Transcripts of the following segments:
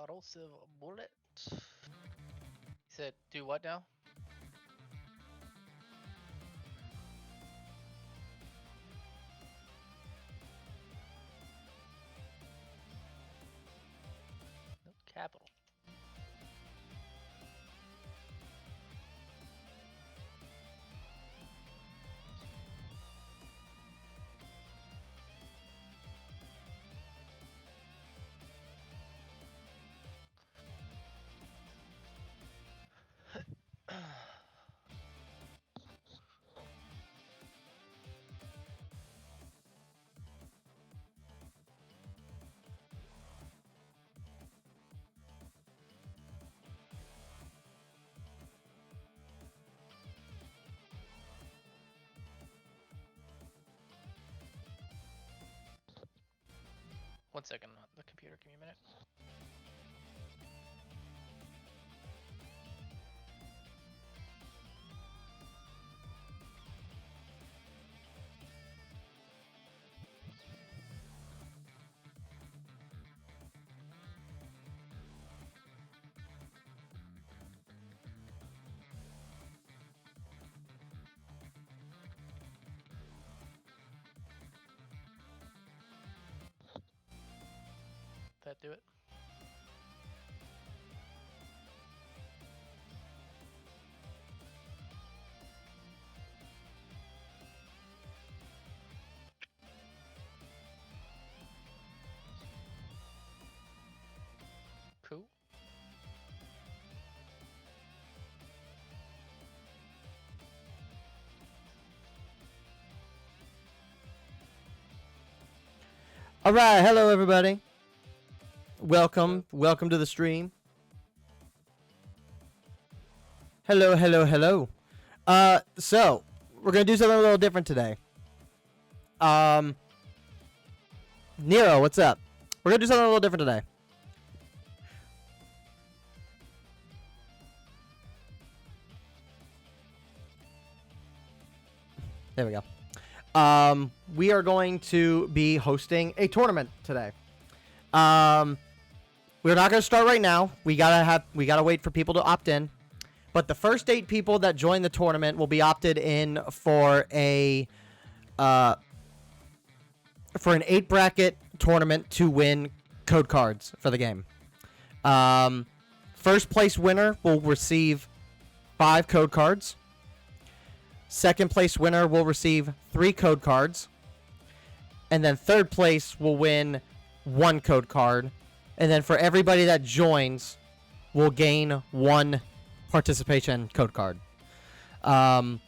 Corrosive Bullet. You said do what now? No, capital. One second on the computer, give me a minute. That do it? Cool. All right, hello everybody. Welcome to the stream. Hello. So we're gonna do something a little different today. Nero, what's up? We're gonna do something a little different today. There we go. We are going to be hosting a tournament today. We're not going to start right now. We gotta wait for people to opt in. But the first 8 people that join the tournament will be opted in for an 8 bracket tournament to win code cards for the game. First place winner will receive 5 code cards. Second place winner will receive 3 code cards. And then third place will win 1 code card. And then for everybody that joins, we'll gain 1 participation code card. So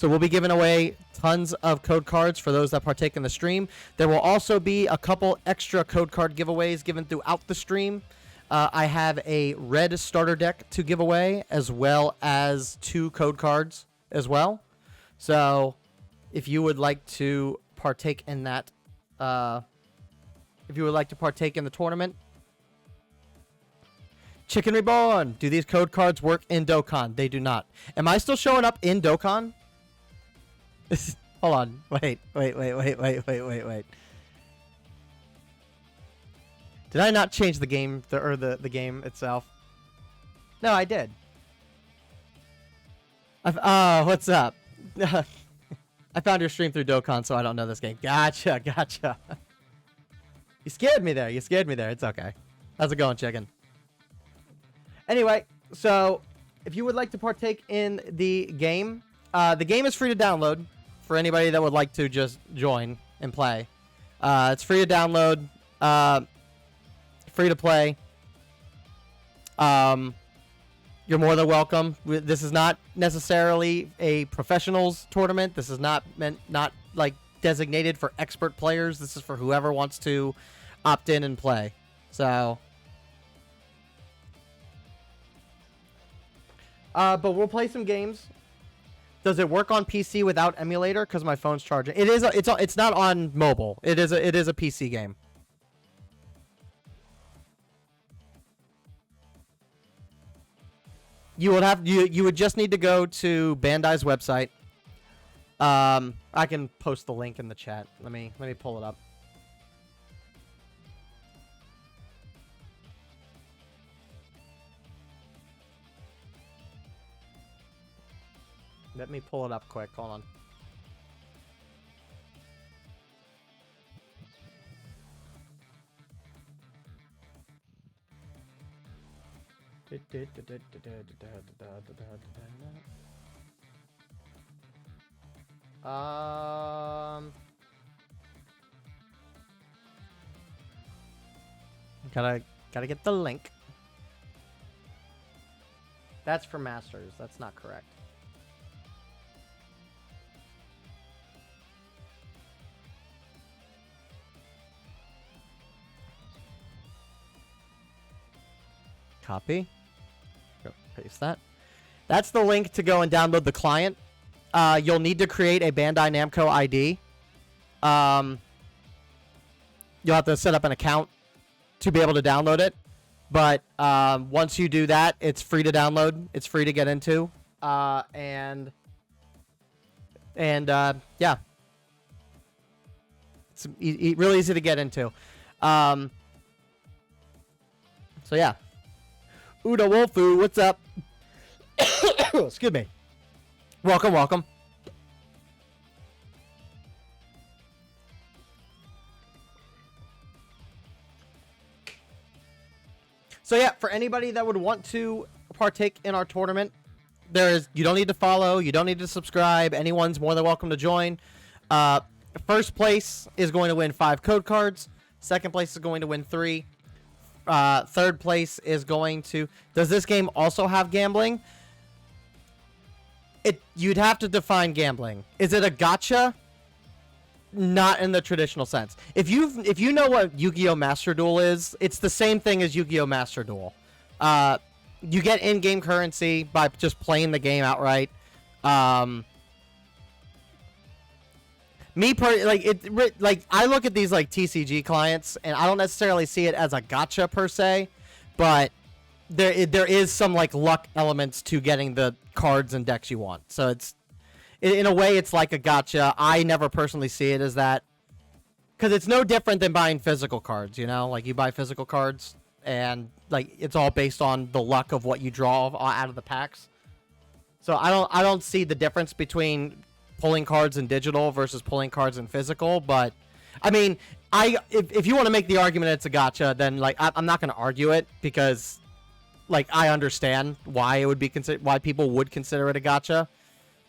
we'll be giving away tons of code cards for those that partake in the stream. There will also be a couple extra code card giveaways given throughout the stream. I have a red starter deck to give away, as well as 2 code cards as well. So if you would like to partake in that, if you would like to partake in the tournament, Chicken Reborn, do these code cards work in Dokkan? They do not. Am I still showing up in Dokkan? Hold on. Wait. Did I not change the game, the game itself? No, I did. Oh, what's up? I found your stream through Dokkan, so I don't know this game. Gotcha. You scared me there. It's okay. How's it going, chicken? Anyway, so if you would like to partake in the game is free to download for anybody that would like to just join and play. It's free to download, free to play. You're more than welcome. This is not necessarily a professionals tournament. This is not like designated for expert players. This is for whoever wants to opt in and play. So, but we'll play some games. Does it work on PC without emulator? Because my phone's charging. It is. It's not on mobile. It is a PC game. You would just need to go to Bandai's website. I can post the link in the chat. Let me pull it up. Let me pull it up quick. Hold on. Gotta get the link. That's for Masters. That's not correct. Copy. Go paste that. That's the link to go and download the client. You'll need to create a Bandai Namco ID. You'll have to set up an account to be able to download it. But once you do that, it's free to download. It's free to get into. Yeah. It's really easy to get into. So yeah. Uda Wolfu, what's up? Excuse me. Welcome, welcome. So yeah, for anybody that would want to partake in our tournament, you don't need to follow, you don't need to subscribe. Anyone's more than welcome to join. First place is going to win 5 code cards. Second place is going to win 3. Third place is going to... Does this game also have gambling? You'd have to define gambling. Is it a gacha? Not in the traditional sense. If you know what Yu-Gi-Oh! Master Duel is, it's the same thing as Yu-Gi-Oh! Master Duel. You get in-game currency by just playing the game outright. I look at these like TCG clients, and I don't necessarily see it as a gacha per se, but there is some like luck elements to getting the cards and decks you want. So it's in a way it's like a gacha. I never personally see it as that, because it's no different than buying physical cards. You know, like you buy physical cards, and like it's all based on the luck of what you draw out of the packs. So I don't see the difference between pulling cards in digital versus pulling cards in physical. But I mean, if you want to make the argument it's a gacha, then like I'm not going to argue it, because like I understand why it would be why people would consider it a gacha.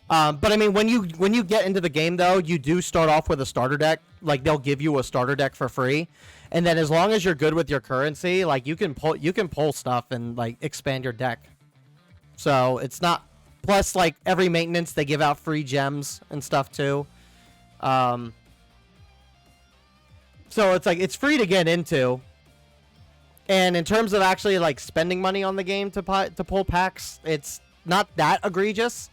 But I mean, when you get into the game though, you do start off with a starter deck. Like they'll give you a starter deck for free, and then as long as you're good with your currency, like you can pull stuff and like expand your deck. So it's not. Plus, like every maintenance, they give out free gems and stuff too. So it's like it's free to get into. And in terms of actually like spending money on the game to pull packs, it's not that egregious.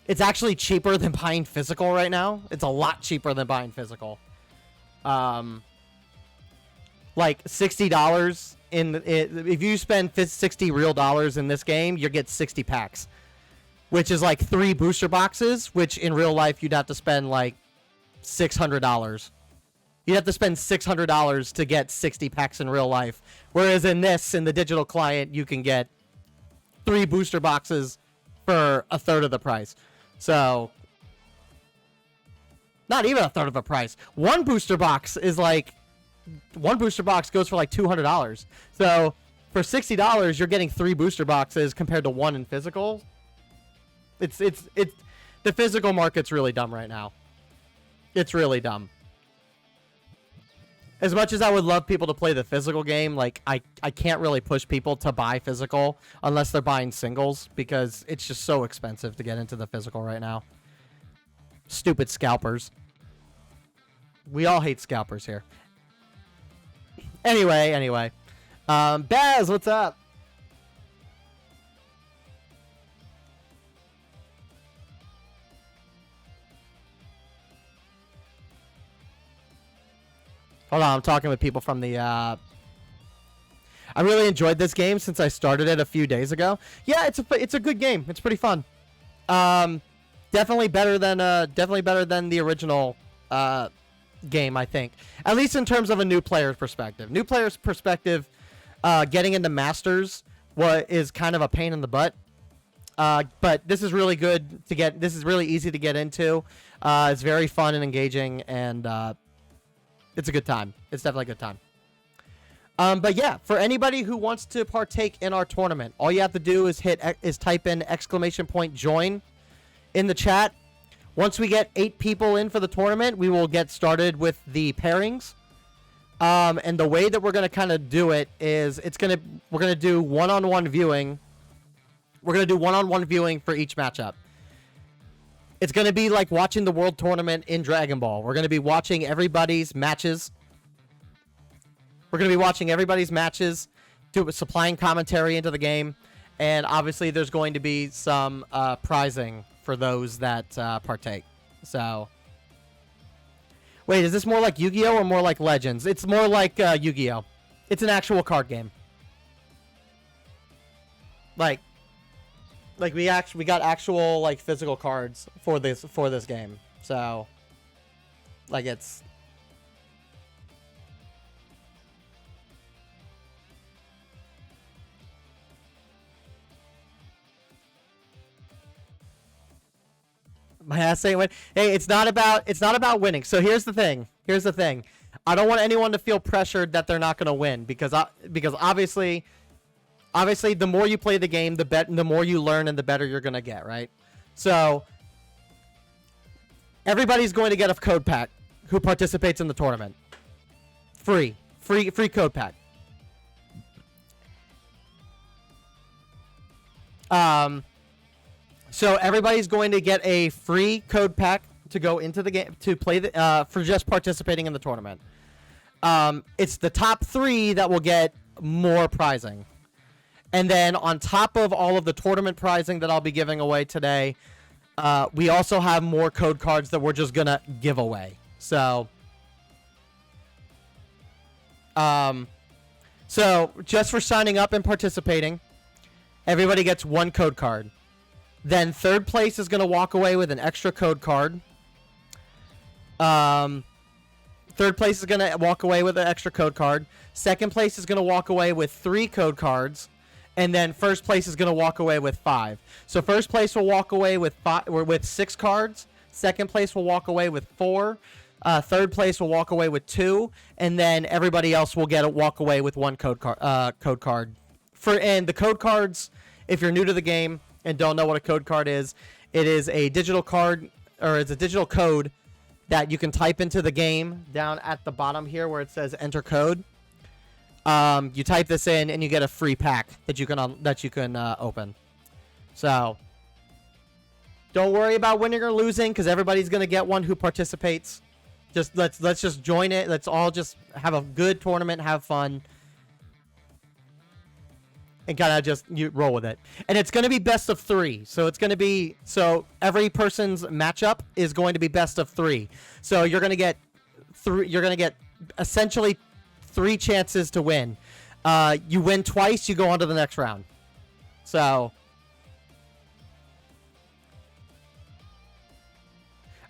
It's actually cheaper than buying physical right now. It's a lot cheaper than buying physical. Like $60 if you spend $60 real dollars in this game, you get 60 packs, which is like 3 booster boxes, which in real life you'd have to spend like $600. You'd have to spend $600 to get 60 packs in real life. Whereas in the digital client, you can get 3 booster boxes for a third of the price. So, not even a third of the price. One booster box goes for like $200. So, for $60, you're getting 3 booster boxes compared to 1 in physical. It's the physical market's really dumb right now. It's really dumb. As much as I would love people to play the physical game, like I can't really push people to buy physical unless they're buying singles, because it's just so expensive to get into the physical right now. Stupid scalpers. We all hate scalpers here. Anyway. Baz, what's up? Hold on, I'm talking with people from the, I really enjoyed this game since I started it a few days ago. Yeah, it's a good game. It's pretty fun. Definitely better than the original, game, I think. At least in terms of a new player's perspective. New player's perspective, getting into Masters is kind of a pain in the butt. But this is really good to get. This is really easy to get into. It's very fun and engaging, and it's a good time. It's definitely a good time. But yeah, for anybody who wants to partake in our tournament, all you have to do is type in !join in the chat. Once we get 8 people in for the tournament, we will get started with the pairings. And the way that we're going to kind of do it is we're going to do one-on-one viewing. We're going to do one-on-one viewing for each matchup. It's going to be like watching the World Tournament in Dragon Ball. We're going to be watching everybody's matches. Supplying commentary into the game. And obviously there's going to be some prizing for those that partake. So, wait, is this more like Yu-Gi-Oh or more like Legends? It's more like Yu-Gi-Oh. It's an actual card game. Like we got actual like physical cards for this game. So, like it's. My ass ain't win. Hey, it's not about winning. So here's the thing. I don't want anyone to feel pressured that they're not going to win because obviously the more you play the game, the more you learn and the better you're going to get, right? So everybody's going to get a code pack who participates in the tournament. Free code pack. So everybody's going to get a free code pack to go into the game to play for just participating in the tournament. It's the top 3 that will get more prizing. And then on top of all of the tournament prizing that I'll be giving away today, we also have more code cards that we're just going to give away. So just for signing up and participating, everybody gets 1 code card. Then third place is going to walk away with an extra code card. Third place is going to walk away with an extra code card. Second place is going to walk away with 3 code cards. And then first place is going to walk away with 5. So first place will walk away with 6 cards. Second place will walk away with 4. Third place will walk away with 2. And then everybody else will walk away with 1 code card. And the code cards, if you're new to the game and don't know what a code card is, it is a digital card, or it's a digital code that you can type into the game down at the bottom here where it says enter code. You type this in and you get a free pack that you can open. So don't worry about winning or losing because everybody's gonna get one who participates. Just let's just join it. Let's all just have a good tournament, have fun. And kind of just you roll with it. And it's going to be best of 3. So it's going to be, every person's matchup is going to be best of 3. So you're going to get essentially 3 chances to win. You win twice, you go on to the next round. So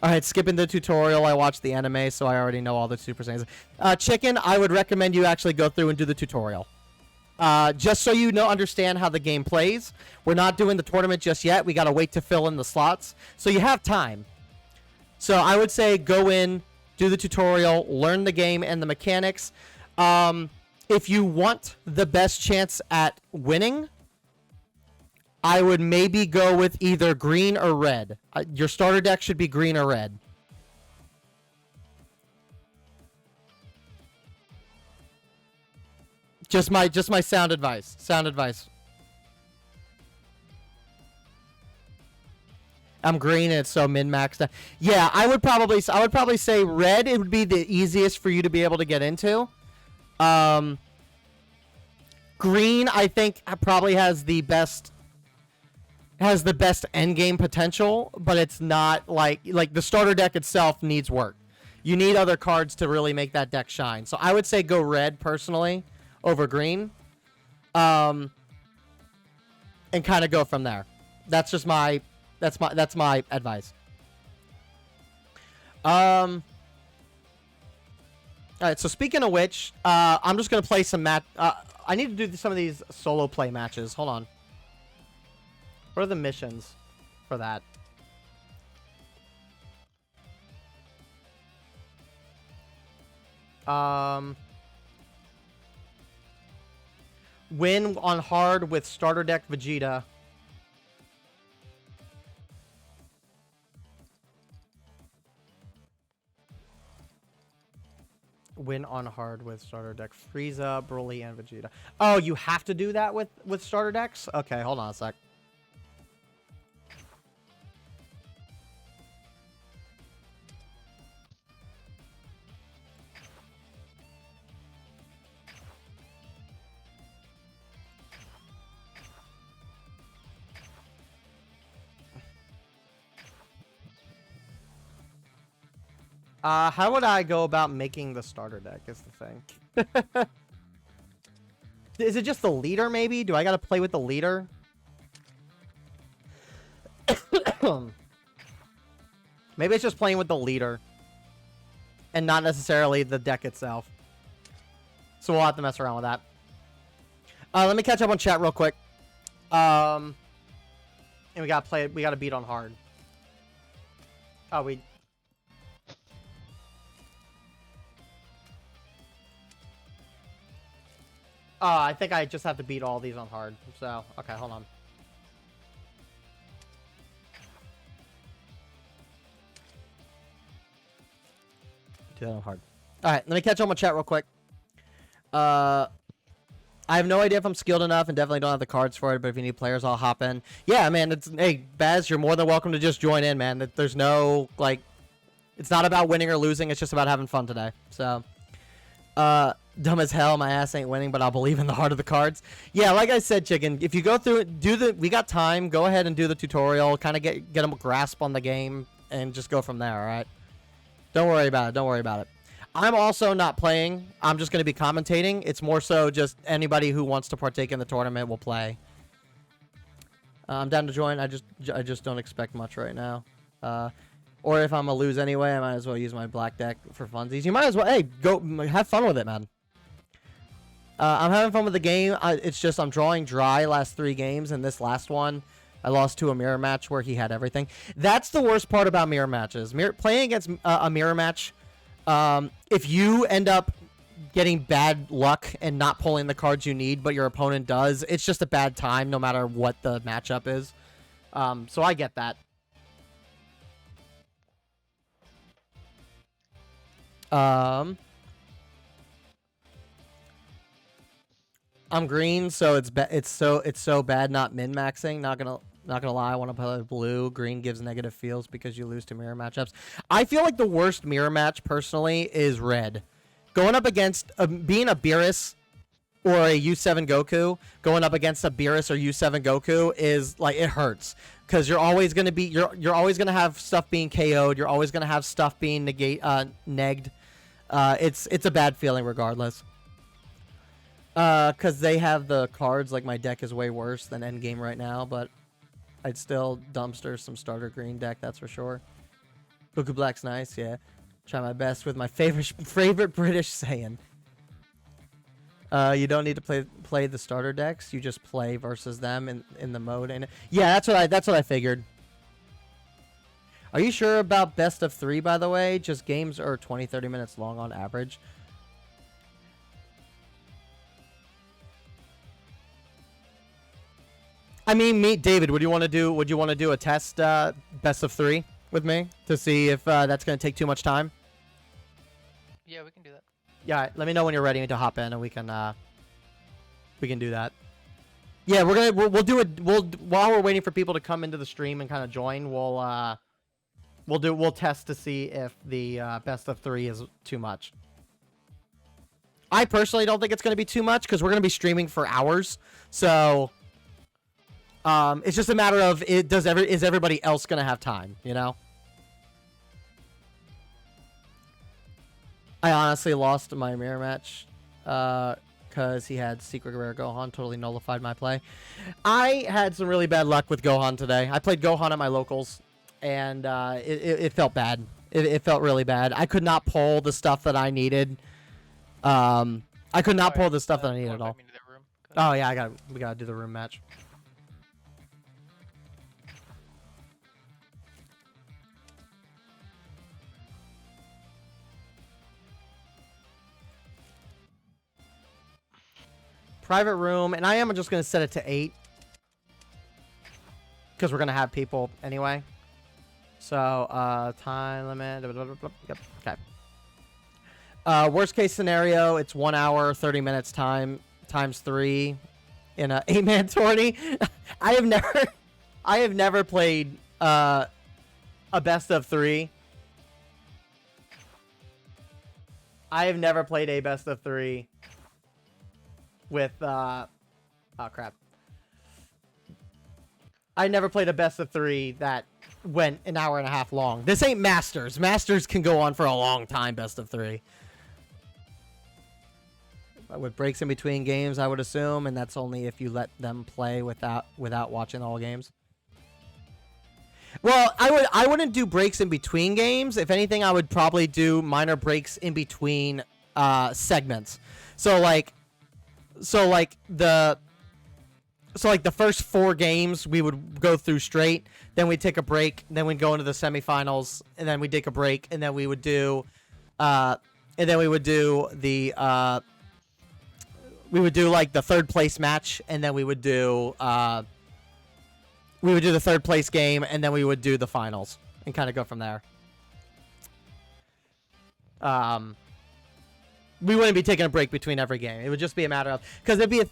all right, skipping the tutorial. I watched the anime, so I already know all the Super Saiyans. Chicken, I would recommend you actually go through and do the tutorial. Just so you understand how the game plays. We're not doing the tournament just yet. We got to wait to fill in the slots. So you have time. So I would say go in, do the tutorial, learn the game and the mechanics. If you want the best chance at winning, I would maybe go with either green or red. Your starter deck should be green or red. Just my sound advice. I'm green and it's so min-maxed. Yeah, I would probably say red. It would be the easiest for you to be able to get into. Green, I think, probably has the best end game potential, but it's not like the starter deck itself needs work. You need other cards to really make that deck shine. So I would say go red personally over green, and kind of go from there. That's my advice. All right. So speaking of which, I'm just gonna play some I need to do some of these solo play matches. Hold on. What are the missions for that? Win on hard with starter deck Vegeta. Win on hard with starter deck Frieza, Broly, and Vegeta. Oh, you have to do that with starter decks? Okay, hold on a sec. How would I go about making the starter deck is the thing. Is it just the leader, maybe? Do I gotta play with the leader? Maybe it's just playing with the leader. And not necessarily the deck itself. So we'll have to mess around with that. Let me catch up on chat real quick. And we gotta beat on hard. Oh, I think I just have to beat all these on hard. So, okay, hold on. Do that on hard. Alright, let me catch up on chat real quick. I have no idea if I'm skilled enough and definitely don't have the cards for it, but if you need players, I'll hop in. Yeah, man, hey, Baz, you're more than welcome to just join in, man. There's no, like, it's not about winning or losing, it's just about having fun today. So, dumb as hell, my ass ain't winning, but I'll believe in the heart of the cards. Yeah, like I said, Chicken, if you go through it, we got time, go ahead and do the tutorial, kind of get them a grasp on the game, and just go from there, alright? Don't worry about it, don't worry about it. I'm also not playing, I'm just going to be commentating. It's more so just anybody who wants to partake in the tournament will play. I'm down to join, I just don't expect much right now. Or if I'm going to lose anyway, I might as well use my black deck for funsies. You might as well, hey, go have fun with it, man. I'm having fun with the game. It's just I'm drawing dry last 3 games, and this last one, I lost to a mirror match where he had everything. That's the worst part about mirror matches. Playing against a mirror match, if you end up getting bad luck and not pulling the cards you need, but your opponent does, it's just a bad time no matter what the matchup is. So I get that. I'm green, so it's so bad not min-maxing. Not gonna lie, I want to play blue. Green gives negative feels because you lose to mirror matchups. I feel like the worst mirror match personally is red. Going up against being a Beerus or a U7 Goku, going up against a Beerus or U7 Goku is like, it hurts because you're always gonna be you're always gonna have stuff being KO'd. You're always gonna have stuff being negged. It's a bad feeling regardless. Because they have the cards, like my deck is way worse than endgame right now, but I'd still dumpster some starter green deck, that's for sure. Goku Black's nice, yeah. Try my best with my favorite British saying. You don't need to play the starter decks, you just play versus them in the mode. And yeah, that's what I figured. Are you sure about best of 3, by the way? Just games are 20-30 minutes long on average. I mean, David, would you want to do a test best of 3 with me to see if that's going to take too much time? Yeah, we can do that. Yeah, let me know when you're ready to hop in and we can do that. Yeah, we'll do it. While we're waiting for people to come into the stream and kind of join, we'll test to see if the best of 3 is too much. I personally don't think it's going to be too much because we're going to be streaming for hours, so. It's just a matter of is everybody else gonna have time, you know? I honestly lost my mirror match because he had Secret Rare Gohan, totally nullified my play. I had some really bad luck with Gohan today. I played Gohan at my locals, and it felt bad. It felt really bad. I could not pull the stuff that I needed. I could not pull the stuff that I needed at all. Oh yeah, we gotta do the room match. private room, and I am just going to set it to 8. Because we're going to have people anyway. So, time limit. Yep, okay. Worst case scenario, it's 1 hour, 30 minutes time, times 3 in a 8-man tourney. I have never played a best of 3. I have never played a best of 3 with, oh crap. I never played a best of 3 that went an hour and a half long. This ain't Masters. Masters can go on for a long time, best of 3. With breaks in between games, I would assume, and that's only if you let them play without watching all games. Well, I wouldn't do breaks in between games. If anything, I would probably do minor breaks in between segments. So like the first 4 games we would go through straight, then we'd take a break, then we'd go into the semifinals, and then we'd take a break, and then we would do like the third place match, and then we would do the third place game, and then we would do the finals and kind of go from there. We wouldn't be taking a break between every game. It would just be a matter of, because it'd be a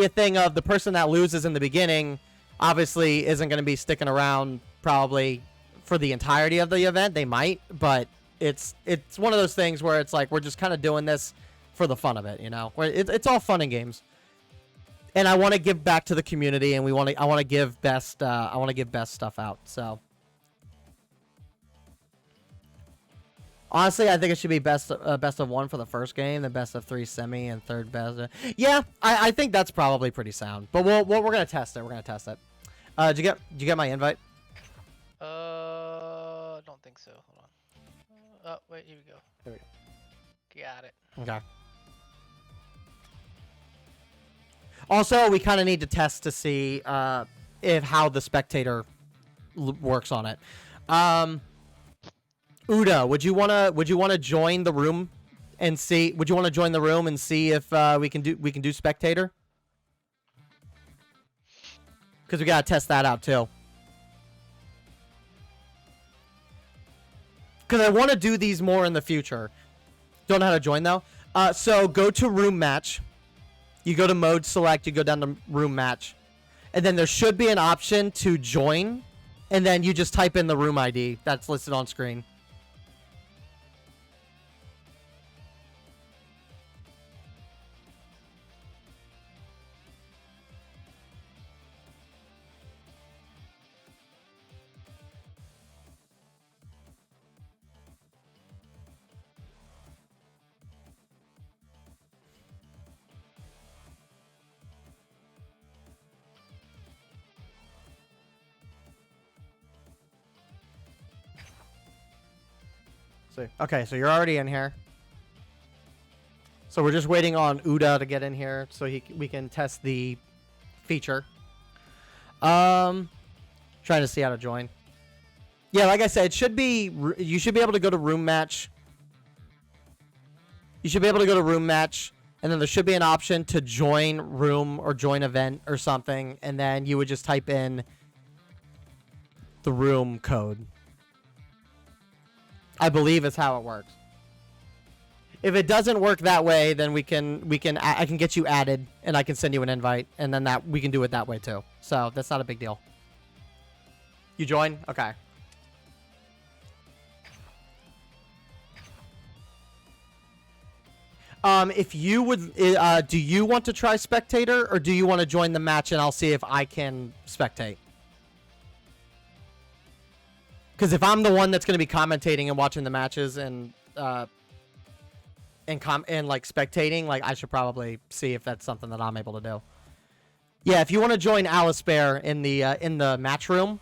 thing of the person that loses in the beginning obviously isn't going to be sticking around probably for the entirety of the event. They might, but it's one of those things where it's like we're just kind of doing this for the fun of it, you know. Where it's all fun and games. And I want to give back to the community, and I want to give best stuff out. So honestly, I think it should be best of 1 for the first game, then best of 3 semi, and third best. Yeah, I think that's probably pretty sound. But we're gonna test it. We're gonna test it. Did you get my invite? Don't think so. Hold on. Oh wait, here we go. There we go. Got it. Okay. Also, we kind of need to test to see if how the spectator works on it. Uda, would you wanna join the room and see? Would you want to join the room and see if we can do spectator? Because we gotta test that out too. Because I want to do these more in the future. Don't know how to join though. So go to room match. You go to mode select. You go down to room match, and then there should be an option to join, and then you just type in the room ID that's listed on screen. Okay, so you're already in here. So we're just waiting on Uda to get in here so we can test the feature. Trying to see how to join. Yeah, like I said, it should be. You should be able to go to room match. You should be able to go to room match, and then there should be an option to join room or join event or something, and then you would just type in the room code. I believe is how it works. If it doesn't work that way, then I can get you added, and I can send you an invite, and then we can do it that way too. So that's not a big deal. You join? Okay. If you would, do you want to try spectator, or do you want to join the match and I'll see if I can spectate? Because if I'm the one that's going to be commentating and watching the matches and like spectating, like I should probably see if that's something that I'm able to do. Yeah, if you want to join Alice Bear in the match room,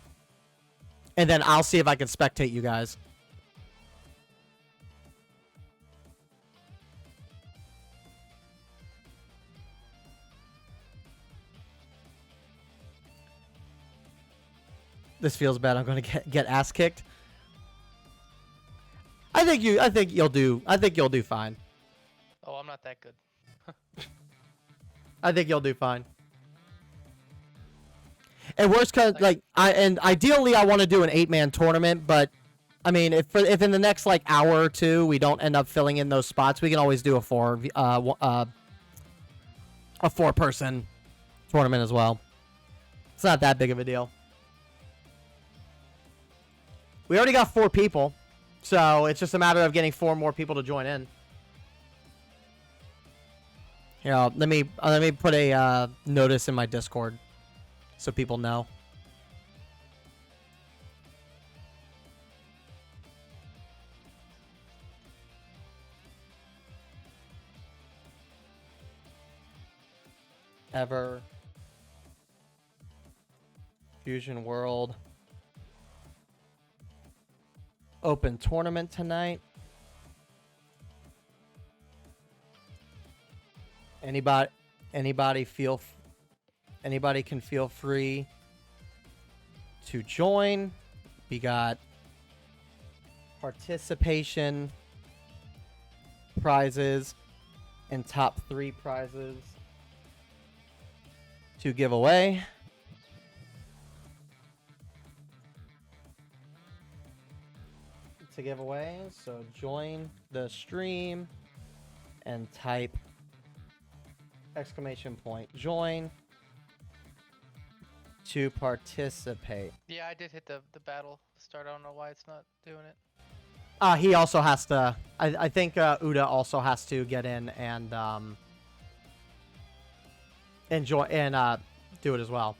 and then I'll see if I can spectate you guys. This feels bad. I'm going to get ass kicked. I think you'll do fine. Oh, I'm not that good. I think you'll do fine. And worst case, like, ideally I want to do an 8-man tournament, but I mean, if in the next like hour or two we don't end up filling in those spots, we can always do a 4-person tournament as well. It's not that big of a deal. We already got 4 people, so it's just a matter of getting 4 more people to join in. Here, let me put a notice in my Discord so people know. Ever Fusion World Open tournament tonight. Anybody can feel free to join. We got participation prizes and top 3 prizes to give away. So join the stream and type !join to participate. Yeah, I did hit the battle start. I don't know why it's not doing it. He also has to. I think Uda also has to get in and join and do it as well.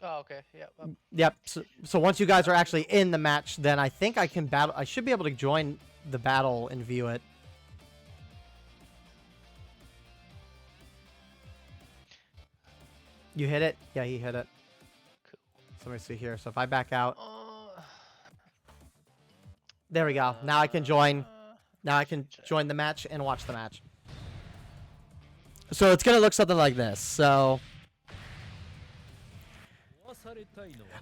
Oh, okay. Yep. Yep. So once you guys are actually in the match, then I think I can battle. I should be able to join the battle and view it. You hit it? Yeah, he hit it. Cool. So let me see here. So if I back out. There we go. Now I can join. Now I can join the match and watch the match. So it's going to look something like this. So.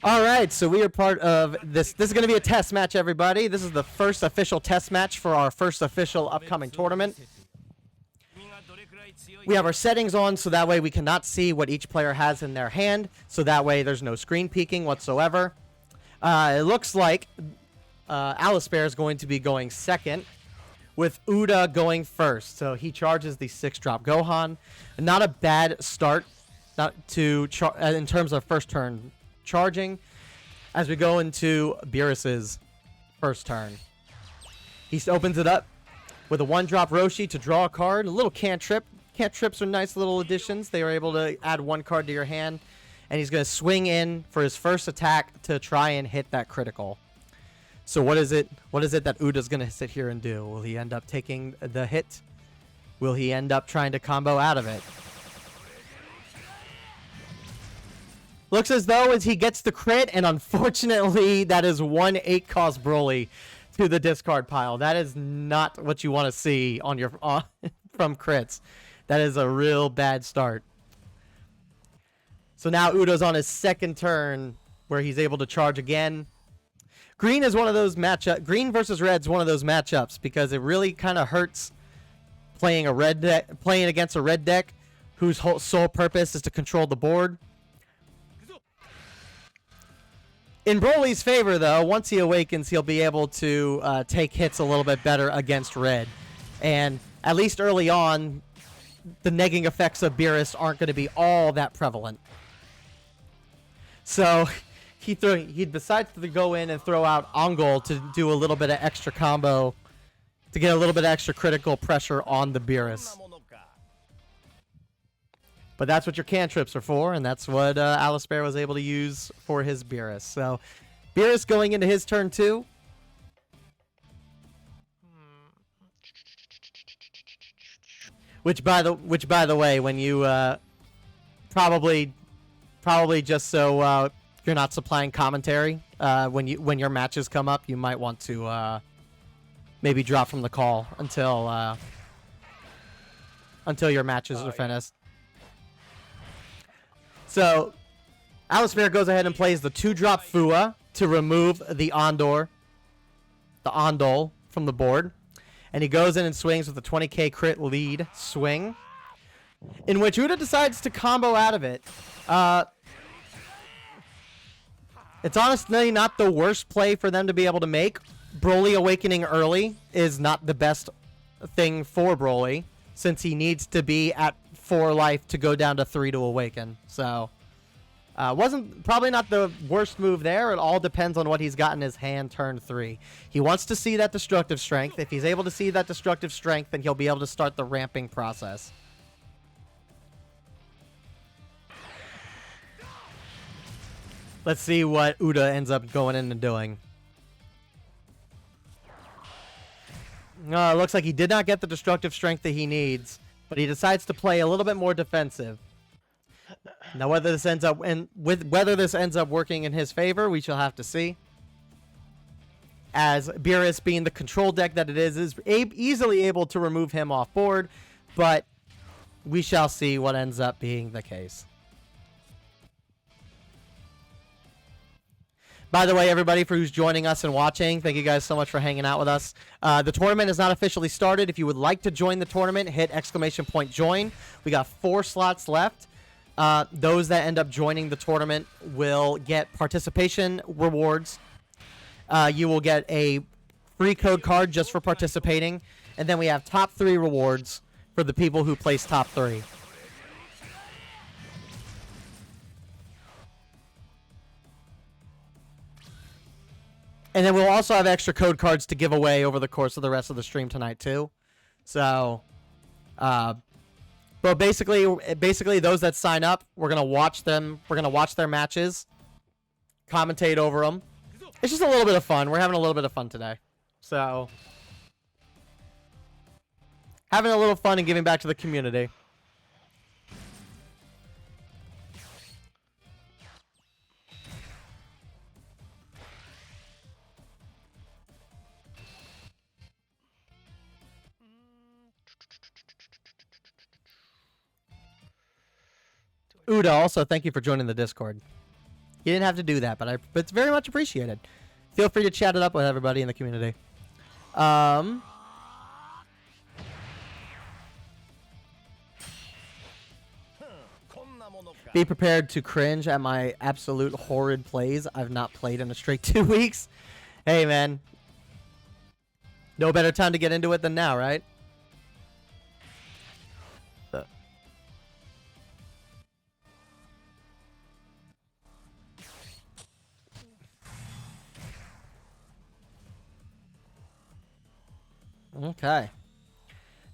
All right, so we are part of this. This is going to be a test match, everybody. This is the first official test match for our first official upcoming tournament. We have our settings on, so that way we cannot see what each player has in their hand. So that way there's no screen peeking whatsoever. It looks like Alice Bear is going to be going second, with Uda going first. So he charges the 6-drop Gohan. Not a bad start. In terms of first turn charging, as we go into Beerus's first turn. He opens it up with a 1-drop Roshi to draw a card, a little cantrip. Cantrips are nice little additions. They are able to add 1 card to your hand, and he's going to swing in for his first attack to try and hit that critical. So what is it that Uda's going to sit here and do? Will he end up taking the hit? Will he end up trying to combo out of it? Looks as though as he gets the crit, and unfortunately, that is 1 8-cost Broly to the discard pile. That is not what you want to see on your from crits. That is a real bad start. So now Udo's on his second turn, where he's able to charge again. Green is one of those matchups. Green versus Red's one of those matchups because it really kind of hurts playing against a red deck whose whole sole purpose is to control the board. In Broly's favor, though, once he awakens, he'll be able to take hits a little bit better against Red. And at least early on, the negging effects of Beerus aren't going to be all that prevalent. So he decides to go in and throw out Ongol to do a little bit of extra combo, to get a little bit of extra critical pressure on the Beerus. But that's what your cantrips are for, and that's what Alice Bear was able to use for his Beerus. So, Beerus going into his turn 2. Which by the way, when you probably just so you're not supplying commentary when your matches come up, you might want to maybe drop from the call until your matches are finished. So, Alice Bear goes ahead and plays the 2-drop Fua to remove the Ondol from the board. and he goes in and swings with a 20k crit lead swing, in which Uda decides to combo out of it. It's honestly not the worst play for them to be able to make. Broly awakening early is not the best thing for Broly, since he needs to be at 4 life to go down to 3 to awaken. So, wasn't probably not the worst move there. It all depends on what he's got in his hand turn 3. He wants to see that destructive strength. If he's able to see that destructive strength, then he'll be able to start the ramping process. Let's see what Uda ends up going in and doing. Looks like he did not get the destructive strength that he needs, but he decides to play a little bit more defensive. Now, whether this ends up working in his favor, we shall have to see. As Beerus, being the control deck that it is easily able to remove him off board, but we shall see what ends up being the case. By the way, everybody, for who's joining us and watching, thank you guys so much for hanging out with us. The tournament is not officially started. If you would like to join the tournament, hit ! Join. We got 4 slots left. Those that end up joining the tournament will get participation rewards. You will get a free code card just for participating. And then we have top 3 rewards for the people who place top 3. And then we'll also have extra code cards to give away over the course of the rest of the stream tonight too. So, but basically those that sign up, we're gonna watch them. We're gonna watch their matches, commentate over them. It's just a little bit of fun. We're having a little bit of fun today. So, having a little fun and giving back to the community. Uda, also, thank you for joining the Discord. You didn't have to do that, but it's very much appreciated. Feel free to chat it up with everybody in the community. Be prepared to cringe at my absolute horrid plays I've not played in a straight 2 weeks. Hey, man. No better time to get into it than now, right? Okay.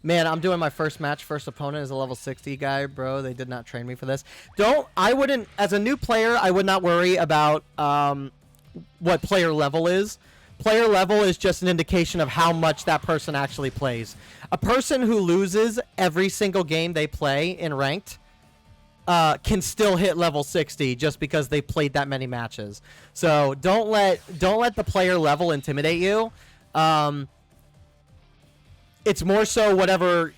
Man, I'm doing my first match. First opponent is a level 60 guy, bro. They did not train me for this. As a new player, I would not worry about what player level is. Player level is just an indication of how much that person actually plays. A person who loses every single game they play in ranked can still hit level 60 just because they played that many matches. So don't let the player level intimidate you. It's more so whatever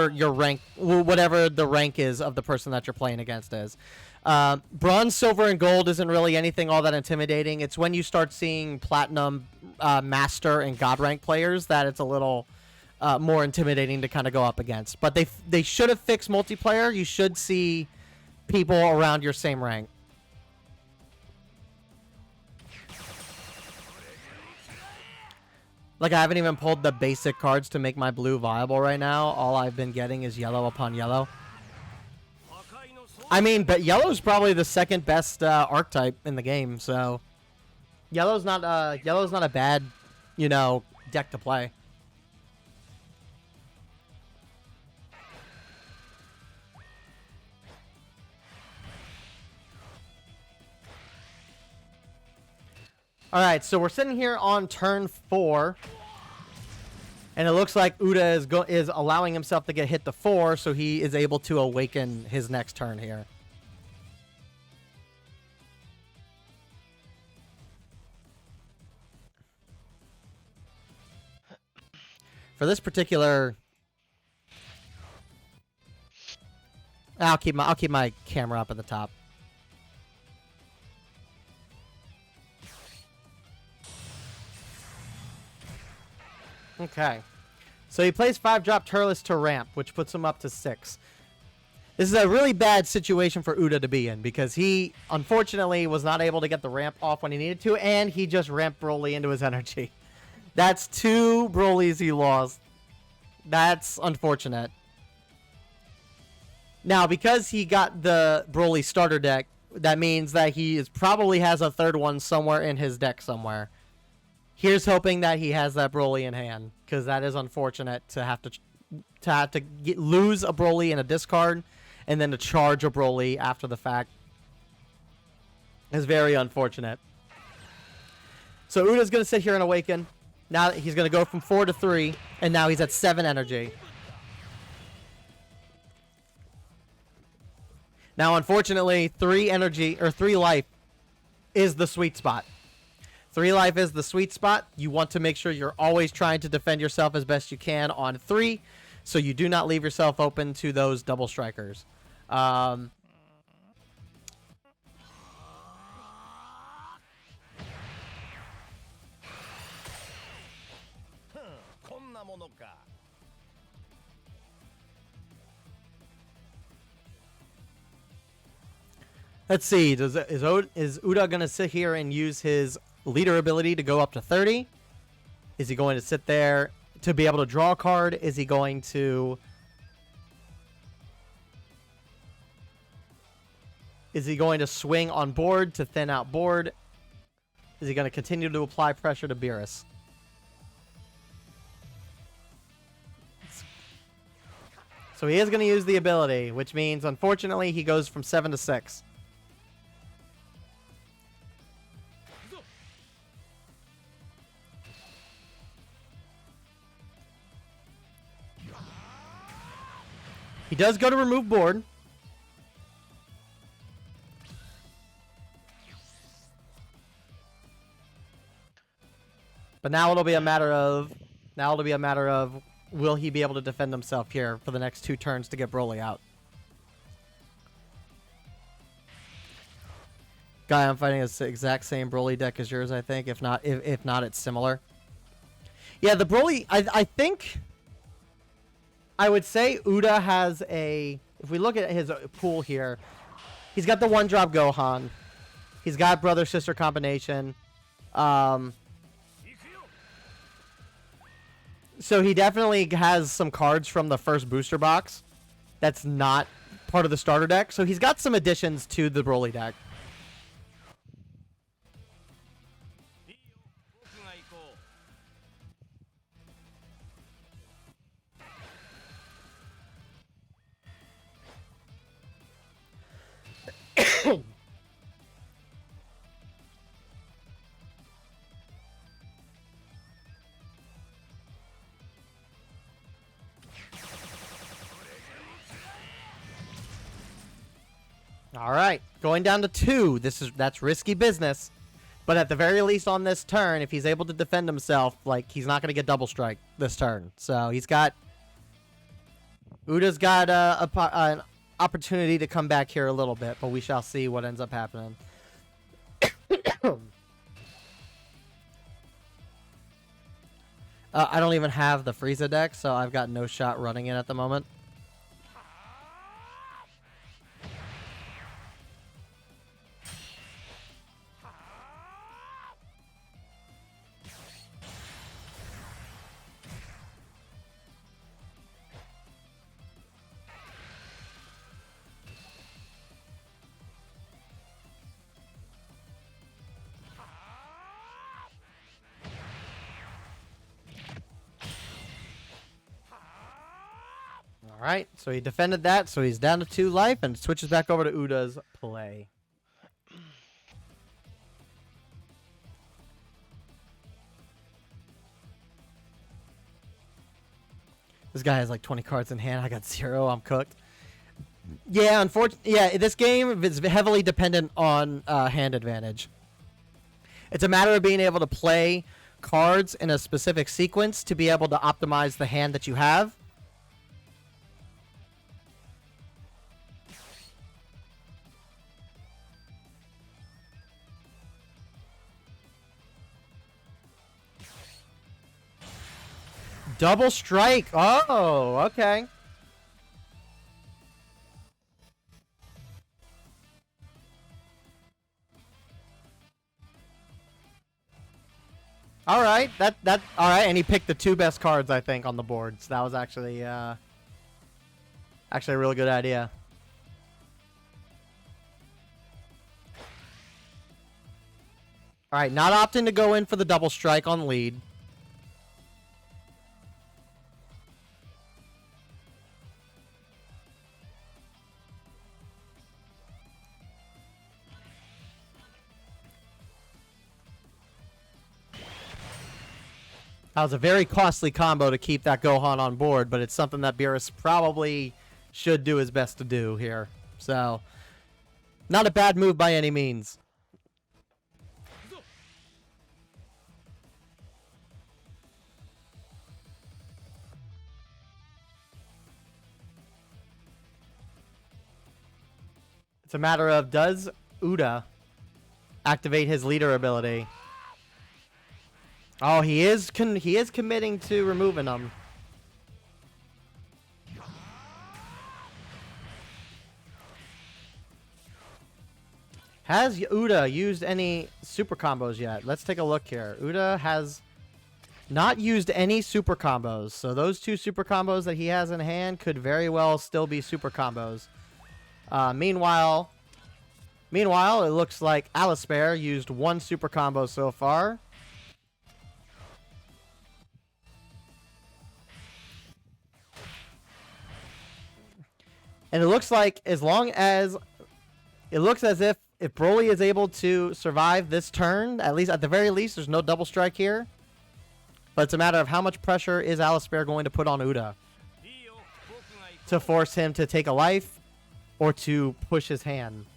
your rank, whatever the rank is of the person that you're playing against is. Bronze, silver, and gold isn't really anything all that intimidating. It's when you start seeing platinum, master, and god rank players that it's a little more intimidating to kind of go up against. But they should have fixed multiplayer. You should see people around your same rank. Like, I haven't even pulled the basic cards to make my blue viable right now. All I've been getting is yellow upon yellow. I mean, but yellow's probably the second best archetype in the game, so yellow's not a bad, deck to play. All right, so we're sitting here on turn 4, and it looks like Uda is allowing himself to get hit to 4, so he is able to awaken his next turn here. For this particular, I'll keep my camera up at the top. Okay. So he plays 5-drop Turles to ramp, which puts him up to 6. This is a really bad situation for Uda to be in because he, unfortunately, was not able to get the ramp off when he needed to, and he just ramped Broly into his energy. That's 2 Brolys he lost. That's unfortunate. Now, because he got the Broly starter deck, that means that he probably has a third one somewhere in his deck somewhere. Here's hoping that he has that Broly in hand, because that is unfortunate to have to lose a Broly in a discard, and then to charge a Broly after the fact. Is very unfortunate. So Uda's going to sit here and awaken. Now he's going to go from 4 to 3, and now he's at 7 energy. Now, unfortunately, 3 energy or 3 life is the sweet spot. 3 life is the sweet spot. You want to make sure you're always trying to defend yourself as best you can on 3, so you do not leave yourself open to those double strikers. Let's see. Is Uda going to sit here and use his leader ability to go up to 30? Is he going to sit there to be able to draw a card? Is he going to... swing on board to thin out board? Is he going to continue to apply pressure to Beerus? So he is going to use the ability, which means, unfortunately, he goes from 7 to 6. He does go to remove board. But now it'll be a matter of will he be able to defend himself here for the next 2 turns to get Broly out. Guy I'm fighting is the exact same Broly deck as yours, I think. If not, it's similar. Yeah, the Broly, I think I would say Uda has a... If we look at his pool here, he's got the 1-drop Gohan. He's got brother-sister combination. So he definitely has some cards from the first booster box that's not part of the starter deck. So he's got some additions to the Broly deck. All right, going down to 2. That's risky business, but at the very least on this turn, if he's able to defend himself, like he's not going to get double strike this turn. So Uda's got an opportunity to come back here a little bit, but we shall see what ends up happening. I don't even have the Frieza deck, so I've got no shot running it at the moment. Alright, so he defended that, so he's down to 2 life, and switches back over to Uda's play. This guy has like 20 cards in hand, I got 0, I'm cooked. Yeah, unfortunately, yeah, this game is heavily dependent on hand advantage. It's a matter of being able to play cards in a specific sequence to be able to optimize the hand that you have. Double strike. Oh, okay. All right, all right, and he picked the 2 best cards I think on the board. So that was actually a really good idea. All right, not opting to go in for the double strike on lead. That was a very costly combo to keep that Gohan on board, but it's something that Beerus probably should do his best to do here. So, not a bad move by any means. It's a matter of, does Uda activate his leader ability? Oh, he is committing to removing them. Has Uda used any super combos yet? Let's take a look here. Uda has not used any super combos. So those 2 super combos that he has in hand could very well still be super combos. Meanwhile, it looks like Alistair used 1 super combo so far. And it looks like it looks as if Broly is able to survive this turn, at the very least, there's no double strike here. But it's a matter of how much pressure is Alistair going to put on Uda to force him to take a life or to push his hand.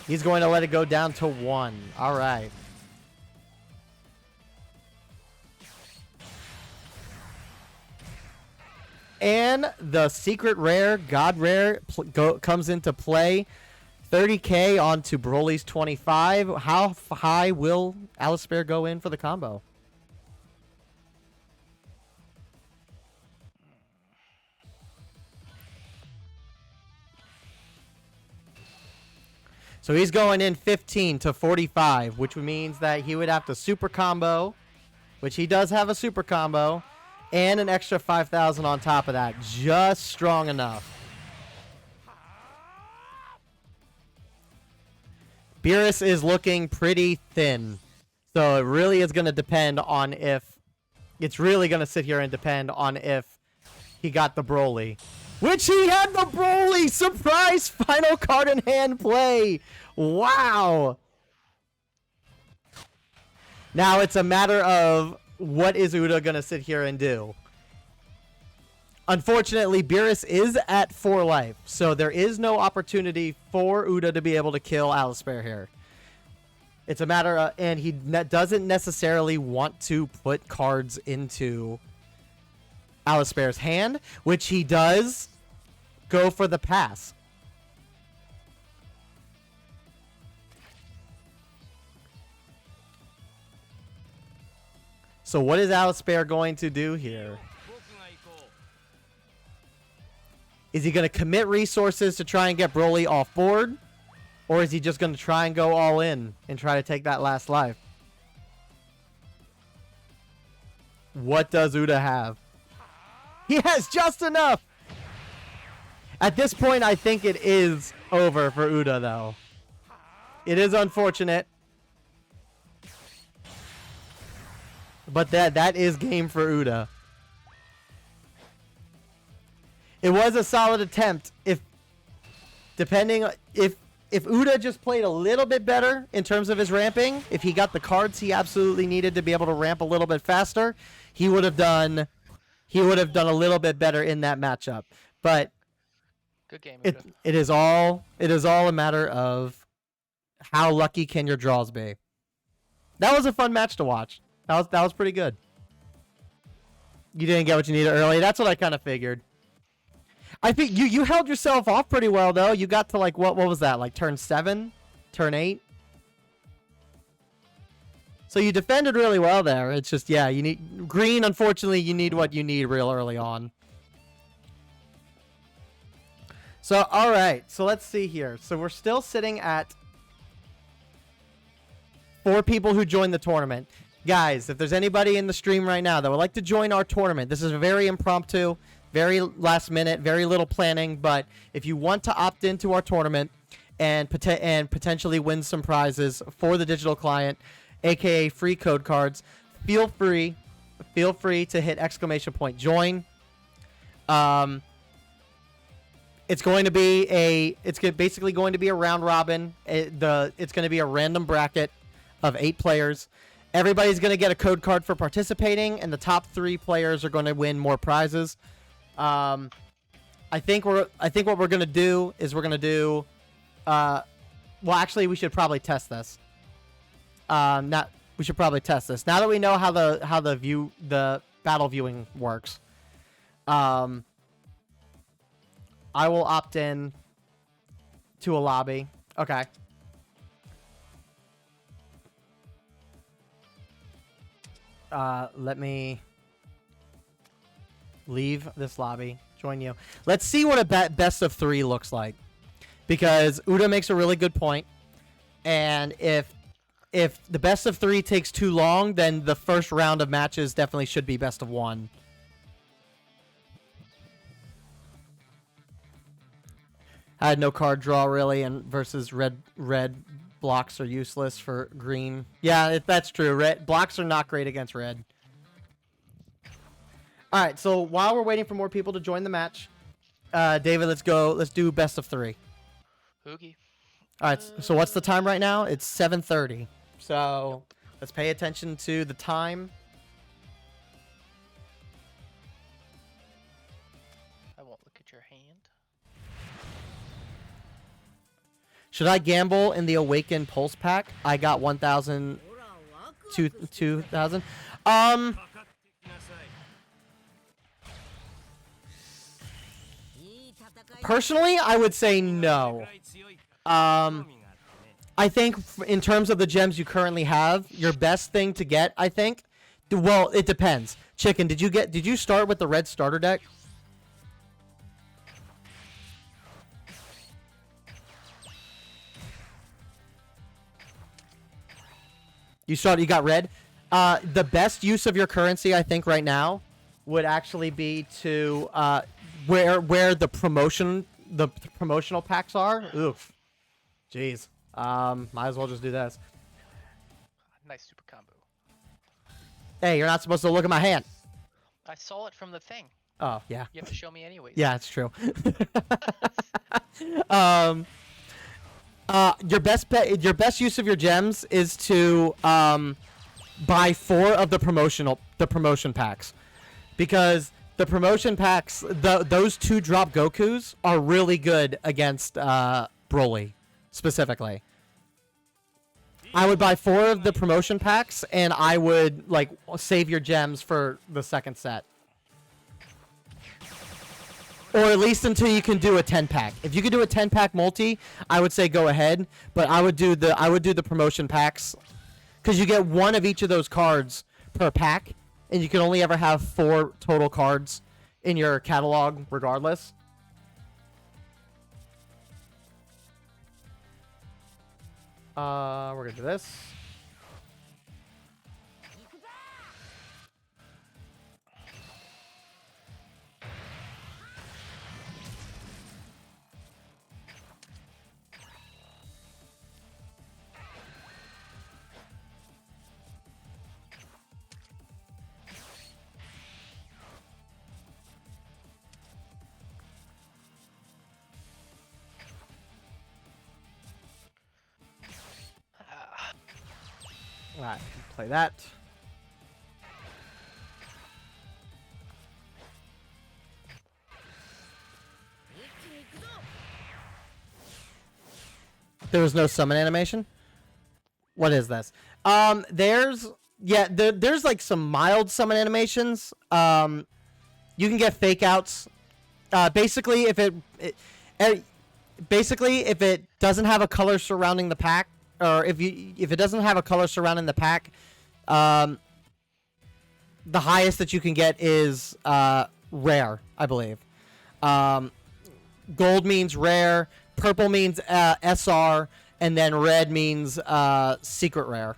He's going to let it go down to 1. All right. And the secret rare, God rare, comes into play. 30k onto Broly's 25. How high will Alistair go in for the combo? So he's going in 15 to 45, which means that he would have to super combo, which he does have a super combo, and an extra 5,000 on top of that. Just strong enough. Beerus is looking pretty thin. So it really is going to depend on if... It's really going to sit here and depend on if he got the Broly. Which he had the Broly! Surprise final card in hand play! Wow! Now it's a matter of... What is Uda going to sit here and do? Unfortunately, Beerus is at 4 life, so there is no opportunity for Uda to be able to kill Alistair here. It's a matter of... And he doesn't necessarily want to put cards into Alistair's hand, which he does go for the pass. So what is Alistair going to do here? Is he going to commit resources to try and get Broly off board? Or is he just going to try and go all in and try to take that last life? What does Uda have? He has just enough! At this point, I think it is over for Uda, though. It is unfortunate. But that is game for Uda. It was a solid attempt. If Uda just played a little bit better in terms of his ramping, if he got the cards he absolutely needed to be able to ramp a little bit faster, he would have done a little bit better in that matchup. But good game, it is all a matter of how lucky can your draws be. That was a fun match to watch. That was pretty good. You didn't get what you needed early. That's what I kind of figured. I think you held yourself off pretty well though. You got to like what was that? Like turn 7? turn 8. So you defended really well there. It's just, yeah, you need green. Unfortunately, you need what you need real early on. So, all right. So let's see here. So we're still sitting at 4 people who joined the tournament. Guys, if there's anybody in the stream right now that would like to join our tournament, this is very impromptu, very last minute, very little planning. But if you want to opt into our tournament and potentially win some prizes for the digital client, aka free code cards, feel free to hit !join. It's going to be basically going to be a round robin. It's going to be a random bracket of 8 players. Everybody's going to get a code card for participating, and the top 3 players are going to win more prizes. I think what we're going to do is we're going to do well, actually we should probably test this. We should probably test this. Now that we know how the battle viewing works. I will opt in to a lobby. Okay. Let me leave this lobby. Join you. Let's see what a best of 3 looks like. Because Uda makes a really good point. And if the best of 3 takes too long, then the first round of matches definitely should be best of 1. I had no card draw really, and versus red blocks are useless for green. Yeah, that's true. Red blocks are not great against red. All right, so while we're waiting for more people to join the match, David, let's go. Let's do best of 3. Oogie. All right, so what's the time right now? It's 7:30. So let's pay attention to the time. I won't look at your hand. Should I gamble in the Awakened Pulse Pack? I got 1,000, 2,000. Personally, I would say no. I think in terms of the gems you currently have, your best thing to get, I think, well, it depends. Chicken, did you start with the red starter deck? You got red. The best use of your currency, I think, right now, would actually be to where the promotional packs are. Oof, jeez. Might as well just do this. Nice super combo. Hey, you're not supposed to look at my hand. I saw it from the thing. Oh yeah. You have to show me anyways. Yeah, it's true. Your best use of your gems is to buy 4 of the promotion packs, because the promotion packs, those 2 drop Gokus are really good against Broly specifically. I would buy 4 of the promotion packs, and I would save your gems for the second set. Or at least until you can do a 10-pack. If you could do a 10-pack multi, I would say go ahead. But I would do the promotion packs, because you get 1 of each of those cards per pack, and you can only ever have 4 total cards in your catalog, regardless. We're gonna do this. Alright, play that. There was no summon animation? What is this? There's like some mild summon animations. You can get fake outs. Basically, if basically, if it doesn't have a color surrounding the pack, or if it doesn't have a color surrounding the pack, the highest that you can get is rare, I believe. Gold means rare, purple means SR, and then red means secret rare.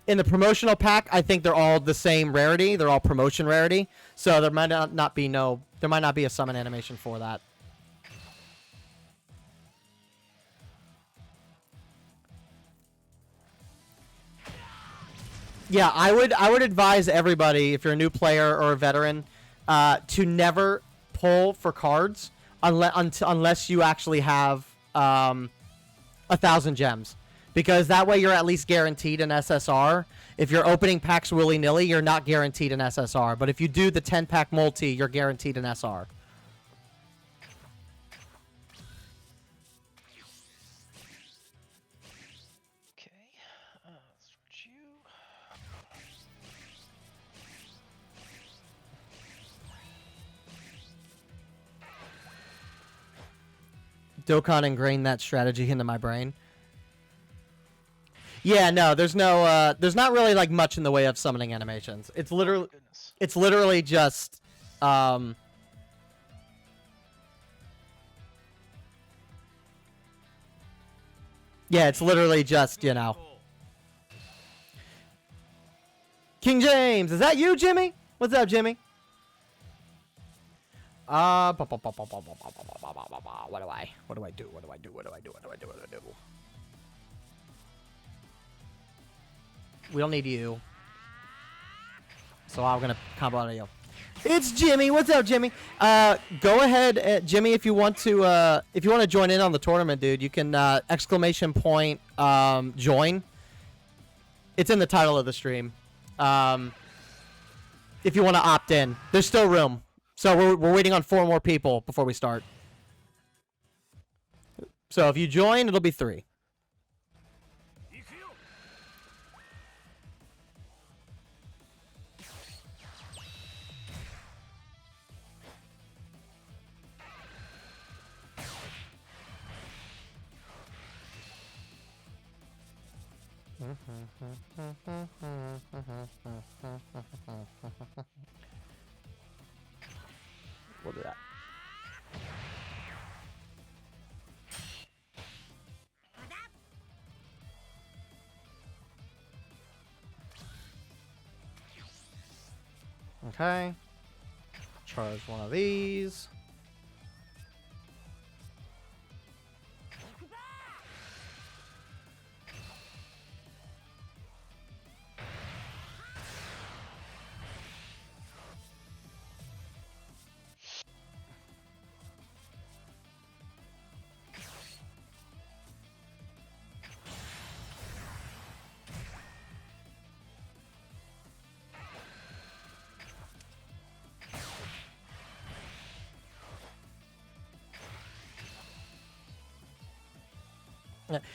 In the promotional pack, I think they're all the same rarity. They're all promotion rarity, so there might not be a summon animation for that. Yeah, I would advise everybody, if you're a new player or a veteran, to never pull for cards unless you actually have 1,000 gems, because that way you're at least guaranteed an SSR. If you're opening packs willy-nilly, you're not guaranteed an SSR, but if you do the 10-pack multi, you're guaranteed an SR. Okay. Switch you. Dokkan ingrained that strategy into my brain. Yeah, no, there's not really like much in the way of summoning animations. It's literally, just, yeah, it's literally just, you know. King James, is that you, Jimmy? What's up, Jimmy? What do I do? We don't need you. So I'm gonna combo out of you. It's Jimmy. What's up, Jimmy? Go ahead, Jimmy, if you want to join in on the tournament, dude. You can exclamation point join. It's in the title of the stream. If you want to opt in, there's still room. So we're waiting on 4 more people before we start. So if you join, it'll be 3. We'll do that. Okay. Charge one of these.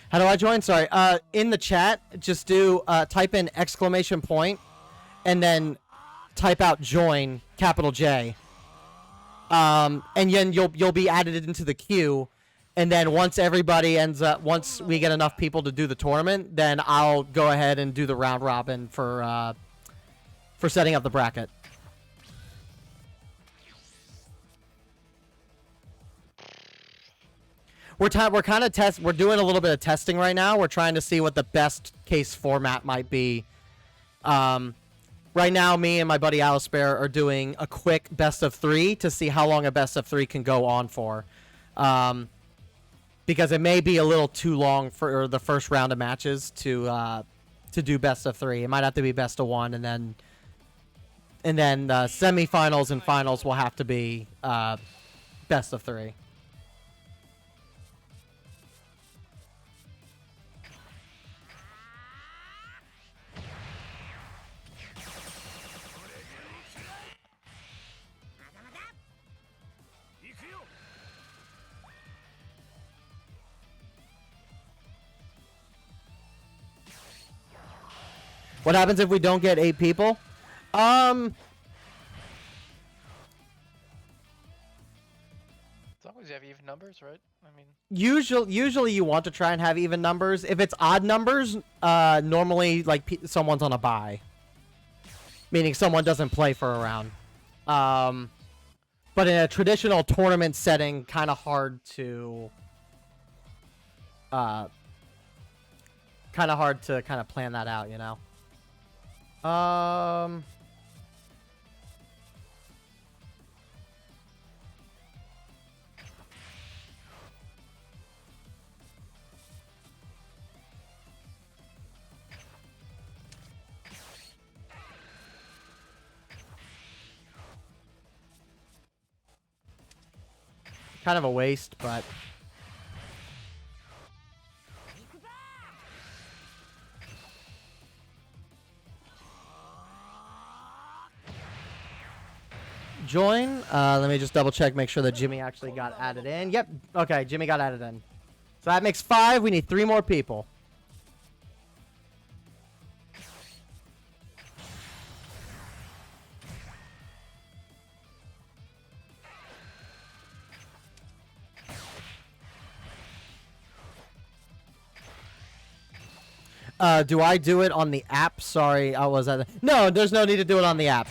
How do I join? Sorry. In the chat, just do type in exclamation point, and then type out join, capital J. And then you'll be added into the queue, and then once everybody once we get enough people to do the tournament, then I'll go ahead and do the round robin for setting up the bracket. We're doing a little bit of testing right now. We're trying to see what the best case format might be. Right now, me and my buddy Alisper are doing a quick best of 3 to see how long a best of 3 can go on for. Because it may be a little too long for the first round of matches to do best of 3. It might have to be best of 1, and then semifinals and finals will have to be best of 3. What happens if we don't get 8 people? even numbers, right? I mean, Usually you want to try and have even numbers. If it's odd numbers, normally like someone's on a bye, meaning someone doesn't play for a round. But in a traditional tournament setting, kind of hard to kind of plan that out, you know. Kind of a waste, but join. Let me just double check, make sure that Jimmy actually got added in. Yep. Okay, Jimmy got added in. So that makes 5. We need 3 more people. Do I do it on the app? Sorry, I was at... No, there's no need to do it on the app.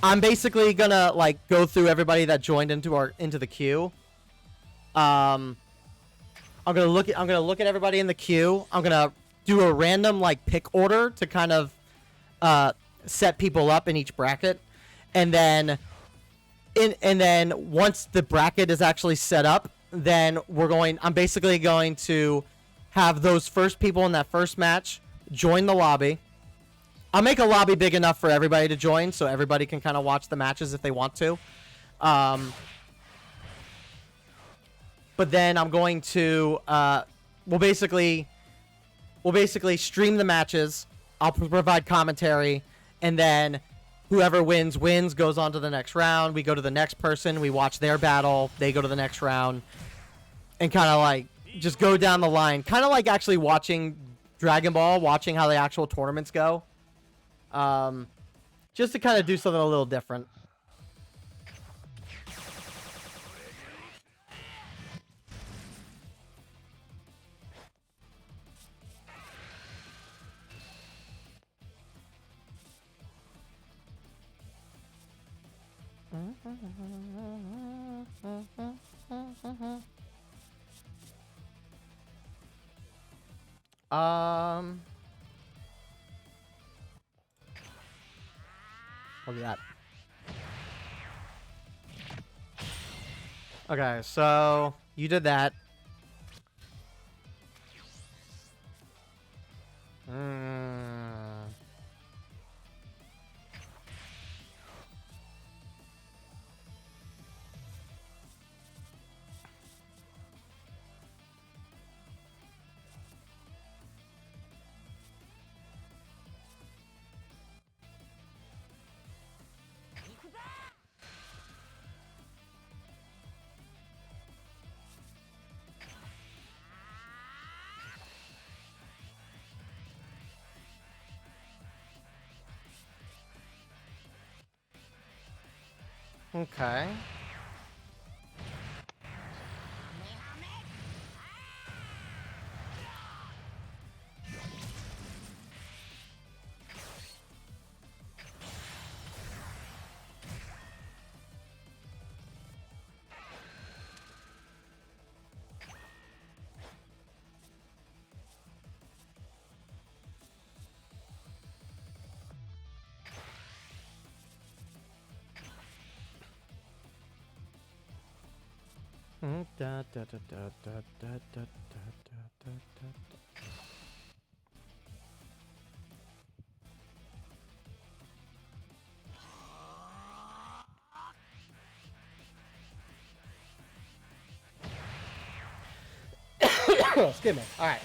I'm basically gonna like go through everybody that joined into the queue. I'm gonna look at everybody in the queue. I'm gonna do a random like pick order to kind of set people up in each bracket, and then once the bracket is actually set up, then I'm basically going to have those first people in that first match join the lobby. I'll make a lobby big enough for everybody to join, so everybody can kind of watch the matches if they want to. But then I'm going to we'll basically stream the matches. I'll provide commentary, and then whoever wins goes on to the next round. We go to the next person, we watch their battle, they go to the next round, and kind of like just go down the line, kind of like actually watching Dragon Ball, watching how the actual tournaments go. Just to kind of do something a little different. Look at that. Okay, so you did that. Okay. Excuse me. All right.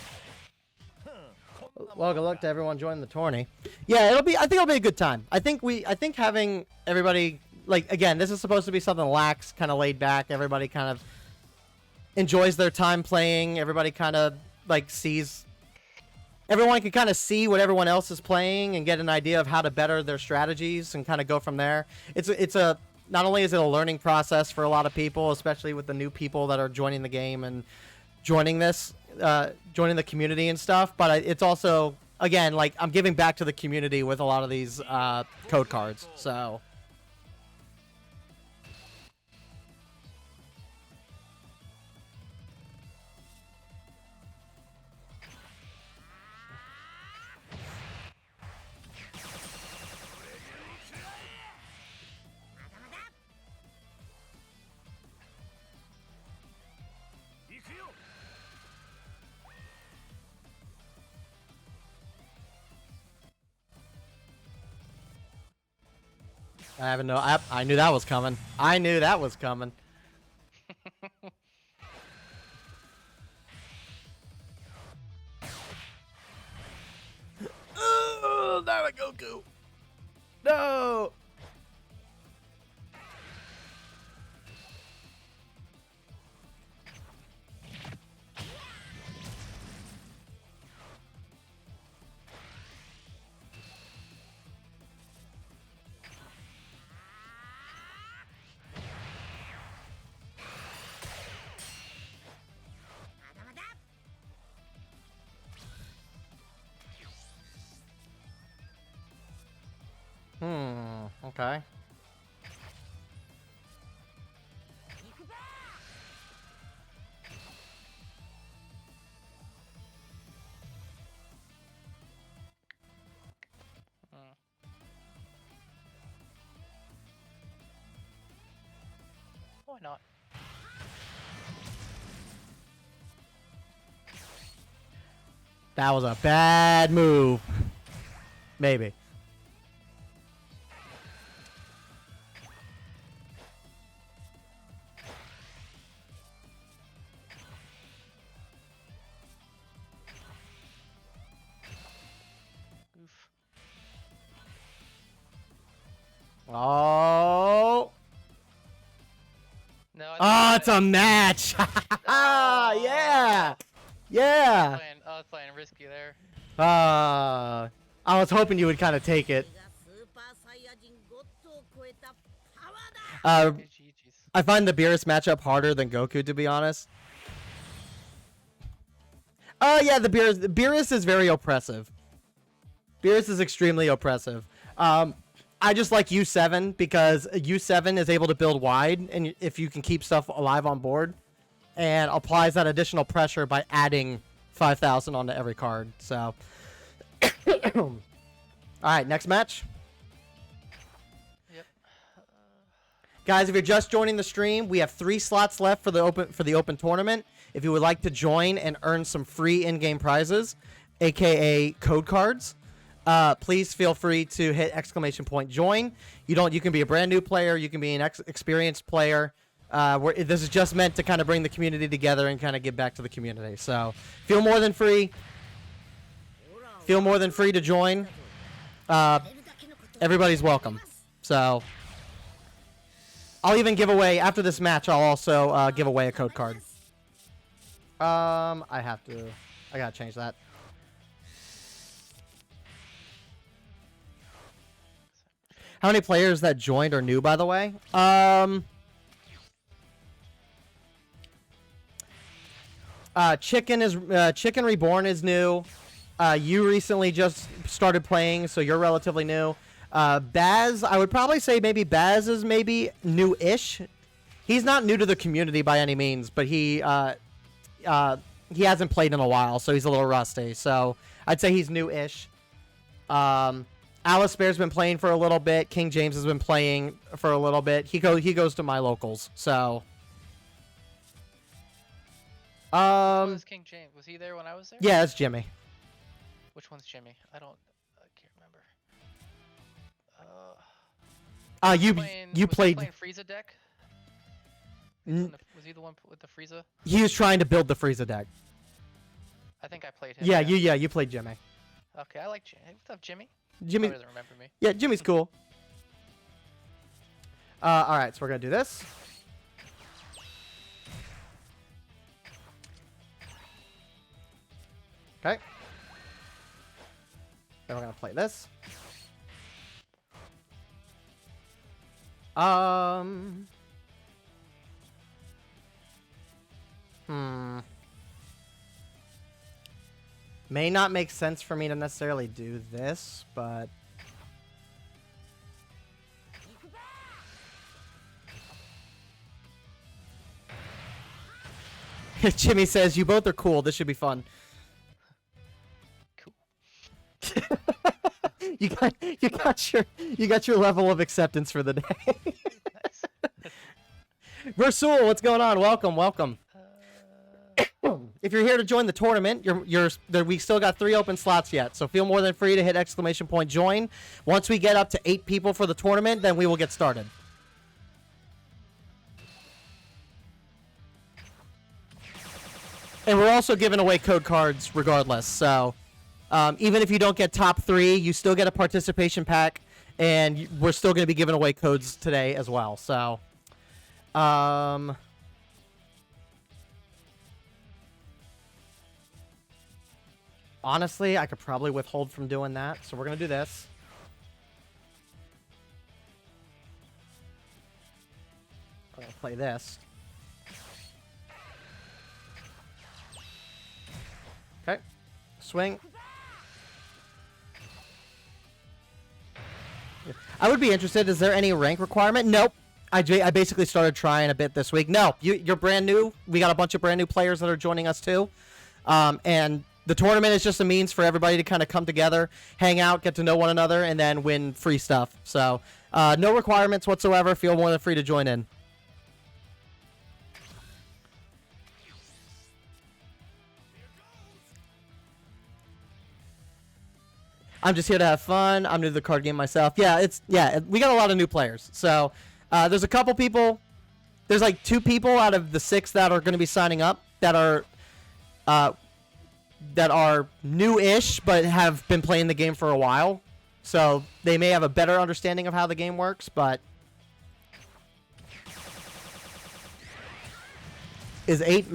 Well, good luck to everyone joining the tourney. Yeah, I think it'll be a good time. I think having everybody, like, again, this is supposed to be something lax, kind of laid back. Everybody kind of enjoys their time playing. Everybody kind of like everyone can kind of see what everyone else is playing and get an idea of how to better their strategies and kind of go from there. It's a not only is it a learning process for a lot of people, especially with the new people that are joining the game and joining joining the community and stuff, but it's also, again, like, I'm giving back to the community with a lot of these code cards. So. I haven't no. I knew that was coming. I knew that was coming. Oh, there we go, Goku. No. Okay. Why not? That was a bad move. Maybe. Oof. Oh. No. Oh, it's a match. Oh. Yeah. I was playing risky there. I was hoping you would kind of take it. GG's. I find the Beerus matchup harder than Goku, to be honest. Oh, yeah, the Beerus is very oppressive. Beerus is extremely oppressive. I just like U7 because U7 is able to build wide, and if you can keep stuff alive on board, and applies that additional pressure by adding 5,000 onto every card. So, all right, next match. Yep. Guys, if you're just joining the stream, we have 3 slots left for the open tournament. If you would like to join and earn some free in-game prizes, aka code cards, please feel free to hit !join. You can be a brand new player, you can be an experienced player. This is just meant to kind of bring the community together and kind of give back to the community. So feel more than free. Feel more than free to join. Everybody's welcome. So I'll even give away, after this match, I'll also give away a code card. I gotta change that. How many players that joined are new, by the way? Chicken Reborn is new. You recently just started playing, so you're relatively new. Baz, I would probably say maybe Baz is maybe new-ish. He's not new to the community by any means, but he hasn't played in a while, so he's a little rusty. So I'd say he's new-ish. Alice Bear's been playing for a little bit. King James has been playing for a little bit. He goes to my locals, so. Was King James? Was he there when I was there? Yeah, it's Jimmy. Which one's Jimmy? I can't remember. You was he played. playing Frieza deck? Was he the one with the Frieza? He was trying to build the Frieza deck. I think I played him. Yeah, you played Jimmy. Okay, I like Jimmy. What's up, Jimmy? Jimmy doesn't remember me. Yeah, Jimmy's cool. All right, so we're gonna do this. Okay. Then we're gonna play this. Hmm. May not make sense for me to necessarily do this, but... Jimmy says, you both are cool. This should be fun. Cool. you got your level of acceptance for the day. Nice. Versul, what's going on? Welcome, welcome. If you're here to join the tournament, we still got 3 open slots yet, so feel more than free to hit !join. Once we get up to 8 people for the tournament, then we will get started. And we're also giving away code cards regardless, so even if you don't get top 3, you still get a participation pack, and we're still going to be giving away codes today as well, so... Honestly, I could probably withhold from doing that, so we're going to do this. I'm going to play this. Okay. Swing. I would be interested. Is there any rank requirement? Nope. I basically started trying a bit this week. No, you're brand new. We got a bunch of brand new players that are joining us too. And the tournament is just a means for everybody to kind of come together, hang out, get to know one another, and then win free stuff. So no requirements whatsoever. Feel more than free to join in. I'm just here to have fun. I'm new to the card game myself. Yeah, we got a lot of new players. So there's a couple people. There's like 2 people out of the 6 that are going to be signing up that are new-ish but have been playing the game for a while. So they may have a better understanding of how the game works, but is 8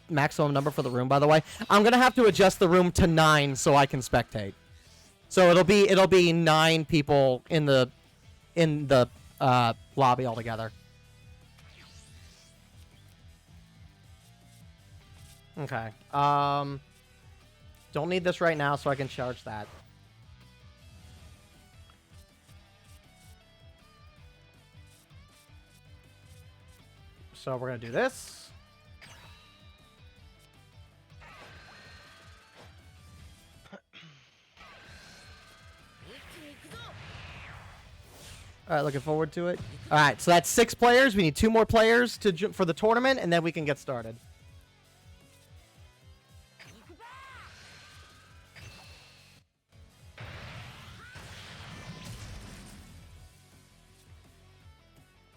maximum number for the room, by the way? I'm going to have to adjust the room to 9 so I can spectate. So it'll be 9 people in the lobby altogether. Okay. Don't need this right now, so I can charge that. So we're gonna do this. All right, looking forward to it. All right, so that's 6 players. We need 2 more players for the tournament, and then we can get started.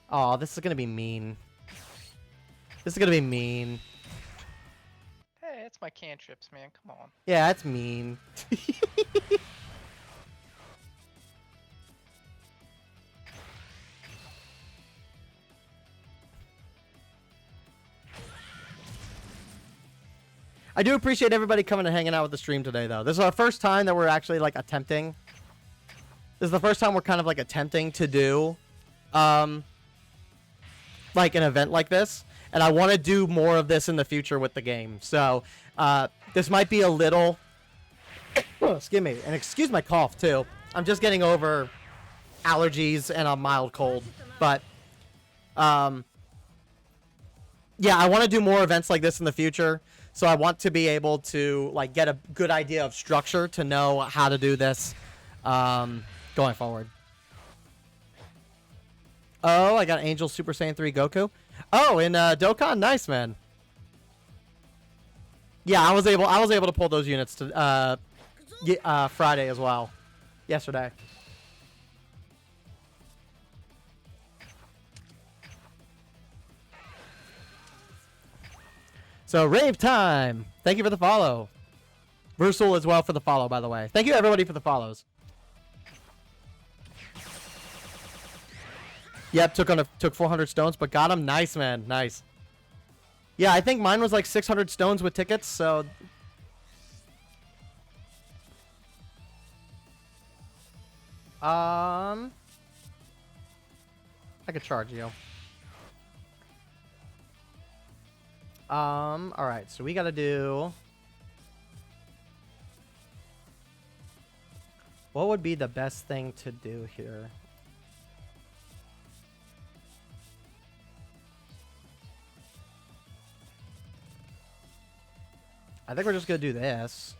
Oh, this is gonna be mean. This is gonna be mean. Hey, it's my cantrips, man. Come on. Yeah, that's mean. I do appreciate everybody coming and hanging out with the stream today, though. This is our first time that we're actually, like, attempting. This is the first time we're kind of, like, attempting to do, like, an event like this. And I want to do more of this in the future with the game. So, this might be a little... excuse me. And excuse my cough, too. I'm just getting over allergies and a mild cold. But, yeah, I want to do more events like this in the future. So I want to be able to, like, get a good idea of structure to know how to do this going forward. Oh, I got Angel Super Saiyan 3 Goku. Oh, in Dokkan? Nice, man. Yeah, I was able to pull those units to Friday as well. Yesterday. So, rave time! Thank you for the follow. Versul as well for the follow, by the way. Thank you, everybody, for the follows. Yep, took 400 stones, but got him. Nice, man. Nice. Yeah, I think mine was like 600 stones with tickets, so... I could charge you. Alright, so we gotta do... What would be the best thing to do here? I think we're just gonna do this.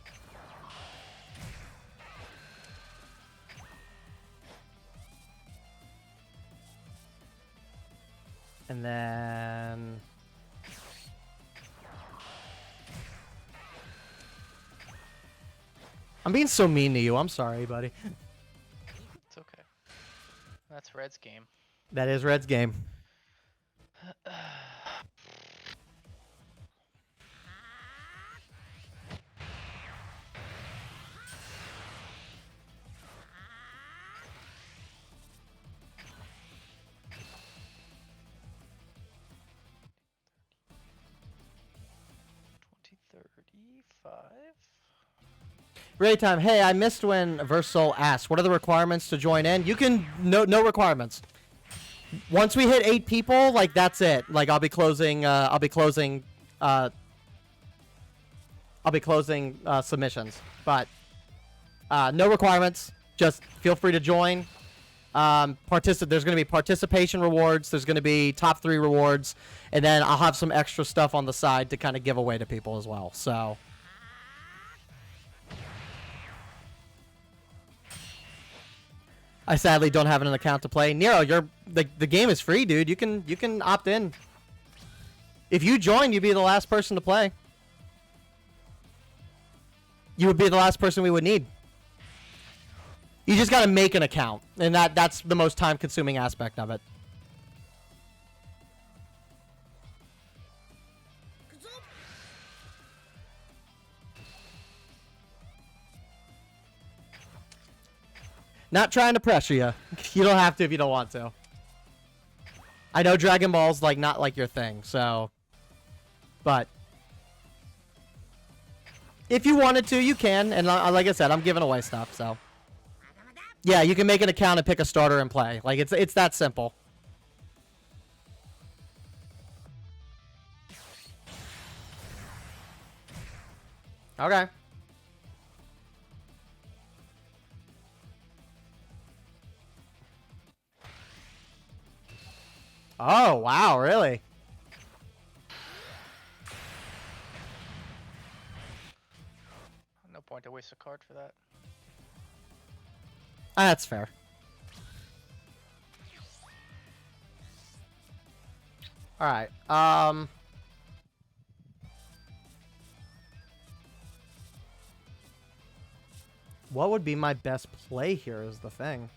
And then... I'm being so mean to you. I'm sorry, buddy. It's okay. That's Red's game. That is Red's game. Ready time. Hey, I missed when Versal asked, what are the requirements to join in? You can, no requirements. Once we hit 8 people, like, that's it. Like, I'll be closing submissions. But, no requirements. Just feel free to join. There's going to be participation rewards. There's going to be top 3 rewards. And then I'll have some extra stuff on the side to kind of give away to people as well. So... I sadly don't have an account to play. Nero, the game is free, dude. You can opt in. If you join, you'd be the last person to play. You would be the last person we would need. You just gotta make an account, and that's the most time-consuming aspect of it. Not trying to pressure you. You don't have to if you don't want to. I know Dragon Ball's like not like your thing, so... But... If you wanted to, you can. And like I said, I'm giving away stuff, so... Yeah, you can make an account and pick a starter and play. Like, it's that simple. Okay. Oh, wow, really? No point to waste a card for that. That's fair. Alright, what would be my best play here is the thing.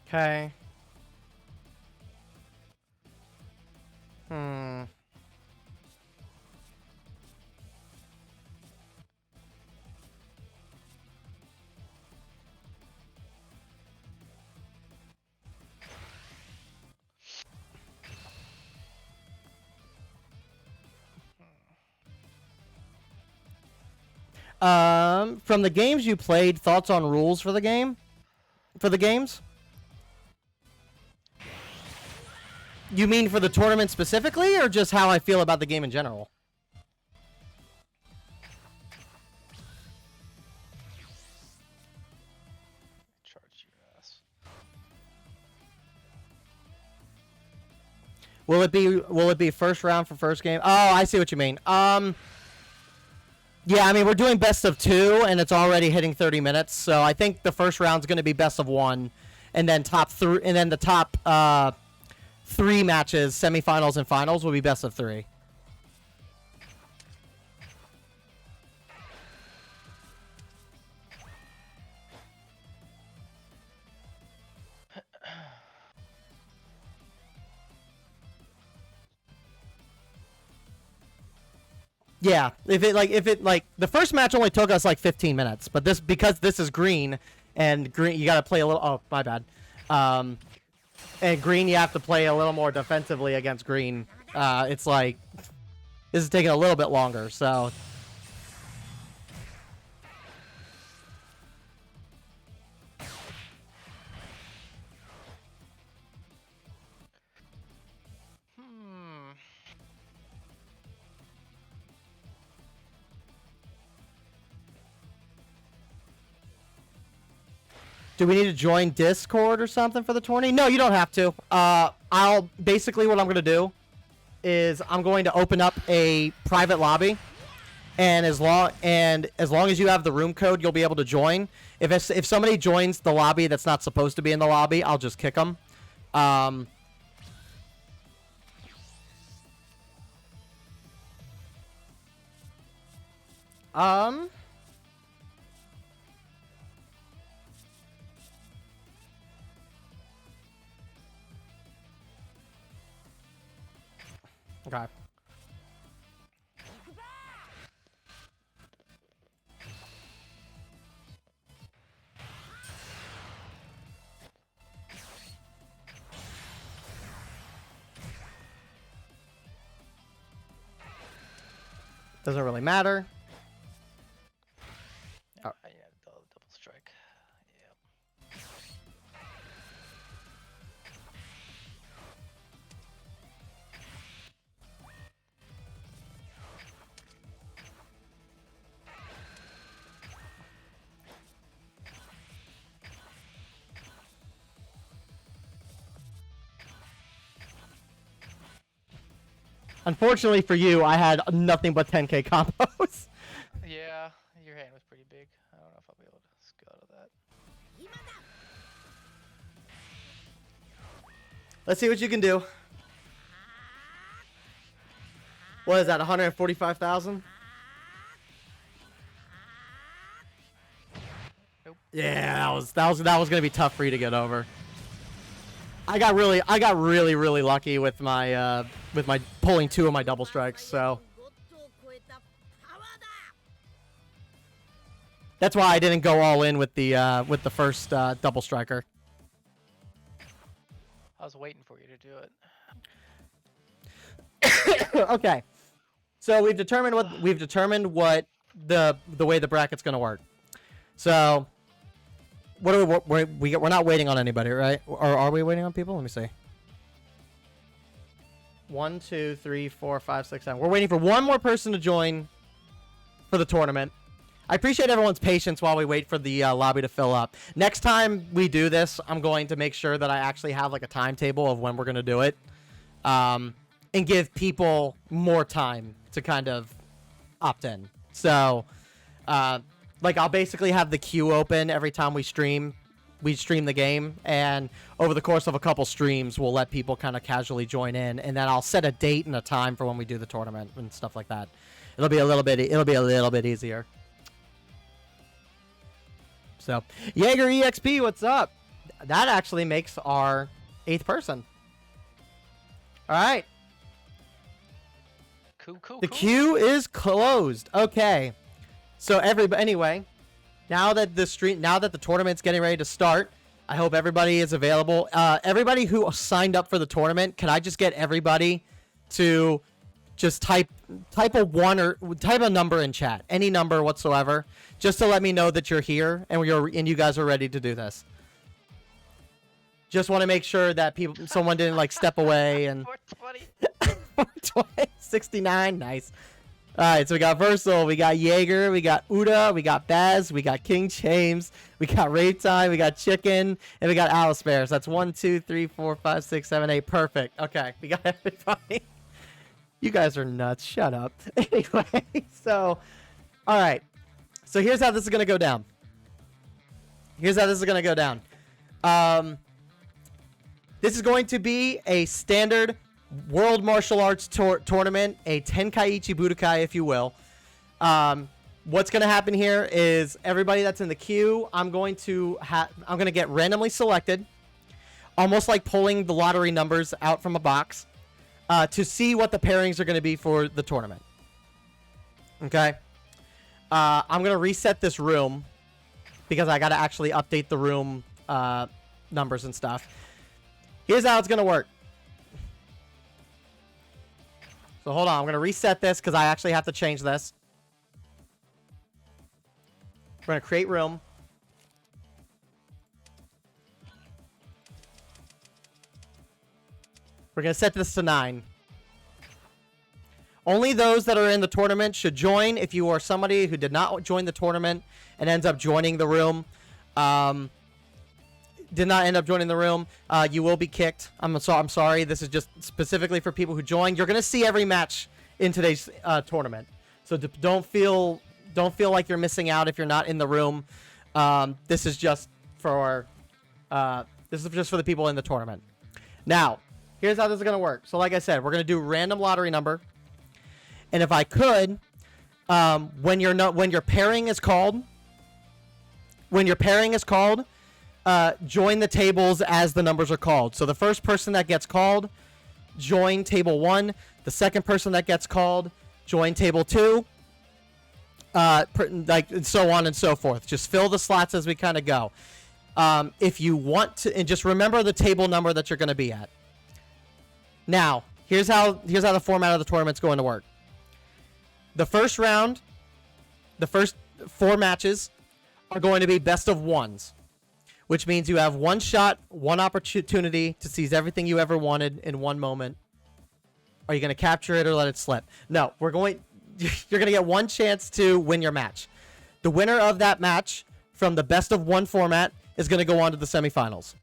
Okay. From the games you played, thoughts on rules for the game? For the games? You mean for the tournament specifically, or just how I feel about the game in general? Will it be first round for first game? Oh, I see what you mean. Yeah, I mean, we're doing best of 2, and it's already hitting 30 minutes, so I think the first round's going to be best of 1, and then the top 3 matches, semifinals and finals, will be best of 3. Yeah, if it the first match only took us like 15 minutes, but because this is green, and green you got to play a little. Oh, my bad. And green you have to play a little more defensively against green. It's like this is taking a little bit longer, so. Do we need to join Discord or something for the tourney? No, you don't have to. I'll basically what I'm gonna do is I'm going to open up a private lobby, and as long as you have the room code, you'll be able to join. If somebody joins the lobby that's not supposed to be in the lobby, I'll just kick them. Okay. Doesn't really matter. Oh. Yeah, double strike. Yep. Unfortunately for you, I had nothing but 10k combos. Yeah, your hand was pretty big. I don't know if I'll be able to scout out of that. Let's see what you can do. What is that, 145,000? Nope. Yeah, that was gonna be tough for you to get over. I got really lucky with my pulling 2 of my double strikes, so that's why I didn't go all in with the first double striker. I was waiting for you to do it. Okay, so we've determined what the way the bracket's gonna work. So what are we're not waiting on anybody, right? Or are we waiting on people? Let me see. 1, 2, 3, 4, 5, 6, 7. We're waiting for one more person to join for the tournament. I appreciate everyone's patience while we wait for the lobby to fill up. Next time we do this, I'm going to make sure that I actually have like a timetable of when we're going to do it, and give people more time to kind of opt in. So, like I'll basically have the queue open every time we stream the game, and over the course of a couple streams, we'll let people kind of casually join in, and then I'll set a date and a time for when we do the tournament and stuff like that. It'll be a little bit easier. So, Jaeger EXP, what's up? That actually makes our 8th person. All right. Cool. The queue is closed. Okay. So anyway, now that the tournament's getting ready to start, I hope everybody is available. Everybody who signed up for the tournament, can I just get everybody to just type a number in chat, any number whatsoever, just to let me know that you're here and you guys are ready to do this. Just want to make sure that someone didn't like step away and 420. 420, 69, nice. All right, so we got Versal, we got Jaeger, we got Uda, we got Baz, we got King James, we got Raytime, we got Chicken, and we got Alice Bear. So that's 1, 2, 3, 4, 5, 6, 7, 8. Perfect. Okay, we got everybody. You guys are nuts. Shut up. Anyway, so, all right. So here's how this is going to go down. This is going to be a standard World Martial Arts tournament, a Tenkaichi Budokai, if you will. What's going to happen here is everybody that's in the queue, I'm going to get randomly selected, almost like pulling the lottery numbers out from a box, to see what the pairings are going to be for the tournament. Okay? I'm going to reset this room because I got to actually update the room numbers and stuff. Here's how it's going to work. So hold on, I'm going to reset this because I actually have to change this. We're going to create room. We're going to set this to 9. Only those that are in the tournament should join. If you are somebody who did not join the tournament and ends up joining the room, you will be kicked. I'm sorry. This is just specifically for people who join. You're going to see every match in today's tournament. So don't feel like you're missing out if you're not in the room. This is just for the people in the tournament. Now, here's how this is going to work. So like I said, we're going to do random lottery number. And if I could, when your pairing is called, join the tables as the numbers are called. So the first person that gets called, join table 1. The second person that gets called, join table 2. Like and so on and so forth. Just fill the slots as we kind of go. If you want to, and just remember the table number that you're going to be at. Now, here's how the format of the tournament's going to work. The first round, the first 4 matches are going to be best of ones, which means you have one shot, one opportunity to seize everything you ever wanted in one moment. Are you going to capture it or let it slip? No, you're going to get one chance to win your match. The winner of that match from the best of one format is going to go on to the semifinals.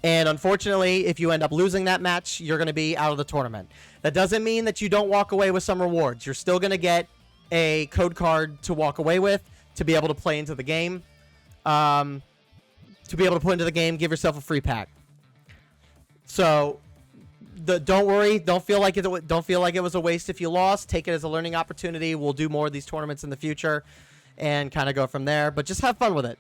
And unfortunately, if you end up losing that match, you're going to be out of the tournament. That doesn't mean that you don't walk away with some rewards. You're still going to get a code card to walk away with to be able to play into the game. To be able to put into the game, give yourself a free pack. So, don't worry. Don't feel like it was a waste if you lost. Take it as a learning opportunity. We'll do more of these tournaments in the future, and kind of go from there. But just have fun with it.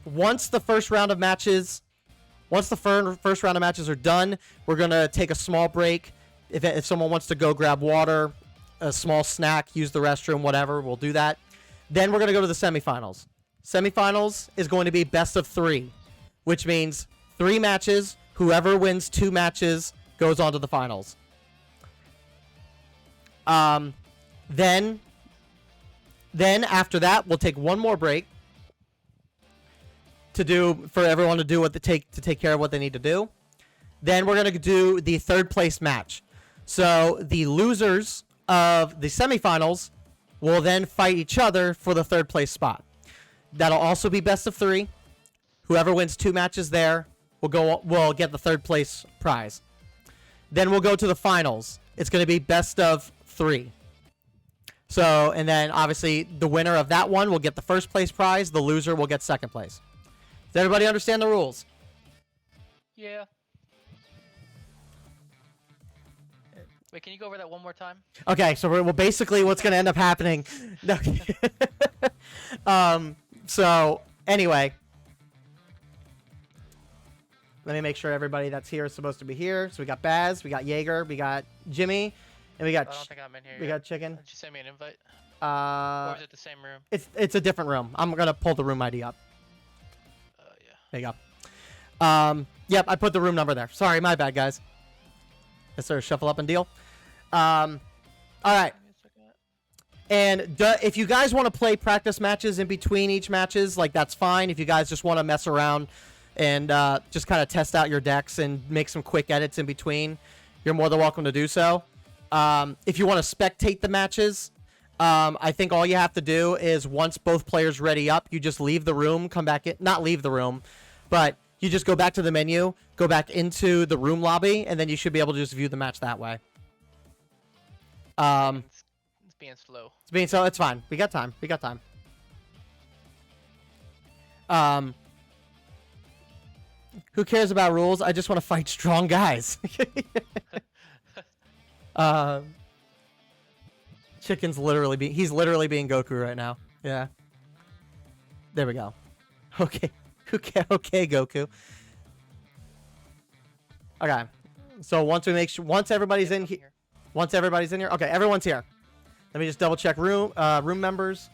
Once the first round of matches are done, we're gonna take a small break. If someone wants to go grab water, a small snack, use the restroom, whatever, we'll do that. Then we're gonna go to the semifinals. Semifinals is going to be best of 3, which means 3 matches. Whoever wins 2 matches goes on to the finals. Then after that, we'll take one more break for everyone to take care of what they need to do. Then we're going to do the 3rd place match. So the losers of the semifinals will then fight each other for the 3rd place spot. That'll also be best of 3. Whoever wins 2 matches there will get the 3rd place prize. Then we'll go to the finals. It's going to be best of 3. So, and then obviously the winner of that one will get the 1st place prize. The loser will get 2nd place. Does everybody understand the rules? Yeah. Wait, can you go over that one more time? Okay, so basically what's going to end up happening. So anyway, let me make sure everybody that's here is supposed to be here. So we got Baz, we got Jaeger, we got Jimmy, and we got. I don't think I'm in here. We got Chicken. Did you send me an invite? Or is it the same room? It's a different room. I'm gonna pull the room ID up. Yeah. There you go. Yep, I put the room number there. Sorry, my bad, guys. Let's sort of shuffle up and deal. All right. And if you guys want to play practice matches in between each matches, like that's fine. If you guys just want to mess around and just kind of test out your decks and make some quick edits in between, you're more than welcome to do so. If you want to spectate the matches, I think all you have to do is once both players ready up, you just leave the room, come back in, not leave the room, but you just go back to the menu, go back into the room lobby, and then you should be able to just view the match that way. It's being slow. It's fine. We got time. Who cares about rules? I just want to fight strong guys. Chicken's literally he's literally being Goku right now. Yeah. There we go. Okay. Okay, Goku. Okay. So once everybody's in here. Okay, everyone's here. Let me just double check room members.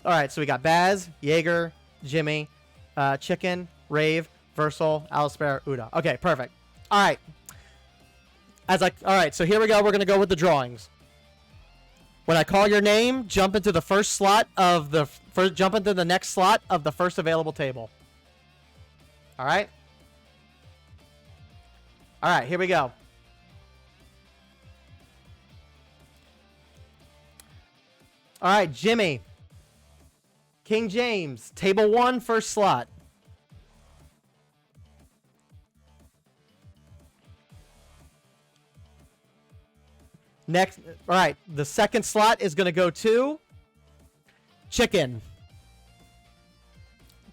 All right, so we got Baz, Jaeger, Jimmy, Chicken, Rave, Versal, Alisper, Uda. Okay, perfect. All right. All right, so here we go. We're going to go with the drawings. When I call your name, jump into the first slot of jump into the next slot of the first available table. All right? All right, here we go. All right, Jimmy. King James, table 1, first slot. Next, all right, the second slot is going to go to Chicken.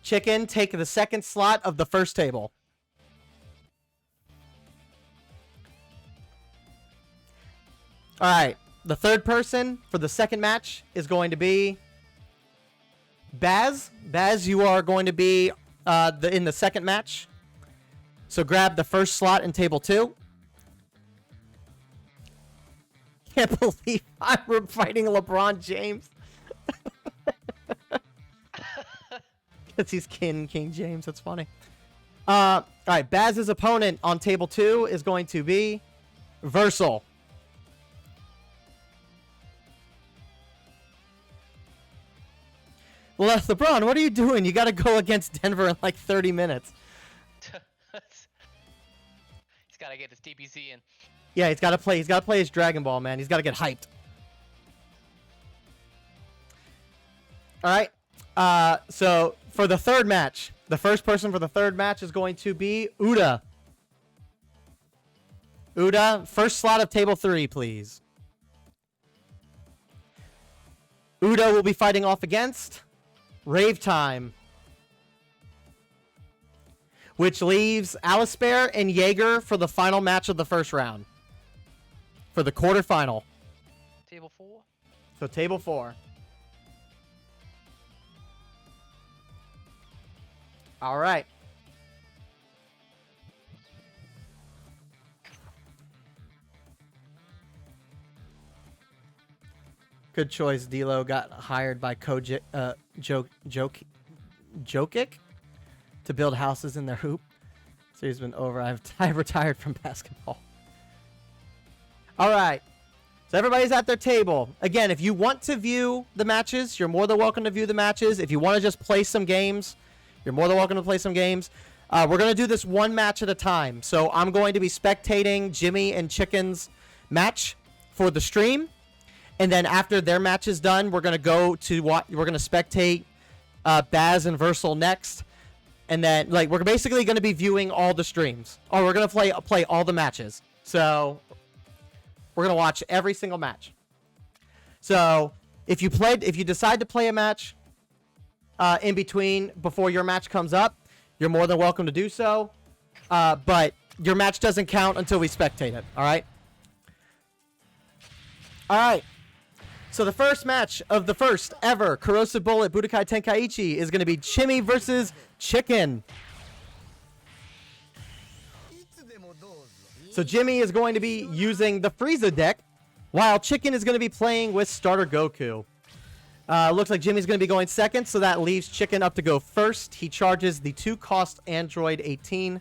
Chicken, take the second slot of the first table. All right, the third person for the second match is going to be Baz. Baz, you are going to be in the second match. So grab the first slot in table 2. Can't believe I'm fighting LeBron James. Because he's King James. That's funny. All right, Baz's opponent on table 2 is going to be Versal. Well, LeBron, what are you doing? You got to go against Denver in like 30 minutes. He's got to get his DBZ in. Yeah, he's got to play. He's got to play his Dragon Ball, man. He's got to get hyped. All right. So for the third match, the first person for the third match is going to be Uda. Uda, first slot of table 3, please. Uda will be fighting off against Rave Time, which leaves Alisper and Jaeger for the final match of the first round. For the quarterfinal. Table 4? So table 4. All right. Good choice. D'Lo got hired by Jokic to build houses in their hoop. So he's been over. I've retired from basketball. All right. So everybody's at their table. Again, if you want to view the matches, you're more than welcome to view the matches. If you want to just play some games, you're more than welcome to play some games. We're going to do this one match at a time. So I'm going to be spectating Jimmy and Chicken's match for the stream. And then after their match is done, we're going to spectate Baz and Versal next. And then we're basically going to be viewing all the streams. Or we're going to play all the matches. So we're going to watch every single match. So if you decide to play a match in between before your match comes up, you're more than welcome to do so. But your match doesn't count until we spectate it. All right? All right. So the first match of the first ever Corrosive Bullet Budokai Tenkaichi is going to be Jimmy versus Chicken. So Jimmy is going to be using the Frieza deck, while Chicken is going to be playing with Starter Goku. Looks like Jimmy's going to be going second, so that leaves Chicken up to go first. He charges the 2-cost Android 18.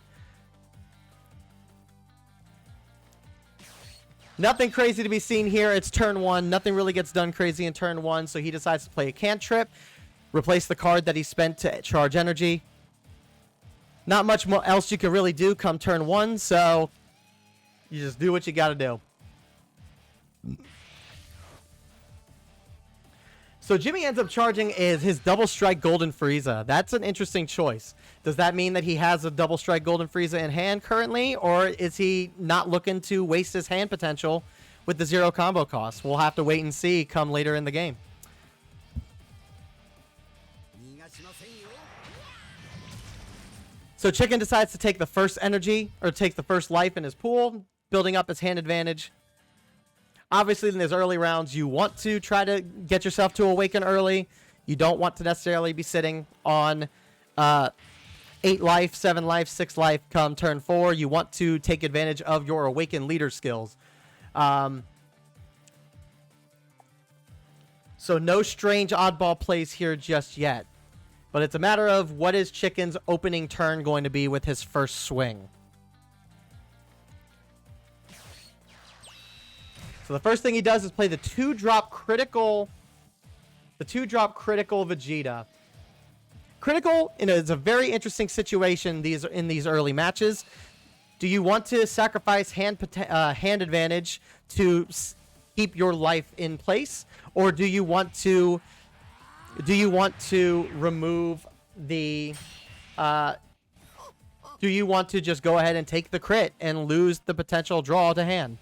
Nothing crazy to be seen here. It's turn 1. Nothing really gets done crazy in turn 1, so he decides to play a cantrip. Replace the card that he spent to charge energy. Not much more else you can really do come turn 1, so you just do what you got to do. So Jimmy ends up charging his double strike Golden Frieza. That's an interesting choice. Does that mean that he has a double strike Golden Frieza in hand currently, or is he not looking to waste his hand potential with the 0 combo cost? We'll have to wait and see come later in the game. So Chicken decides to take the first energy, or take the first life in his pool, building up his hand advantage. Obviously, in these early rounds, you want to try to get yourself to awaken early. You don't want to necessarily be sitting on 8 life, 7 life, 6 life come turn 4. You want to take advantage of your awakened leader skills. So no strange oddball plays here just yet. But it's a matter of what is Chicken's opening turn going to be with his first swing. So the first thing he does is play the 2-drop critical Vegeta. Critical is a very interesting situation in these early matches. Do you want to sacrifice hand advantage to keep your life in place, or do you want to remove the do you want to just go ahead and take the crit and lose the potential draw to hand?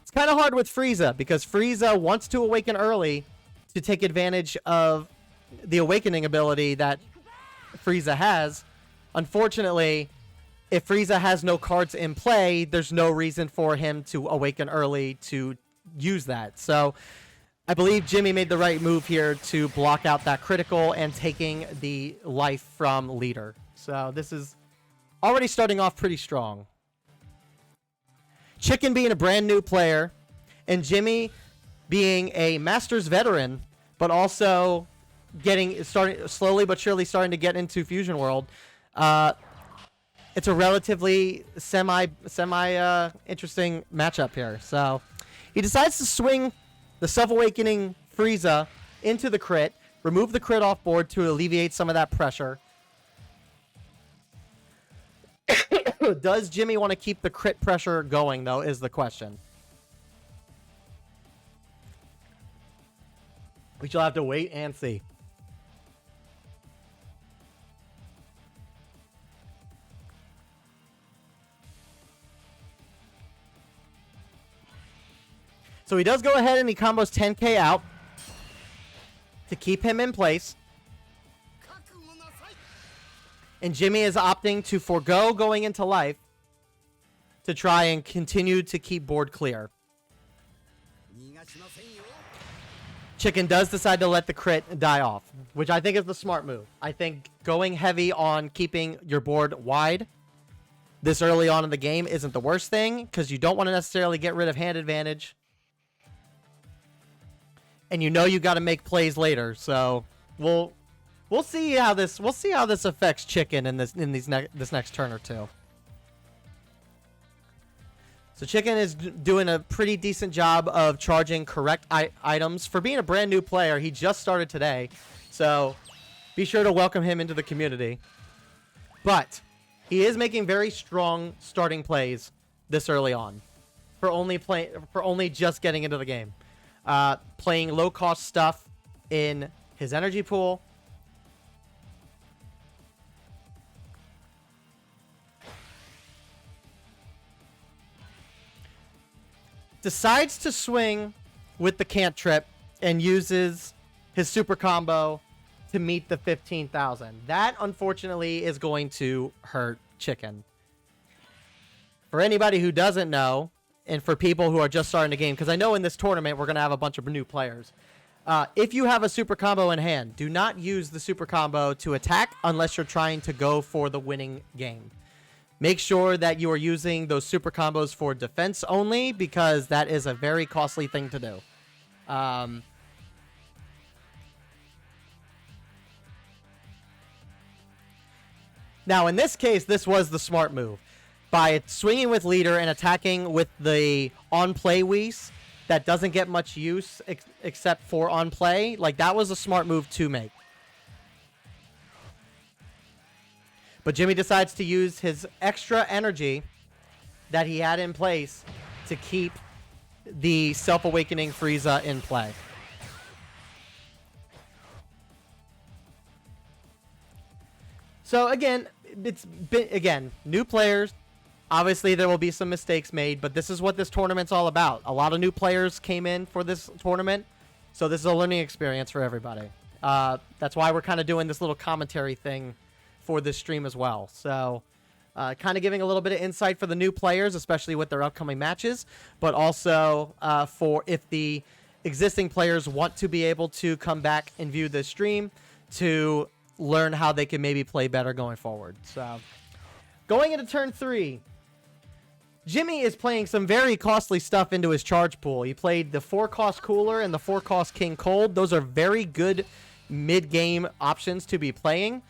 It's kind of hard with Frieza, because Frieza wants to awaken early to take advantage of the awakening ability that Frieza has. Unfortunately, if Frieza has no cards in play, there's no reason for him to awaken early to use that. So I believe Jimmy made the right move here to block out that critical and taking the life from leader. So this is already starting off pretty strong. Chicken being a brand new player, and Jimmy being a Masters veteran, but also slowly but surely starting to get into Fusion World. It's a relatively semi interesting matchup here. So he decides to swing the Self-Awakening Frieza into the crit, remove the crit off board to alleviate some of that pressure. Does Jimmy want to keep the crit pressure going, though, is the question. We shall have to wait and see. So he does go ahead and he combos 10k out to keep him in place. And Jimmy is opting to forego going into life to try and continue to keep board clear. Chicken does decide to let the crit die off, which I think is the smart move. I think going heavy on keeping your board wide this early on in the game isn't the worst thing, because you don't want to necessarily get rid of hand advantage. And you know you got to make plays later, so we'll see how this affects Chicken in this next turn or two. So Chicken is doing a pretty decent job of charging correct items. For being a brand new player, he just started today, so be sure to welcome him into the community. But he is making very strong starting plays this early on for only just getting into the game. Playing low-cost stuff in his energy pool. Decides to swing with the cantrip and uses his super combo to meet the 15,000. That, unfortunately, is going to hurt Chicken. For anybody who doesn't know, and for people who are just starting the game, because I know in this tournament we're going to have a bunch of new players. If you have a super combo in hand, do not use the super combo to attack unless you're trying to go for the winning game. Make sure that you are using those super combos for defense only, because that is a very costly thing to do. Now, in this case, this was the smart move. By swinging with leader and attacking with the on-play Whis that doesn't get much use except for on-play, like, that was a smart move to make. But Jimmy decides to use his extra energy that he had in place to keep the Self-Awakening Frieza in play. So again, new players. Obviously, there will be some mistakes made, but this is what this tournament's all about. A lot of new players came in for this tournament, so this is a learning experience for everybody. That's why we're kind of doing this little commentary thing for this stream as well. So kind of giving a little bit of insight for the new players, especially with their upcoming matches, but also for if the existing players want to be able to come back and view this stream to learn how they can maybe play better going forward. So going into turn 3, Jimmy is playing some very costly stuff into his charge pool. He played the 4-cost Cooler and the 4-cost King Cold. Those are very good mid-game options to be playing.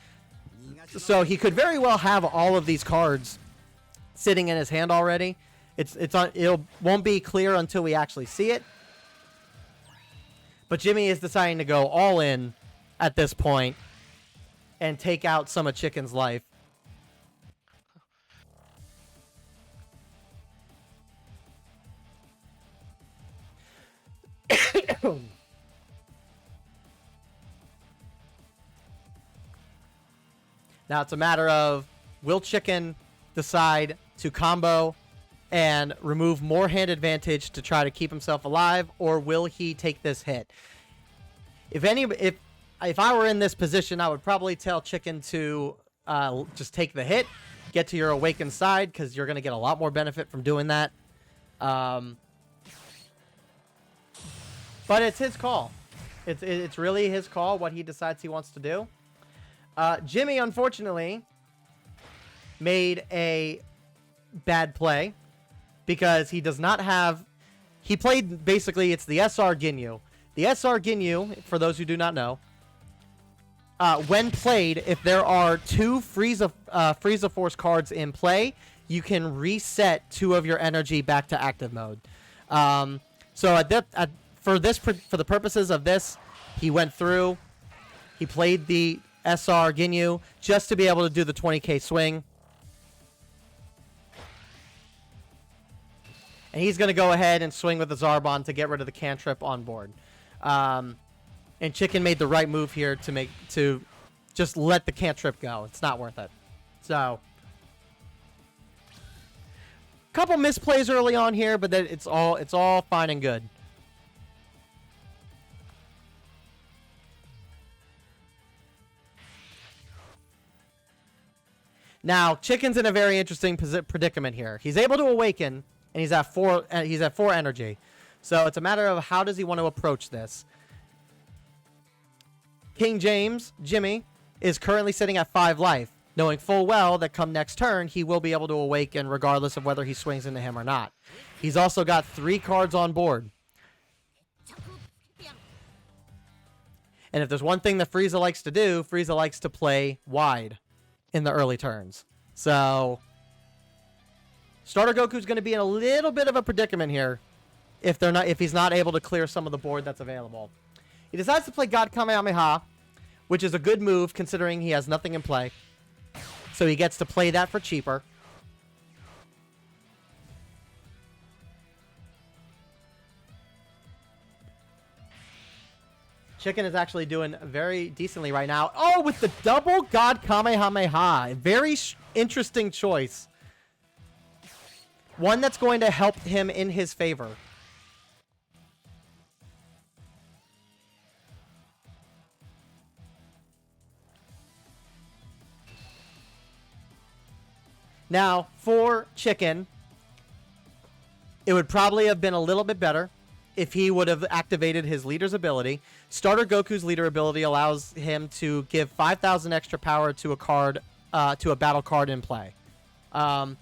So he could very well have all of these cards sitting in his hand already. It won't be clear until we actually see it. But Jimmy is deciding to go all in at this point and take out some of Chicken's life. Now it's a matter of, will Chicken decide to combo and remove more hand advantage to try to keep himself alive, or will he take this hit? If I were in this position, I would probably tell Chicken to just take the hit, get to your awakened side, because you're going to get a lot more benefit from doing that. But it's his call. It's really his call, what he decides he wants to do. Jimmy, unfortunately, made a bad play because he does not have... He played, basically, it's the SR Ginyu. The SR Ginyu, for those who do not know, when played, if there are 2 Frieza Force cards in play, you can reset 2 of your energy back to active mode. So for the purposes of this, he went through, he played the SR Ginyu just to be able to do the 20k swing. And he's going to go ahead and swing with the Zarbon to get rid of the cantrip on board. And Chicken made the right move here to just let the cantrip go. It's not worth it. So, couple misplays early on here, but then it's all fine and good. Now, Chicken's in a very interesting predicament here. He's able to awaken, and he's at 4 energy. So it's a matter of how does he want to approach this. King James, Jimmy, is currently sitting at 5 life, knowing full well that come next turn, he will be able to awaken regardless of whether he swings into him or not. He's also got 3 cards on board. And if there's one thing that Frieza likes to do, Frieza likes to play wide in the early turns. So Starter Goku's going to be in a little bit of a predicament here if he's not able to clear some of the board that's available. He decides to play God Kamehameha, which is a good move considering he has nothing in play. So he gets to play that for cheaper. Chicken is actually doing very decently right now. Oh, with the double God Kamehameha. Very interesting choice. One that's going to help him in his favor. Now, for Chicken, it would probably have been a little bit better if he would have activated his leader's ability. Starter Goku's leader ability allows him to give 5,000 extra power to a card, to a battle card in play. Not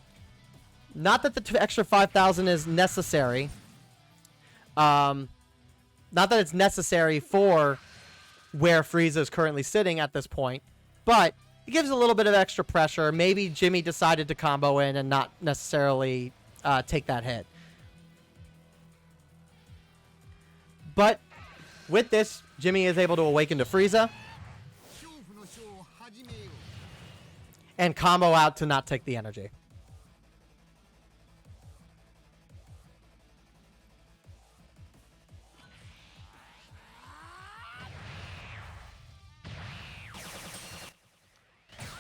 that the extra 5,000 is necessary. Not that it's necessary for where Frieza is currently sitting at this point, but it gives a little bit of extra pressure. Maybe Jimmy decided to combo in and not necessarily take that hit. But with this, Jimmy is able to awaken to Frieza and combo out to not take the energy.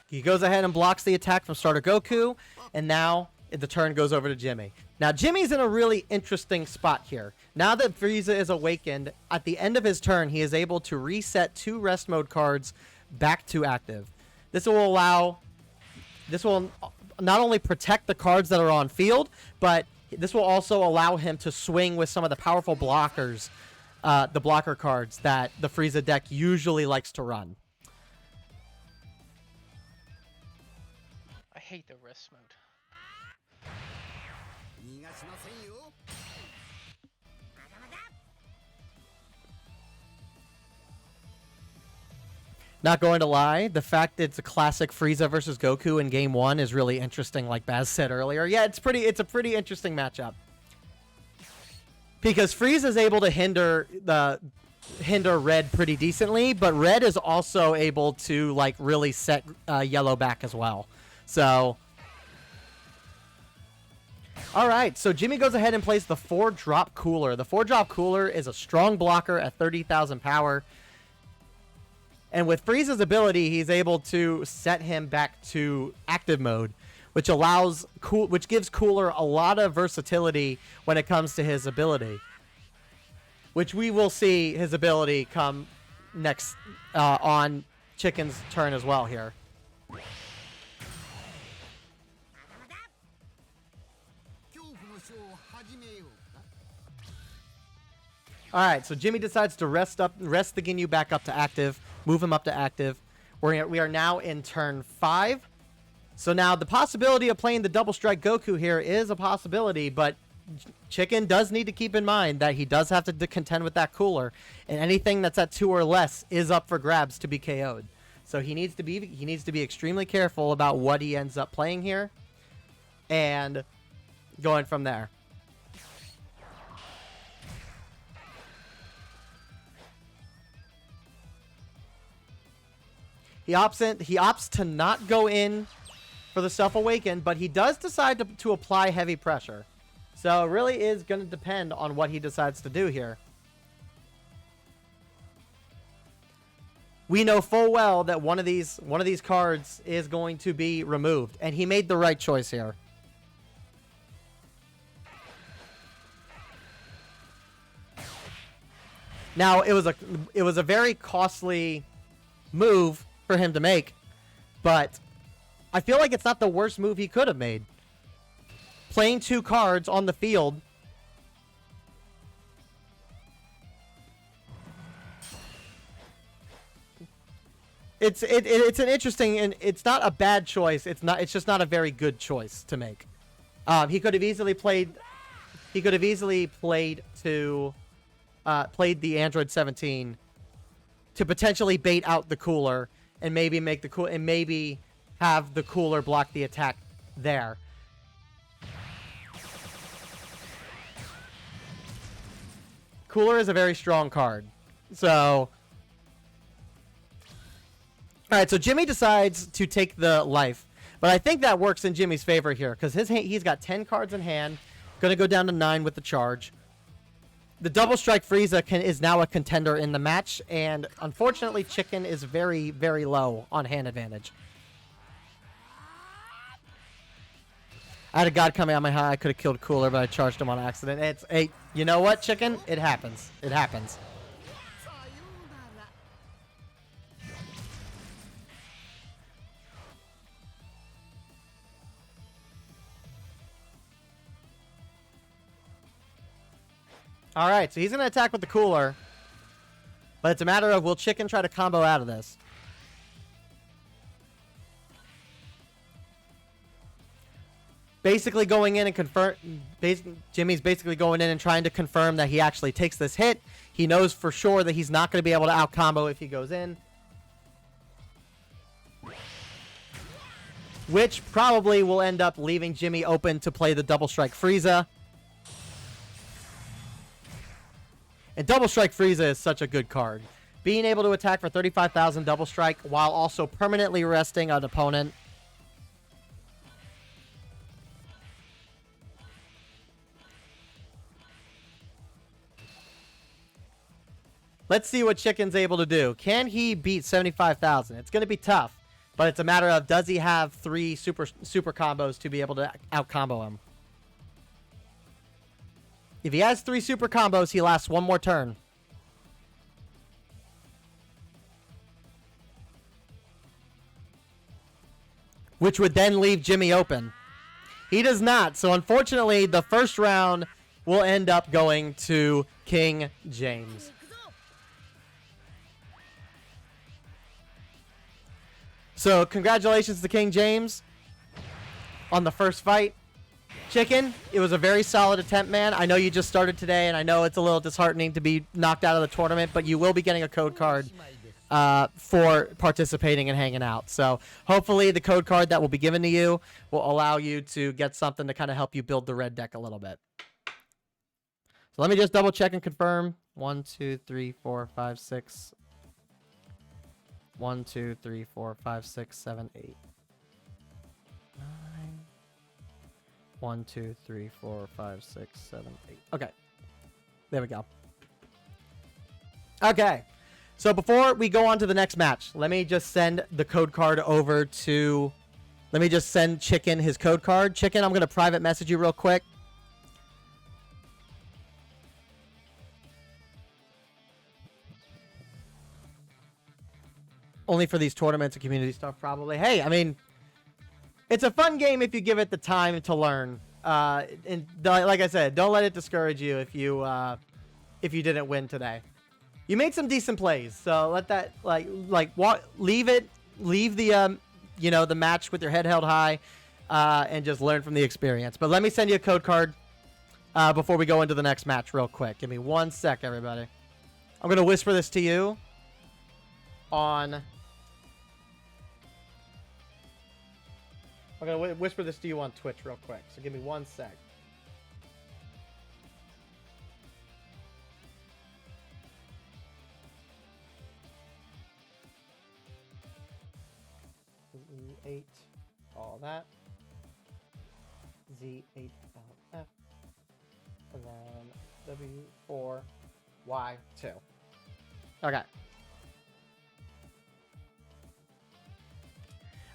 He goes ahead and blocks the attack from starter Goku, and now the turn goes over to Jimmy. Now, Jimmy's in a really interesting spot here. Now that Frieza is awakened, at the end of his turn, he is able to reset 2 rest mode cards back to active. This will not only protect the cards that are on field, but this will also allow him to swing with some of the powerful blockers, the blocker cards that the Frieza deck usually likes to run. I hate the rest mode. Not going to lie, the fact it's a classic Frieza versus Goku in Game 1 is really interesting, like Baz said earlier. Yeah, it's a pretty interesting matchup. Because Frieza's able to hinder Red pretty decently, but Red is also able to like really set Yellow back as well. So, all right, so Jimmy goes ahead and plays the 4-drop Cooler. The 4-drop Cooler is a strong blocker at 30,000 power. And with Frieza's ability, he's able to set him back to active mode, which gives Cooler a lot of versatility when it comes to his ability. Which we will see his ability come next on Chicken's turn as well here. All right, so Jimmy decides to rest the Ginyu back up to active, move him up to active. We are now in turn 5. So now the possibility of playing the double strike Goku here is a possibility, but Chicken does need to keep in mind that he does have to contend with that Cooler, and anything that's at 2 or less is up for grabs to be KO'd. So he needs to be extremely careful about what he ends up playing here, and going from there. He opts to not go in for the Self-Awaken, but he does decide to apply heavy pressure. So it really is going to depend on what he decides to do here. We know full well that one of these cards is going to be removed, and he made the right choice here. Now, it was a very costly move for him to make, but I feel like it's not the worst move he could have made. Playing 2 cards on the field. It's an interesting, and it's not a bad choice. It's just not a very good choice to make. He could have easily played the Android 17 to potentially bait out the Cooler and maybe have the Cooler block the attack there. Cooler is a very strong card. So, alright, so Jimmy decides to take the life. But I think that works in Jimmy's favor here, because he's got 10 cards in hand. Going to go down to 9 with the charge. The double strike Frieza is now a contender in the match, and unfortunately Chicken is very, very low on hand advantage. I had a God coming out my high. I could have killed Cooler, but I charged him on accident. You know what, Chicken? It happens. It happens. All right, so he's going to attack with the Cooler. But it's a matter of, will Chicken try to combo out of this? Basically going in and Jimmy's basically going in and trying to confirm that he actually takes this hit. He knows for sure that he's not going to be able to out-combo if he goes in. Which probably will end up leaving Jimmy open to play the double strike Frieza. And Double Strike Frieza is such a good card. Being able to attack for 35,000 Double Strike while also permanently resting an opponent. Let's see what Chicken's able to do. Can he beat 75,000? It's going to be tough. But it's a matter of, does he have 3 super combos to be able to out-combo him? If he has 3 super combos, he lasts 1 more turn. Which would then leave Jimmy open. He does not. So unfortunately, the first round will end up going to King James. So congratulations to King James on the first fight. Chicken, it was a very solid attempt, man. I know you just started today, and I know it's a little disheartening to be knocked out of the tournament, but you will be getting a code card for participating and hanging out. So hopefully the code card that will be given to you will allow you to get something to kind of help you build the red deck a little bit. So let me just double check and confirm. 1, 2, 3, 4, 5, 6. 1, 2, 3, 4, 5, 6, 7, 8. 9. 1, 2, 3, 4, 5, 6, 7, 8. Okay. There we go. Okay. So before we go on to the next match, let me just send the code card over to... Let me just send Chicken his code card. Chicken, I'm going to private message you real quick. Only for these tournaments and community stuff, probably. Hey, I mean, it's a fun game if you give it the time to learn. And like I said, don't let it discourage you if you didn't win today. You made some decent plays, so let that leave the the match with your head held high, and just learn from the experience. But let me send you a code card before we go into the next match real quick. Give me 1 sec, everybody. I'm gonna whisper this to you on. I'm gonna whisper this to you on Twitch real quick. So give me 1 sec. Z8, all that. Z8LF. And then W4Y2. Okay.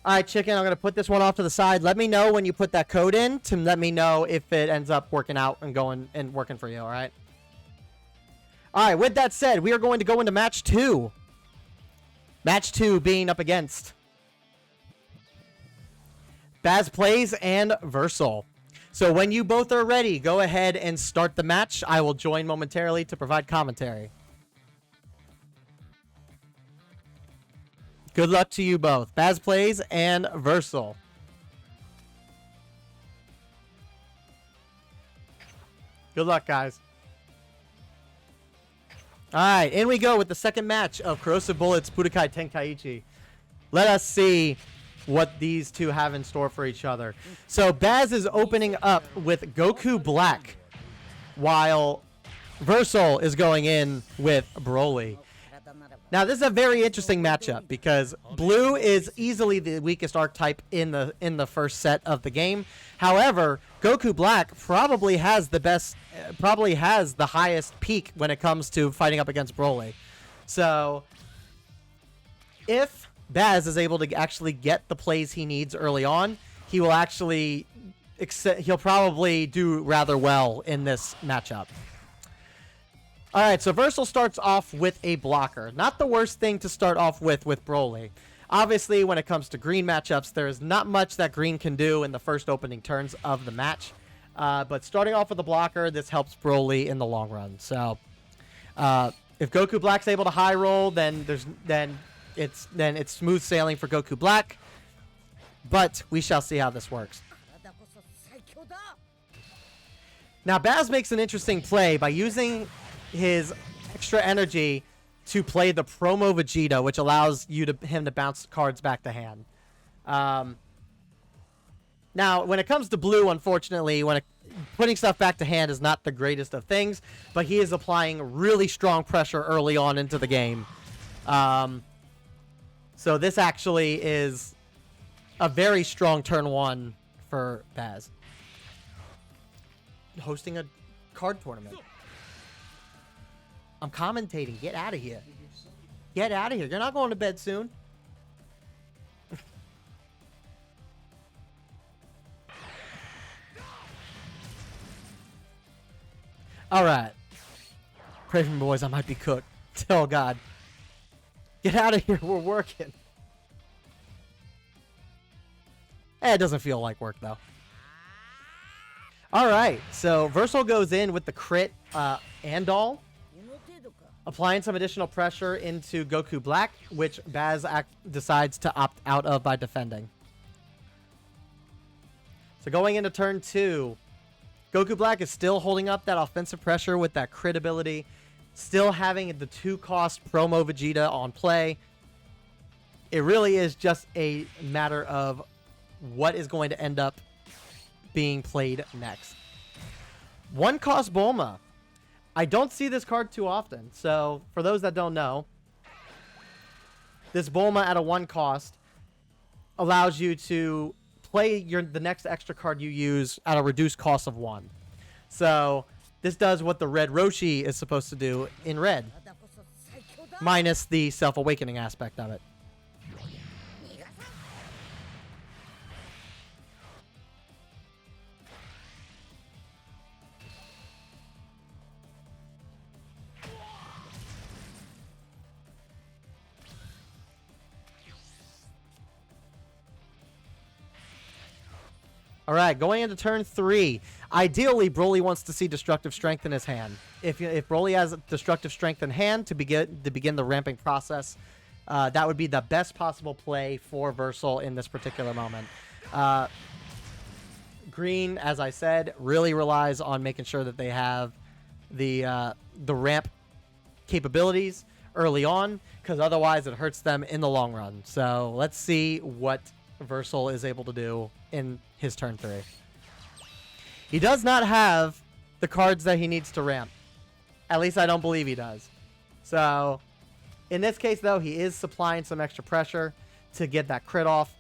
All right, Chicken, I'm going to put this one off to the side. Let me know when you put that code in to let me know if it ends up working out and going and working for you, all right? All right, with that said, we are going to go into match 2. Match 2 being up against Baz Plays and Versal. So when you both are ready, go ahead and start the match. I will join momentarily to provide commentary. Good luck to you both. Baz Plays and Versal. Good luck, guys. All right, in we go with the second match of CorrosiveBullet's Budokai Tenkaichi. Let us see what these two have in store for each other. So Baz is opening up with Goku Black, while Versal is going in with Broly. Now, this is a very interesting matchup because Blue is easily the weakest archetype in the first set of the game. However, Goku Black probably has the best, probably has the highest peak when it comes to fighting up against Broly. So, if Baz is able to actually get the plays he needs early on, he will actually, he'll probably do rather well in this matchup. All right, so Versal starts off with a blocker. Not the worst thing to start off with Broly. Obviously, when it comes to green matchups, there's not much that green can do in the first opening turns of the match. But starting off with a blocker, this helps Broly in the long run. So, if Goku Black's able to high roll, then it's smooth sailing for Goku Black. But we shall see how this works. Now, Baz makes an interesting play by using his extra energy to play the promo Vegeta, which allows him to bounce cards back to hand. Now, when it comes to Blue, unfortunately, putting stuff back to hand is not the greatest of things, but he is applying really strong pressure early on into the game. So this actually is a very strong turn 1 for Baz. Hosting a card tournament. I'm commentating. Get out of here. Get out of here. You're not going to bed soon. All right. Pray for me, boys. I might be cooked. Oh, God. Get out of here. We're working. It doesn't feel like work, though. All right. So Versal goes in with the crit Andal, applying some additional pressure into Goku Black, which Baz decides to opt out of by defending. So going into turn 2, Goku Black is still holding up that offensive pressure with that crit ability, still having the 2-cost promo Vegeta on play. It really is just a matter of what is going to end up being played next. 1-cost Bulma. I don't see this card too often. So for those that don't know, this Bulma at a 1-cost allows you to play the next extra card you use at a reduced cost of 1. So this does what the red Roshi is supposed to do in red, minus the self-awakening aspect of it. All right, going into turn 3. Ideally, Broly wants to see Destructive Strength in his hand. If Broly has Destructive Strength in hand to begin the ramping process, that would be the best possible play for Versal in this particular moment. Green, as I said, really relies on making sure that they have the ramp capabilities early on, because otherwise it hurts them in the long run. So let's see what Versal is able to do in his turn 3. He does not have the cards that he needs to ramp. At least I don't believe he does. So in this case, though, he is supplying some extra pressure to get that crit off.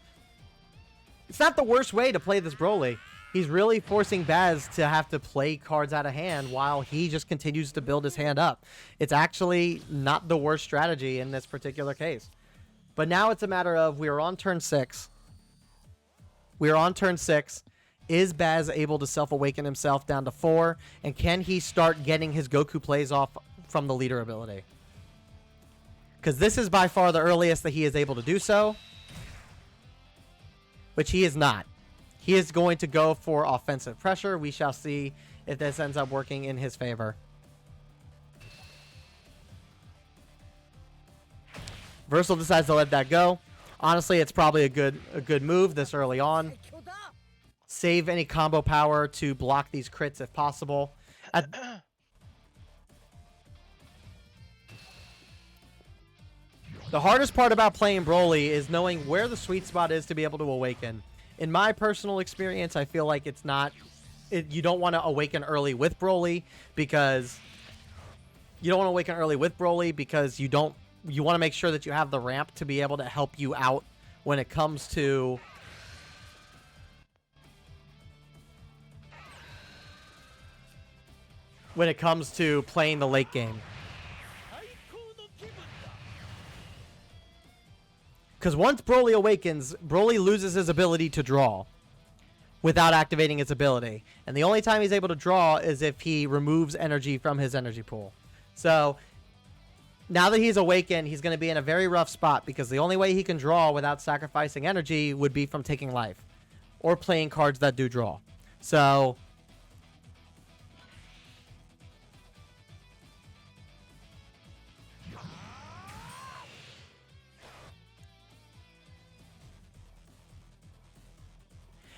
It's not the worst way to play this Broly. He's really forcing Baz to have to play cards out of hand while he just continues to build his hand up. It's actually not the worst strategy in this particular case. But now it's a matter of, we are on turn 6. We are on turn 6. Is Baz able to self-awaken himself down to 4? And can he start getting his Goku plays off from the leader ability? Because this is by far the earliest that he is able to do so. Which he is not. He is going to go for offensive pressure. We shall see if this ends up working in his favor. Versal decides to let that go. Honestly, it's probably a good move this early on. Save any combo power to block these crits if possible. The hardest part about playing Broly is knowing where the sweet spot is to be able to awaken. In my personal experience, I feel like it's not... you don't want to awaken early with Broly because... You don't want to awaken early with Broly because you don't... You want to make sure that you have the ramp to be able to help you out when it comes to... When it comes to playing the late game. Because once Broly awakens, Broly loses his ability to draw without activating his ability. And the only time he's able to draw is if he removes energy from his energy pool. So, now that he's awakened, he's going to be in a very rough spot because the only way he can draw without sacrificing energy would be from taking life or playing cards that do draw. So...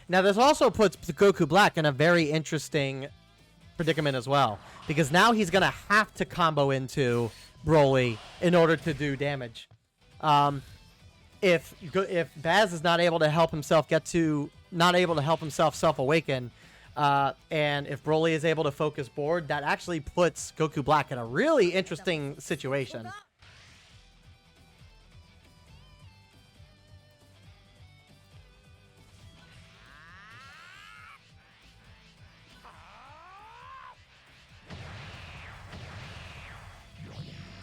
Now, this also puts Goku Black in a very interesting predicament as well. Because now he's going to have to combo into Broly in order to do damage. If Baz is not able to help himself self-awaken, and if Broly is able to focus board, that actually puts Goku Black in a really interesting situation.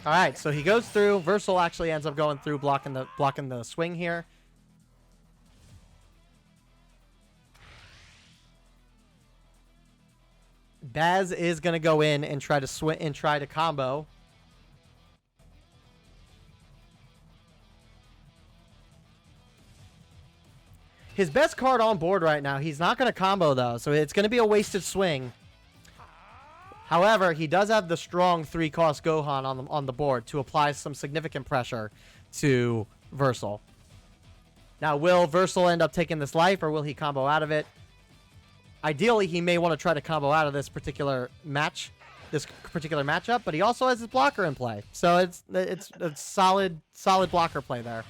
All right, so he goes through. Versal actually ends up going through, blocking the swing here. Baz is going to go in and try to combo. His best card on board right now. He's not going to combo, though, so it's going to be a wasted swing. However, he does have the strong 3-cost Gohan on the board to apply some significant pressure to Versal. Now, will Versal end up taking this life, or will he combo out of it? Ideally, he may want to try to combo out of this particular matchup, but he also has his blocker in play. So it's a solid blocker play there.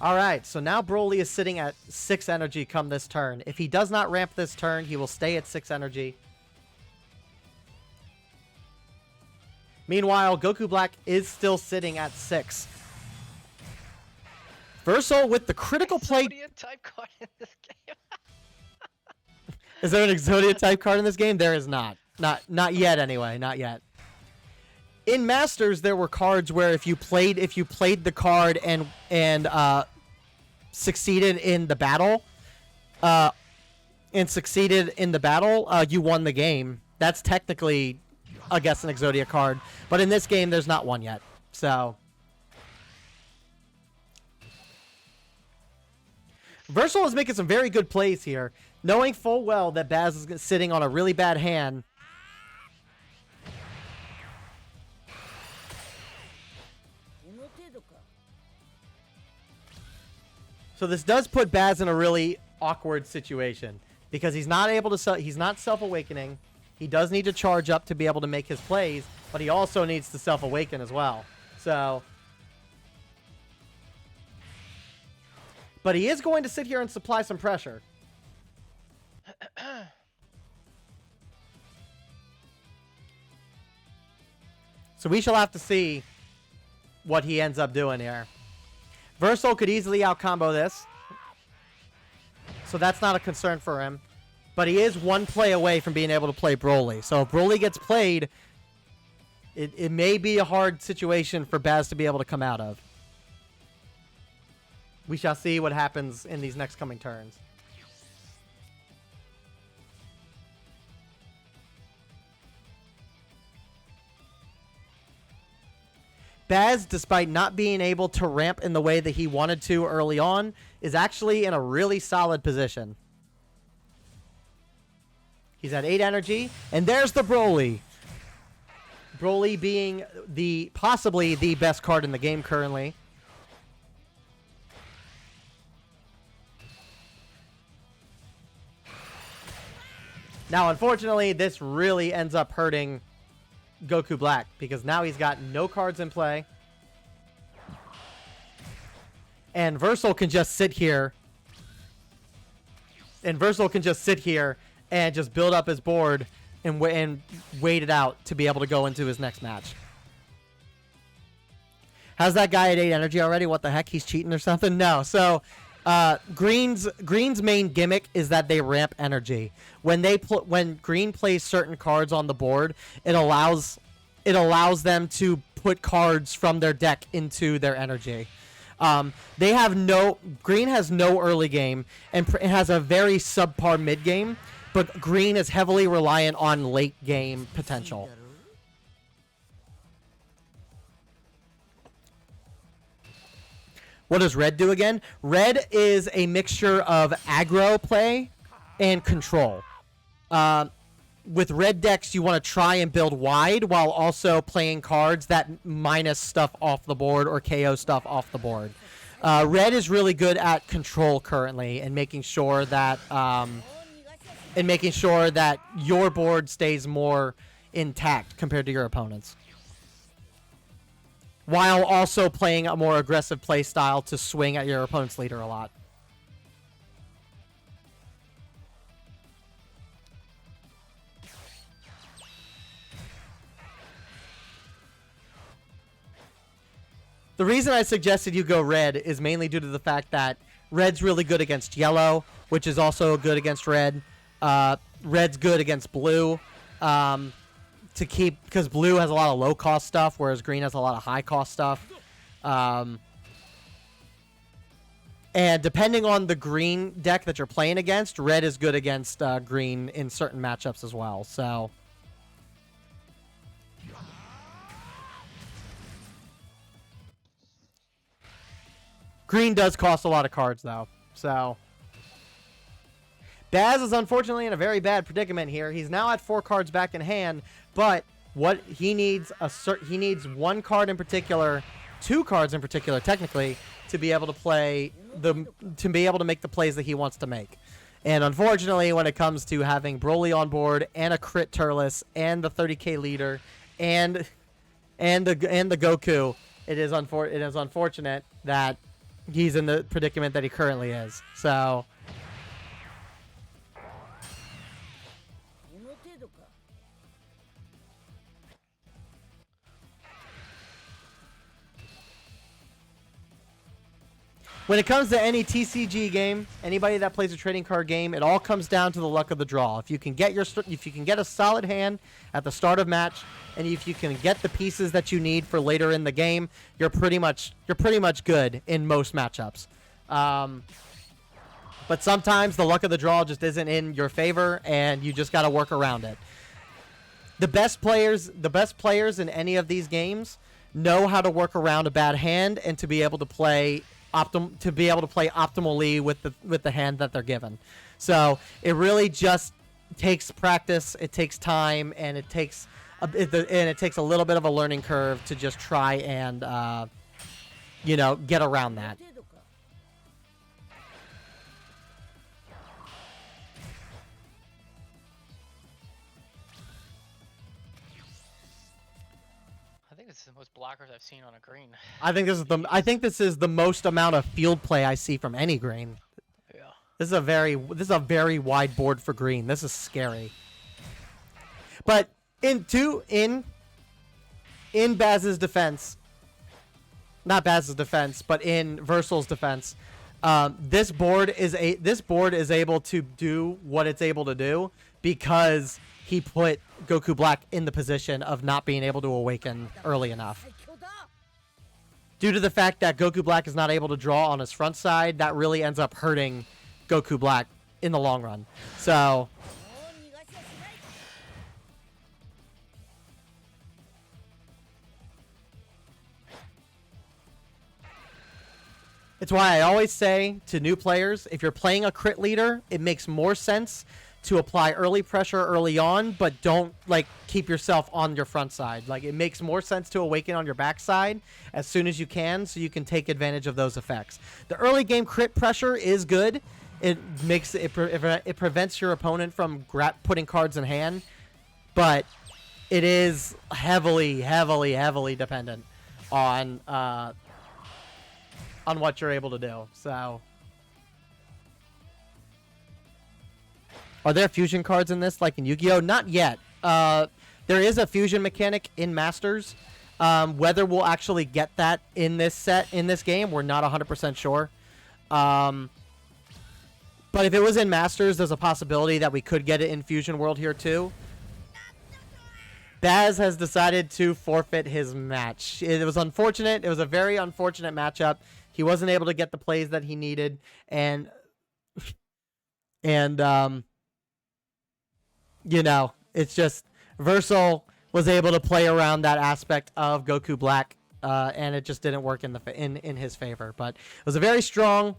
All right, so now Broly is sitting at 6 energy come this turn. If he does not ramp this turn, he will stay at 6 energy. Meanwhile, Goku Black is still sitting at 6. Versal with the critical play. Exodia type card in this game. Is there an Exodia type card in this game? There is not. Not yet anyway. Not yet. In Masters, there were cards where if you played the card and succeeded in the battle, you won the game. That's technically, I guess, an Exodia card. But in this game, there's not one yet. So Versal is making some very good plays here, knowing full well that Baz is sitting on a really bad hand. So this does put Baz in a really awkward situation because he's not able to. He's not self-awakening. He does need to charge up to be able to make his plays, but he also needs to self-awaken as well. So, but he is going to sit here and supply some pressure. So we shall have to see what he ends up doing here. Versal could easily out-combo this. So that's not a concern for him. But he is one play away from being able to play Broly. So if Broly gets played, it may be a hard situation for Baz to be able to come out of. We shall see what happens in these next coming turns. Baz, despite not being able to ramp in the way that he wanted to early on, is actually in a really solid position. He's at 8 energy, and there's the Broly. Broly being possibly the best card in the game currently. Now, unfortunately, this really ends up hurting Goku Black because now he's got no cards in play. And Versal can just sit here. And just build up his board and wait it out to be able to go into his next match. How's that guy at 8 energy already? What the heck? He's cheating or something? No. So Green's main gimmick is that they ramp energy. When Green plays certain cards on the board, it allows them to put cards from their deck into their energy. Green has no early game and it has a very subpar mid game, but Green is heavily reliant on late game potential. What does Red do again? Red is a mixture of aggro play and control. With red decks, you want to try and build wide while also playing cards that minus stuff off the board or KO stuff off the board. Red is really good at control currently and making sure that your board stays more intact compared to your opponent's, while also playing a more aggressive play style to swing at your opponent's leader a lot. The reason I suggested you go red is mainly due to the fact that red's really good against yellow, which is also good against red. Red's good against blue. Because blue has a lot of low-cost stuff, whereas green has a lot of high-cost stuff. And depending on the green deck that you're playing against, red is good against green in certain matchups as well. So green does cost a lot of cards, though. So Baz is unfortunately in a very bad predicament here. He's now at 4 cards back in hand, but what he needs he needs 1 card in particular, 2 cards in particular, technically, to be able to play to be able to make the plays that he wants to make. And unfortunately, when it comes to having Broly on board and a crit Turles and the 30k leader and the Goku, it is unfortunate that he's in the predicament that he currently is. So when it comes to any TCG game, anybody that plays a trading card game, it all comes down to the luck of the draw. If you can get a solid hand at the start of match, and if you can get the pieces that you need for later in the game, you're pretty much good in most matchups. But sometimes the luck of the draw just isn't in your favor, and you just got to work around it. The best players in any of these games know how to work around a bad hand and to be able to play optimally with the hand that they're given. So it really just takes practice, it takes time, and it takes a little bit of a learning curve to just try and get around that. I think this is the most blockers I've seen on a green. I think this is the most amount of field play I see from any green. Yeah. This is a very wide board for green. This is scary. But in Baz's defense, not Baz's defense, but in Versal's defense, this board is able to do what it's able to do because he put Goku Black in the position of not being able to awaken early enough. Due to the fact that Goku Black is not able to draw on his front side, that really ends up hurting Goku Black in the long run. So it's why I always say to new players, if you're playing a crit leader, it makes more sense to apply early pressure early on, but don't keep yourself on your front side. It makes more sense to awaken on your backside as soon as you can, so you can take advantage of those effects. The early game crit pressure is good. It prevents your opponent from putting cards in hand, but it is heavily dependent on what you're able to do. So. Are there fusion cards in this, like in Yu-Gi-Oh? Not yet. There is a fusion mechanic in Masters. Whether we'll actually get that in this game, we're not 100% sure. But if it was in Masters, there's a possibility that we could get it in Fusion World here too. Baz has decided to forfeit his match. It was unfortunate. It was a very unfortunate matchup. He wasn't able to get the plays that he needed, and it's just Versal was able to play around that aspect of Goku Black, and it just didn't work in his favor. But it was a very strong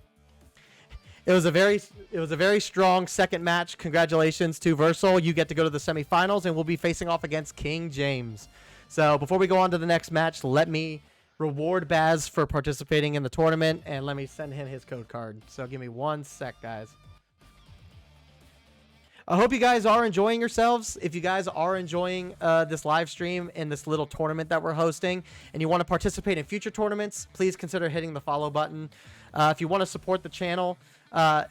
second match. Congratulations to Versal. You get to go to the semifinals, and we'll be facing off against King James. So before we go on to the next match, let me reward Baz for participating in the tournament, and let me send him his code card. So give me 1 sec, guys. I hope you guys are enjoying yourselves. If you guys are enjoying this live stream and this little tournament that we're hosting, and you want to participate in future tournaments, please consider hitting the follow button. If you want to support the channel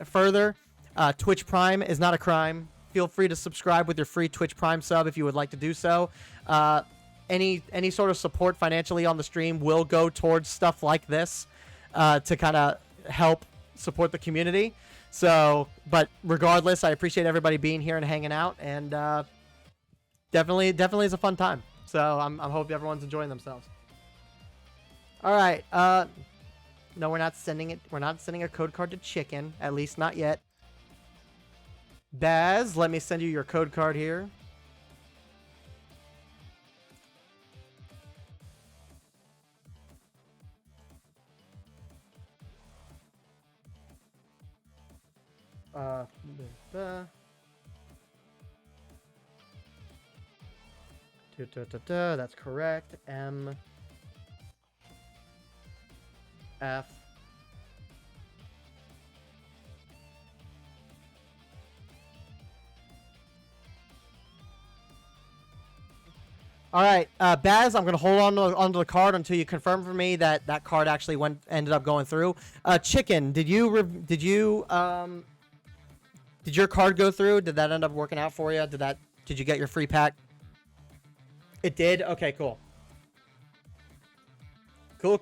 further, Twitch Prime is not a crime. Feel free to subscribe with your free Twitch Prime sub if you would like to do so. Any sort of support financially on the stream will go towards stuff like this to kind of help support the community. So, but regardless, I appreciate everybody being here and hanging out, and definitely is a fun time. So I hope everyone's enjoying themselves. All right, No, we're not sending it. We're not sending a code card to Chicken. At least not yet. Baz, let me send you your code card here. Uh, that's correct. M F All right, Baz, I'm gonna hold on onto the card until you confirm for me that that card actually ended up going through. Chicken, did your card go through? Did that end up working out for you? Did you get your free pack? It did. Okay, cool. Cool.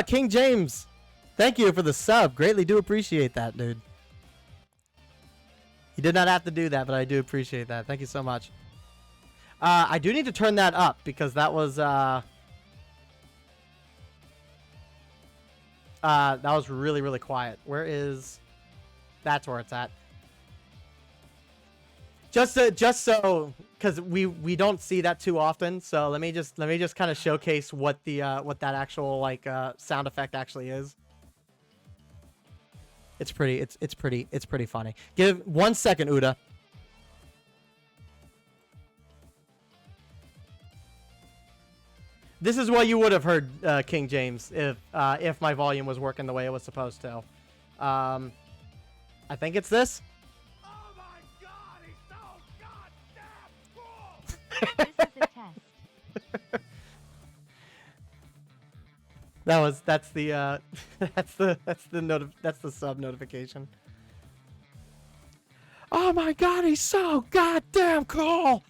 King James. Thank you for the sub. Greatly do appreciate that, dude. You did not have to do that, but I do appreciate that. Thank you so much. I do need to turn that up because that was really, really quiet. That's where it's at. Just so, because we don't see that too often. So let me just kind of showcase what that actual sound effect actually is. It's pretty funny. Give 1 second, Uda. This is what you would have heard, King James, if my volume was working the way it was supposed to. I think it's this. Oh my god, he's so goddamn cool! This is a test. That's the sub notification. Oh my god, he's so goddamn cool.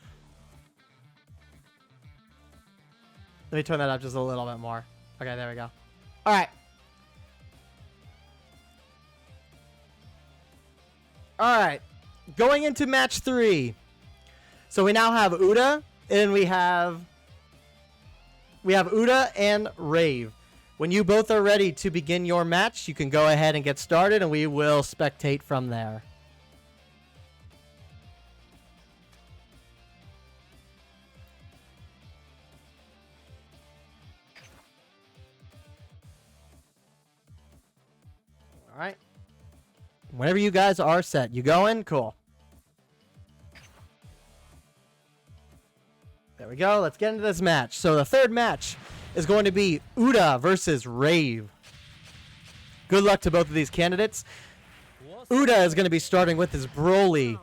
Let me turn that up just a little bit more. Okay, there we go. All right. All right. Going into match 3. So we now have Uda and we have Uda and Rave. When you both are ready to begin your match, you can go ahead and get started, and we will spectate from there. All right. Whenever you guys are set. You going? Cool. There we go. Let's get into this match. So the third match is going to be Uda versus Rave. Good luck to both of these candidates. Uda is going to be starting with his Broly,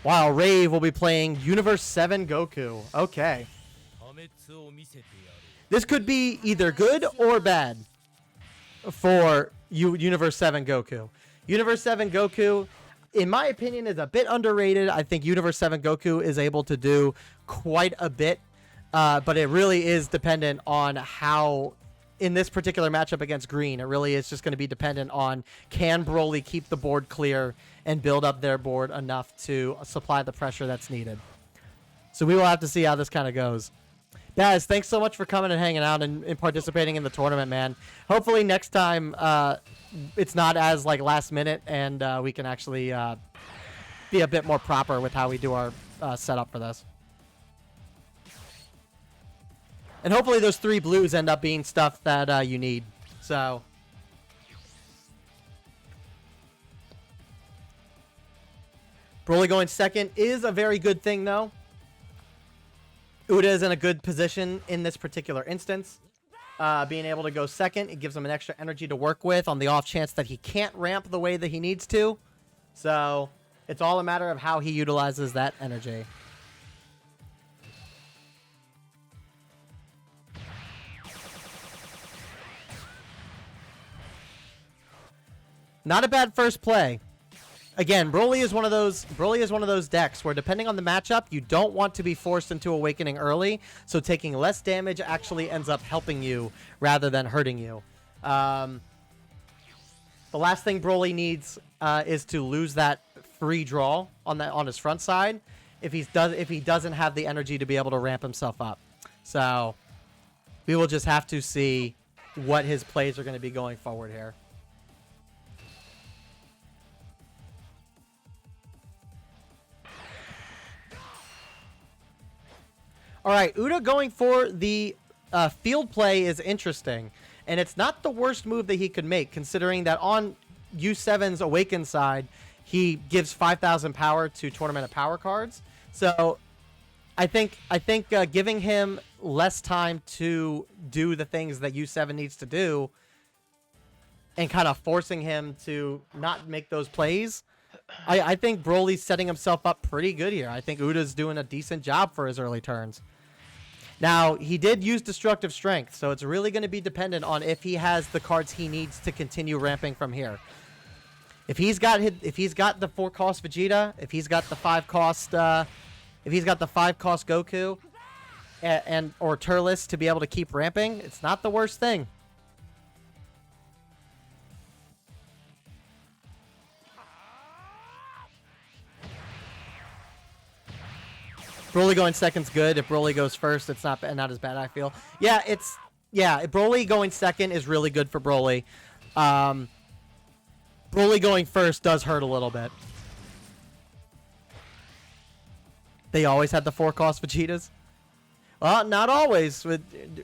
while Rave will be playing Universe 7 Goku. Okay. This could be either good or bad for Universe 7 Goku. Universe 7 Goku, in my opinion, is a bit underrated. I think Universe 7 Goku is able to do quite a bit. But it really is dependent on how, in this particular matchup against Green, it really is just going to be dependent on can Broly keep the board clear and build up their board enough to supply the pressure that's needed. So we will have to see how this kind of goes. Guys, thanks so much for coming and hanging out and participating in the tournament, man. Hopefully next time it's not as last minute and we can actually be a bit more proper with how we do our setup for this. And hopefully those 3 blues end up being stuff that you need. So. Broly going second is a very good thing, though. Uda is in a good position in this particular instance. Being able to go second, it gives him an extra energy to work with on the off chance that he can't ramp the way that he needs to. So it's all a matter of how he utilizes that energy. Not a bad first play. Again, Broly is one of those decks where, depending on the matchup, you don't want to be forced into Awakening early, so taking less damage actually ends up helping you rather than hurting you. The last thing Broly needs is to lose that free draw on his front side, if he doesn't have the energy to be able to ramp himself up. So we will just have to see what his plays are going to be going forward here. All right, Uda going for the field play is interesting. And it's not the worst move that he could make, considering that on U7's Awaken side, he gives 5,000 power to Tournament of Power cards. So I think giving him less time to do the things that U7 needs to do and kind of forcing him to not make those plays, I think Broly's setting himself up pretty good here. I think Uda's doing a decent job for his early turns. Now, he did use Destructive Strength, so it's really going to be dependent on if he has the cards he needs to continue ramping from here. If he's got the 4-cost Vegeta, if he's got the 5-cost Goku, or Turles to be able to keep ramping, it's not the worst thing. Broly going second's good. If Broly goes first, it's not as bad, I feel. Yeah, Broly going second is really good for Broly. Broly going first does hurt a little bit. They always had the 4-cost Vegetas? Well, not always.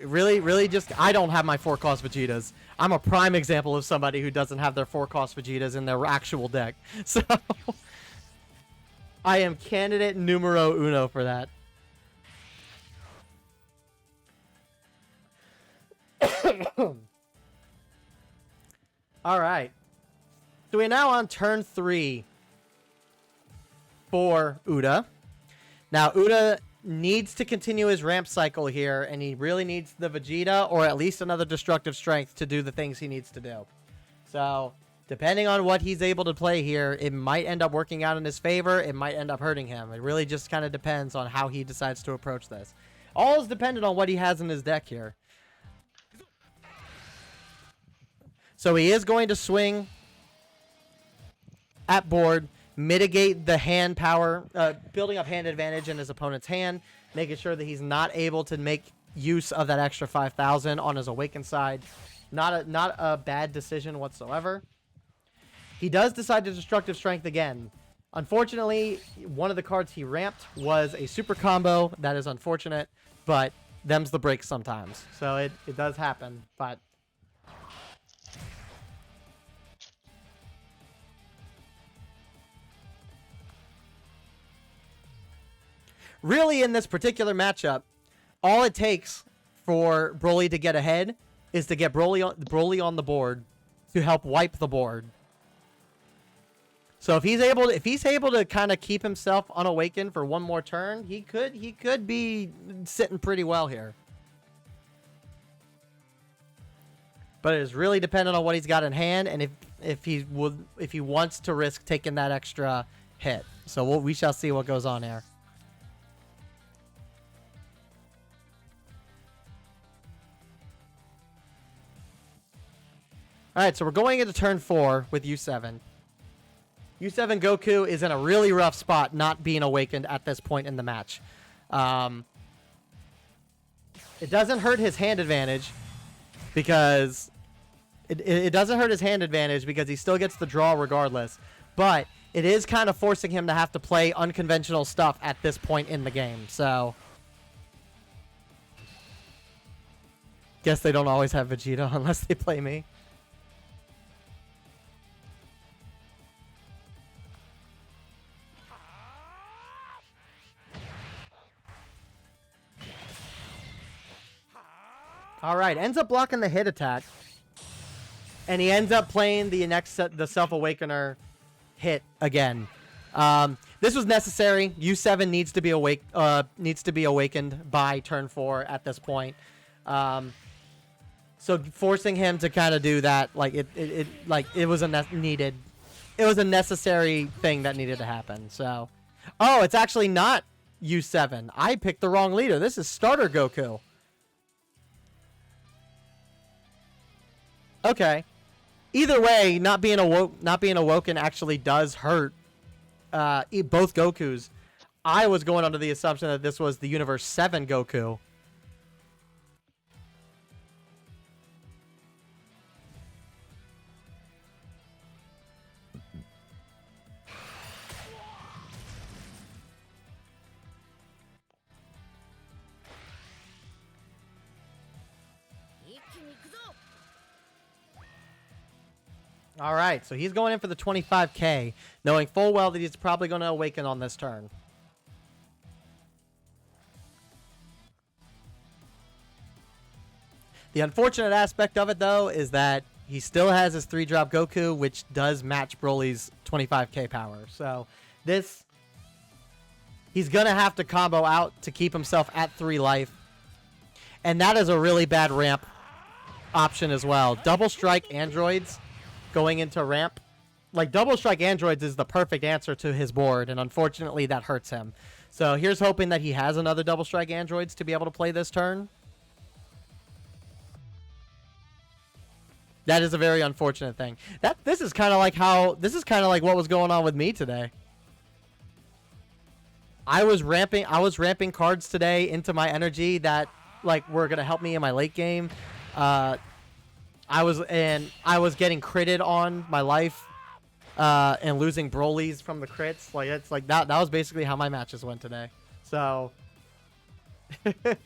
Really just... I don't have my 4-cost Vegetas. I'm a prime example of somebody who doesn't have their 4-cost Vegetas in their actual deck. So... I am candidate numero uno for that. All right. So we're now on turn 3 for Uda. Now, Uda needs to continue his ramp cycle here, and he really needs the Vegeta or at least another Destructive Strength to do the things he needs to do. So... depending on what he's able to play here, it might end up working out in his favor. It might end up hurting him. It really just kind of depends on how he decides to approach this. All is dependent on what he has in his deck here. So he is going to swing at board, mitigate the hand power, building up hand advantage in his opponent's hand, making sure that he's not able to make use of that extra 5,000 on his Awaken side. Not a bad decision whatsoever. He does decide to Destructive Strength again. Unfortunately, one of the cards he ramped was a super combo. That is unfortunate, but them's the breaks sometimes. So it does happen, but... really, in this particular matchup, all it takes for Broly to get ahead is to get Broly on the board to help wipe the board. So if he's able to kind of keep himself unawakened for one more turn, he could be sitting pretty well here. But it is really dependent on what he's got in hand and if he wants to risk taking that extra hit. So we shall see what goes on here. All right, so we're going into turn 4 with U7. U7 Goku is in a really rough spot not being awakened at this point in the match. It doesn't hurt his hand advantage because it doesn't hurt his hand advantage because he still gets the draw regardless. But it is kind of forcing him to have to play unconventional stuff at this point in the game. So guess they don't always have Vegeta unless they play me. All right, ends up blocking the hit attack, and he ends up playing the Self-Awakener hit again. This was necessary. U7 needs to be awakened by turn 4 at this point. So forcing him to kind of do that, it was a necessary thing that needed to happen. So, oh, it's actually not U7. I picked the wrong leader. This is Starter Goku. Okay. Either way, not being awoken actually does hurt both Gokus. I was going under the assumption that this was the Universe 7 Goku. All right, so he's going in for the 25K, knowing full well that he's probably going to awaken on this turn. The unfortunate aspect of it, though, is that he still has his 3-drop Goku, which does match Broly's 25K power. So this, he's going to have to combo out to keep himself at 3 life. And that is a really bad ramp option as well. Double strike androids going into ramp. Like, double strike androids is the perfect answer to his board, and unfortunately that hurts him. So here's hoping that he has another double strike androids to be able to play this turn. That is a very unfortunate thing. This is kind of like what was going on with me today. I was ramping cards today into my energy that like were gonna help me in my late game. I was getting critted on my life and losing Broly's from the crits. Like it's like that was basically how my matches went today. So it's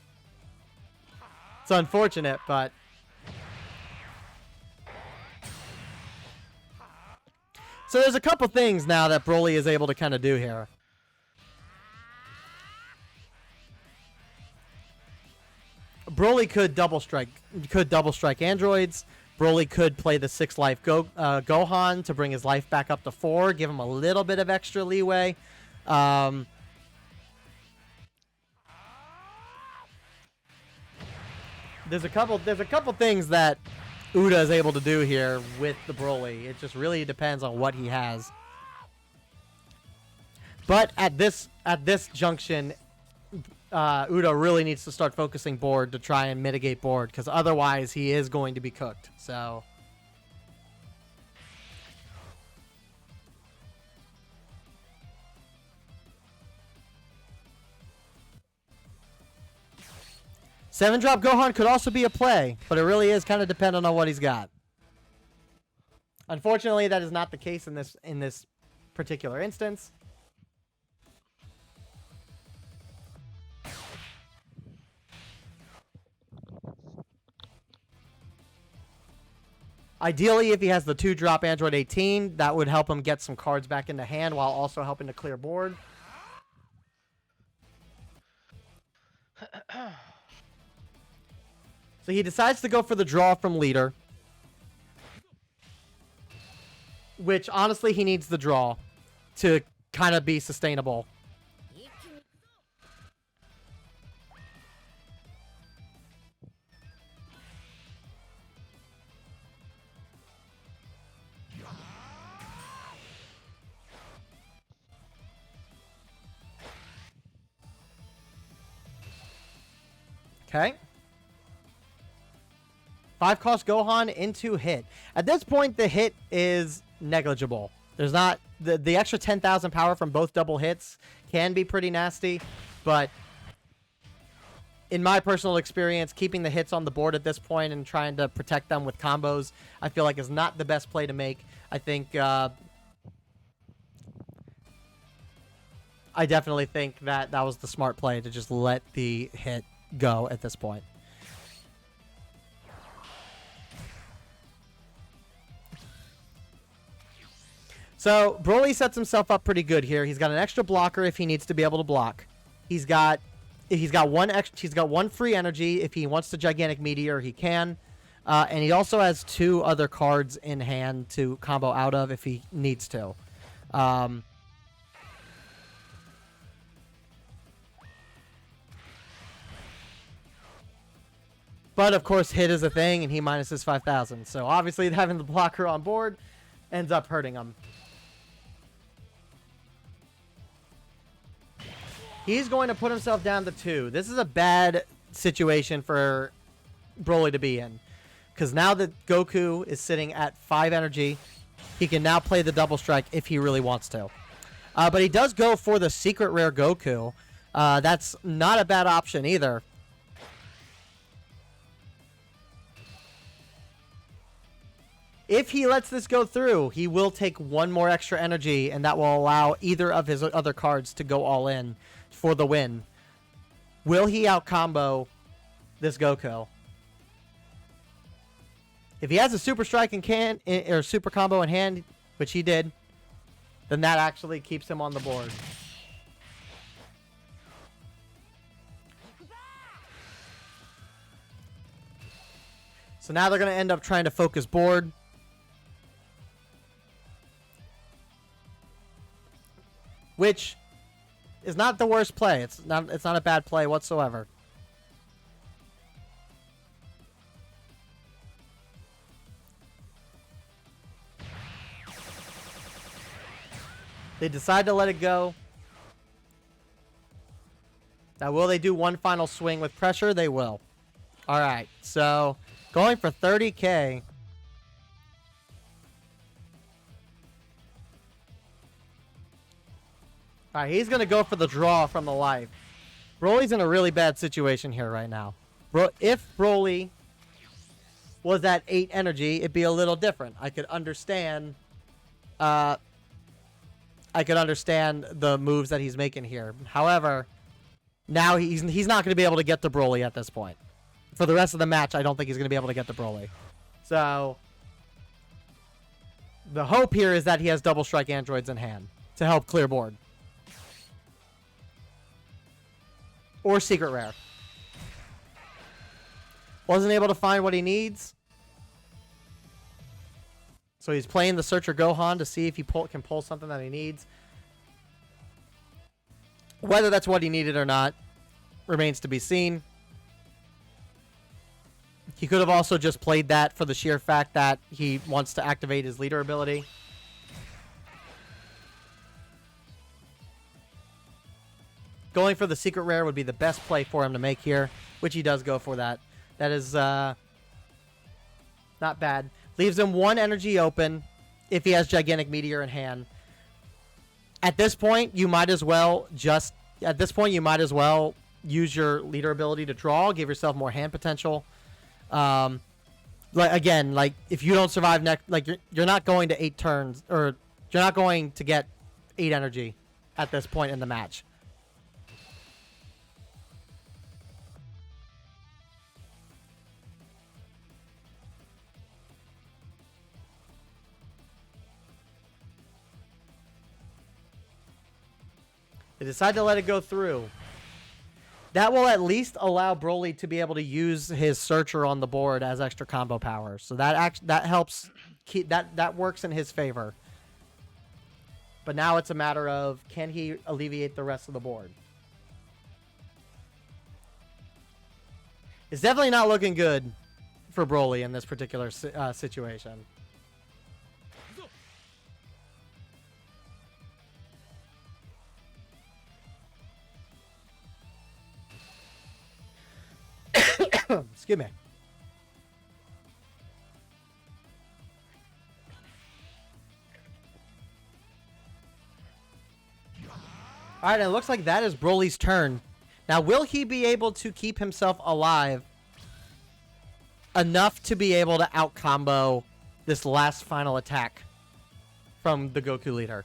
unfortunate, but so there's a couple things now that Broly is able to kind of do here. Broly could double strike androids. Broly could play the 6 life Gohan to bring his life back up to 4, give him a little bit of extra leeway. There's a couple things that Uda is able to do here with the Broly. It just really depends on what he has. But at this junction, Uda really needs to start focusing board to try and mitigate board, because otherwise he is going to be cooked. So Seven-drop Gohan could also be a play, but it really is kind of dependent on what he's got. Unfortunately, that is not the case in this particular instance. Ideally, if he has the 2-drop Android 18, that would help him get some cards back into hand while also helping to clear board. So he decides to go for the draw from leader, which honestly he needs the draw to kind of be sustainable. Okay. 5-cost Gohan into hit. At this point, the hit is negligible. There's not the extra 10,000 power from both double hits can be pretty nasty, but in my personal experience, keeping the hits on the board at this point and trying to protect them with combos, I feel like is not the best play to make. I think I definitely think that was the smart play to just let the hit go at this point. So Broly sets himself up pretty good here. He's got an extra blocker if he needs to be able to block. He's got one free energy if he wants the gigantic meteor, he can. And he also has 2 other cards in hand to combo out of if he needs to. But of course, hit is a thing, and he minuses 5,000. So obviously, having the blocker on board ends up hurting him. He's going to put himself down to 2. This is a bad situation for Broly to be in, because now that Goku is sitting at 5 energy, he can now play the double strike if he really wants to. But he does go for the secret rare Goku. That's not a bad option either. If he lets this go through, he will take one more extra energy, and that will allow either of his other cards to go all in for the win. Will he out-combo this Goku? If he has a Super Strike or Super Combo in hand, which he did, then that actually keeps him on the board. So now they're going to end up trying to focus board. Which is not the worst play. It's not a bad play whatsoever. They decide to let it go. Now, will they do one final swing with pressure? They will. All right, so going for 30K. All right, he's going to go for the draw from the life. Broly's in a really bad situation here right now. If Broly was at 8 energy, it'd be a little different. I could understand the moves that he's making here. However, now he's not going to be able to get to Broly at this point. For the rest of the match, I don't think he's going to be able to get to Broly. So, the hope here is that he has double strike androids in hand to help clear board. Or secret rare. Wasn't able to find what he needs. So he's playing the Searcher Gohan to see if he can pull something that he needs. Whether that's what he needed or not remains to be seen. He could have also just played that for the sheer fact that he wants to activate his leader ability. Going for the secret rare would be the best play for him to make here, which he does go for that. That is not bad. Leaves him 1 energy open if he has Gigantic Meteor in hand. At this point, you might as well use your leader ability to draw, give yourself more hand potential. Like if you don't survive next, like you're not going to 8 turns, or you're not going to get 8 energy at this point in the match. They decide to let it go through. That will at least allow Broly to be able to use his Searcher on the board as extra combo power. So that helps keep that works in his favor. But now it's a matter of, can he alleviate the rest of the board? It's definitely not looking good for Broly in this particular situation. Excuse me. All right, it looks like that is Broly's turn. Now, will he be able to keep himself alive enough to be able to out-combo this last final attack from the Goku leader?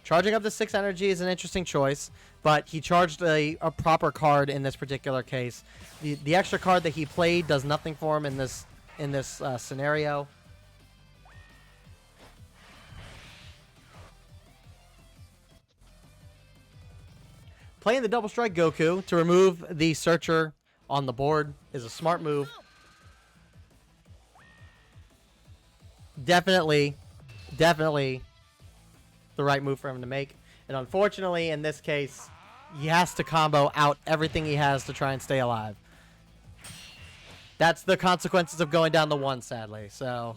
Charging up the 6 energy is an interesting choice, but he charged a proper card in this particular case. The extra card that he played does nothing for him in this scenario. Playing the double strike Goku to remove the Searcher on the board is a smart move. Definitely the right move for him to make. And unfortunately, in this case, he has to combo out everything he has to try and stay alive. That's the consequences of going down the 1, sadly. So,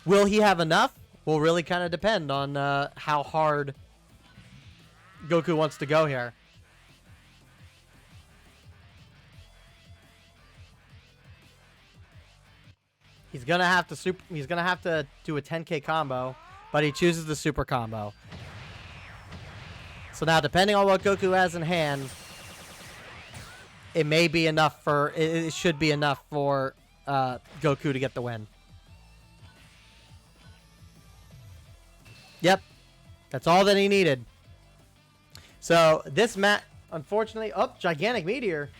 will he have enough? Will really kind of depend on how hard Goku wants to go here. He's gonna have to do a 10k combo, but he chooses the super combo. So now, depending on what Goku has in hand, it may be enough for it should be enough for Goku to get the win. Yep, that's all that he needed. So this match, unfortunately, gigantic meteor.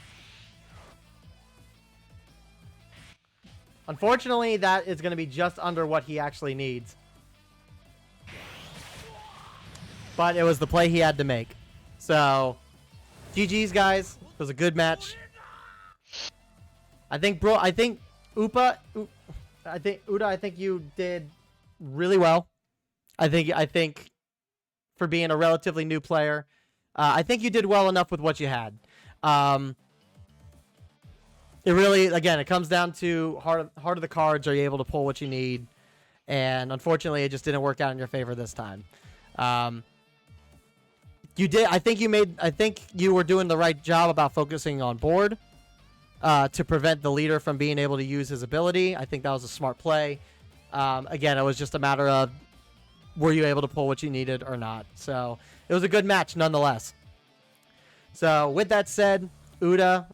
Unfortunately, that is going to be just under what he actually needs. But it was the play he had to make. So, GG's, guys. It was a good match. I think Uda, I think you did really well. I think for being a relatively new player, I think you did well enough with what you had. It really, again, it comes down to heart of the cards. Are you able to pull what you need? And unfortunately, it just didn't work out in your favor this time. You did. I think you were doing the right job about focusing on board to prevent the leader from being able to use his ability. I think that was a smart play. Again, it was just a matter of were you able to pull what you needed or not. So it was a good match nonetheless. So with that said, Uda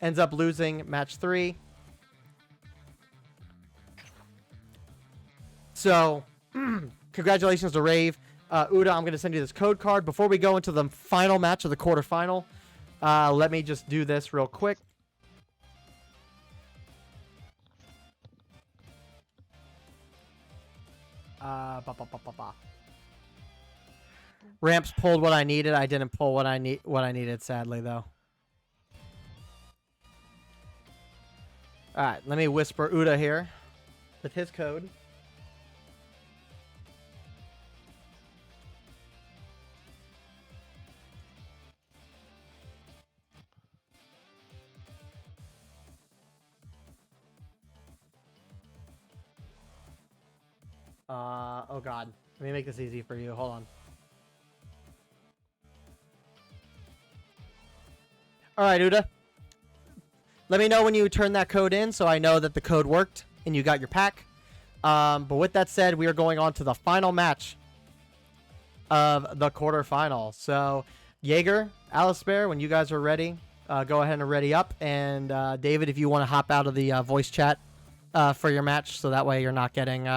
ends up losing match 3. So, congratulations to Rave. Uda, I'm going to send you this code card. Before we go into the final match of the quarterfinal, let me just do this real quick. Ramps pulled what I needed. I didn't pull what I needed, sadly, though. All right, let me whisper Uda here with his code. Oh God, let me make this easy for you. Hold on. All right, Uda. Let me know when you turn that code in so I know that the code worked and you got your pack. But with that said, we are going on to the final match of the quarterfinal. So, Jaeger, Alistair, when you guys are ready, go ahead and ready up. And David, if you want to hop out of the voice chat for your match, so that way you're not getting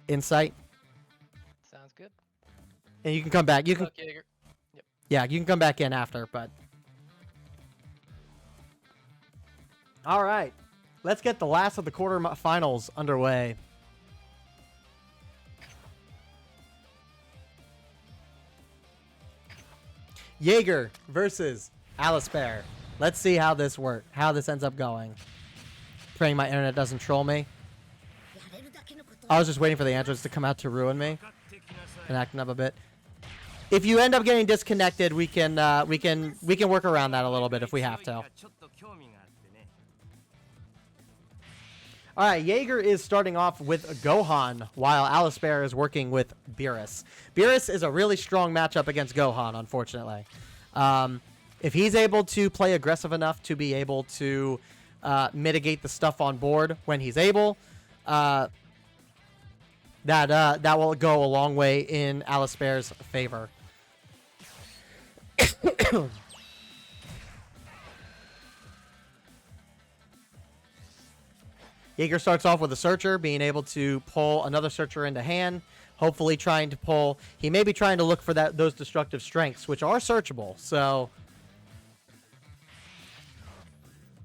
insight. Sounds good. And you can come back. You can, Yep. yeah, you can come back in after, but. All right, let's get the last of the quarterfinals underway. Jaeger versus Alistair. Let's see how this ends up going. Praying my internet doesn't troll me. I was just waiting for the androids to come out to ruin me and acting up a bit. If you end up getting disconnected, we can work around that a little bit if we have to. All right, Jaeger is starting off with Gohan, while Alistair is working with Beerus. Beerus is a really strong matchup against Gohan, unfortunately. If he's able to play aggressive enough to be able to mitigate the stuff on board when he's able, that will go a long way in Alistair's favor. Jaeger starts off with a Searcher, being able to pull another Searcher into hand. Hopefully trying to pull... He may be trying to look for those destructive strengths, which are searchable. So,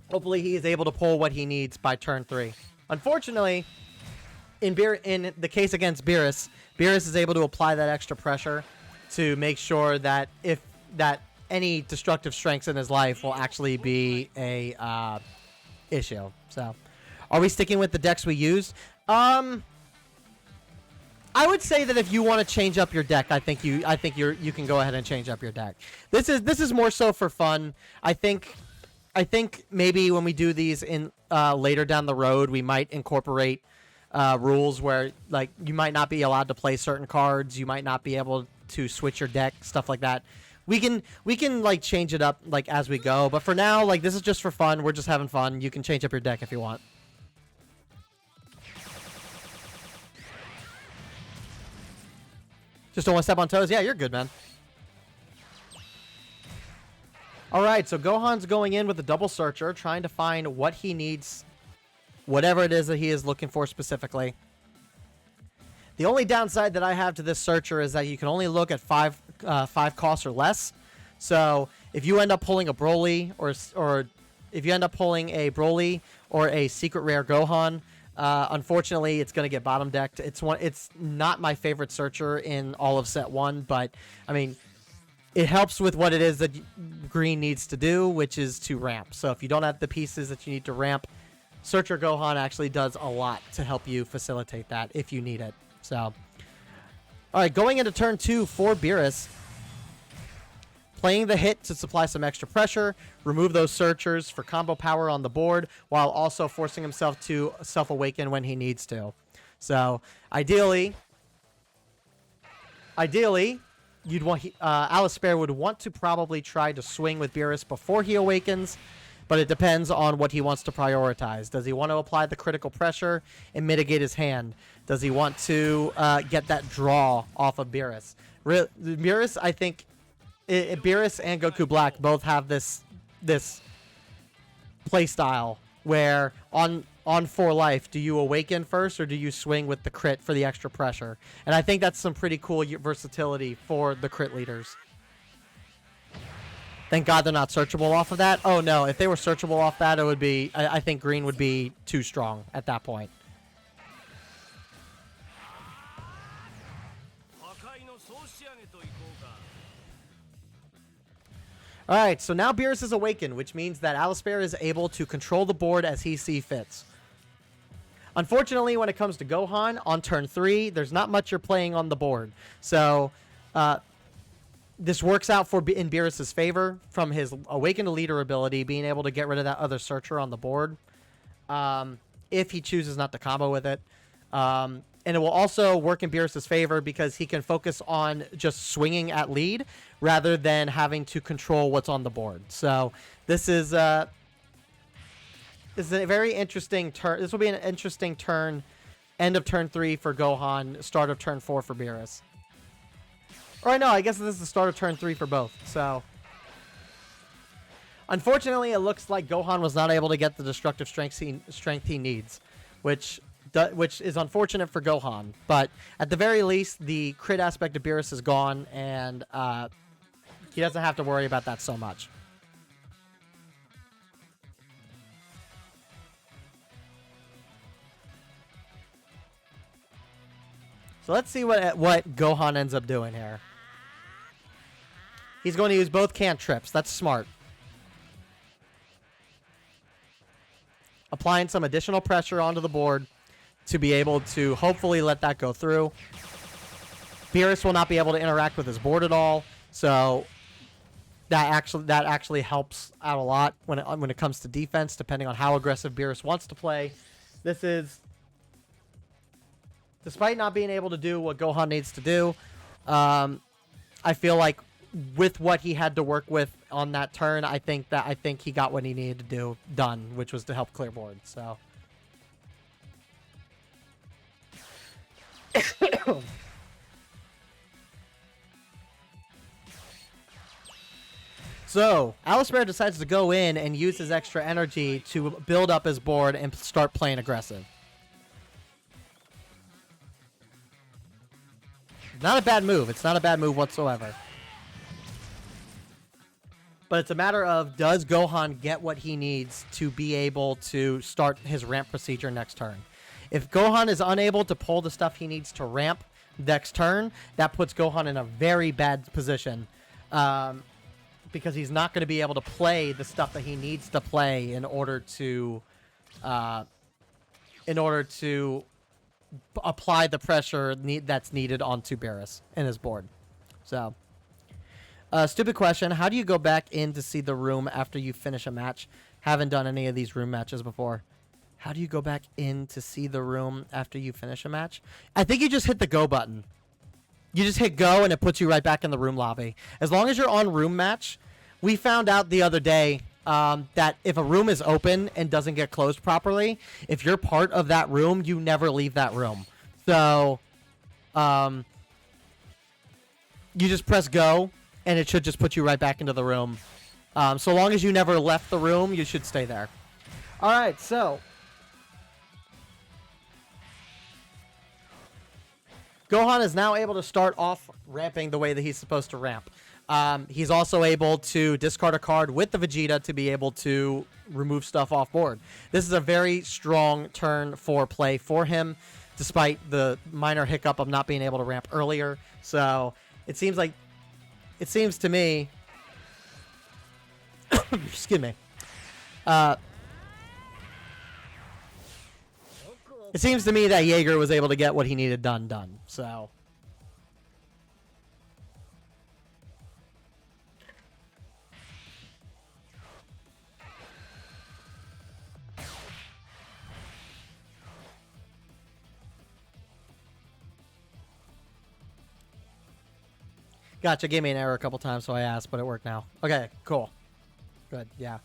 hopefully he is able to pull what he needs by turn 3. Unfortunately, in the case against Beerus, Beerus is able to apply that extra pressure to make sure that any destructive strengths in his life will actually be a issue. So... Are we sticking with the decks we used? I would say that if you want to change up your deck, I think you can go ahead and change up your deck. This is more so for fun. I think maybe when we do these in later down the road, we might incorporate rules where like you might not be allowed to play certain cards, you might not be able to switch your deck, stuff like that. We can like change it up like as we go, but for now, like this is just for fun. We're just having fun. You can change up your deck if you want. Just don't want to step on toes? Yeah, you're good, man. All right, so Gohan's going in with the double searcher, trying to find what he needs, whatever it is that he is looking for specifically. The only downside that I have to this searcher is that you can only look at five costs or less. So if you end up pulling a Broly, or if you end up pulling a Broly or a secret rare Gohan, unfortunately, it's going to get bottom decked. It's not my favorite searcher in all of set 1, but I mean, it helps with what it is that Green needs to do, which is to ramp. So if you don't have the pieces that you need to ramp, Searcher Gohan actually does a lot to help you facilitate that if you need it. So, all right, going into turn 2 for Beerus. Playing the hit to supply some extra pressure, remove those searchers for combo power on the board, while also forcing himself to self-awaken when he needs to. So, ideally, you'd want Alistair would want to probably try to swing with Beerus before he awakens, but it depends on what he wants to prioritize. Does he want to apply the critical pressure and mitigate his hand? Does he want to get that draw off of Beerus? Beerus, I think, Beerus and Goku Black both have this play style where on 4 life, do you awaken first or do you swing with the crit for the extra pressure? And I think that's some pretty cool versatility for the crit leaders. Thank God they're not searchable off of that. Oh no, if they were searchable off that, it would be, I think Green would be too strong at that point. Alright, so now Beerus is awakened, which means that Alistair is able to control the board as he sees fits. Unfortunately, when it comes to Gohan, on turn 3, there's not much you're playing on the board. So, this works out in Beerus' favor from his Awakened Leader ability, being able to get rid of that other searcher on the board, if he chooses not to combo with it. And it will also work in Beerus' favor because he can focus on just swinging at lead rather than having to control what's on the board. So this is a very interesting turn. This will be an interesting turn, end of turn 3 for Gohan, start of turn 4 for Beerus. Or no, I guess this is the start of turn 3 for both. So unfortunately, it looks like Gohan was not able to get the destructive strength he needs, which is unfortunate for Gohan. But at the very least, the crit aspect of Beerus is gone, and he doesn't have to worry about that so much. So let's see what Gohan ends up doing here. He's going to use both cantrips. That's smart. Applying some additional pressure onto the board to be able to hopefully let that go through. Beerus will not be able to interact with his board at all, so that actually helps out a lot when it comes to defense, depending on how aggressive Beerus wants to play. This is, despite not being able to do what Gohan needs to do, I feel like with what he had to work with on that turn, I think he got what he needed to do done, which was to help clear board. So. So, Alistair decides to go in and use his extra energy to build up his board and start playing aggressive. Not a bad move. It's not a bad move whatsoever. But it's a matter of, does Gohan get what he needs to be able to start his ramp procedure next turn? If Gohan is unable to pull the stuff he needs to ramp next turn, that puts Gohan in a very bad position. Because he's not going to be able to play the stuff that he needs to play in order to apply the pressure that's needed onto Beerus and his board. So, stupid question. How do you go back in to see the room after you finish a match? Haven't done any of these room matches before. How do you go back in to see the room after you finish a match? I think you just hit the go button. You just hit go and it puts you right back in the room lobby. As long as you're on room match, we found out the other day that if a room is open and doesn't get closed properly, if you're part of that room, you never leave that room. So, you just press go, and it should just put you right back into the room. So long as you never left the room, you should stay there. All right, so Gohan is now able to start off ramping the way that he's supposed to ramp. He's also able to discard a card with the Vegeta to be able to remove stuff off board. This is a very strong turn for play for him, despite the minor hiccup of not being able to ramp earlier. So it seems to me, excuse me, it seems to me that Jaeger was able to get what he needed done. So. Gotcha. Gave me an error a couple times, so I asked, but it worked now. Okay, cool. Good, yeah.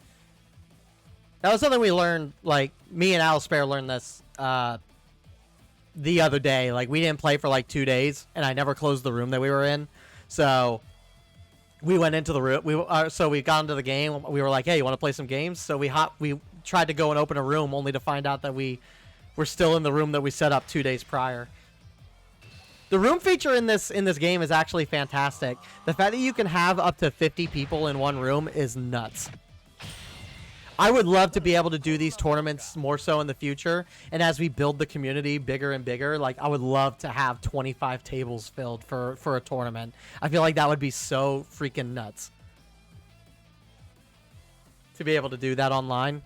That was something we learned, like, me and Alistair learned this the other day. Like, we didn't play for, like, 2 days, and I never closed the room that we were in. So, we went into the room. So, we got into the game. We were like, hey, you want to play some games? So, we tried to go and open a room, only to find out that we were still in the room that we set up 2 days prior. The room feature in this game is actually fantastic. The fact that you can have up to 50 people in one room is nuts. I would love to be able to do these tournaments more so in the future, and as we build the community bigger and bigger, like I would love to have 25 tables filled for a tournament. I feel like that would be so freaking nuts to be able to do that online.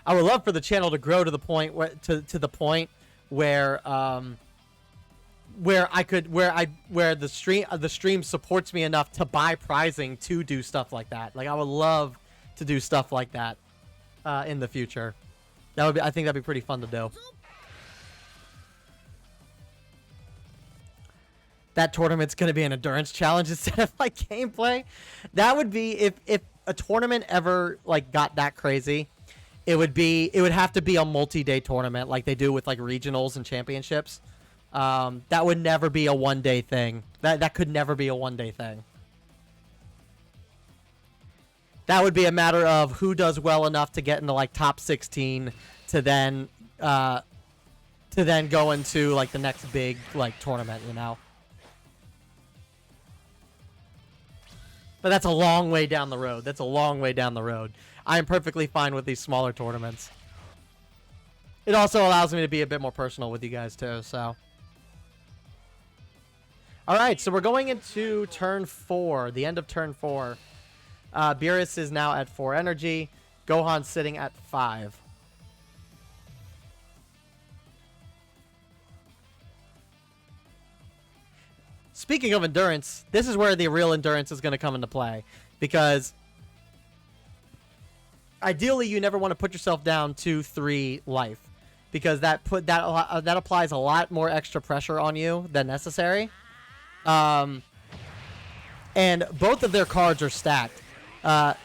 I would love for the channel to grow to the point where where the stream supports me enough to buy prizing to do stuff like that. Like I would love to do stuff like that in the future. I think that'd be pretty fun to do. That tournament's going to be an endurance challenge instead of like gameplay. That would be if a tournament ever like got that crazy. It would have to be a multi-day tournament like they do with like regionals and championships. That would never be a one-day thing. That could never be a one-day thing. That would be a matter of who does well enough to get into like top 16 to then go into like the next big like tournament, you know. But that's a long way down the road. That's a long way down the road. I am perfectly fine with these smaller tournaments. It also allows me to be a bit more personal with you guys too, so. Alright, so we're going into turn 4, the end of turn 4. Beerus is now at 4 energy. Gohan's sitting at 5. Speaking of endurance, this is where the real endurance is going to come into play. Because ideally, you never want to put yourself down to 3 life, because that applies a lot more extra pressure on you than necessary. And both of their cards are stacked.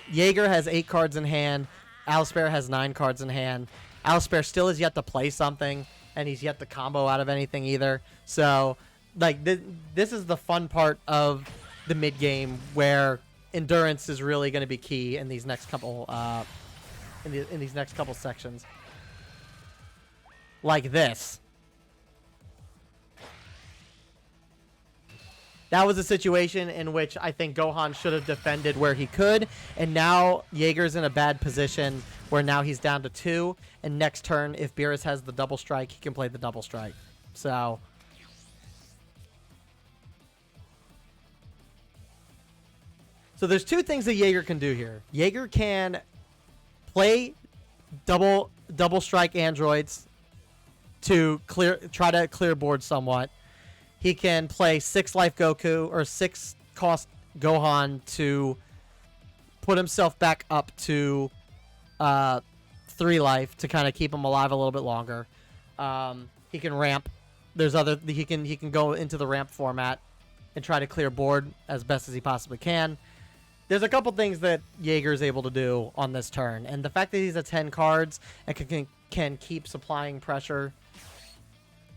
Jaeger has 8 cards in hand. Alistair has 9 cards in hand. Alistair still has yet to play something, and he's yet to combo out of anything either. So, like this is the fun part of the mid game, where endurance is really going to be key in these next couple. In these next couple sections. Like this. That was a situation in which I think Gohan should have defended where he could, and now Jaeger's in a bad position where now he's down to 2, and next turn, if Beerus has the double strike, he can play the double strike. So there's 2 things that Jaeger can do here. Jaeger can play double strike androids to try to clear board somewhat. He can play 6 life Goku or 6 cost Gohan to put himself back up to 3 life to kind of keep him alive a little bit longer. He can ramp. He can go into the ramp format and try to clear board as best as he possibly can. there's a couple things that Jaeger's able to do on this turn, and the fact that he's at 10 cards and can keep supplying pressure.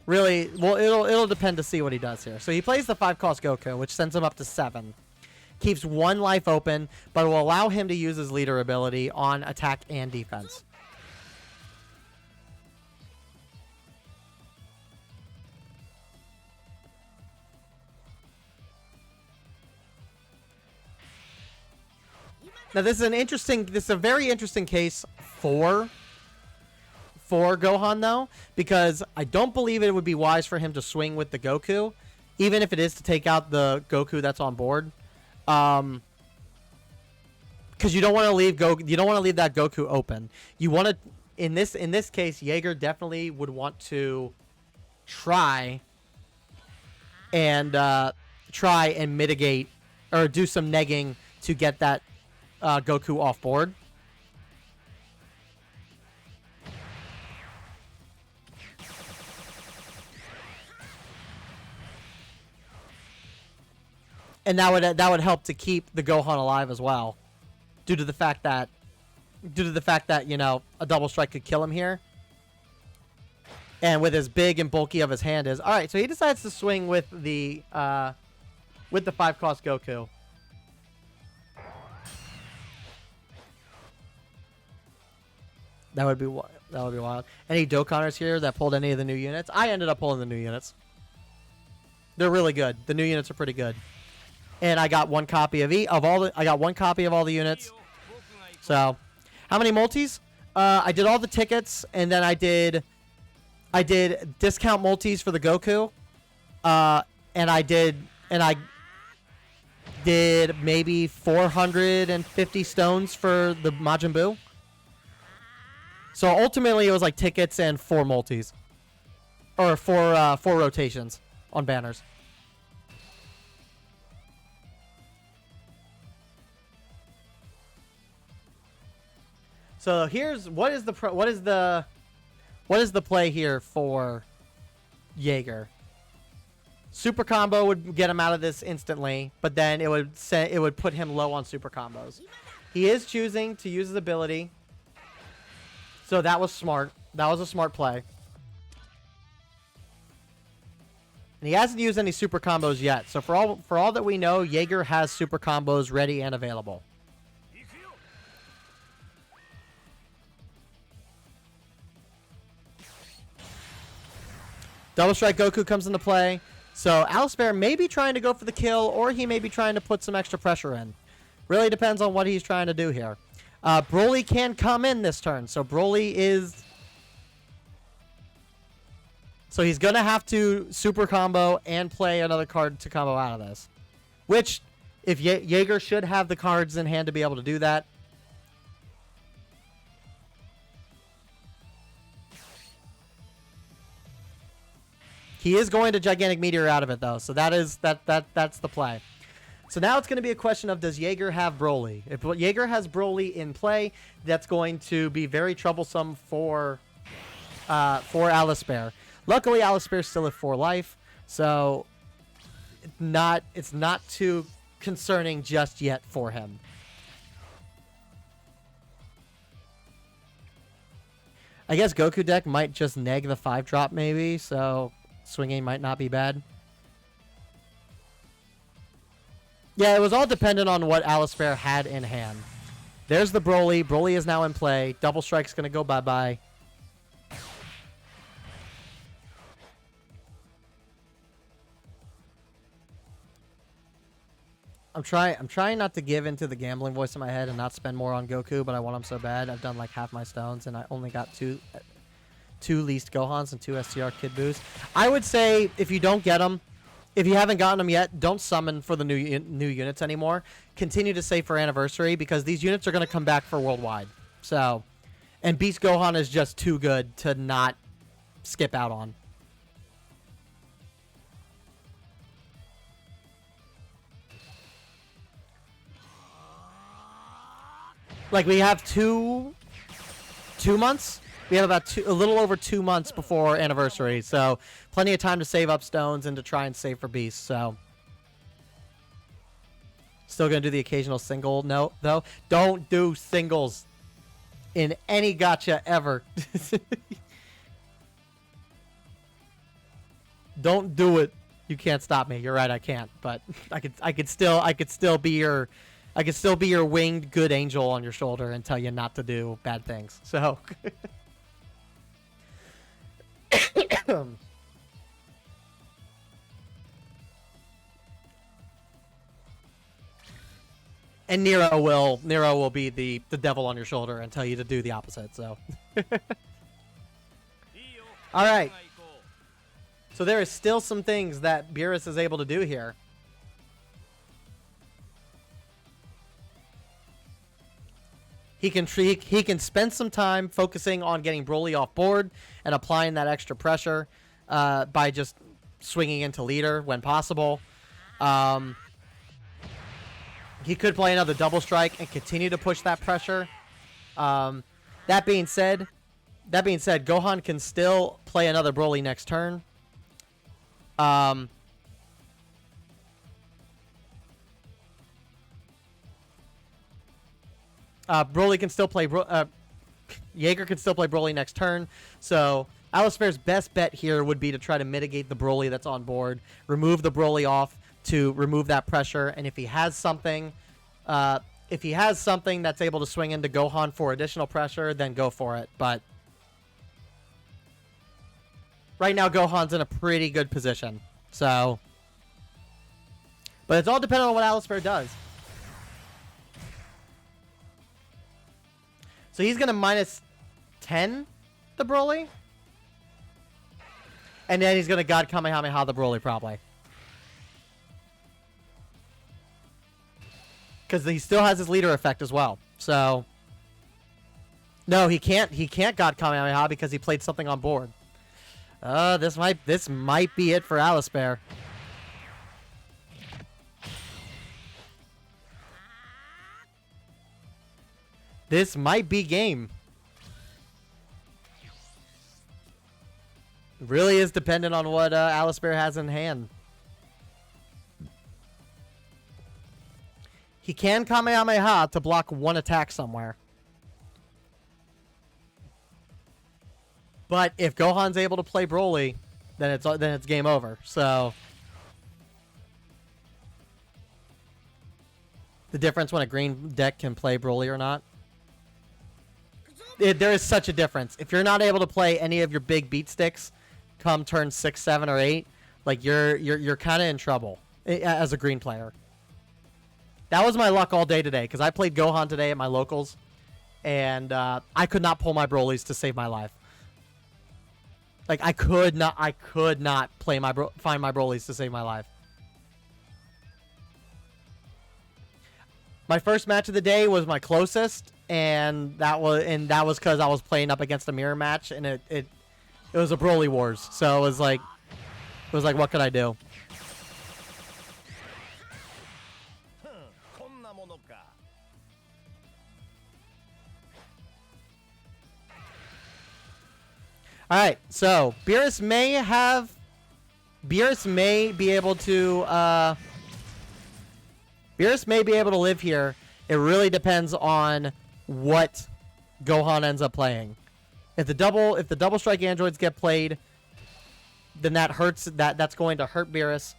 Really, well, it'll depend to see what he does here. So he plays the 5-cost Goku, which sends him up to 7. Keeps 1 life open, but will allow him to use his leader ability on attack and defense. Now this is a very interesting case for Gohan though, because I don't believe it would be wise for him to swing with the Goku, even if it is to take out the Goku that's on board. Because you don't want to leave that Goku open. You want to, in this case, Jaeger definitely would want to try and mitigate or do some negging to get that Goku off board. And that would help to keep the Gohan alive as well, due to the fact that you know, a double strike could kill him here. And with as big and bulky of his hand is, all right. So he decides to swing with the 5-cost Goku. That would be wild. Any Dokkaners here that pulled any of the new units? I ended up pulling the new units. They're really good. The new units are pretty good. And I got 1 copy of I got 1 copy of all the units. So, how many multis? I did all the tickets, and then I did discount multis for the Goku. And I did maybe 450 stones for the Majin Buu. So ultimately, it was like tickets and 4 multis, or 4 rotations on banners. So here's what is the play here for Jaeger. Super combo would get him out of this instantly, but then it would put him low on super combos. He is choosing to use his ability, so that was smart. That was a smart play. And he hasn't used any super combos yet. So for all that we know, Jaeger has super combos ready and available. Double Strike Goku comes into play. So Alice Bear may be trying to go for the kill, or he may be trying to put some extra pressure in. Really depends on what he's trying to do here. Broly can come in this turn. So Broly is... So he's going to have to super combo and play another card to combo out of this. Which, if Jaeger should have the cards in hand to be able to do that. He is going to Gigantic Meteor out of it, though. So that's the play. So now it's going to be a question of, does Jaeger have Broly? If Jaeger has Broly in play, that's going to be very troublesome for Alice Bear. Luckily, Alice Bear's still at 4 life, so it's not too concerning just yet for him. I guess Goku deck might just neg the 5-drop maybe, so swinging might not be bad. Yeah, it was all dependent on what Alice Bear had in hand. There's the Broly. Broly is now in play. Double Strike's going to go bye-bye. I'm trying not to give into the gambling voice in my head and not spend more on Goku, but I want him so bad. I've done like half my stones, and I only got two least Gohans and 2 STR Kid Boos. I would say if you don't get them, if you haven't gotten them yet, don't summon for the new units anymore. Continue to save for Anniversary, because these units are going to come back for Worldwide. So, and Beast Gohan is just too good to not skip out on. Like, we have two months? We have about a little over 2 months before Anniversary, so plenty of time to save up stones and to try and save for Beast. So Still going to do the occasional single note, though. Don't do singles in any gacha ever. Don't do it. You can't stop me. You're right, I can't. But I could still be your winged good angel on your shoulder and tell you not to do bad things. So and Nero will be the devil on your shoulder and tell you to do the opposite. So all right. So there is still some things that Beerus is able to do here. He can spend some time focusing on getting Broly off board and applying that extra pressure by just swinging into leader when possible. He could play another double strike and continue to push that pressure. That being said, Gohan can still play another Broly next turn. Broly can still play. Jaeger can still play Broly next turn. So Alisper's best bet here would be to try to mitigate the Broly that's on board, remove the Broly off to remove that pressure, and if he has something, that's able to swing into Gohan for additional pressure, then go for it. But right now, Gohan's in a pretty good position. So, but it's all dependent on what Alisper does. So he's going to minus 10 the Broly. And then he's going to God Kamehameha the Broly probably. Because he still has his leader effect as well. So, no, he can't God Kamehameha because he played something on board. This might be it for Alisper. This might be game. Really is dependent on what Alisper has in hand. He can Kamehameha to block one attack somewhere. But if Gohan's able to play Broly, then it's game over. So the difference when a green deck can play Broly or not. There is such a difference. If you're not able to play any of your big beat sticks come turn 6, 7, or 8, like you're kind of in trouble as a green player. That was my luck all day today because I played Gohan today at my locals, and I could not pull my Brolys to save my life. Like I could not play find my Brolys to save my life. My first match of the day was my closest, and that was because I was playing up against a mirror match, and it was a Broly Wars. So it was like what could I do? All right, so Beerus may be able to live here. It really depends on what Gohan ends up playing. If the double strike androids get played, then that's going to hurt Beerus.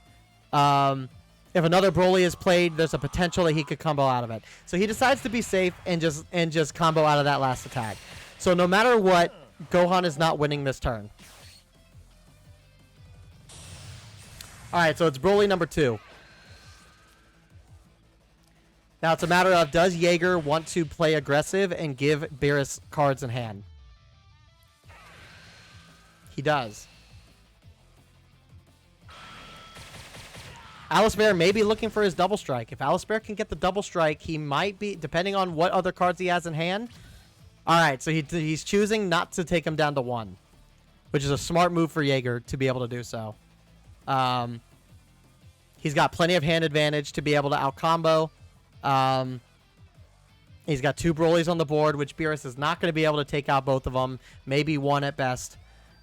If another Broly is played, there's a potential that he could combo out of it. So he decides to be safe and just combo out of that last attack. So no matter what, Gohan is not winning this turn. Alright, so it's Broly number 2. Now it's a matter of, does Jaeger want to play aggressive and give Beerus cards in hand? He does. Alisper may be looking for his double strike. If Alisper can get the double strike, he might be, depending on what other cards he has in hand. Alright, so he's choosing not to take him down to 1, which is a smart move for Jaeger to be able to do so. He's got plenty of hand advantage to be able to out-combo. He's got 2 Brolys on the board, which Beerus is not going to be able to take out both of them. Maybe one at best.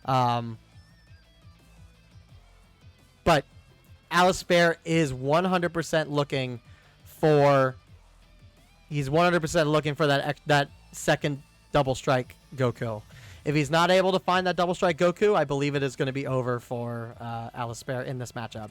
But Alisper is 100% looking for. He's 100% looking for that second double strike Goku. If he's not able to find that double strike Goku, I believe it is going to be over for Alistair in this matchup.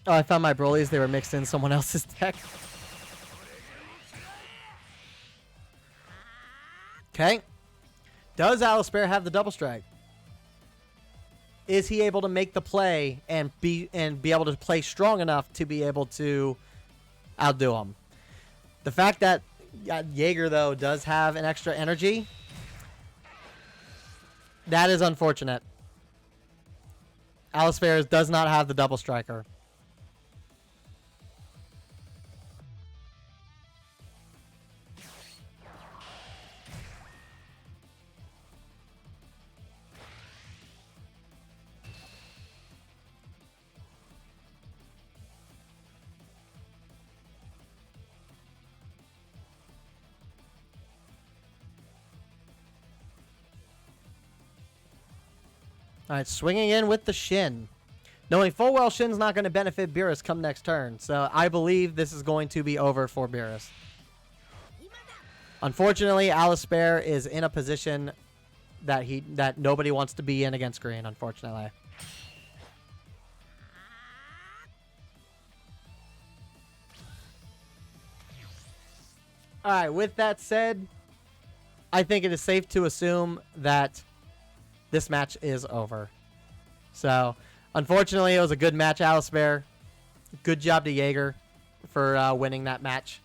Oh, I found my Brolys. They were mixed in someone else's deck. Okay. Does Alistair have the double strike? Is he able to make the play and be able to play strong enough to be able to outdo him? The fact that Jaeger, though, does have an extra energy, that is unfortunate. Alistair does not have the double striker. All right, swinging in with the Shin. Knowing full well Shin's not going to benefit Beerus come next turn. So I believe this is going to be over for Beerus. Unfortunately, Alistair is in a position that nobody wants to be in against green, unfortunately. All right, with that said, I think it is safe to assume that this match is over. So, unfortunately, it was a good match, Alistair. Good job to Jaeger for winning that match.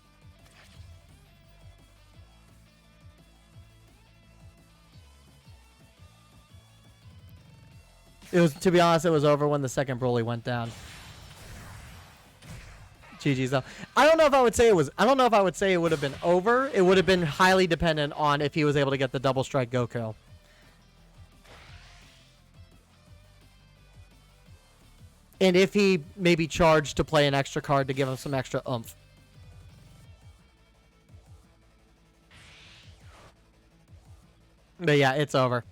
It was, to be honest, it was over when the second Broly went down. GG's though. I don't know if I would say it would have been over. It would have been highly dependent on if he was able to get the double strike Goku. And if he maybe charged to play an extra card to give him some extra oomph. But yeah, it's over.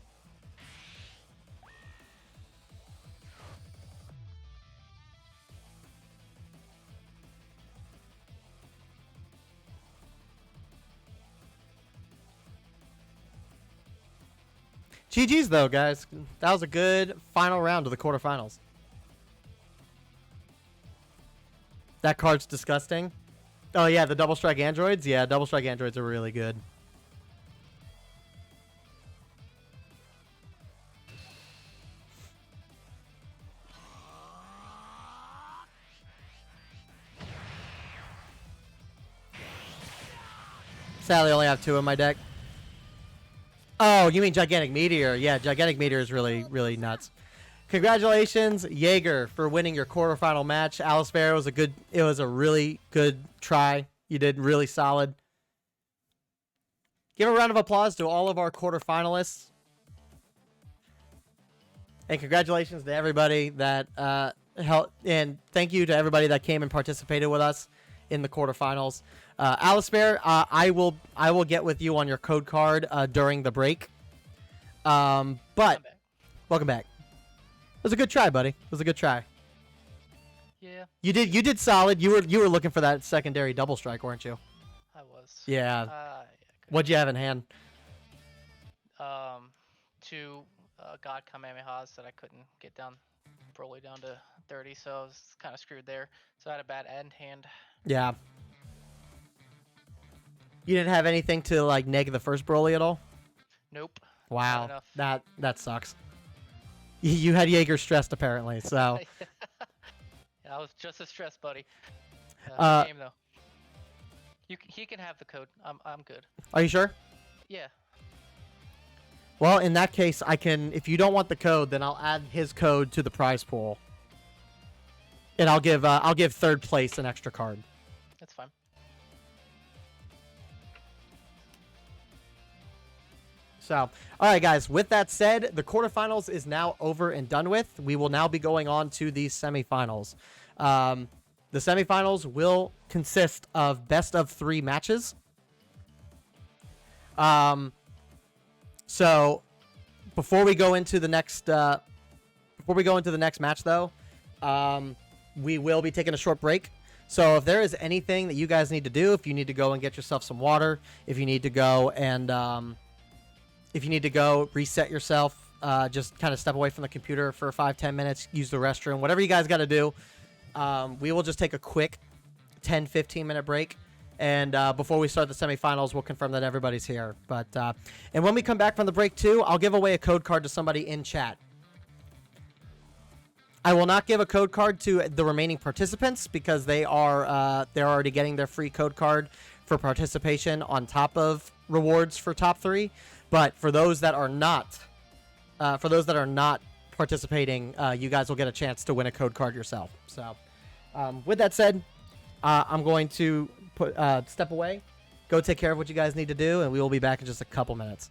GG's though, guys. That was a good final round of the quarterfinals. That card's disgusting. Oh yeah, the double strike androids? Yeah, double strike androids are really good. Sadly, I only have 2 in my deck. Oh, you mean Gigantic Meteor? Yeah, Gigantic Meteor is really, really nuts. Congratulations, Jaeger, for winning your quarterfinal match. Alistair, it was a really good try. You did really solid. Give a round of applause to all of our quarterfinalists. And congratulations to everybody that helped. And thank you to everybody that came and participated with us in the quarterfinals. Alistair, I will get with you on your code card during the break. But welcome back. It was a good try, buddy. It was a good try. Yeah. You did solid. You were looking for that secondary double strike, weren't you? I was. Yeah. Yeah, What'd you have in hand? 2 God Kamehamehas that I couldn't get down Broly down to 30, so I was kind of screwed there. So I had a bad end hand. Yeah. You didn't have anything to like neg the first Broly at all? Nope. Wow. That sucks. You had Jaeger stressed apparently, so. Yeah, I was just as stressed, buddy. Game though. He can have the code. I'm good. Are you sure? Yeah. Well, in that case, I can. If you don't want the code, then I'll add his code to the prize pool, and I'll give third place an extra card. That's fine. So, all right, guys. With that said, the quarterfinals is now over and done with. We will now be going on to the semifinals. The The semifinals will consist of best of 3 matches. So before we go into the next match, though, we will be taking a short break. So if there is anything that you guys need to do, if you need to go and get yourself some water, if you need to go and reset yourself, just kind of step away from the computer for 5-10 minutes, use the restroom, whatever you guys got to do, we will just take a quick 10-15 minute break. And before we start the semifinals, we'll confirm that everybody's here. But and when we come back from the break too, I'll give away a code card to somebody in chat. I will not give a code card to the remaining participants because they're already getting their free code card for participation on top of rewards for top 3. But for those that are not, participating, you guys will get a chance to win a code card yourself. So, with that said, I'm going to step away, go take care of what you guys need to do, and we will be back in just a couple minutes.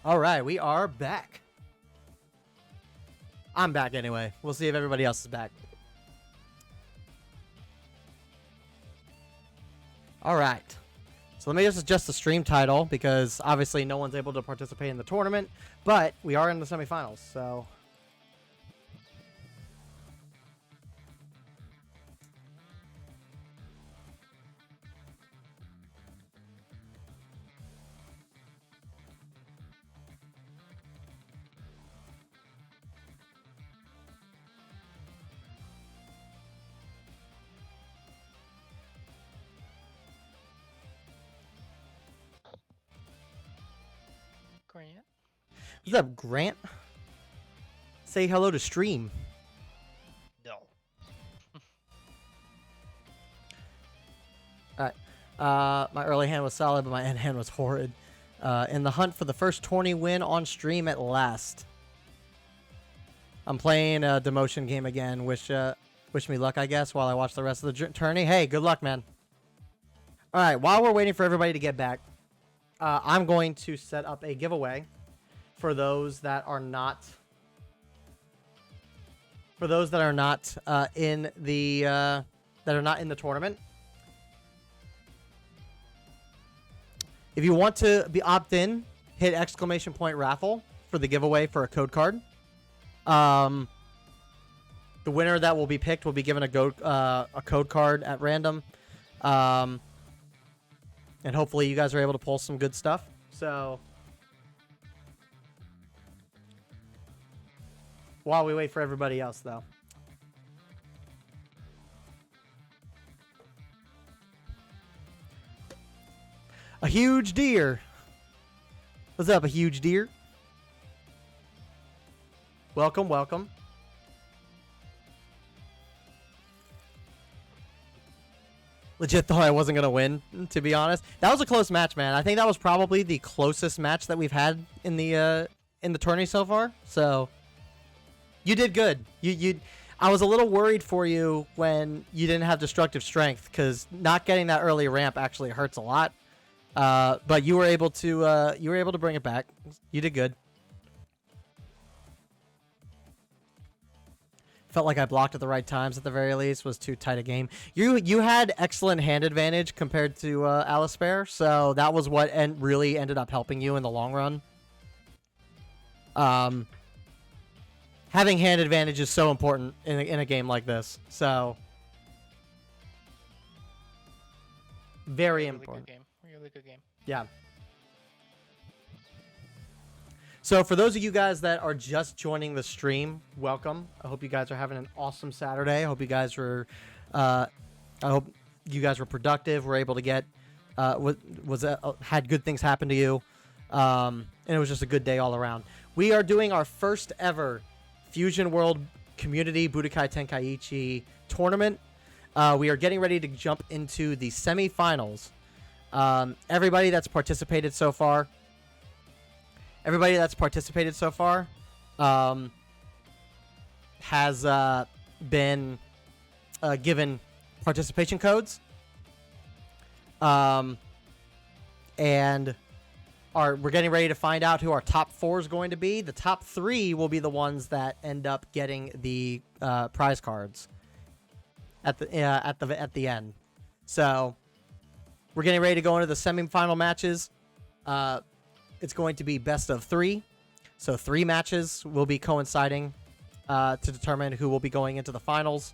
All right, we are back. I'm back anyway. We'll see if everybody else is back. All right. So let me just adjust the stream title because obviously no one's able to participate in the tournament, but we are in the semifinals, so... Grant. What's up, Grant? Say hello to stream. Duh. My early hand was solid, but my end hand was horrid. In the hunt for the first tourney win on stream at last. I'm playing a demotion game again. Wish me luck, I guess, while I watch the rest of the tourney. Hey, good luck, man. All right, while we're waiting for everybody to get back, I'm going to set up a giveaway for those that are not in the tournament. If you want to be opt in, hit ! raffle for the giveaway for a code card. The winner that will be picked will be given a code card at random. And hopefully you guys are able to pull some good stuff. So while we wait for everybody else, though. A huge deer. What's up, a huge deer? Welcome, welcome. Legit thought I wasn't going to win, to be honest. That was a close match, man. I think that was probably the closest match that we've had in the tourney so far. So you did good. I was a little worried for you when you didn't have destructive strength, because not getting that early ramp actually hurts a lot. But you were able to bring it back. You did good. Felt like I blocked at the right times at the very least. Was too tight a game. You had excellent hand advantage compared to Alispare, so that was what really ended up helping you in the long run. Having hand advantage is so important in a game like this. So very important. Good game. Really good game. Yeah. So for those of you guys that are just joining the stream, welcome. I hope you guys are having an awesome Saturday. I hope you guys were productive. Were able to get had good things happen to you, and it was just a good day all around. We are doing our first ever Fusion World Community Budokai Tenkaichi tournament. We are getting ready to jump into the semifinals. Everybody that's participated so far has been given participation codes, and we're getting ready to find out who our top 4 is going to be. The top 3 will be the ones that end up getting the prize cards at the end. So we're getting ready to go into the semifinal matches. It's going to be best of 3. So 3 matches will be coinciding to determine who will be going into the finals.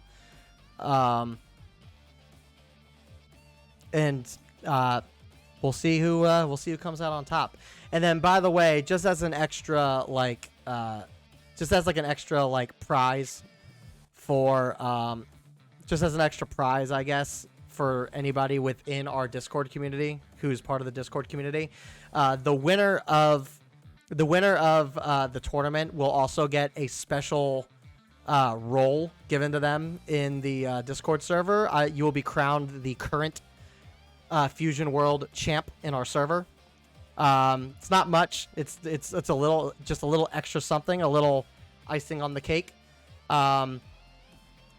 And we'll see who comes out on top. And then, by the way, just as an extra prize for I guess, for anybody within our Discord community who's part of the Discord community, the winner of the tournament will also get a special role given to them in the Discord server. You will be crowned the current Fusion World champ in our server. It's not much. It's a little extra something, a little icing on the cake.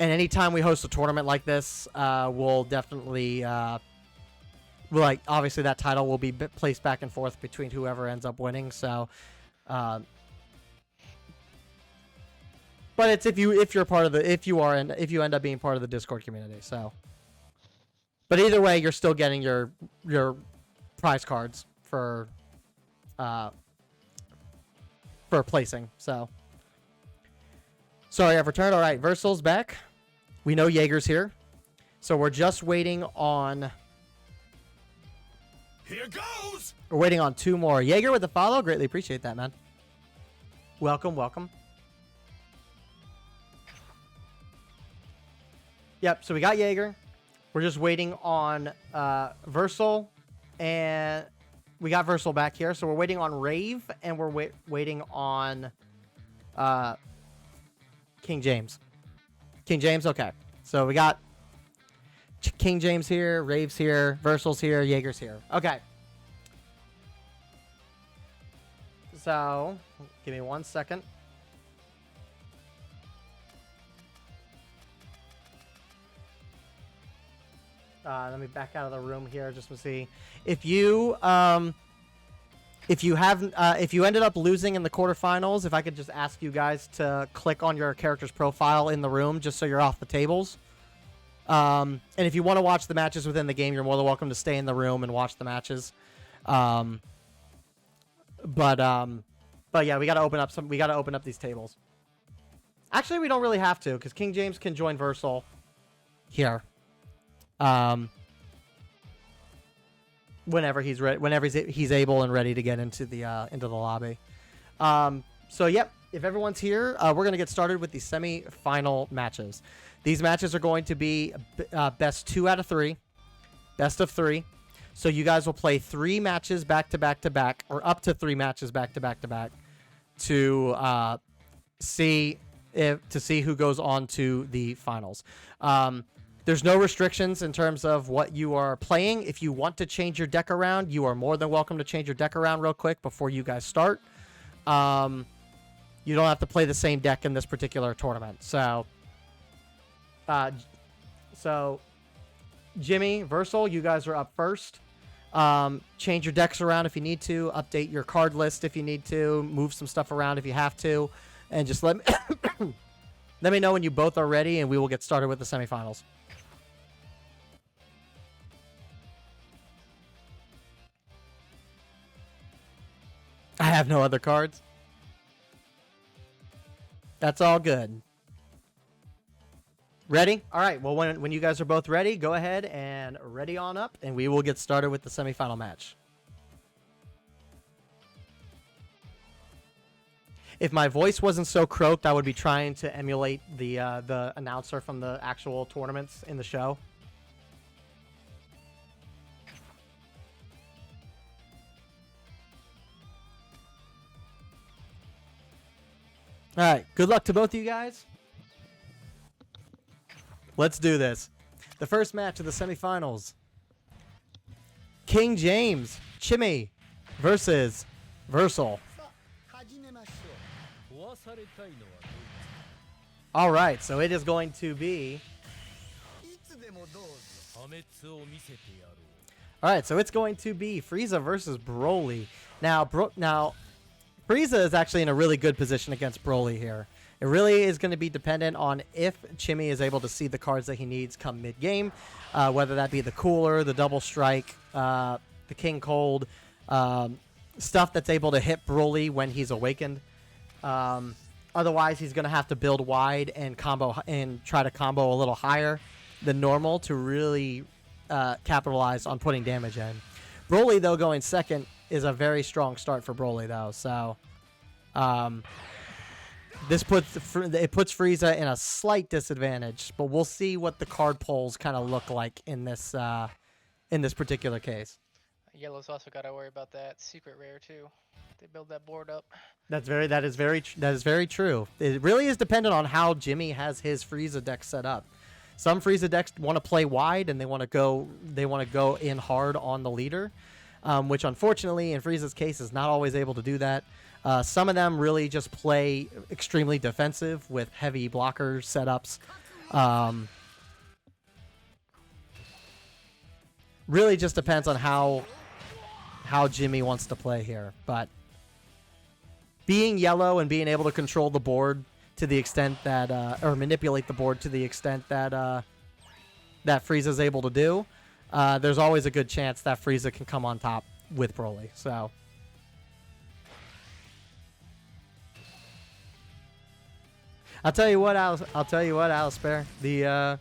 And anytime we host a tournament like this, we'll definitely obviously that title will be placed back and forth between whoever ends up winning. So, but it's if you end up being part of the Discord community. So, but either way, you're still getting your prize cards for placing. So, sorry, I've returned. All right, Versal's back. We know Jaeger's here, so we're just waiting on. Here goes! We're waiting on 2 more. Jaeger with the follow. Greatly appreciate that, man. Welcome, welcome. Yep, so we got Jaeger. We're just waiting on Versal, and we got Versal back here. So we're waiting on Rave, and we're waiting on King James. King James, okay. So we got King James here, Rave's here, Versal's here, Jaeger's here. Okay. So, give me 1 second. Let me back out of the room here just to see if you if you ended up losing in the quarterfinals. If I could just ask you guys to click on your character's profile in the room just so you're off the tables. And if you want to watch the matches within the game, you're more than welcome to stay in the room and watch the matches. But yeah, we gotta open up these tables. Actually, we don't really have to because King James can join Versal here. Whenever he's he's able and ready to get into the lobby. So yep, if everyone's here, we're gonna get started with the semi-final matches. These matches are going to be best 2 out of 3, best of 3. So you guys will play 3 matches back to back to back, or up to 3 matches back to back to back, to see who goes on to the finals. There's no restrictions in terms of what you are playing. If you want to change your deck around, you are more than welcome to change your deck around real quick before you guys start. You don't have to play the same deck in this particular tournament. So Jimmy, Versal, you guys are up first. Change your decks around if you need to. Update your card list if you need to. Move some stuff around if you have to. And just let me know when you both are ready, and we will get started with the semifinals. I have no other cards. That's all good. Ready? All right. Well, when you guys are both ready, go ahead and ready on up, and we will get started with the semifinal match. If my voice wasn't so croaked, I would be trying to emulate the announcer from the actual tournaments in the show. All right. Good luck to both of you guys. Let's do this. The first match of the semifinals. King James, Chimmy versus Versal. All right, so it is going to be... All right, so it's going to be Frieza versus Broly. Now, Frieza is actually in a really good position against Broly here. It really is going to be dependent on if Chimmy is able to see the cards that he needs come mid-game, whether that be the Cooler, the Double Strike, the King Cold, stuff that's able to hit Broly when he's awakened. Otherwise, he's going to have to build wide and try to combo a little higher than normal to really capitalize on putting damage in. Broly, though, going second is a very strong start for Broly, though. So, this puts Frieza in a slight disadvantage, but we'll see what the card pulls kind of look like in this particular case. Yellow's also got to worry about that secret rare too. They build that board up. That is very true. It really is dependent on how Jimmy has his Frieza deck set up. Some Frieza decks want to play wide and they want to go in hard on the leader, which unfortunately in Frieza's case is not always able to do that. Some of them really just play extremely defensive with heavy blocker setups. Really just depends on how Jimmy wants to play here. But being yellow and being able to control the board to the extent that, or manipulate the board to the extent that that Frieza's able to do, there's always a good chance that Frieza can come on top with Broly. So. I'll tell you what, Alistair. The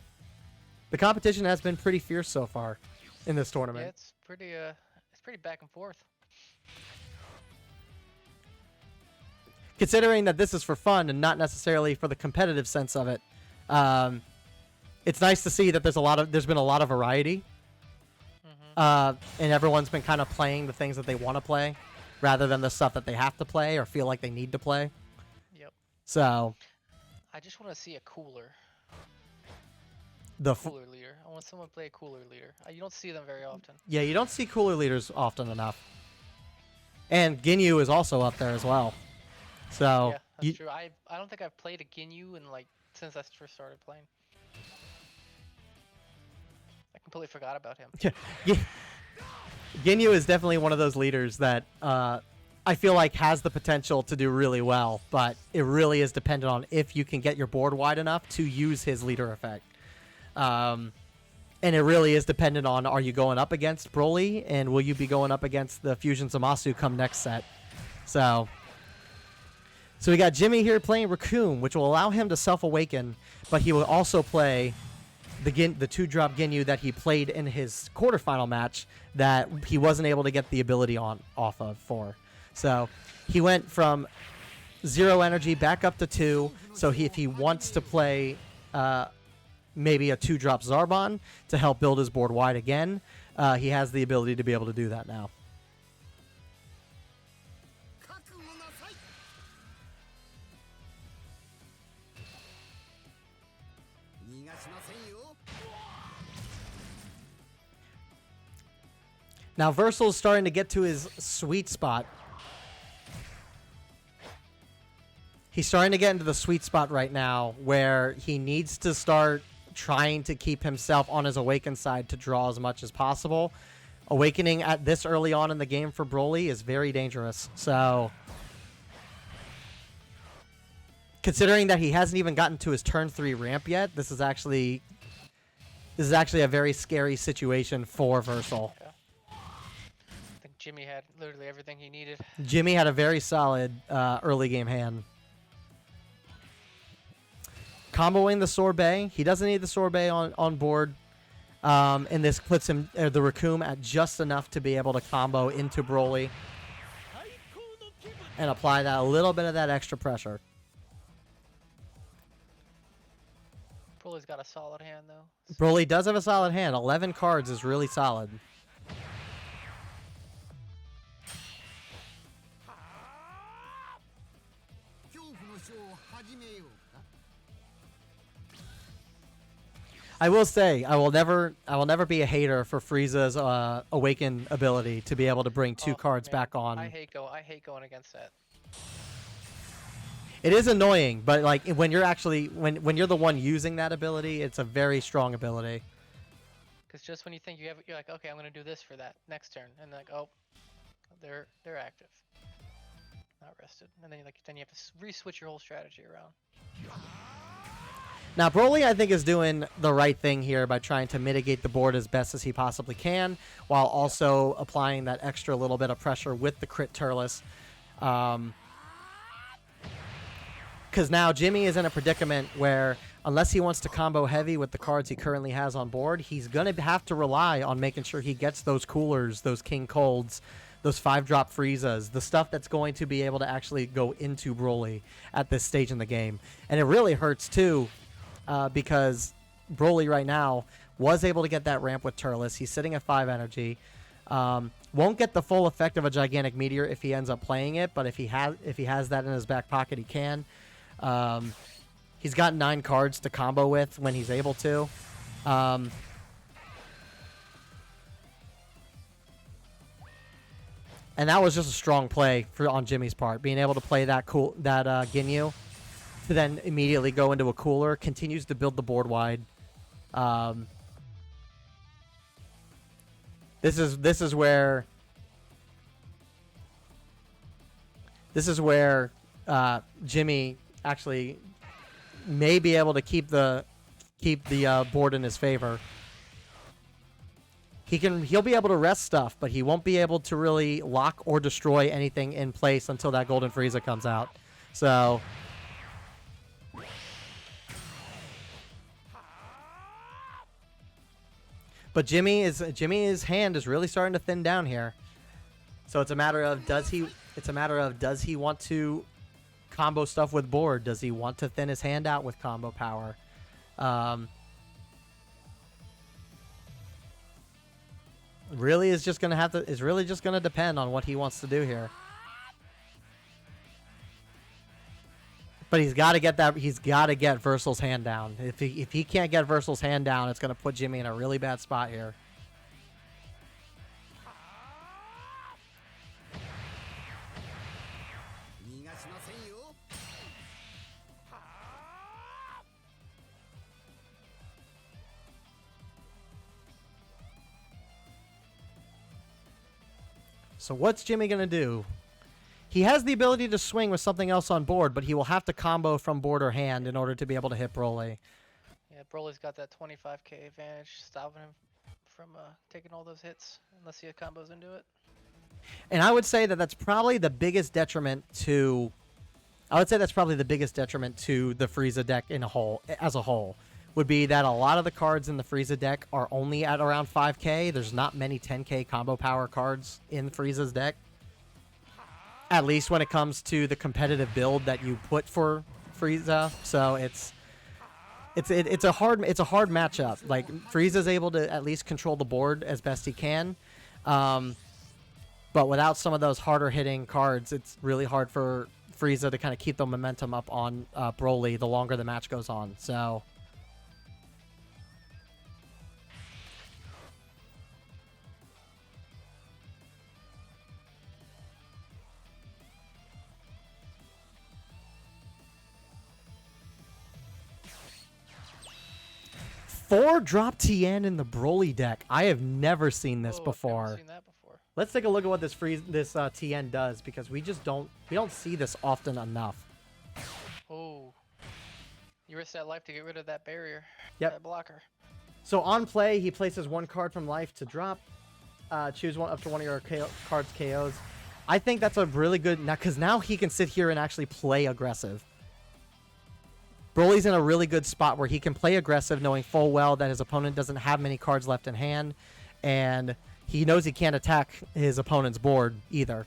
competition has been pretty fierce so far in this tournament. Yeah, it's pretty back and forth. Considering that this is for fun and not necessarily for the competitive sense of it, it's nice to see that there's been a lot of variety, and everyone's been kind of playing the things that they want to play, rather than the stuff that they have to play or feel like they need to play. Yep. So. I just want to see a Cooler. the Cooler leader. I want someone to play a cooler leader. You don't see them very often. yeah, you don't see cooler leaders often enough. And Ginyu is also up there as well. So Yeah, that's true. I don't think I've played a Ginyu in like since I first started playing. I completely forgot about him. Ginyu is definitely one of those leaders that I feel like has the potential to do really well, but it really is dependent on if you can get your board wide enough to use his leader effect. And it really is dependent on, are you going up against Broly, and will you be going up against the Fusion Zamasu come next set? So we got Jimmy here playing Raccoon, which will allow him to self-awaken, but he will also play the 2-drop Ginyu that he played in his quarterfinal match that he wasn't able to get the ability off of for. So he went from 0 energy back up to 2, so if he wants to play maybe a 2-drop Zarbon to help build his board wide again, he has the ability to be able to do that now. Now Versal's starting to get to his sweet spot. He's starting to get into the sweet spot right now where he needs to start trying to keep himself on his awakened side to draw as much as possible. Awakening at this early on in the game for Broly is very dangerous. So considering that he hasn't even gotten to his turn 3 ramp yet, this is actually a very scary situation for Versal. Yeah. I think Jimmy had literally everything he needed. Jimmy had a very solid early game hand. Comboing the Sorbet. He doesn't need the Sorbet on board. And this puts him the Raccoon at just enough to be able to combo into Broly and apply that a little bit of that extra pressure. Broly's got a solid hand though. Broly does have a solid hand. 11 cards is really solid. I will say, I will never be a hater for Frieza's Awaken ability to be able to bring 2 cards back on. I hate going against that. It is annoying, but like when you're actually when you're the one using that ability, it's a very strong ability. Because just when you think you're like, okay, I'm gonna do this for that next turn, and like, oh, they're active, not rested, and then you have to re-switch your whole strategy around. Now, Broly, I think, is doing the right thing here by trying to mitigate the board as best as he possibly can, while also applying that extra little bit of pressure with the crit Turles. Because now Jimmy is in a predicament where, unless he wants to combo heavy with the cards he currently has on board, he's going to have to rely on making sure he gets those coolers, those King Colds, those 5-drop Friezas, the stuff that's going to be able to actually go into Broly at this stage in the game. And it really hurts, too, because Broly right now was able to get that ramp with Turles. He's sitting at 5 energy. Won't get the full effect of a Gigantic Meteor if he ends up playing it, but if he has that in his back pocket, he can. He's got 9 cards to combo with when he's able to. And that was just a strong play on Jimmy's part, being able to play that Ginyu to then immediately go into a cooler, continues to build the board wide. This is where Jimmy actually may be able to keep the board in his favor. He'll be able to rest stuff, but he won't be able to really lock or destroy anything in place until that Golden Frieza comes out. So but Jimmy's hand is really starting to thin down here. So it's a matter of does he want to combo stuff with board? Does he want to thin his hand out with combo power? Really is just gonna depend on what he wants to do here. But he's got to get that. He's got to get Versal's hand down. If he can't get Versal's hand down, it's going to put Jimmy in a really bad spot here. So what's Jimmy going to do? He has the ability to swing with something else on board, but he will have to combo from board or hand in order to be able to hit Broly. Yeah, Broly's got that 25k advantage, stopping him from taking all those hits unless he combos into it. And I would say that that's probably the biggest detriment to... I would say that's probably the biggest detriment to the Frieza deck as a whole. Would be that a lot of the cards in the Frieza deck are only at around 5k. There's not many 10k combo power cards in Frieza's deck. At least when it comes to the competitive build that you put for Frieza. So it's a hard matchup. Like, Frieza's able to at least control the board as best he can. But without some of those harder hitting cards, it's really hard for Frieza to kind of keep the momentum up on Broly the longer the match goes on. So 4-drop Tien in the Broly deck. I have never seen this before. I've never seen that before. Let's take a look at what this Tien does, because we don't see this often enough. Oh, you risk that life to get rid of that barrier. Yep. That blocker. So on play, he places 1 card from life to drop. Choose one up to one of your cards KOs. I think that's a really good, because now he can sit here and actually play aggressive. Broly's in a really good spot where he can play aggressive, knowing full well that his opponent doesn't have many cards left in hand, and he knows he can't attack his opponent's board either.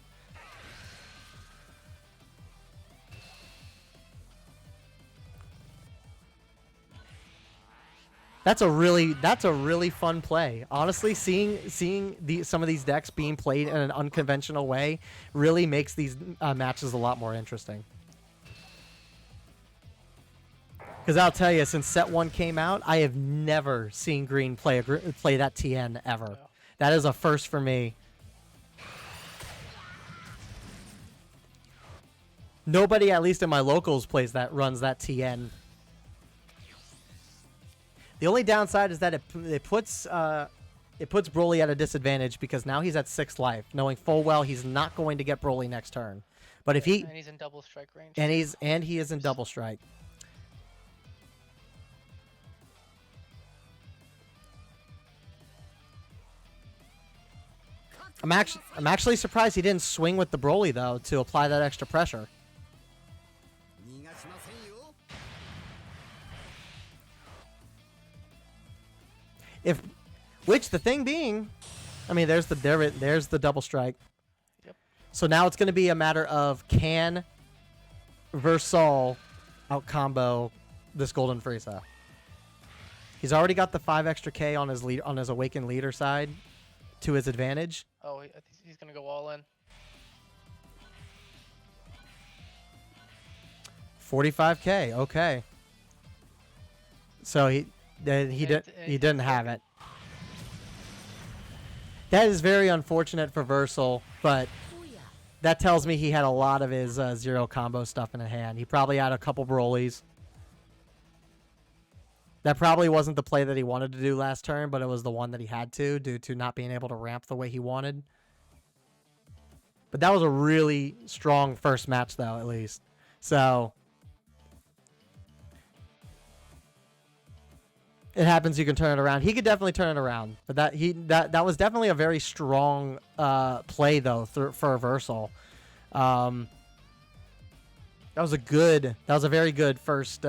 That's a really fun play. Honestly, seeing some of these decks being played in an unconventional way really makes these matches a lot more interesting. Because I'll tell you, since Set 1 came out, I have never seen Green play that Tien ever. No. That is a first for me. Nobody, at least in my locals, runs that Tien. The only downside is that it puts Broly at a disadvantage, because now he's at 6 life, knowing full well he's not going to get Broly next turn. But if he and he's in double strike range. And he is in double strike. I'm actually surprised he didn't swing with the Broly, though, to apply that extra pressure. Which the thing being, I mean, there's the double strike. Yep. So now it's going to be a matter of, can Versal out combo this Golden Frieza? He's already got the 5 extra K on his Awakened Leader side to his advantage. Oh, I think he's going to go all in. 45k, okay. So he didn't have it. That is very unfortunate for Versal, but that tells me he had a lot of his 0 combo stuff in hand. He probably had a couple Brolys. That probably wasn't the play that he wanted to do last turn, but it was the one that he had to, due to not being able to ramp the way he wanted. But that was a really strong first match, though, at least. So it happens, you can turn it around. He could definitely turn it around. But that was definitely a very strong play, though, for Versal. That was a very good first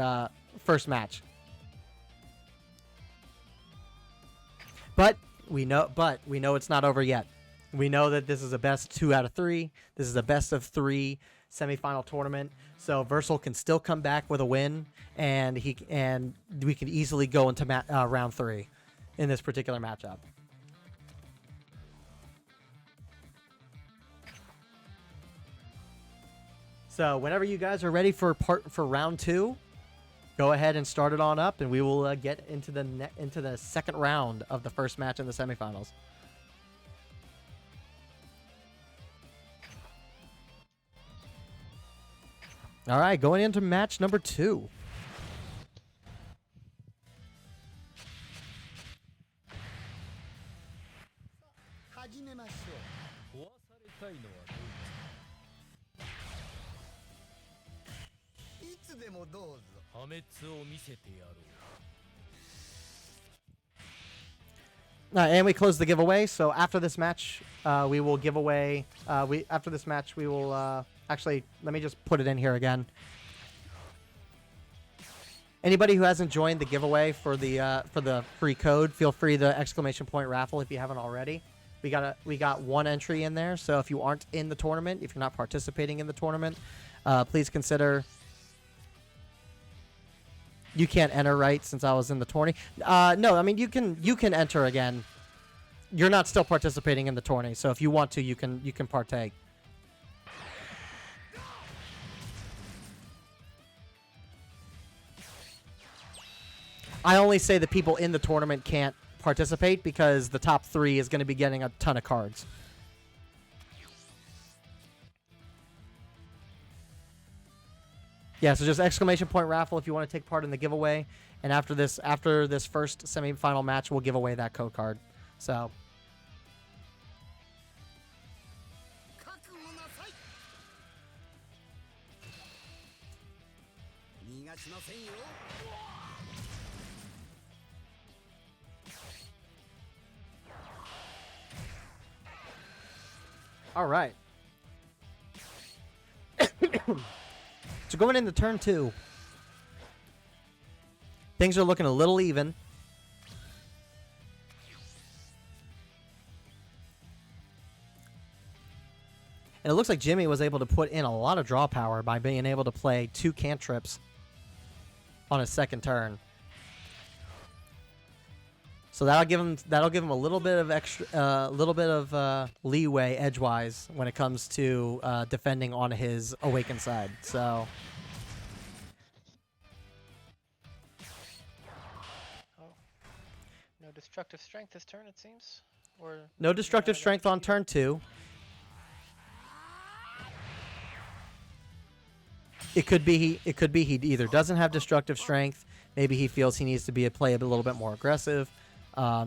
match. But we know it's not over yet. We know that this is a best 2 out of 3. This is a best of 3 semifinal tournament. So Versal can still come back with a win, and we can easily go into round 3 in this particular matchup. So whenever you guys are ready for round 2, go ahead and start it on up, and we will get into the second round of the first match in the semifinals. All right, going into match number 2. And we close the giveaway. So after this match, we will give away. After this match, we will actually. Let me just put it in here again. Anybody who hasn't joined the giveaway for the free code, feel free the exclamation point raffle if you haven't already. We got one entry in there. So if you aren't in the tournament, if you're not participating in the tournament, please consider. You can't enter, right? Since I was in the tourney. No, I mean you can enter again. You're not still participating in the tourney, so if you want to, you can partake. I only say the people in the tournament can't participate because the top 3 is going to be getting a ton of cards. Yeah, so just exclamation point raffle if you want to take part in the giveaway. And after this first semi-final match, we'll give away that code card. So. All right. So going into turn 2, things are looking a little even. And it looks like Jimmy was able to put in a lot of draw power by being able to play 2 cantrips on his second turn. So that'll give him a little bit of leeway edgewise when it comes to defending on his awakened side. So. Oh, no destructive strength this turn, it seems. Or no destructive strength on turn 2. It could be he either doesn't have destructive strength. Maybe he feels he needs to play a little bit more aggressive.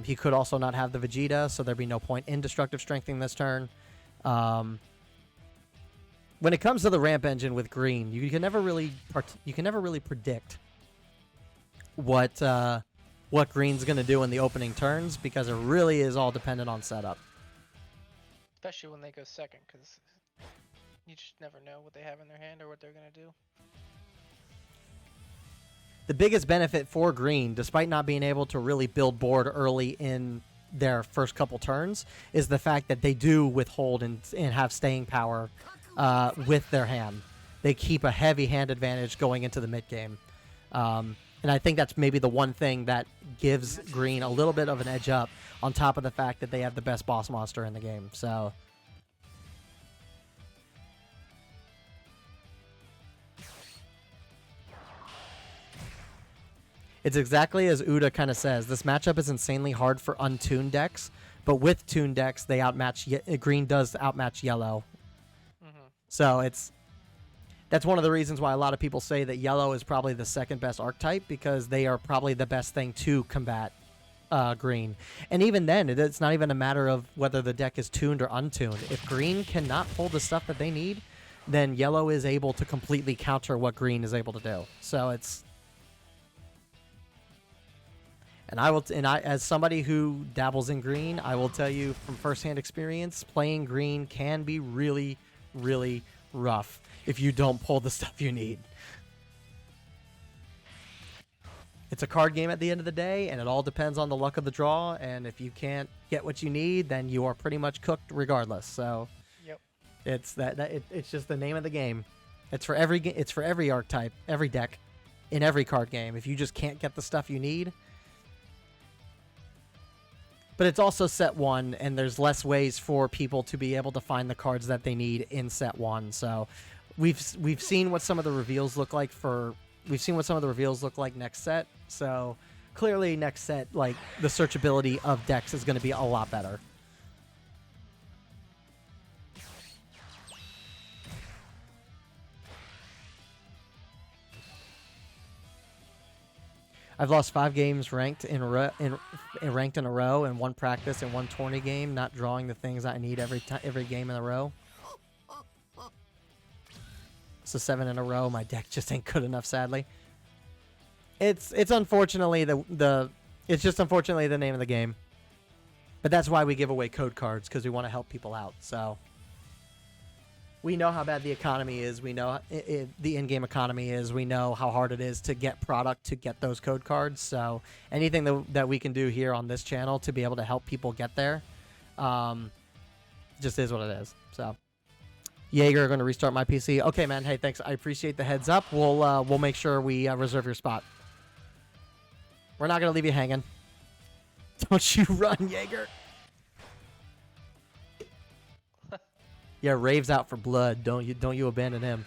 He could also not have the Vegeta, so there'd be no point in destructive strengthening this turn. When it comes to the ramp engine with green, you can never really predict what green's going to do in the opening turns because it really is all dependent on setup. Especially when they go second, because you just never know what they have in their hand or what they're going to do. The biggest benefit for green, despite not being able to really build board early in their first couple turns, is the fact that they do withhold and have staying power with their hand. They keep a heavy hand advantage going into the mid game. And I think that's maybe the one thing that gives green a little bit of an edge up on top of the fact that they have the best boss monster in the game. So. It's exactly as Uda kind of says. This matchup is insanely hard for untuned decks, but with tuned decks, they outmatch. Green does outmatch yellow. Mm-hmm. So that's one of the reasons why a lot of people say that yellow is probably the second best archetype because they are probably the best thing to combat green. And even then, it's not even a matter of whether the deck is tuned or untuned. If green cannot pull the stuff that they need, then yellow is able to completely counter what green is able to do. So it's. And as somebody who dabbles in green, I will tell you from firsthand experience, playing green can be really, really rough if you don't pull the stuff you need. It's a card game at the end of the day, and it all depends on the luck of the draw. And if you can't get what you need, then you are pretty much cooked regardless. So, yep, it's just the name of the game. It's for every archetype, every deck, in every card game. If you just can't get the stuff you need. But it's also set 1, and there's less ways for people to be able to find the cards that they need in set 1. So we've seen what some of the reveals look like next set. So clearly next set, like the searchability of decks is going to be a lot better. I've lost 5 games ranked in a row, and 1 practice and 1 tourney game, not drawing the things I need every game in a row. So 7 in a row, my deck just ain't good enough, sadly. It's unfortunately it's just unfortunately the name of the game. But that's why we give away code cards, because we want to help people out. So we know how bad the economy is. We know the in-game economy is. We know how hard it is to get product to get those code cards. So anything that we can do here on this channel to be able to help people get there, just is what it is. So Jaeger, going to restart my PC. Okay, man. Hey, thanks. I appreciate the heads up. We'll make sure we reserve your spot. We're not going to leave you hanging. Don't you run, Jaeger. Yeah, Rave's out for blood. Don't you abandon him.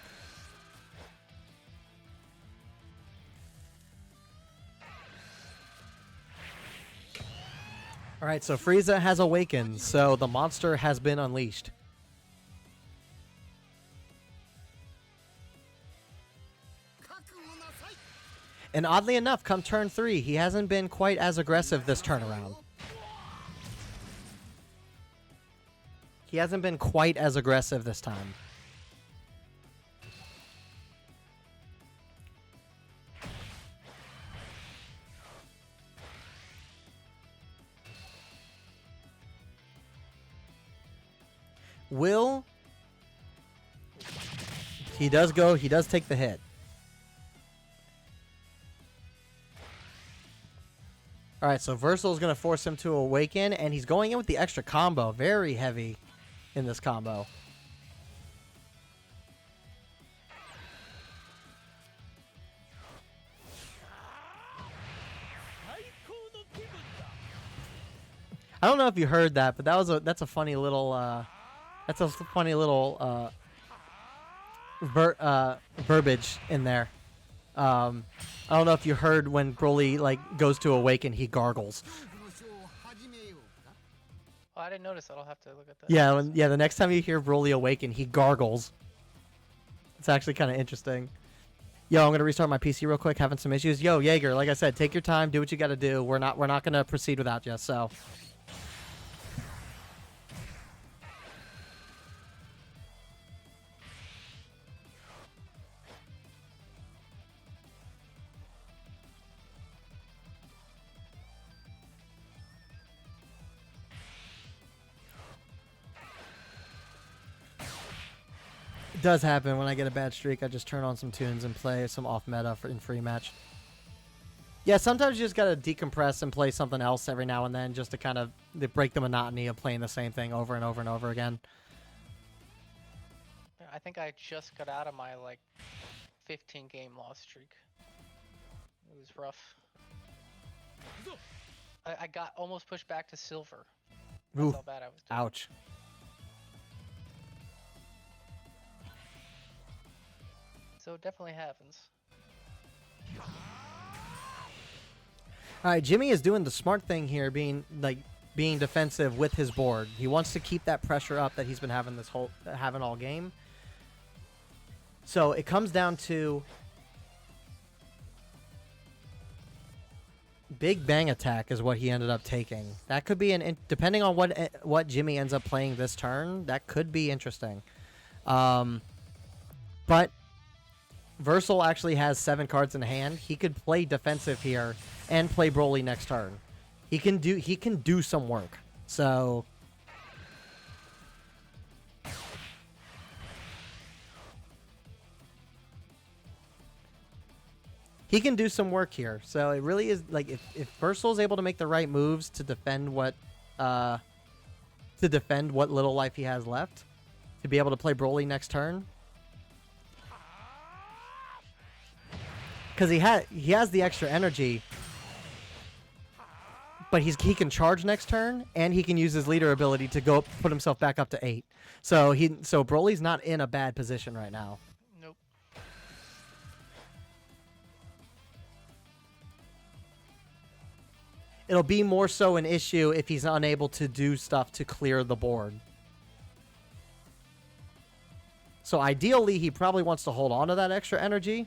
All right, so Frieza has awakened, so the monster has been unleashed. And oddly enough, come turn 3, he hasn't been quite as aggressive this turnaround. He hasn't been quite as aggressive this time. He does take the hit. All right, so Versal's going to force him to awaken, and he's going in with the extra combo. Very heavy in this combo. I don't know if you heard that, but that's a funny little verbiage in there. I don't know if you heard when Broly goes to awaken, he gargles. Oh, I didn't notice that. I'll have to look at that. Yeah, the next time you hear Broly awaken, he gargles. It's actually kind of interesting. Yo, I'm gonna restart my PC real quick. Having some issues. Yo, Jaeger, like I said, take your time, do what you got to do. We're not gonna proceed without you. So. It does happen when I get a bad streak. I just turn on some tunes and play some off meta in free match. Yeah, sometimes you just gotta decompress and play something else every now and then, just to kind of break the monotony of playing the same thing over and over and over again. I think I just got out of my 15 game loss streak. It was rough. I got almost pushed back to silver. That's how bad I was doing. Ouch. So it definitely happens. All right, Jimmy is doing the smart thing here, being defensive with his board. He wants to keep that pressure up that he's been having all game. So it comes down to Big Bang Attack is what he ended up taking. That could be depending on what Jimmy ends up playing this turn, that could be interesting. But Versal actually has 7 cards in hand. He could play defensive here and play Broly next turn. He can do some work. So he can do some work here. So it really is if Versal is able to make the right moves to defend what little life he has left, to be able to play Broly next turn. Because he has the extra energy, but he can charge next turn, and he can use his leader ability to go put himself back up to 8. So Broly's not in a bad position right now. It'll be more so an issue if he's unable to do stuff to clear the board. So ideally, he probably wants to hold on to that extra energy.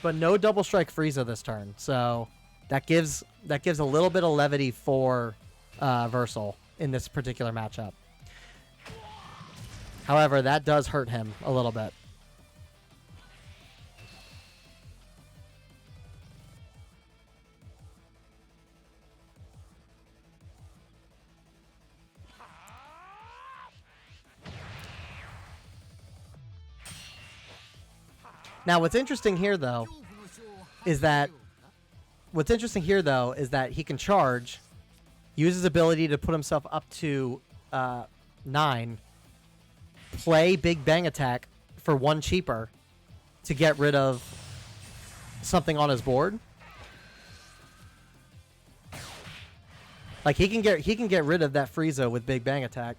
But no double strike Frieza this turn, so that gives a little bit of levity for Versal in this particular matchup. However, that does hurt him a little bit. Now, what's interesting here, though, is that he can charge, use his ability to put himself up to 9, play Big Bang Attack for 1 cheaper to get rid of something on his board. Like he can get rid of that Frieza with Big Bang Attack.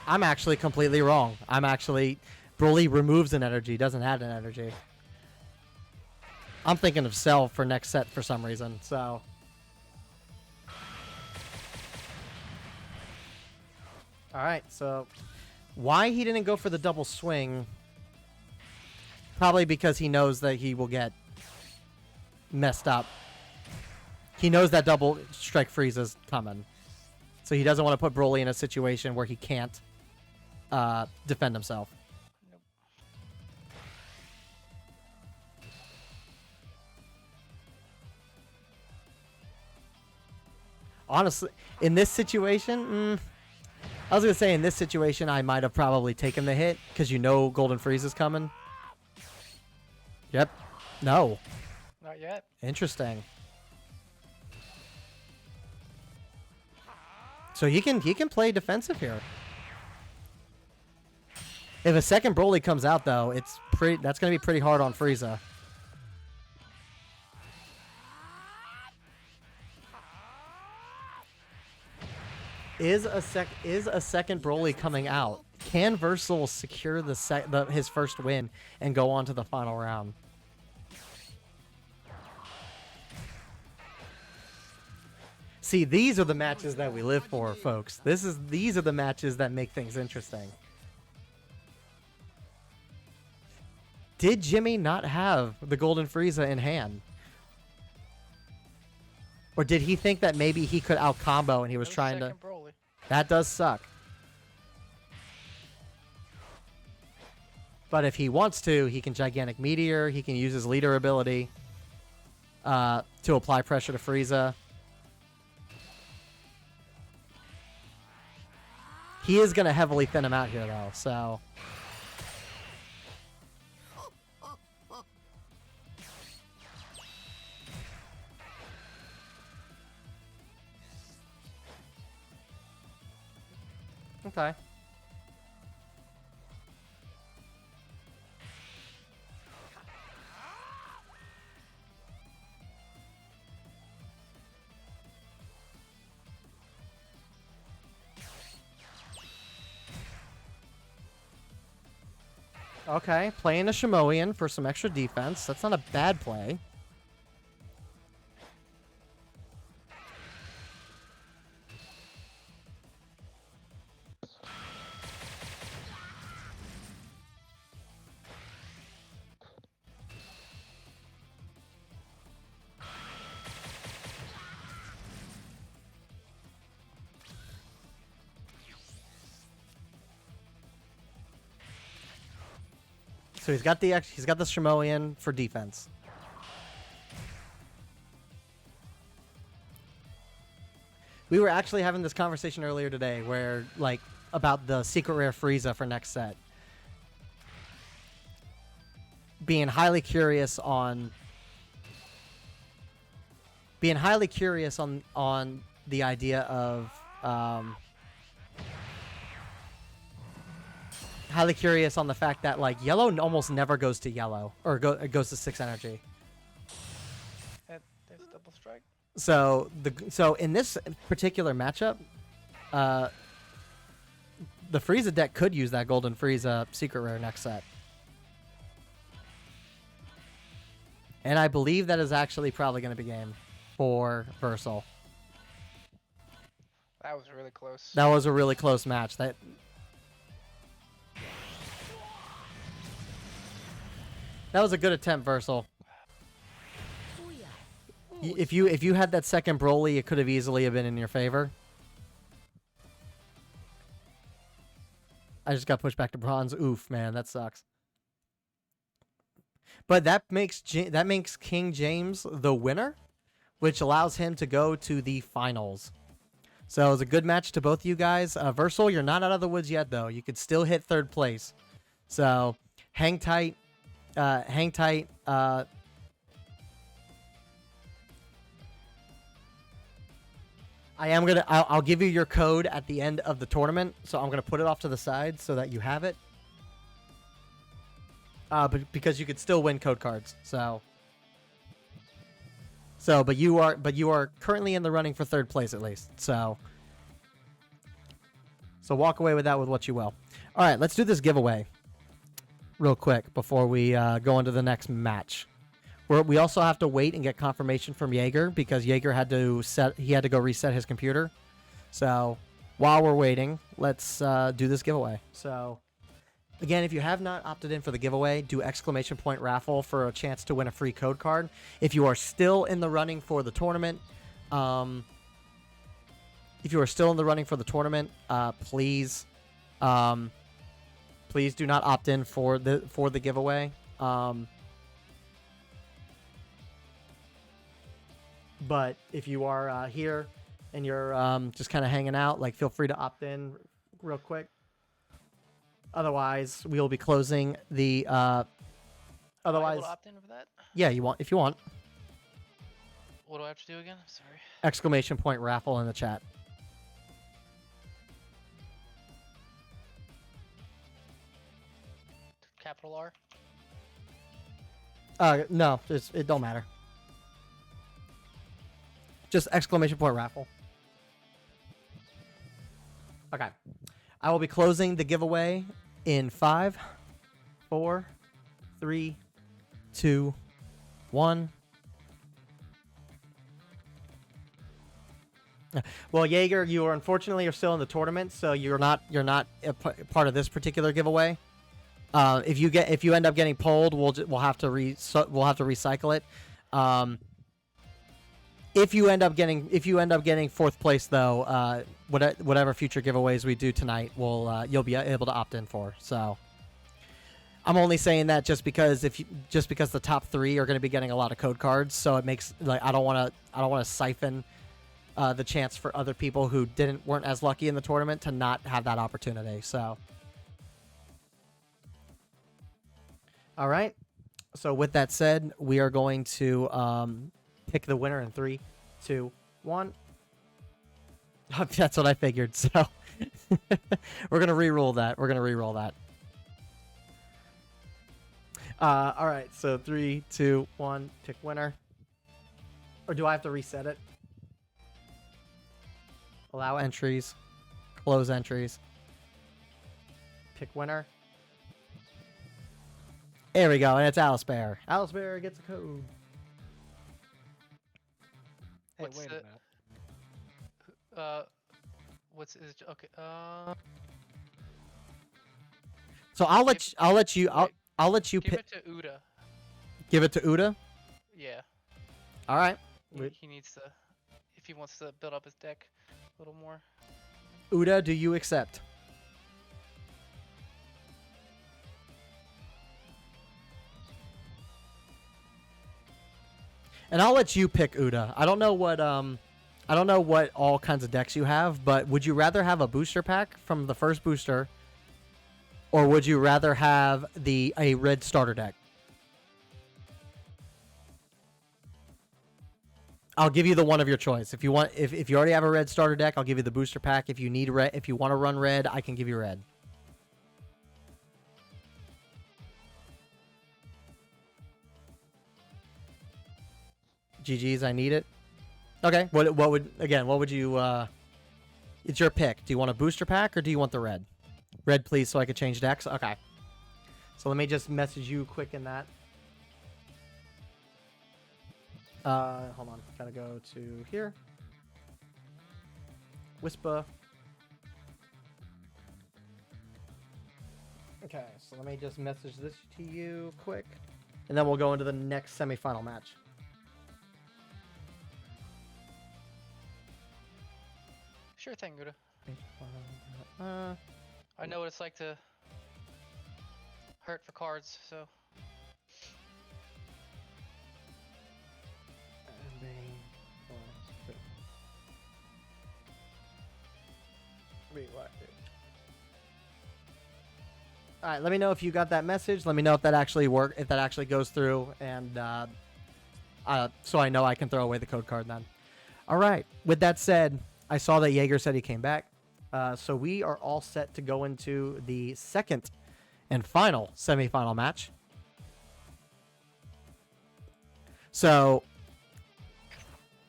I'm actually completely wrong. Broly removes an energy, doesn't add an energy. I'm thinking of Cell for next set for some reason, so. Alright, so why he didn't go for the double swing? Probably because he knows that he will get messed up. He knows that double strike Frieza's coming. So he doesn't want to put Broly in a situation where he can't defend himself. Nope. Honestly, in this situation, I was going to say in this situation, I might have probably taken the hit because you know Golden Frieza's coming. Yep. No. Not yet. Interesting. So he can play defensive here. If a second Broly comes out, though, that's going to be pretty hard on Frieza. Is a second Broly coming out? Can Versal secure his first win and go on to the final round? See, these are the matches that we live for, folks. These are the matches that make things interesting. Did Jimmy not have the Golden Frieza in hand? Or did he think that maybe he could out-combo and he was trying to... Broly. That does suck. But if he wants to, he can Gigantic Meteor. He can use his leader ability to apply pressure to Frieza. He is going to heavily thin him out here, though, so... Okay. Okay, playing a Shimoian for some extra defense. That's not a bad play. So he's got the Shimoian for defense. We were actually having this conversation earlier today where about the secret rare Frieza for next set. Being highly curious on the idea of highly curious on the fact that yellow almost never goes to yellow or it goes to 6 energy. So in this particular matchup, the Frieza deck could use that Golden Frieza secret rare next set. And I believe that is actually probably going to be game for Versal. That was really close. That was a really close match. That was a good attempt, Versal. If you had that second Broly, it could have easily have been in your favor. I just got pushed back to bronze. Oof, man, that sucks. But that makes King James the winner, which allows him to go to the finals. So it was a good match to both you guys. Versal, you're not out of the woods yet, though. You could still hit third place. So hang tight. Hang tight. I'll give you your code at the end of the tournament. So I'm gonna put it off to the side so that you have it. But because you could still win code cards. But you are currently in the running for third place at least. So walk away with that with what you will. All right, let's do this giveaway real quick before we go into the next match. We also have to wait and get confirmation from Jaeger because Jaeger had to go reset his computer. So while we're waiting, let's do this giveaway. So again, if you have not opted in for the giveaway, do ! Raffle for a chance to win a free code card. If you are still in the running for the tournament, please do not opt in for the giveaway. But if you are here and you're just kind of hanging out, like, feel free to opt in real quick. Otherwise, we will be closing the. Otherwise, Am I able to opt in for that? Yeah, if you want. What do I have to do again? Sorry. ! Raffle in the chat. Capital R. No, it don't matter. Just ! Raffle. Okay. I will be closing the giveaway in 5, 4, 3, 2, 1. Well, Jaeger, you are unfortunately still in the tournament, so you're not a part of this particular giveaway. If you end up getting pulled, we'll have to recycle it. If you end up getting fourth place, though, whatever future giveaways we do tonight, you'll be able to opt in for. So I'm only saying that just because the top 3 are going to be getting a lot of code cards, so it makes, like, I don't want to siphon the chance for other people who weren't as lucky in the tournament to not have that opportunity. So all right. So with that said, we are going to pick the winner in 3, 2, 1. That's what I figured. So we're gonna re-roll that. All right. So 3, 2, 1. Pick winner. Or do I have to reset it? Allow entries. Close entries. Pick winner. There we go, and it's Alice Bear. Alice Bear gets a code. Hey, What's wait a the- minute. Okay. So I'll let you Give pick. it to Uda. Give it to Uda. Yeah. All right. He needs to, if he wants to build up his deck a little more. Uda, do you accept? And I'll let you pick Uda. I don't know what all kinds of decks you have, but would you rather have a booster pack from the first booster, or would you rather have a red starter deck? I'll give you the one of your choice. If you already have a red starter deck, I'll give you the booster pack. If you need red, if you want to run red, I can give you red. GG's, I need it. Okay. What would you? It's your pick. Do you want a booster pack or do you want the red? Red, please, so I could change decks. Okay. So let me just message you quick in that. Hold on. Gotta go to here. Whisper. Okay, so let me just message this to you quick. And then we'll go into the next semifinal match. Sure thing, Guda. I know what it's like to hurt for cards, so. All right, let me know if you got that message. Let me know if that actually worked, if that actually goes through, and so I know I can throw away the code card then. All right. With that said, I saw that Jaeger said he came back, so we are all set to go into the second and final semifinal match. So,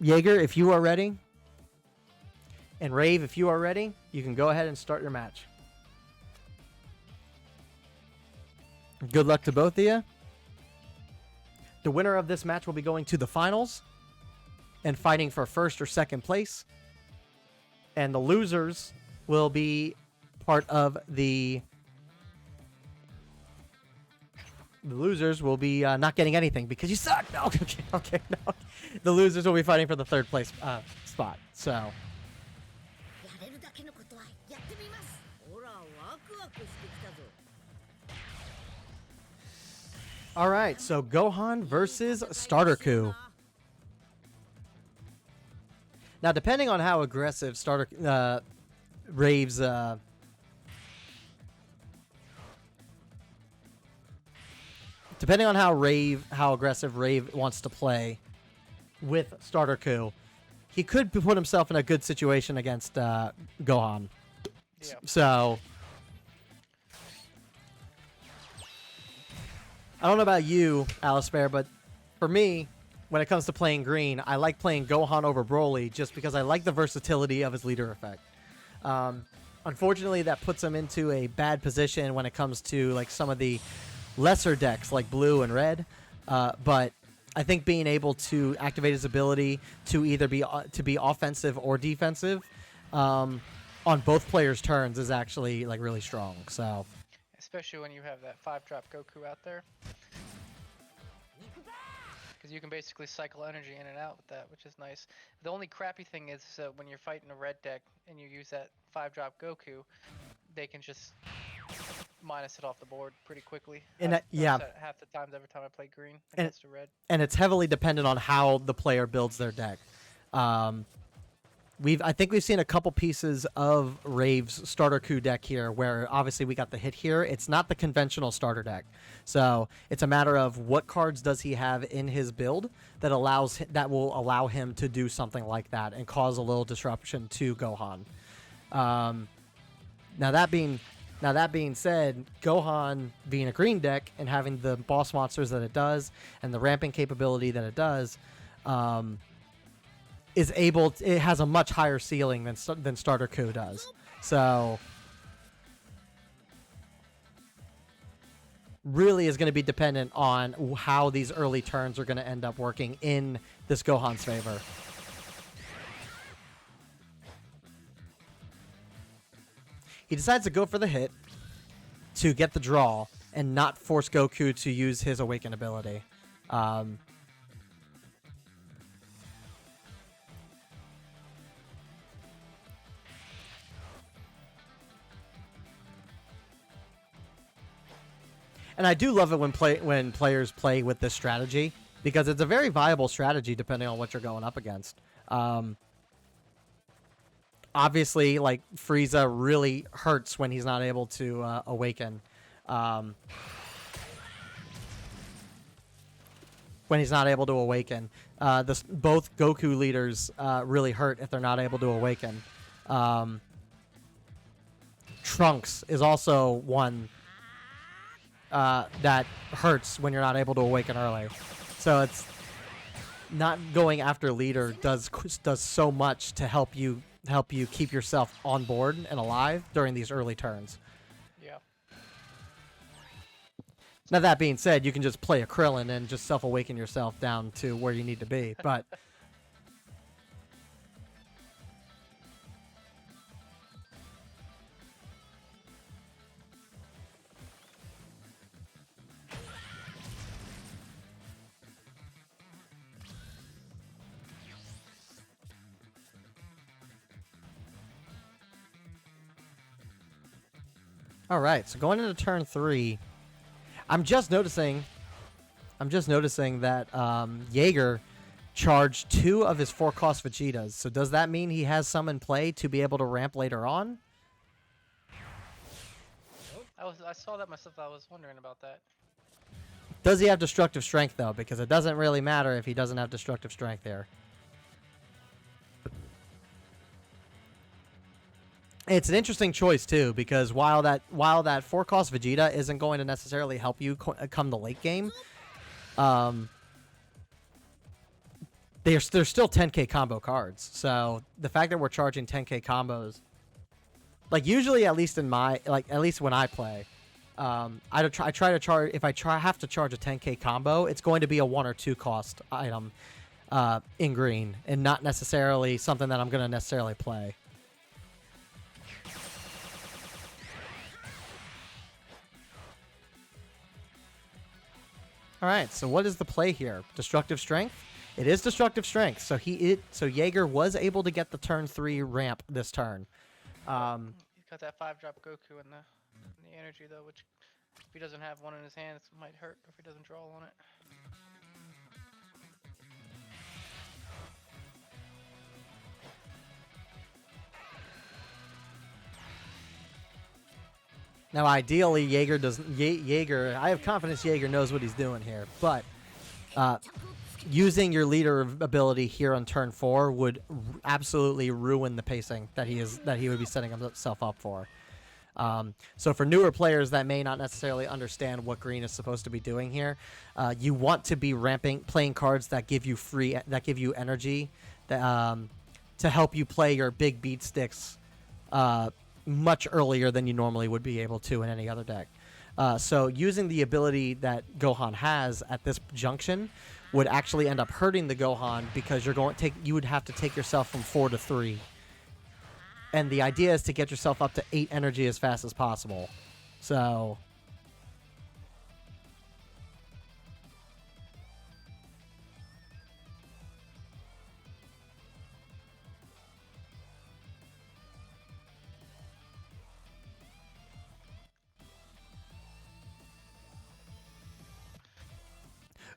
Jaeger, if you are ready, and Rave, if you are ready, you can go ahead and start your match. Good luck to both of you. The winner of this match will be going to the finals and fighting for first or second place. And the losers will be part of the... The losers will be not getting anything because you suck. No, okay, no. The losers will be fighting for the third place spot. So... やれるだけのことはやってみます。ほら、ワクワクしてきたぞ。 All right, so Gohan versus Starter Coup. Now, depending on how aggressive Rave's depending on how aggressive Rave wants to play with Starter Coup, he could put himself in a good situation against Gohan. Yeah. So I don't know about you, Alistair, but for me, when it comes to playing green, I like playing Gohan over Broly just because I like the versatility of his leader effect. Unfortunately, that puts him into a bad position when it comes to like some of the lesser decks like blue and red. But I think being able to activate his ability to either be offensive or defensive on both players' turns is actually like really strong. So. Especially when you have that 5-drop Goku out there. Because you can basically cycle energy in and out with that, which is nice. The only crappy thing is when you're fighting a red deck and you use that 5-drop Goku, they can just minus it off the board pretty quickly. And yeah. Half the times every time I play green against a red. And it's heavily dependent on how the player builds their deck. I think we've seen a couple pieces of Rave's Starter Coup deck here where obviously we got the hit here. It's not the conventional starter deck. So it's a matter of what cards does he have in his build that will allow him to do something like that and cause a little disruption to Gohan. Now that being said, Gohan being a green deck and having the boss monsters that it does and the ramping capability that it does, it has a much higher ceiling than Starter Coup does. So really is going to be dependent on how these early turns are going to end up working in this Gohan's favor. He decides to go for the hit to get the draw and not force Goku to use his Awaken ability. And I do love it when players play with this strategy because it's a very viable strategy depending on what you're going up against. Obviously, like Frieza really hurts when he's not able to awaken. When he's not able to awaken, both Goku leaders really hurt if they're not able to awaken. Trunks is also one that hurts when you're not able to awaken early. So not going after leader does so much to help you keep yourself on board and alive during these early turns. Yeah. Now that being said, you can just play a Krillin and just self-awaken yourself down to where you need to be, but all right, so going into turn 3, I'm just noticing that Jaeger charged 2 of his 4-cost Vegetas. So does that mean he has some in play to be able to ramp later on? I saw that myself. I was wondering about that. Does he have destructive strength though? Because it doesn't really matter if he doesn't have destructive strength here. It's an interesting choice too, because while that 4-cost Vegeta isn't going to necessarily help you come the late game, they're still 10k combo cards. So the fact that we're charging 10k combos, like usually at least when I play, I try to charge, if I have to charge a 10k combo, it's going to be a 1 or 2 cost item in green, and not necessarily something that I'm going to necessarily play. All right, so what is the play here? Destructive strength? It is destructive strength. So so Jaeger was able to get the turn 3 ramp this turn. He's got that 5-drop Goku in the energy though, which if he doesn't have one in his hands, it might hurt if he doesn't draw on it. Now, ideally, Jaeger, I have confidence Jaeger knows what he's doing here, but using your leader ability here on turn 4 would absolutely ruin the pacing that he would be setting himself up for. So for newer players that may not necessarily understand what green is supposed to be doing here, you want to be playing cards that give you energy, to help you play your big beat sticks much earlier than you normally would be able to in any other deck. So using the ability that Gohan has at this junction would actually end up hurting the Gohan, because you would have to take yourself from 4 to 3. And the idea is to get yourself up to 8 energy as fast as possible. So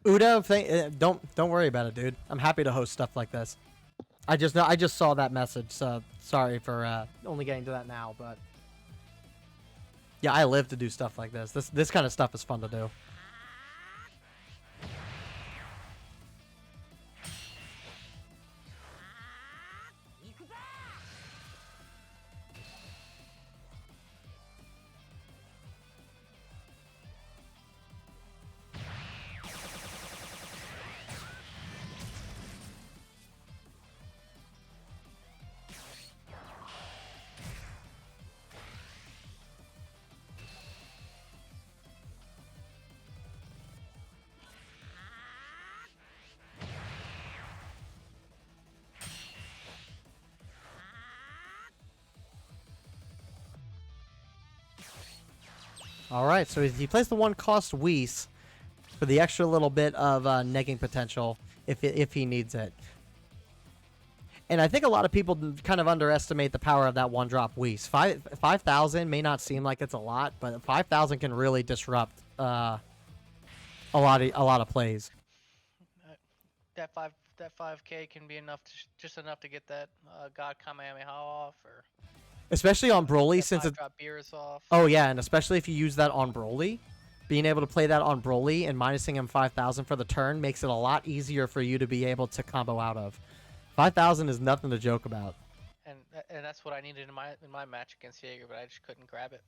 Udo, don't worry about it, dude. I'm happy to host stuff like this. I just saw that message, so sorry for only getting to that now, but yeah, I live to do stuff like this. This kind of stuff is fun to do. All right, so he plays the 1-cost Whis for the extra little bit of negging potential if he needs it. And I think a lot of people kind of underestimate the power of that 1-drop Whis. 5,000 may not seem like it's a lot, but 5,000 can really disrupt a lot of plays. That 5k can be just enough to get that God Kamehameha off, or Especially on Broly, since it's... drop Beerus off. Oh, yeah, and especially if you use that on Broly. Being able to play that on Broly and minusing him 5,000 for the turn makes it a lot easier for you to be able to combo out of. 5,000 is nothing to joke about. And that's what I needed in my match against Jaeger, but I just couldn't grab it.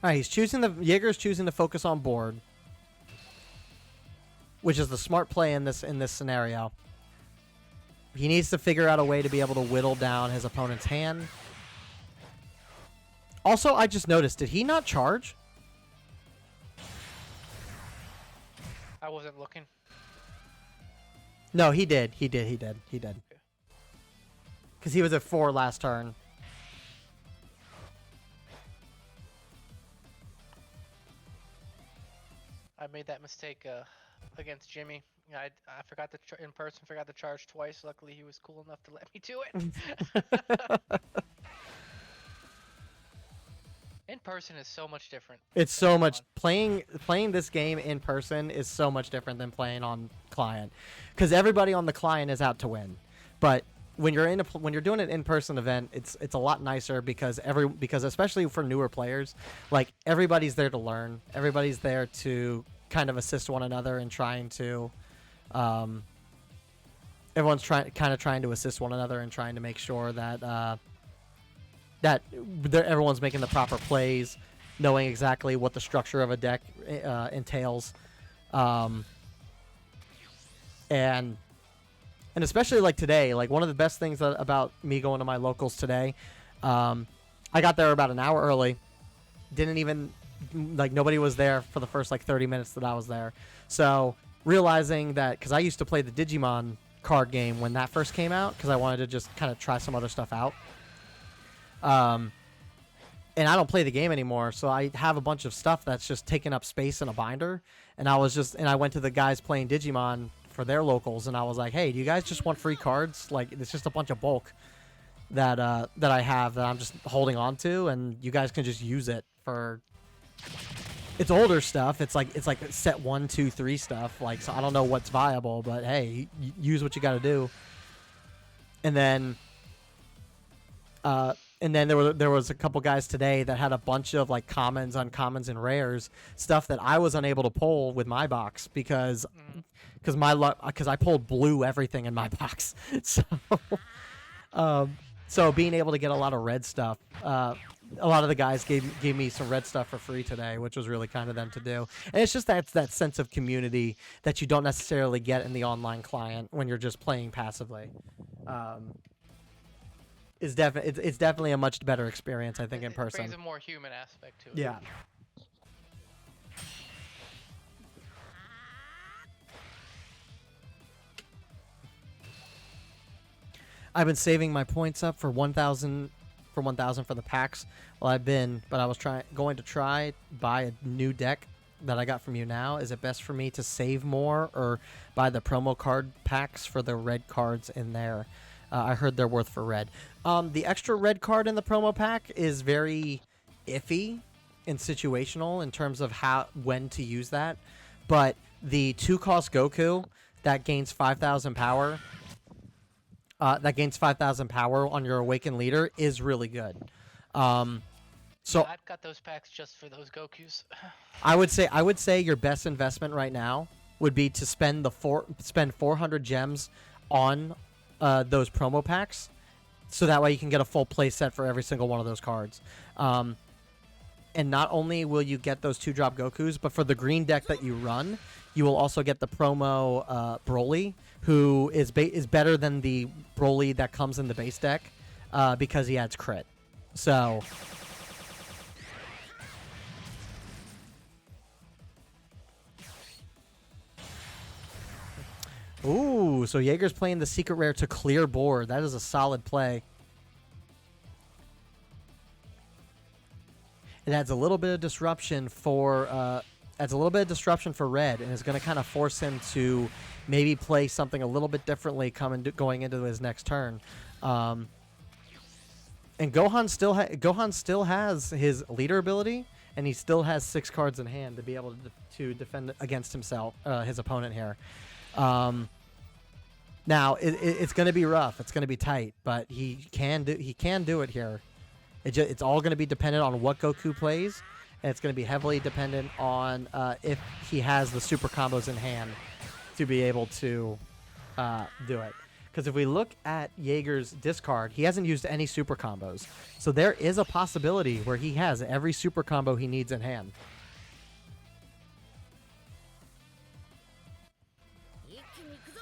All right, Jaeger's choosing to focus on board, which is the smart play in this scenario. He needs to figure out a way to be able to whittle down his opponent's hand. Also, I just noticed, did he not charge? I wasn't looking. No, he did. He did. Because he was at 4 last turn. I made that mistake against Jimmy. I forgot to forgot to charge twice. Luckily, he was cool enough to let me do it. In person is so much different. It's than so much on- playing this game in person is so much different than playing on client, because everybody on the client is out to win. But when you're when you're doing an in-person event, it's a lot nicer because especially for newer players, like everybody's there to learn. Everybody's there to kind of assist one another and trying to. Everyone's trying to assist one another and trying to make sure that everyone's making the proper plays, knowing exactly what the structure of a deck entails, and especially like today, like one of the best things about me going to my locals today, I got there about an hour early. Didn't even nobody was there for the first 30 minutes that I was there. So realizing that, because I used to play the Digimon card game when that first came out, because I wanted to just kind of try some other stuff out. And I don't play the game anymore, so I have a bunch of stuff that's just taking up space in a binder. And I went to the guys playing Digimon for their locals, and I was like, hey, do you guys just want free cards? It's just a bunch of bulk that I have that I'm just holding on to, and you guys can just use it for. It's older stuff. It's like set 1, 2, 3 stuff. So I don't know what's viable, but hey, use what you got to do. And then there was a couple guys today that had a bunch of commons, uncommons, and rares, stuff that I was unable to pull with my box because I pulled blue everything in my box. So being able to get a lot of red stuff, a lot of the guys gave me some red stuff for free today, which was really kind of them to do. And it's just that sense of community that you don't necessarily get in the online client when you're just playing passively. It's definitely a much better experience, I think, in person. It brings a more human aspect to it. Yeah. I've been saving my points up for 1,000 for the packs. But I was going to try buy a new deck that I got from you now. Is it best for me to save more or buy the promo card packs for the red cards in there? I heard they're worth for red. The extra red card in the promo pack is very iffy and situational in terms of when to use that. But the 2-cost Goku that gains 5,000 power. That gains 5,000 power on your Awakened Leader is really good. So I've got those packs just for those Gokus. I would say your best investment right now would be to spend 400 gems on those promo packs, so that way you can get a full play set for every single one of those cards. And not only will you get those 2-drop Gokus, but for the green deck that you run, you will also get the promo Broly, who is better than the Broly that comes in the base deck because he adds crit. So. Ooh, so Jaeger's playing the secret rare to clear board. That is a solid play. It adds a little bit of disruption for red, and is going to kind of force him to maybe play something a little bit differently going into his next turn. And Gohan still has his leader ability, and he still has 6 cards in hand to be able to defend against himself, his opponent here. Now it's going to be rough. It's going to be tight, but he can do it here. It's all going to be dependent on what Goku plays, and it's going to be heavily dependent on if he has the super combos in hand to be able to do it. Because if we look at Jaeger's discard, he hasn't used any super combos. So there is a possibility where he has every super combo he needs in hand. 一気に行くぞ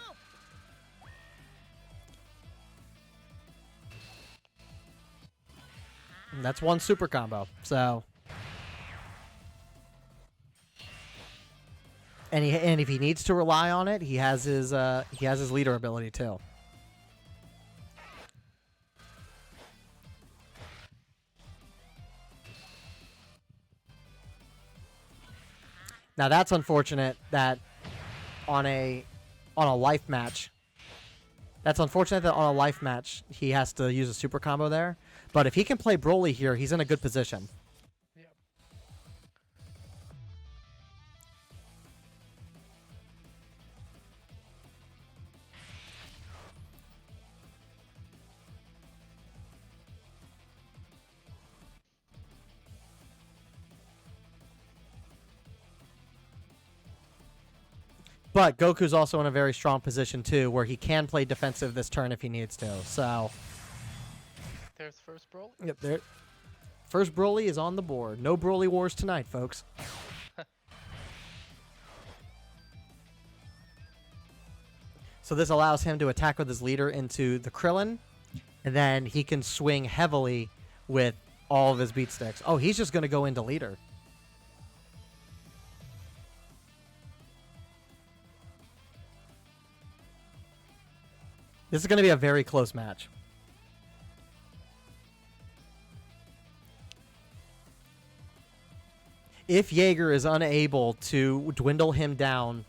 And that's one super combo. So, and if he needs to rely on it, he has his leader ability too. Now that's unfortunate that on a life match. That's unfortunate that on a life match he has to use a super combo there. But if he can play Broly here, he's in a good position. Yep. But Goku's also in a very strong position too, where he can play defensive this turn if he needs to. So, There's first Broly. yep, there. First Broly is on the board. No Broly wars tonight, folks. So this allows him to attack with his leader into the Krillin, and then he can swing heavily with all of his beat sticks. Oh, he's just going to go into leader. This is going to be a very close match. If Jaeger is unable to dwindle him down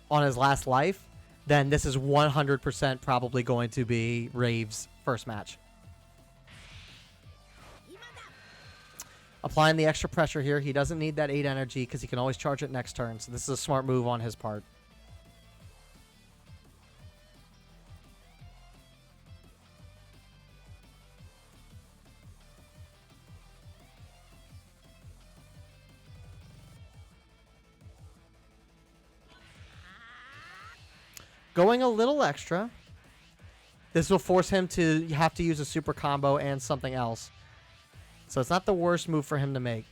on his last life, then this is 100% probably going to be Rave's first match. Applying the extra pressure here. He doesn't need that 8 energy because he can always charge it next turn. So this is a smart move on his part. Going a little extra. This will force him to have to use a super combo and something else. So it's not the worst move for him to make.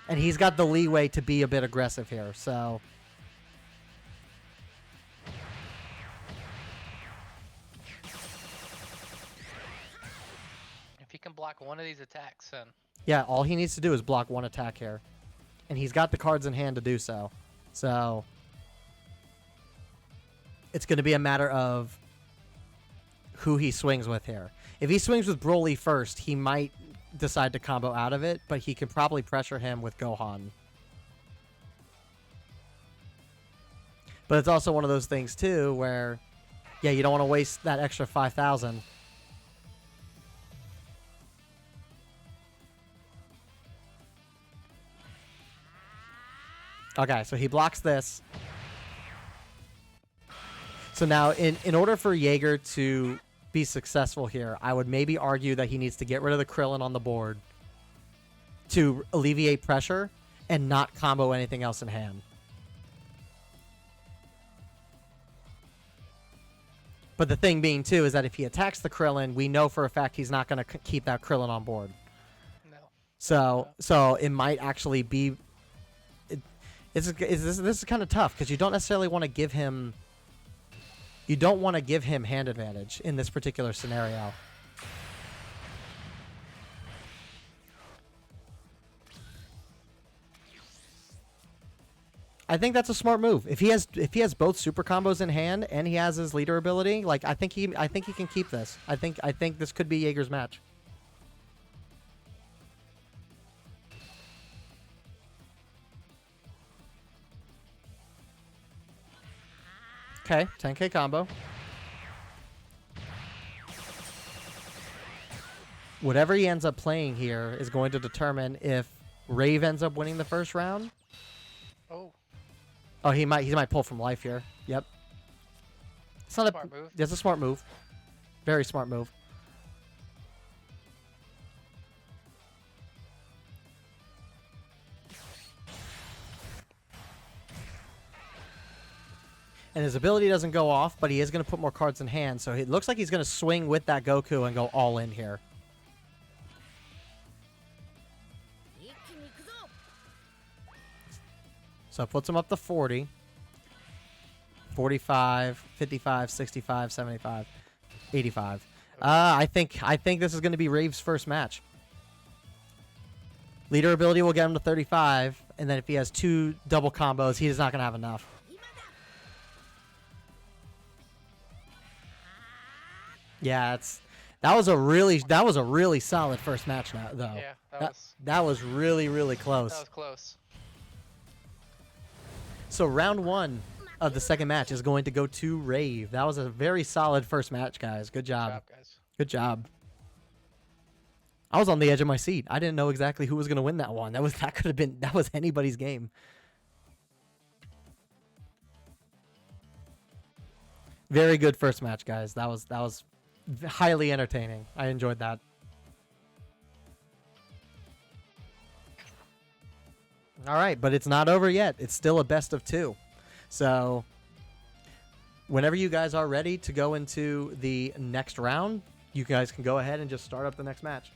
And he's got the leeway to be a bit aggressive here, so... If he can block one of these attacks, then Yeah, all he needs to do is block one attack here. And he's got the cards in hand to do so. So... it's going to be a matter of who he swings with here. If he swings with Broly first, he might decide to combo out of it, but he can probably pressure him with Gohan. But it's also one of those things, too, where, yeah, you don't want to waste that extra 5,000. Okay, so he blocks this. So now, in order for Jaeger to be successful here, I would maybe argue that he needs to get rid of the Krillin on the board to alleviate pressure and not combo anything else in hand. But the thing being, too, is that if he attacks the Krillin, we know for a fact he's not going to keep that Krillin on board. no. So it might actually be... This is kind of tough, because you don't necessarily want to give him... You don't want to give him hand advantage in this particular scenario. I think that's a smart move. If he has both super combos in hand and he has his leader ability, like I think he can keep this. I think this could be Jaeger's match. Okay, 10k combo. Whatever he ends up playing here is going to determine if Rave ends up winning the first round. Oh, Oh, he might pull from life here. Yep. It's not smart move. It's a smart move. Very smart move. And his ability doesn't go off, but he is going to put more cards in hand. So it looks like he's going to swing with that Goku and go all in here. 一気に行くぞ So it puts him up to 40. 45, 55, 65, 75, 85. I think this is going to be Rave's first match. Leader ability will get him to 35, and then if he has 2 double combos, he's not going to have enough. 今だ Yeah, that was a really solid first match now, though. Yeah, That was really, really close. that was close. So round 1 of the second match is going to go to Rave. That was a very solid first match, guys. Good Good job. job, guys. Good job. I was on the edge of my seat. I didn't know exactly who was going to win that one. That was anybody's game. Very good first match, guys. That was highly entertaining. I enjoyed that. All right, but it's not over yet. It's still a best of 2. So whenever you guys are ready to go into the next round, you guys can go ahead and just start up the next match.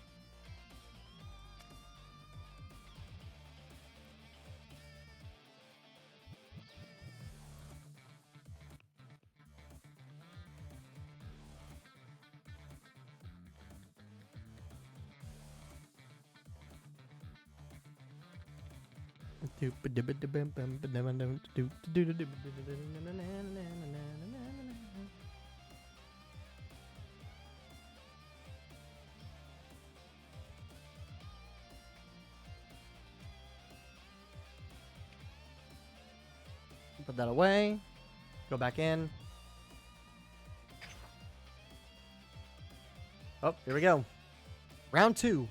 Put that away. Go back in. Oh, here we go. Round 2.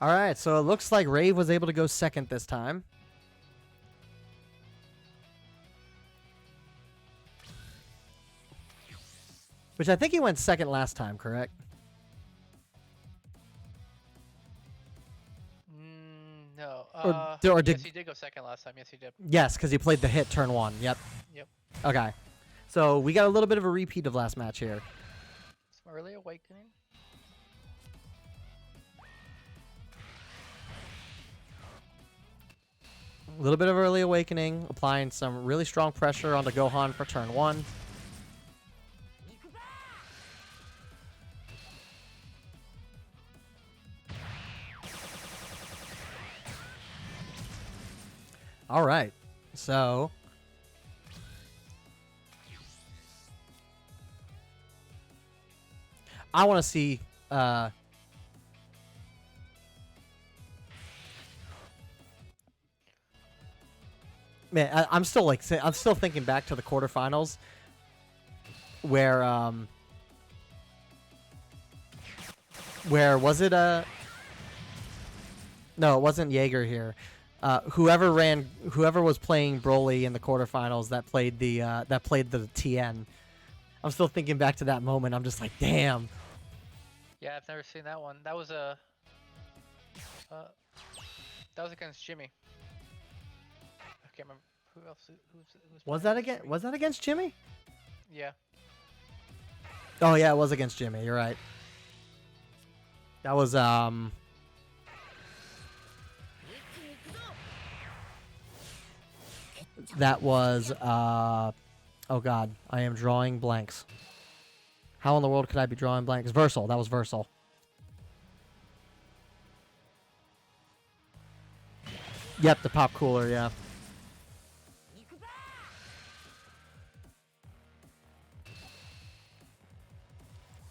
All right, so it looks like Rave was able to go second this time. Which I think he went second last time, correct? No. Or did- Yes, he did go second last time. Yes, he did. Yes, because he played the hit turn 1. Yep. Yep. Okay. So we got a little bit of a repeat of last match here. Some early awakening. A little bit of early awakening, applying some really strong pressure onto Gohan for turn 1. All right, so I want to see man, I'm still thinking back to the quarterfinals where was it no, it wasn't Jaeger here. Whoever was playing Broly in the quarterfinals that played the TN. I'm still thinking back to that moment. I'm just like, damn. Yeah, I've never seen that one. That was against Jimmy. I can't remember who else. Who's Was playing that against was that against Jimmy? Jimmy? Yeah. Oh yeah, it was against Jimmy. You're right. That was oh god, I am drawing blanks. How in the world could I be drawing blanks? Versal, that was Versal. Yep, the pop cooler, yeah.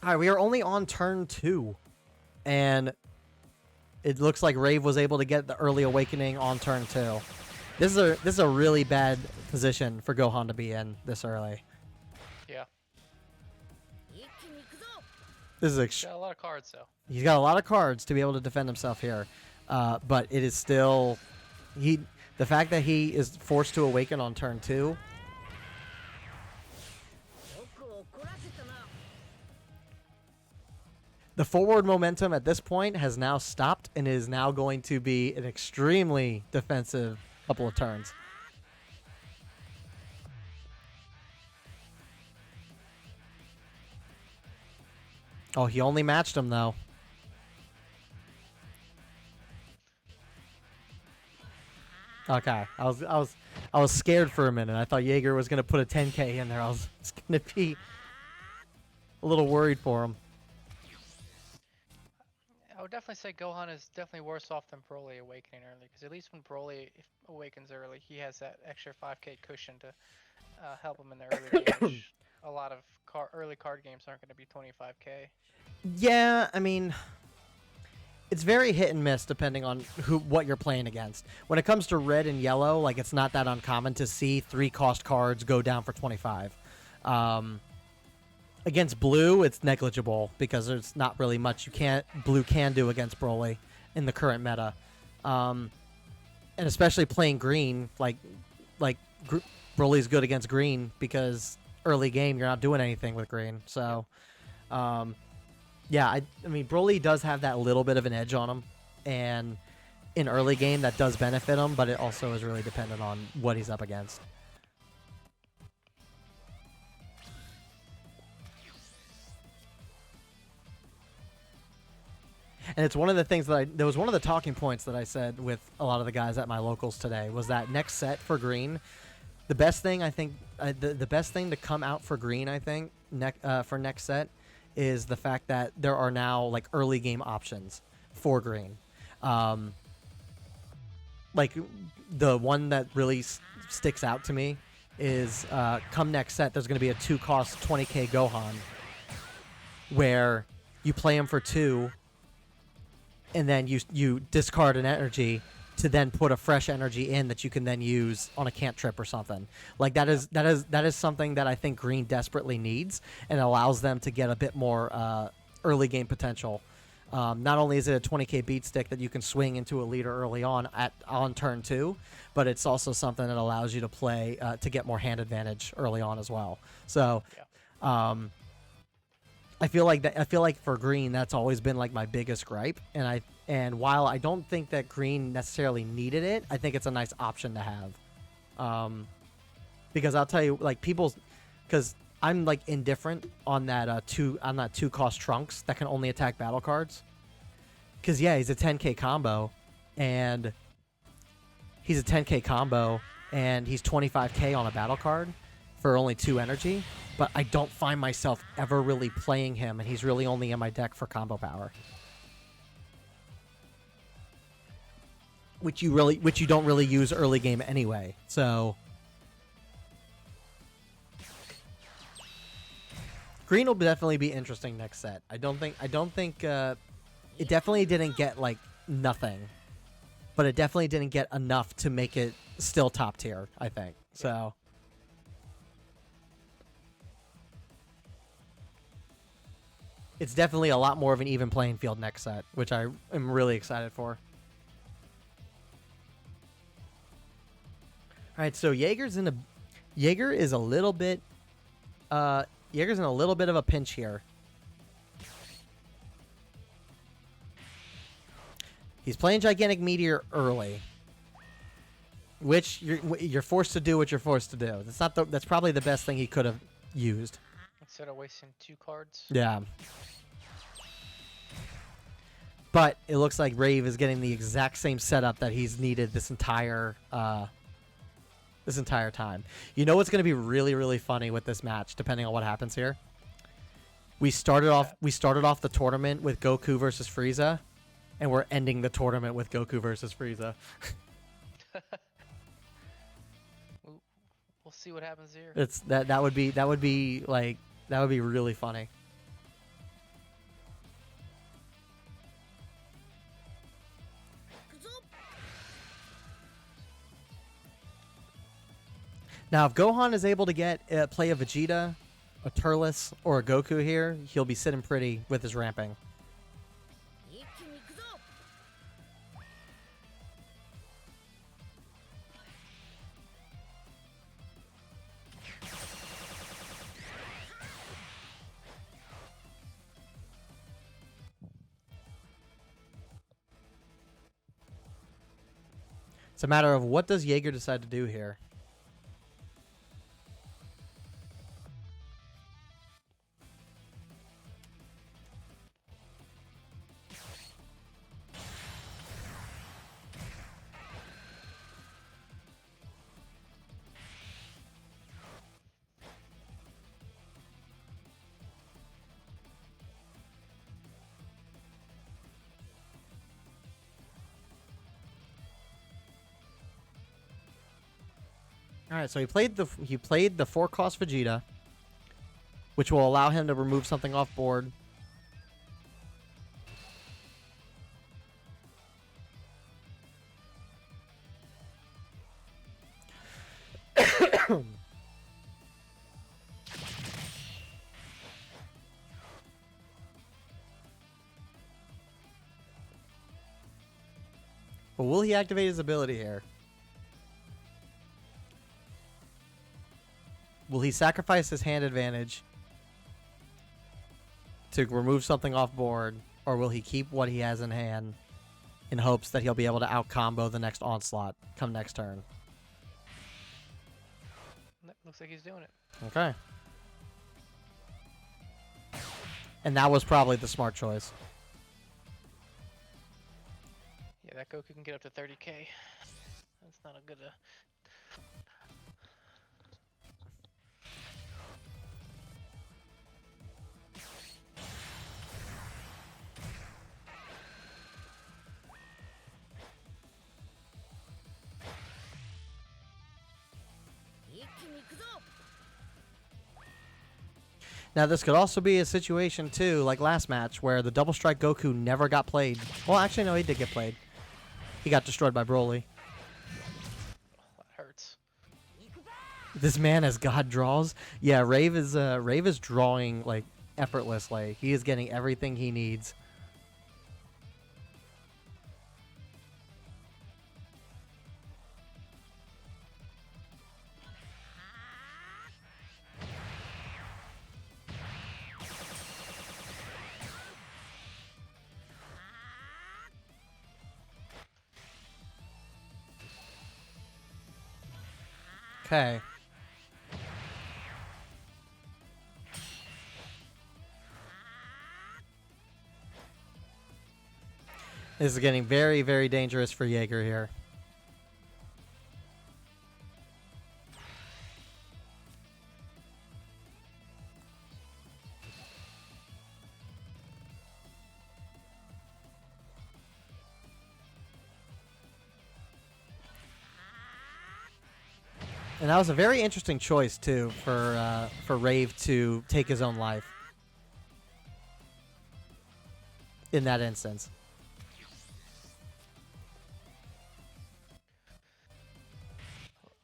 Alright, we are only on turn 2. And it looks like Rave was able to get the early awakening on turn 2. This is a really bad position for Gohan to be in this early. Yeah. This is Got a lot of cards though. he's got a lot of cards to be able to defend himself here, but it is still the fact that he is forced to awaken on turn 2. The forward momentum at this point has now stopped and is now going to be an extremely defensive couple of turns. Oh, he only matched him though. Okay, I was scared for a minute. I thought Jaeger was gonna put a 10K in there. I was gonna be a little worried for him. I would definitely say Gohan is definitely worse off than Broly awakening early, because at least when Broly awakens early, he has that extra 5K cushion to help him in the early game, which a lot of early card games aren't going to be 25K. Yeah, I mean, it's very hit and miss depending on what you're playing against. When it comes to red and yellow, like it's not that uncommon to see 3-cost cards go down for 25. Against blue, it's negligible because there's not really much blue can do against Broly in the current meta, and especially playing green, like Broly's good against green because early game you're not doing anything with green. So, yeah, I mean Broly does have that little bit of an edge on him, and in early game that does benefit him, but it also is really dependent on what he's up against. And it's one of the things that there was one of the talking points that I said with a lot of the guys at my locals today was that next set for green, the best thing I think, the best thing to come out for green, I think, for next set is the fact that there are now like early game options for green. Like the one that really sticks out to me is come next set, there's going to be a 2-cost 20K Gohan where you play him for 2. And then you discard an energy to then put a fresh energy in that you can then use on a cantrip or something. Like that is something that I think green desperately needs and allows them to get a bit more early game potential. Not only is it a 20K beat stick that you can swing into a leader early on turn 2, but it's also something that allows you to play to get more hand advantage early on as well. So. Yeah. I feel like for green that's always been like my biggest gripe, and while I don't think that green necessarily needed it, I think it's a nice option to have. Because I'll tell you, like because I'm like indifferent on that 2-cost Trunks that can only attack battle cards. Because yeah, he's a 10K combo, and he's 25K on a battle card for only 2 energy. But I don't find myself ever really playing him, and he's really only in my deck for combo power. Which you don't really use early game anyway. So green will definitely be interesting next set. I don't think it definitely didn't get like nothing, but it definitely didn't get enough to make it still top tier, I think. So it's definitely a lot more of an even playing field next set, which I am really excited for. All right, so Jaeger is in a little bit of a pinch here. He's playing Gigantic Meteor early, which you're forced to do what you're forced to do. That's probably the best thing he could have used. Instead of wasting 2 cards. Yeah. But it looks like Rave is getting the exact same setup that he's needed this entire time. You know what's going to be really, really funny with this match, depending on what happens here? We started off the tournament with Goku versus Frieza, and we're ending the tournament with Goku versus Frieza. We'll see what happens here. That would be really funny. Now, if Gohan is able to get play a Vegeta, a Turles, or a Goku here, he'll be sitting pretty with his ramping. It's a matter of what does Jaeger decide to do here. All right, so he played the 4-cost Vegeta, which will allow him to remove something off board. But will he activate his ability here? Will he sacrifice his hand advantage to remove something off board, or will he keep what he has in hand in hopes that he'll be able to out-combo the next onslaught come next turn? Looks like he's doing it. Okay. And that was probably the smart choice. Yeah, that Goku can get up to 30k. That's not a good. Now, this could also be a situation, too, like last match, where the Double Strike Goku never got played. Well, actually, no, he did get played. He got destroyed by Broly. That hurts. This man has God draws. Yeah, Rave is drawing, like, effortlessly. He is getting everything he needs. Okay. This is getting very, very dangerous for Jaeger here. And that was a very interesting choice, too, for Rave to take his own life. In that instance.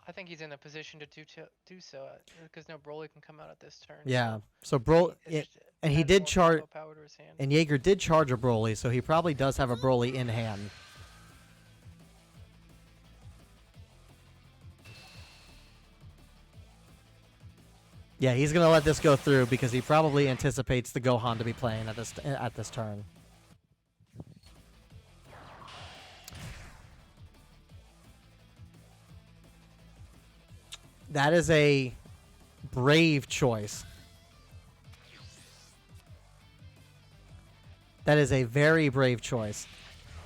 I think he's in a position to do so because no Broly can come out at this turn. Yeah. So So Broly, it just and he adds did more charge, combo power to his hand. and Jaeger did charge a Broly, so he probably does have a Broly in hand. Yeah, he's gonna let this go through because he probably anticipates the Gohan to be playing at this turn. That is a brave choice. That is a very brave choice.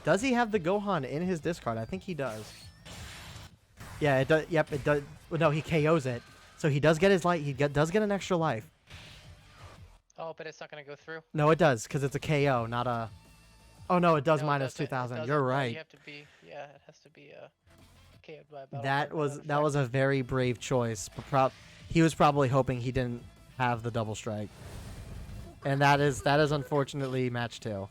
Does he have the Gohan in his discard? I think he does. Yeah, it does. Yep, it does. Well, no, he KOs it. So he does get his life. He does get an extra life. Oh, but it's not going to go through. No, it does because it's a KO, not a. Oh no, it does No, it minus doesn't. It 2,000. doesn't. You're No, right. You have to be. Yeah, it has to be KO'd by a battle. That was a very brave choice. But he was probably hoping he didn't have the double strike, and that is unfortunately match 2.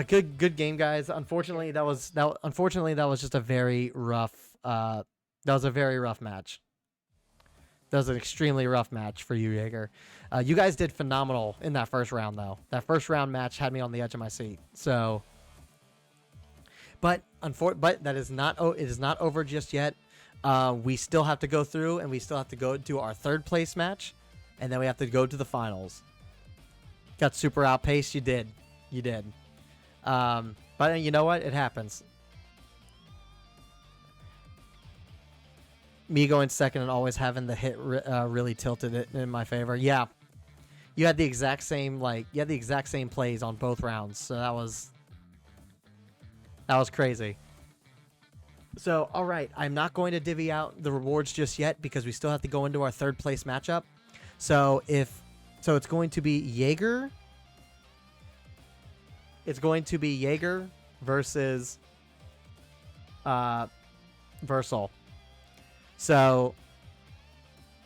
Good game, guys. Unfortunately, that was just a very rough. That was a very rough match. That was an extremely rough match for you, Jaeger. You guys did phenomenal in that first round, though. That first round match had me on the edge of my seat. So, but that is not. Oh, it is not over just yet. We still have to go through, and we still have to go do our third place match, and then we have to go to the finals. Got super outpaced. You did. But you know what? It happens. Me going second and always having the hit really tilted it in my favor. Yeah. You had the exact same plays on both rounds. So that was crazy. So, all right, I'm not going to divvy out the rewards just yet because we still have to go into our third place matchup. So it's going to be Jaeger. It's going to be Jaeger versus Versal. So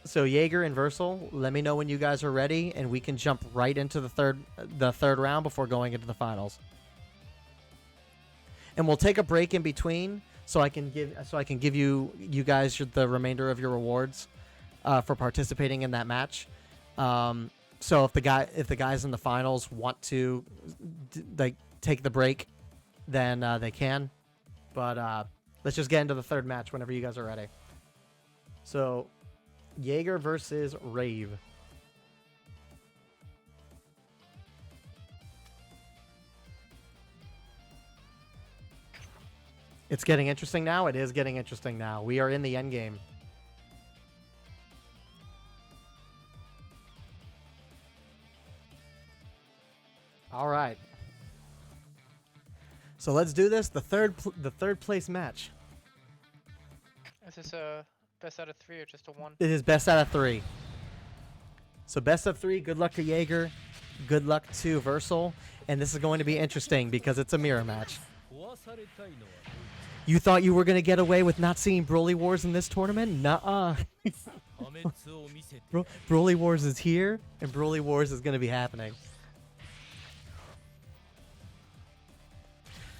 Jaeger and Versal, let me know when you guys are ready, and we can jump right into the third round before going into the finals. And we'll take a break in between, so I can give you guys the remainder of your rewards for participating in that match. So if the guys in the finals want to take the break, then they can. But let's just get into the third match whenever you guys are ready. So, Jaeger versus Rave. It's getting interesting now. It is getting interesting now. We are in the end game. All right. So let's do this. The third place match. Is this a best out of 3 or just a 1? It is best out of 3. So best of 3. Good luck to Jaeger. Good luck to Versal. And this is going to be interesting because it's a mirror match. You thought you were going to get away with not seeing Broly Wars in this tournament? Nuh-uh. Broly Wars is here, and Broly Wars is going to be happening.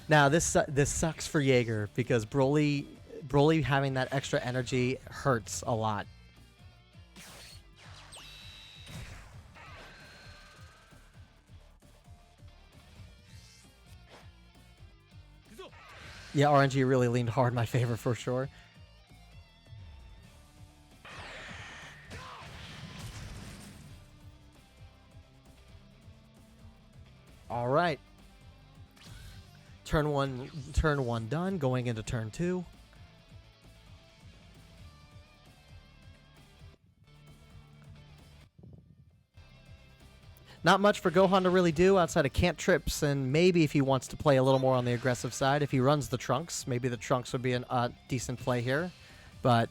Now, this sucks for Jaeger because Broly having that extra energy hurts a lot. Yeah, RNG really leaned hard in my favor for sure. All right. Turn one done, going into turn 2. Not much for Gohan to really do outside of cantrips, and maybe if he wants to play a little more on the aggressive side, if he runs the Trunks, maybe the Trunks would be a decent play here. But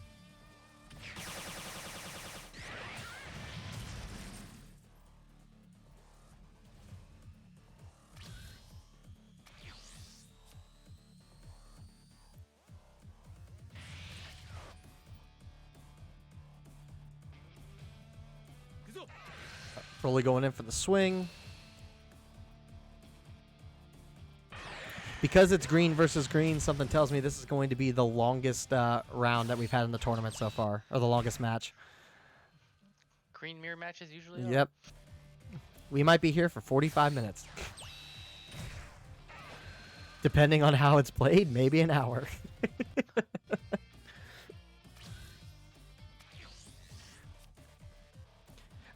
Broly going in for the swing. Because it's green versus green, something tells me this is going to be the longest round that we've had in the tournament so far, or the longest match. Green mirror matches usually are. Yep. We might be here for 45 minutes. Depending on how it's played, maybe an hour.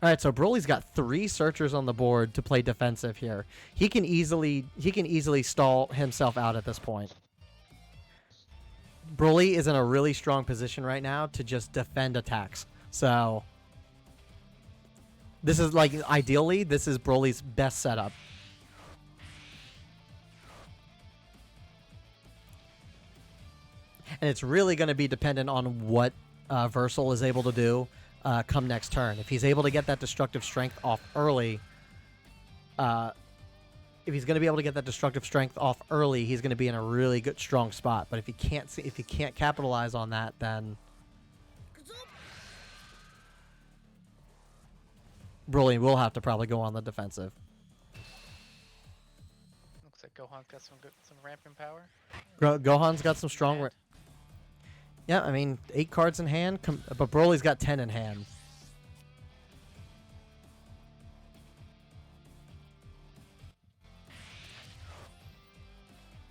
All right, so Broly's got 3 searchers on the board to play defensive here. He can easily stall himself out at this point. Broly is in a really strong position right now to just defend attacks. So this is ideally this is Broly's best setup. And it's really going to be dependent on what Versal is able to do come next turn. If he's able to get that destructive strength off early, he's going to be in a really good, strong spot. But if he can't capitalize on that, then Broly will have to probably go on the defensive. Looks like Gohan's got some ramping power. Gohan's got some strong. Yeah, I mean 8 cards in hand, but Broly's got 10 in hand.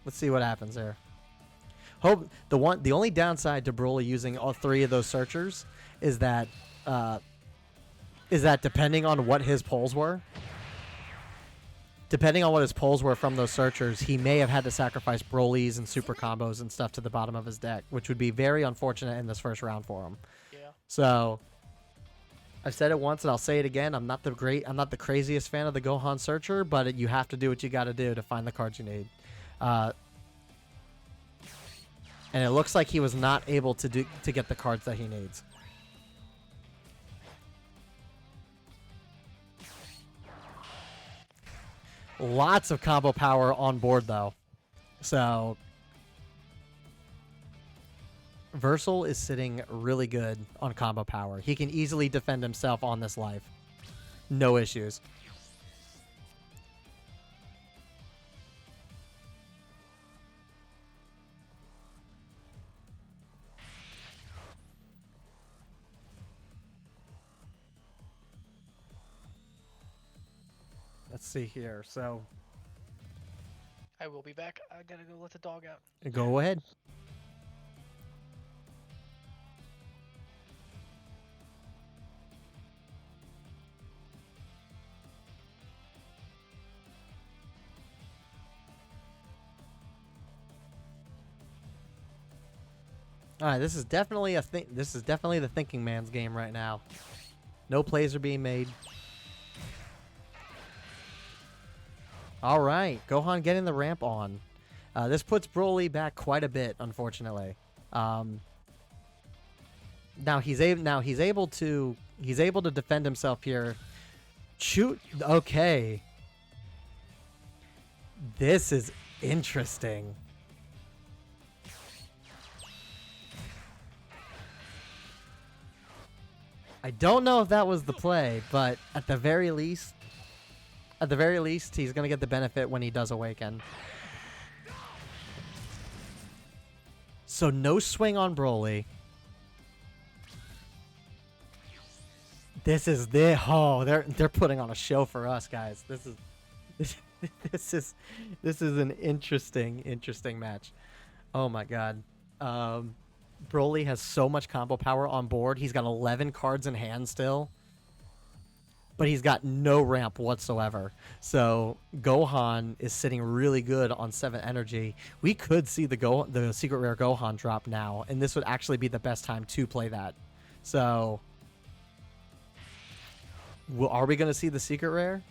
Let's see what happens there. The only downside to Broly using all 3 of those searchers is that depending on what his pulls were, depending on what his pulls were from those searchers, he may have had to sacrifice Broly's and super combos and stuff to the bottom of his deck, which would be very unfortunate in this first round for him. Yeah. So I've said it once and I'll say it again. I'm not the craziest fan of the Gohan searcher, but you have to do what you got to do to find the cards you need. And it looks like he was not able to get the cards that he needs. Lots of combo power on board, though. So Versal is sitting really good on combo power. He can easily defend himself on this life. No issues. Let's see here. So I will be back. I gotta go let the dog out. go ahead. All right, this is definitely this is definitely the thinking man's game right now. No plays are being made. All right, Gohan getting the ramp on. This puts Broly back quite a bit, unfortunately. Now he's able to defend himself here. Shoot. Okay. This is interesting. I don't know if that was the play, but at the very least, he's going to get the benefit when he does awaken. So no swing on Broly. They're putting on a show for us, guys. This is an interesting match. Oh my god. Broly has so much combo power on board. He's got 11 cards in hand still. But he's got no ramp whatsoever. So Gohan is sitting really good on 7 energy. We could see the secret rare Gohan drop now, and this would actually be the best time to play that. So are we going to see the secret rare?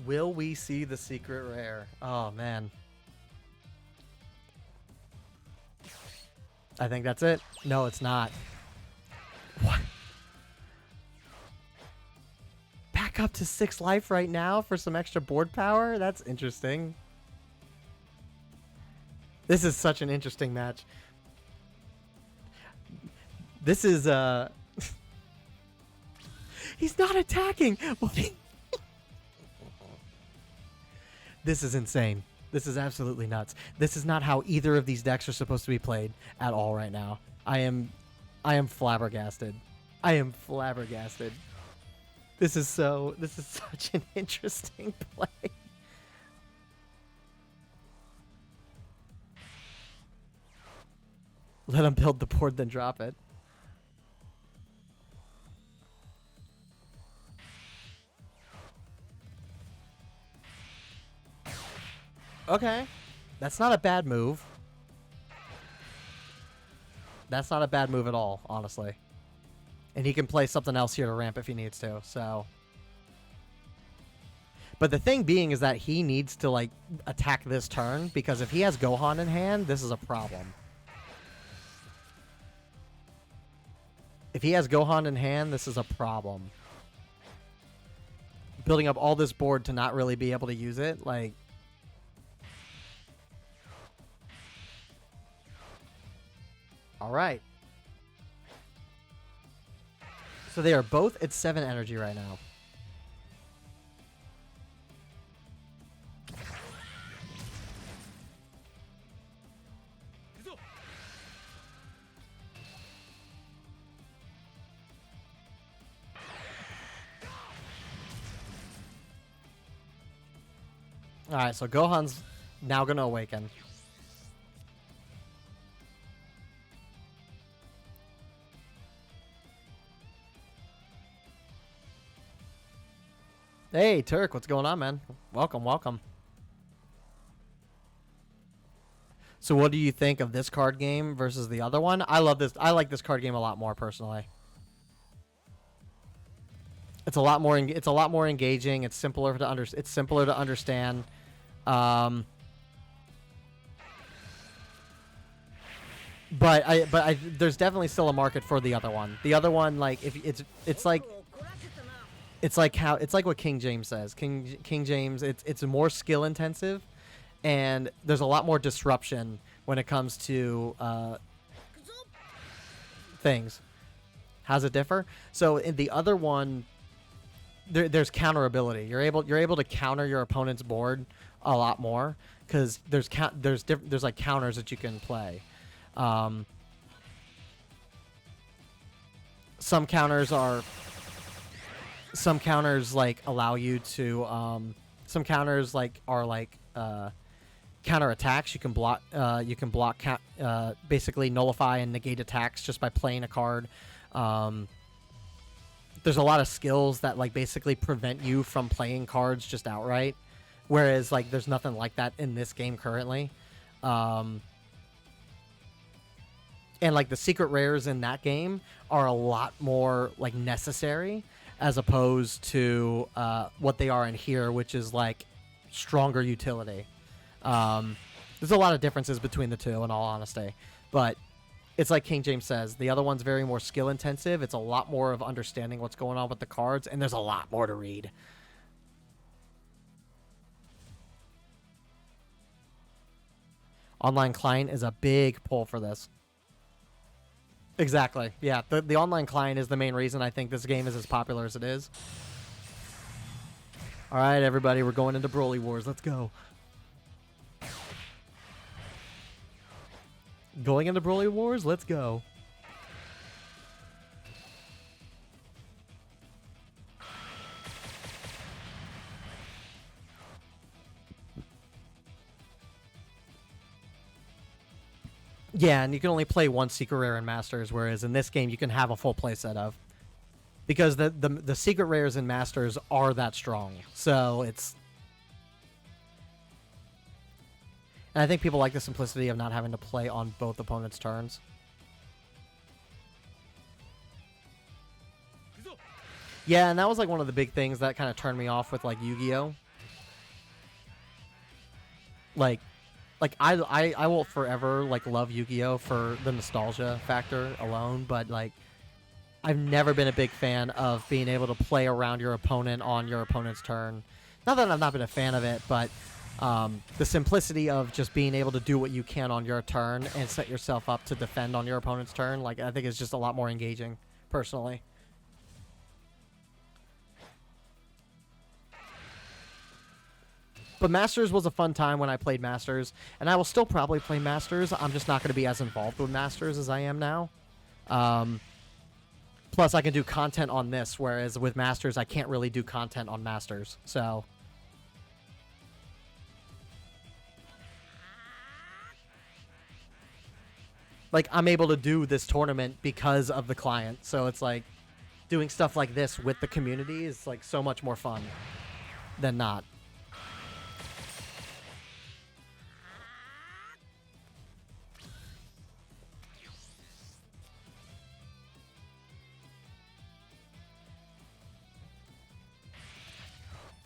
Will we see the secret rare? Oh, man. I think that's it. No, it's not. What? Back up to 6 life right now for some extra board power? That's interesting. This is such an interesting match. This is, He's not attacking! This is insane. This is absolutely nuts. This is not how either of these decks are supposed to be played at all right now. I am flabbergasted. I am flabbergasted. This is such an interesting play. Let him build the board, then drop it. Okay. That's not a bad move. That's not a bad move at all, honestly. And he can play something else here to ramp if he needs to, so. But the thing being is that he needs to, like, attack this turn, because if he has Gohan in hand, this is a problem. If he has Gohan in hand, this is a problem. Building up all this board to not really be able to use it, like. All right. So they are both at 7 energy right now. All right, so Gohan's now going to awaken. Hey, Turk, what's going on, man? Welcome, welcome. So what do you think of this card game versus the other one? I love this. I like this card game a lot more personally. It's a lot more. It's a lot more engaging. It's simpler to It's simpler to understand. But there's definitely still a market for the other one. The other one, like if it's like what King James says. King James, it's more skill intensive, and there's a lot more disruption when it comes to things. How's it differ? So in the other one, there's counterability. You're able to counter your opponent's board a lot more because there's like counters that you can play. Some counters like allow you to some counters like are like counter attacks. You can block basically nullify and negate attacks just by playing a card. There's a lot of skills that like basically prevent you from playing cards just outright, whereas like there's nothing like that in this game currently. And like the secret rares in that game are a lot more like necessary as opposed to what they are in here, which is like stronger utility. There's a lot of differences between the two in all honesty, but it's like King James says, the other one's very more skill intensive. It's a lot more of understanding what's going on with the cards, and there's a lot more to read. Online client is a big pull for this. Exactly. Yeah, the online client is the main reason I think this game is as popular as it is. All right, everybody, we're going into Broly Wars. Let's go. Going into Broly Wars? Let's go. Yeah, and you can only play one secret rare in Masters, whereas in this game you can have a full play set of. Because the secret rares in Masters are that strong. So it's... And I think people like the simplicity of not having to play on both opponents' turns. Yeah, and that was like one of the big things that kind of turned me off with like Yu-Gi-Oh! Like I will forever like love Yu-Gi-Oh! For the nostalgia factor alone, but like I've never been a big fan of being able to play around your opponent on your opponent's turn. Not that I've not been a fan of it, but the simplicity of just being able to do what you can on your turn and set yourself up to defend on your opponent's turn, like I think is just a lot more engaging, personally. But Masters was a fun time when I played Masters, and I will still probably play Masters. I'm just not going to be as involved with Masters as I am now. Plus, I can do content on this, whereas with Masters, I can't really do content on Masters, so... Like, I'm able to do this tournament because of the client, so it's like, doing stuff like this with the community is like so much more fun than not.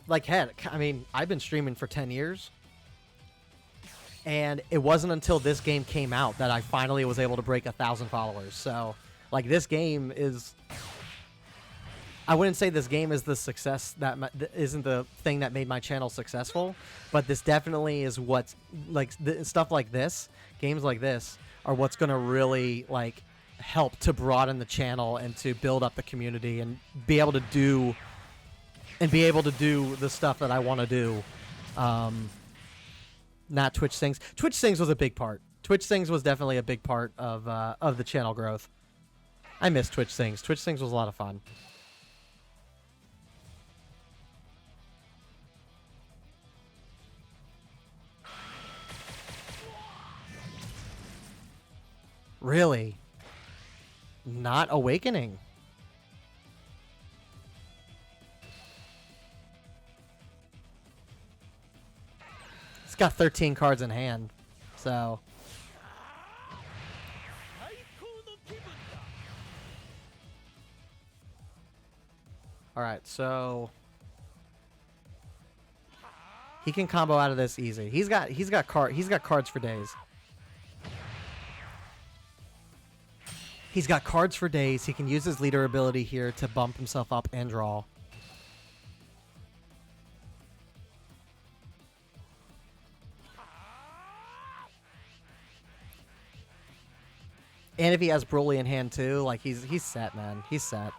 Like, heck, I mean, I've been streaming for 10 years. And it wasn't until this game came out that I finally was able to break 1,000 followers. So, like, this game is... I wouldn't say this game is the success that isn't the thing that made my channel successful, but this definitely is what's, like, stuff like this, games like this, are what's going to really, like, help to broaden the channel and to build up the community and be able to do... And be able to do the stuff that I want to do. Not Twitch Sings. Twitch Sings was a big part. Twitch Sings was definitely a big part of the channel growth. I miss Twitch Sings. Twitch Sings was a lot of fun. Really? Not Awakening. got 13 cards in hand. So, 最高の気分だ all right. So he can combo out of this easy. He's got cards for days. He's got cards for days. He can use his leader ability here to bump himself up and draw. And if he has Broly in hand too, like he's set, man. He's set.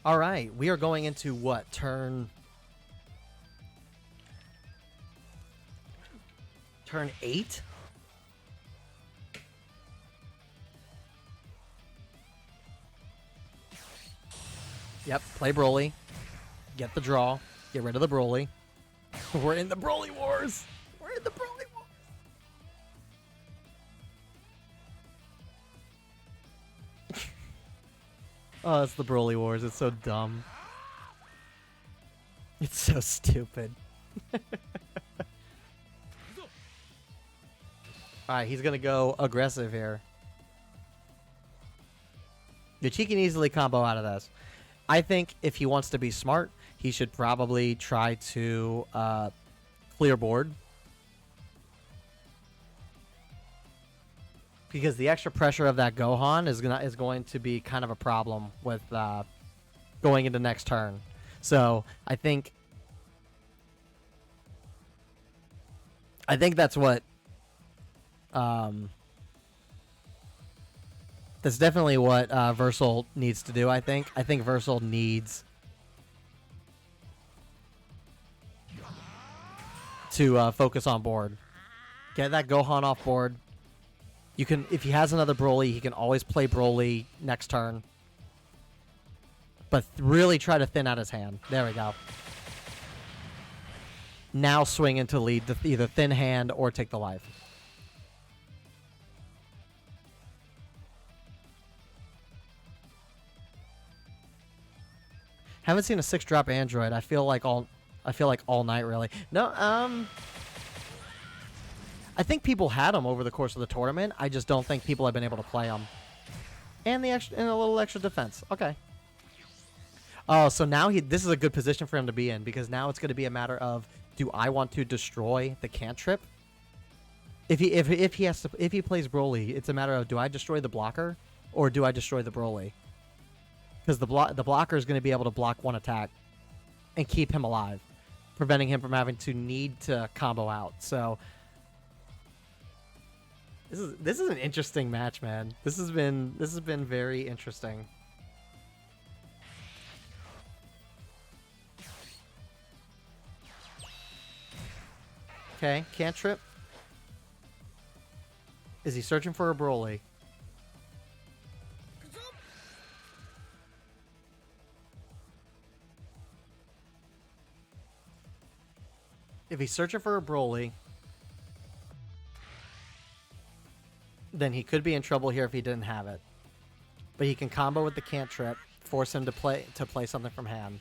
All right, we are going into what? Turn 8? Yep, play Broly. Get the draw. Get rid of the Broly. We're in the Broly Wars. We're in the Broly Wars. Oh, it's the Broly Wars. It's so dumb. It's so stupid. Alright, he's gonna go aggressive here. Which he can easily combo out of this. I think if he wants to be smart, he should probably try to clear board. Because the extra pressure of that Gohan is going to be kind of a problem with going into next turn. So I think that's what that's definitely what Versal needs to do. I think Versal needs to focus on board. Get that Gohan off board. You can, if he has another Broly, he can always play Broly next turn. But really try to thin out his hand. There we go. Now swing into lead to either thin hand or take the life. Haven't seen a 6-drop android. I feel like all night really. No, I think people had them over the course of the tournament. I just don't think people have been able to play them. And a little extra defense. Okay. Oh, so now this is a good position for him to be in, because now it's going to be a matter of, do I want to destroy the cantrip? If he plays Broly, it's a matter of, do I destroy the blocker or do I destroy the Broly? Because the blocker is going to be able to block one attack and keep him alive, preventing him from having to need to combo out. So this is an interesting match, man. This has been very interesting. Okay, cantrip. Is he searching for a Broly? If he's searching for a Broly, then he could be in trouble here if he didn't have it. But he can combo with the cantrip, force him to play something from hand.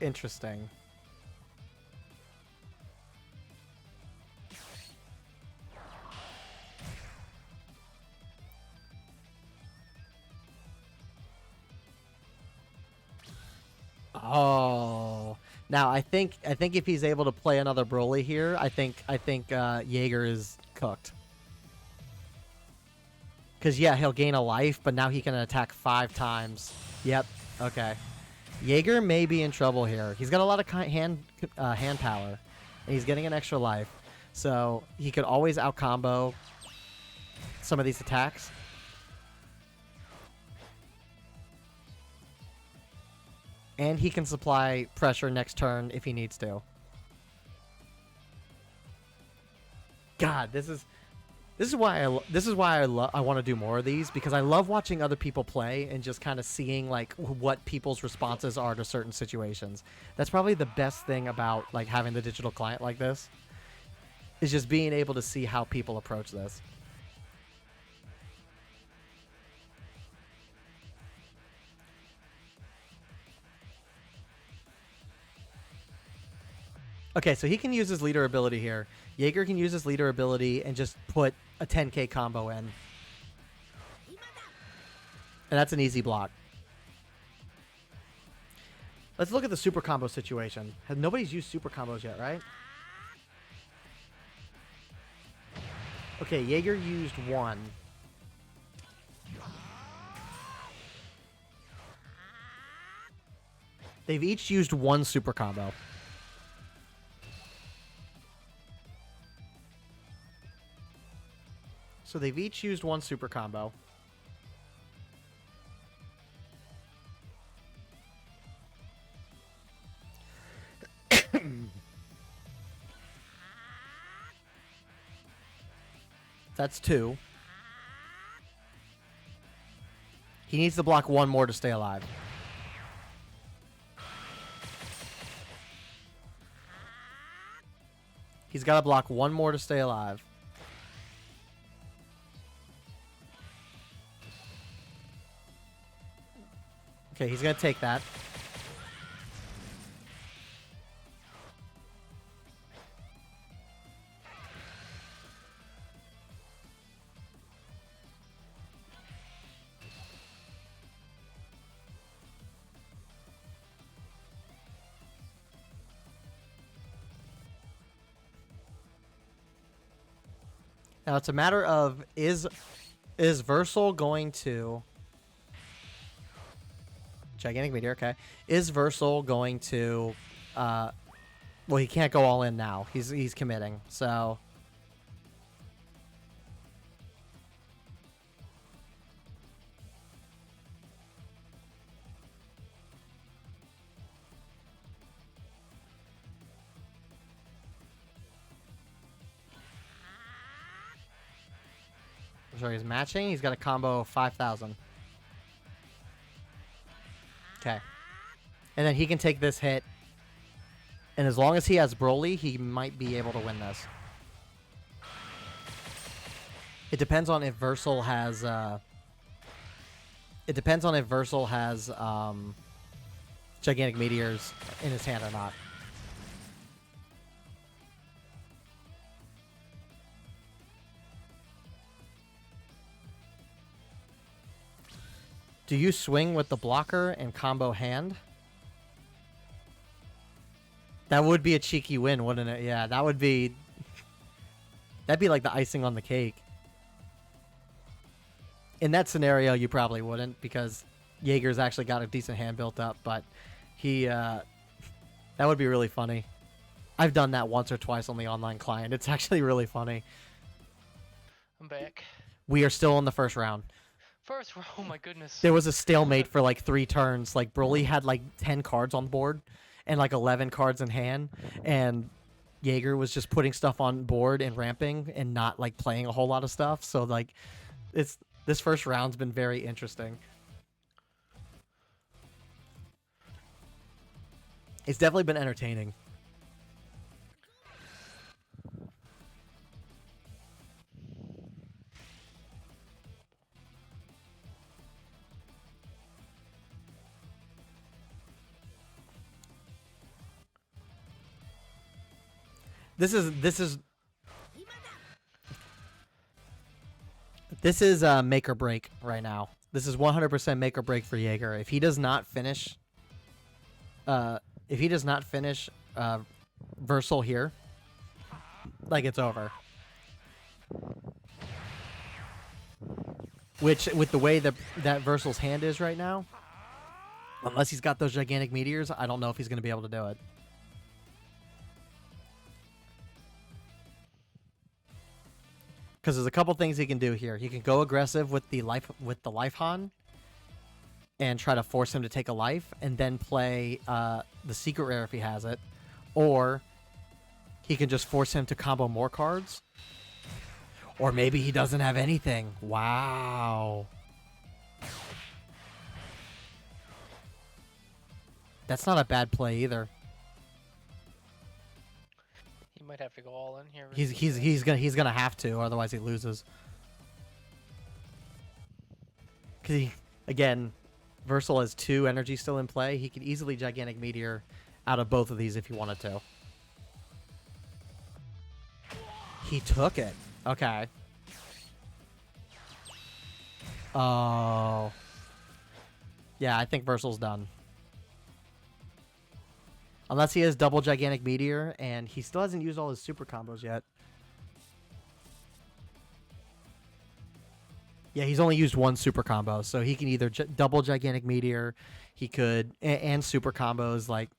Interesting. Oh, now I think if he's able to play another Broly here, I think Jaeger is cooked. Cause yeah, he'll gain a life, but now he can attack 5 times. Yep. Okay. Jaeger may be in trouble here. He's got a lot of hand power, and he's getting an extra life, so he could always out combo some of these attacks. And he can supply pressure next turn if he needs to. God, this is... This is why I want to do more of these, because I love watching other people play and just kind of seeing like what people's responses are to certain situations. That's probably the best thing about like having the digital client like this, is just being able to see how people approach this. Okay, so he can use his leader ability here. Jaeger can use his leader ability and just put a 10k combo in. And that's an easy block. Let's look at the super combo situation. Nobody's used super combos yet, right? Okay, Jaeger used one. They've each used one super combo. So they've each used one super combo. That's two. He needs to block one more to stay alive. He's got to block one more to stay alive. Okay, he's going to take that. Now it's a matter of is Versal going to Gigantic Meteor, okay. Is Versal going to well, he can't go all in now. He's committing. So so he's matching. He's got a combo of 5,000. Okay. And then he can take this hit. And as long as he has Broly, he might be able to win this. It depends on if Versal has Gigantic Meteors in his hand or not. Do you swing with the blocker and combo hand? That would be a cheeky win, wouldn't it? Yeah, that'd be like the icing on the cake. In that scenario, you probably wouldn't, because Jaeger's actually got a decent hand built up, but that would be really funny. I've done that once or twice on the online client. It's actually really funny. I'm back. We are still in the first round. First row, oh my goodness. There was a stalemate for like 3 turns. Like Broly had like 10 cards on board and like 11 cards in hand, and Jaeger was just putting stuff on board and ramping and not like playing a whole lot of stuff. So like this first round's been very interesting. It's definitely been entertaining. This is make or break right now. This is 100% make or break for Jaeger. If he does not finish Versal here, like, it's over. Which, with the way that Versal's hand is right now, unless he's got those Gigantic Meteors, I don't know if he's going to be able to do it. Because there's a couple things he can do here. He can go aggressive with the life Han and try to force him to take a life, and then play the secret rare if he has it, or he can just force him to combo more cards. Or maybe he doesn't have anything. Wow. That's not a bad play either. He might have to go all in here. He's gonna have to, otherwise he loses. Cause again, Versal has 2 energy still in play. He could easily Gigantic Meteor out of both of these if he wanted to. He took it. Okay. Oh. Yeah, I think Versal's done. Unless he has double Gigantic Meteor, and he still hasn't used all his super combos yet. Yeah, he's only used 1 super combo, so he can either double Gigantic Meteor, he could, and super combos. Like,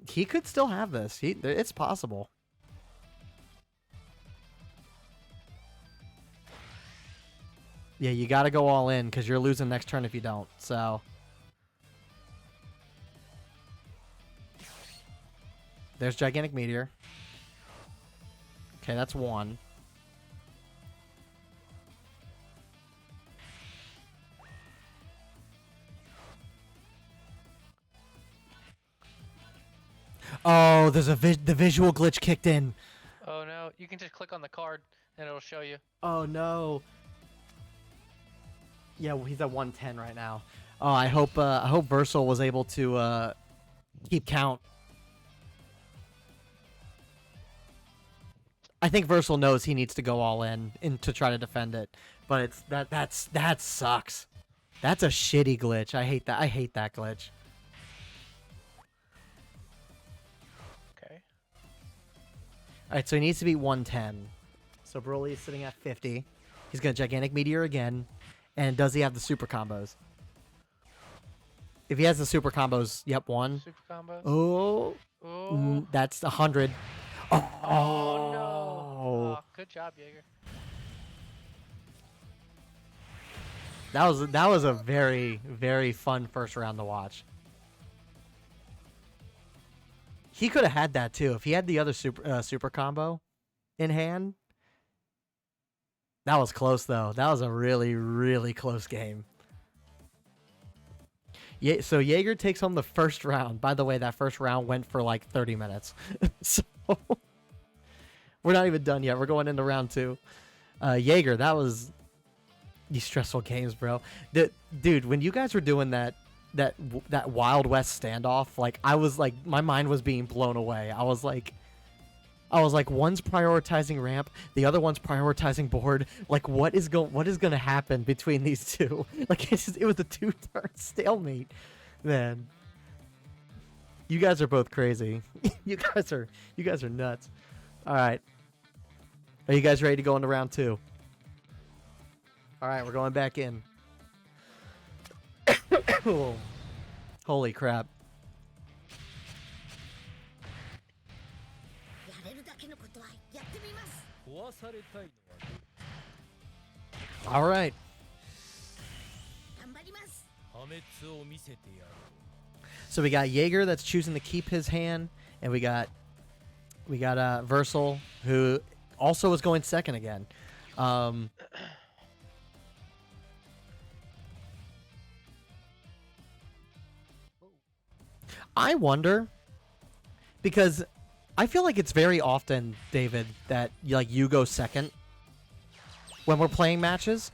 he could still have this. It's possible. Yeah, you got to go all in because you're losing next turn if you don't. So there's Gigantic Meteor. Okay, that's 1. Oh, there's the visual glitch kicked in. Oh no, you can just click on the card and it'll show you. Oh no. Yeah, well, he's at 110 right now. Oh, I hope Versal was able to keep count. I think Versal knows he needs to go all in to try to defend it, but it's that sucks. That's a shitty glitch. I hate that. I hate that glitch. Okay. All right, so he needs to be 110. So Broly is sitting at 50. He's gonna Gigantic Meteor again. And does he have the super combos? If he has the super combos, yep, 1. Super combos. Oh, Oh. that's 100. Oh, Oh no. Oh, good job, Jaeger. That was a very, very fun first round to watch. He could have had that too if he had the other super combo in hand. That was close though. That was a really, really close game. Yeah, so Jaeger takes home the first round. By the way, that first round went for like 30 minutes. So we're not even done yet. We're going into round 2. Jaeger, that was these stressful games, bro. Dude, when you guys were doing that Wild West standoff, like I was like my mind was being blown away. I was like one's prioritizing ramp, the other one's prioritizing board. Like what is going to happen between these two? Like it was a 2-turn stalemate. Man. You guys are both crazy. you guys are nuts. All right. Are you guys ready to go into round 2? All right, we're going back in. Holy crap. やれるだけのことはやってみます。壊されたいのは All right. 頑張ります。破滅を見せてやる。 So we got Jaeger that's choosing to keep his hand, and we got Versal, who also is going second again. I wonder, because I feel like it's very often, David, that you go second when we're playing matches.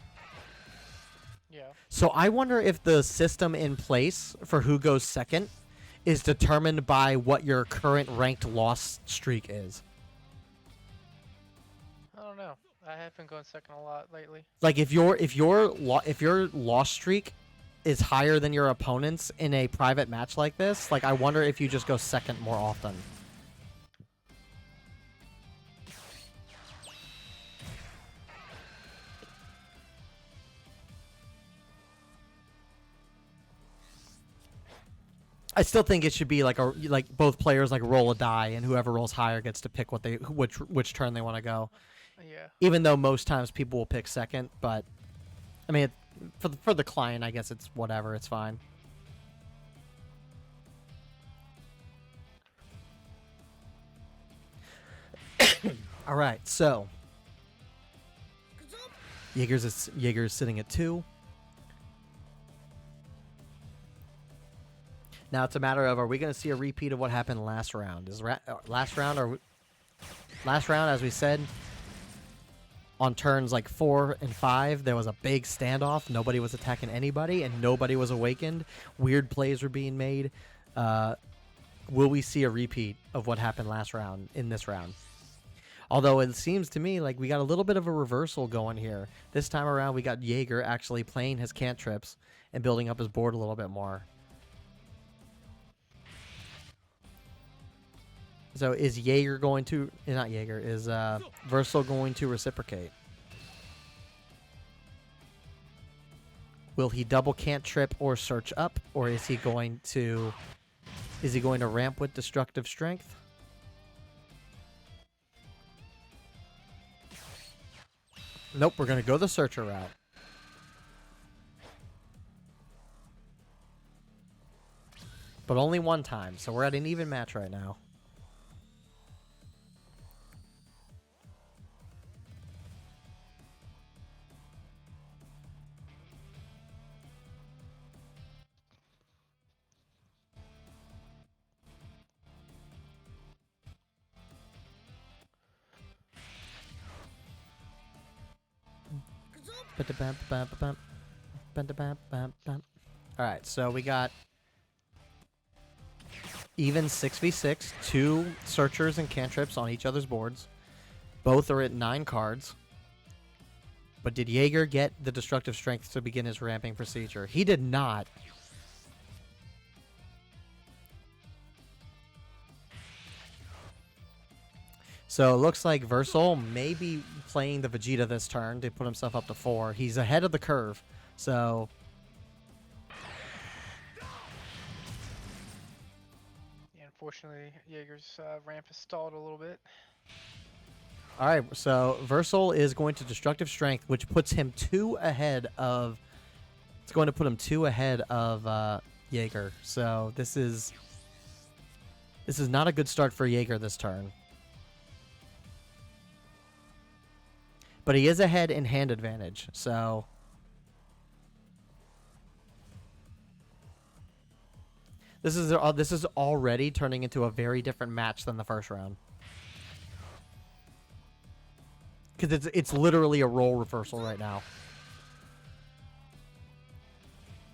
Yeah. So I wonder if the system in place for who goes second is determined by what your current ranked loss streak is. I don't know. I have been going second a lot lately. Like if your loss streak is higher than your opponent's in a private match like this, like I wonder if you just go second more often. I still think it should be like both players roll a die, and whoever rolls higher gets to pick which turn they want to go. Yeah. Even though most times people will pick second, but I mean, for the client, I guess it's whatever. It's fine. All right, so Jaeger's sitting at 2. Now it's a matter of, are we going to see a repeat of what happened last round? Last round, as we said, on turns like 4 and 5, there was a big standoff. Nobody was attacking anybody, and nobody was awakened. Weird plays were being made. Will we see a repeat of what happened last round in this round? Although it seems to me like we got a little bit of a reversal going here. This time around, we got Jaeger actually playing his cantrips and building up his board a little bit more. So is Jaeger going to... Not Jaeger. Is Versal going to reciprocate? Will he double cantrip or search up? Or is he going to... Is he going to ramp with destructive strength? Nope, we're going to go the searcher route. But only one time, so we're at an even match right now. Alright, so we got even 6v6, 2 searchers and cantrips on each other's boards. Both are at 9 cards. But did Jaeger get the destructive strength to begin his ramping procedure? He did not. So it looks like Versal may be playing the Vegeta this turn to put himself up to 4. He's ahead of the curve, so... Yeah, unfortunately, Jaeger's ramp is stalled a little bit. Alright, so Versal is going to Destructive Strength, which puts him 2 ahead of... It's going to put him 2 ahead of Jaeger. So this is not a good start for Jaeger this turn. But he is ahead in hand advantage, so... This is already turning into a very different match than the first round. Because it's literally a role reversal right now.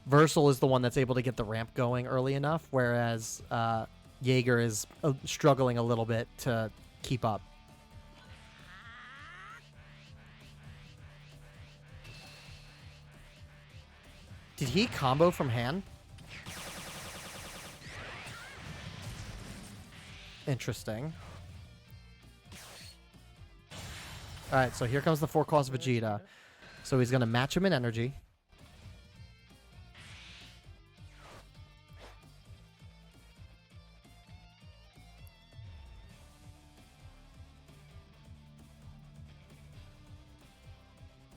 Versal is the one that's able to get the ramp going early enough, whereas Jaeger is struggling a little bit to keep up. Did he combo from hand? Interesting. Alright, so here comes the 4-cost Vegeta. So he's going to match him in energy.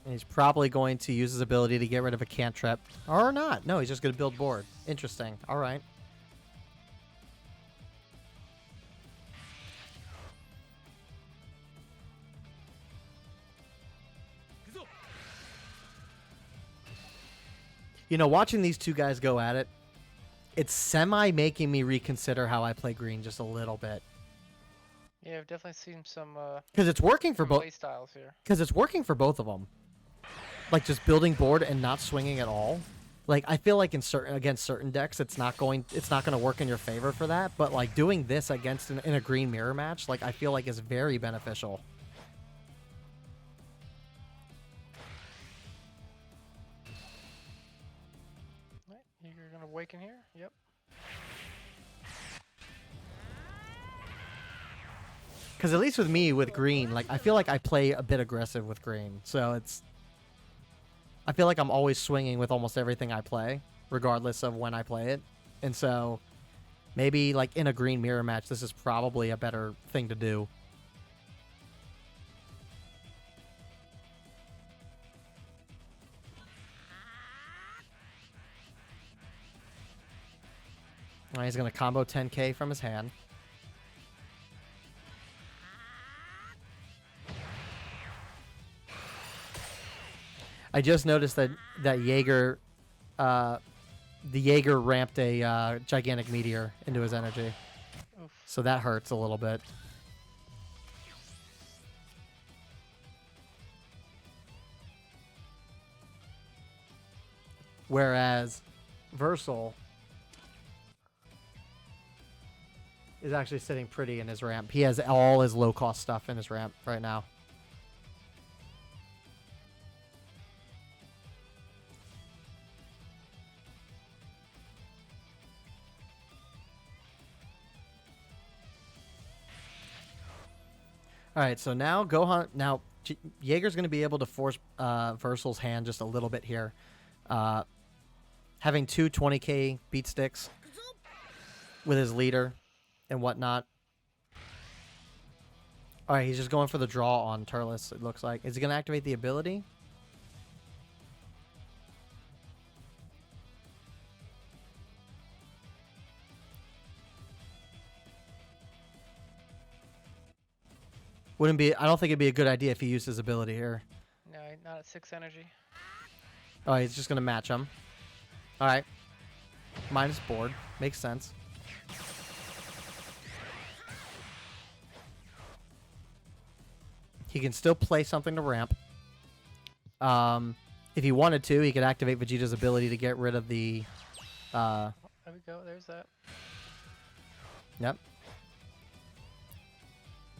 And he's probably going to use his ability to get rid of a cantrip. Or not. No, he's just going to build board. Interesting. Alright. You know, watching these two guys go at it, it's semi-making me reconsider how I play green just a little bit. Yeah, I've definitely seen some Because it's working for both. play styles here. Because it's working for both of them. Like just building board and not swinging at all. Like I feel like against certain decks, it's not going to work in your favor for that. But like doing this against in a green mirror match, like I feel like is very beneficial. You're gonna awaken here. Yep. Because at least with me, with green, like I feel like I play a bit aggressive with green. So I feel like I'm always swinging with almost everything I play, regardless of when I play it. And so maybe like in a green mirror match, this is probably a better thing to do. All right, he's going to combo 10k from his hand. I just noticed that Jaeger, the Jaeger ramped a gigantic meteor into his energy, Oof. so that hurts a little bit. Whereas Versal is actually sitting pretty in his ramp. He has all his low-cost stuff in his ramp right now. All right, so now Gohan. Now Jaeger's going to be able to force Versal's hand just a little bit here. Having two 20k beat sticks with his leader and whatnot. All right, he's just going for the draw on Turles, it looks like. Is he going to activate the ability? Wouldn't be. I don't think it'd be a good idea if he used his ability here. No, not at 6 energy. Oh, he's just going to match him. All right. Minus board. Makes sense. He can still play something to ramp. If he wanted to, he could activate Vegeta's ability to get rid of the... There we go. There's that. Yep.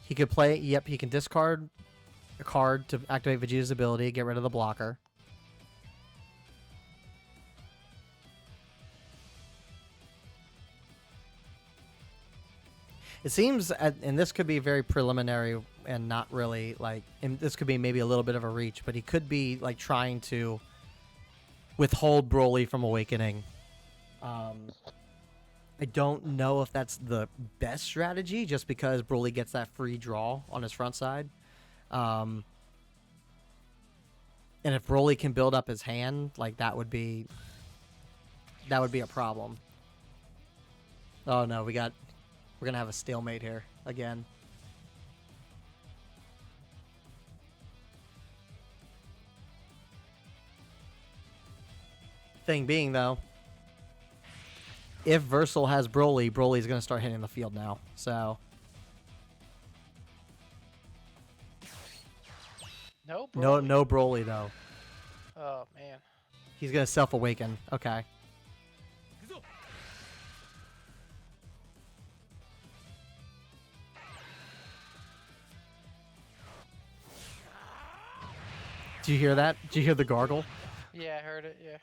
He could play... Yep, he can discard a card to activate Vegeta's ability, get rid of the blocker. It seems, and this could be very preliminary and not really, like, and this could be maybe a little bit of a reach, but he could be, like, trying to withhold Broly from awakening. I don't know if that's the best strategy, just because Broly gets that free draw on his front side. And if Broly can build up his hand, like, that would be a problem. Oh, no, we're going to have a stalemate here again. Thing being, though, if Versal has Broly, Broly's going to start hitting the field now. So, No, bro. no Broly, though. Oh, man. He's going to self-awaken. Okay. Did you hear that? Did you hear the gargle? Yeah, I heard it, yeah.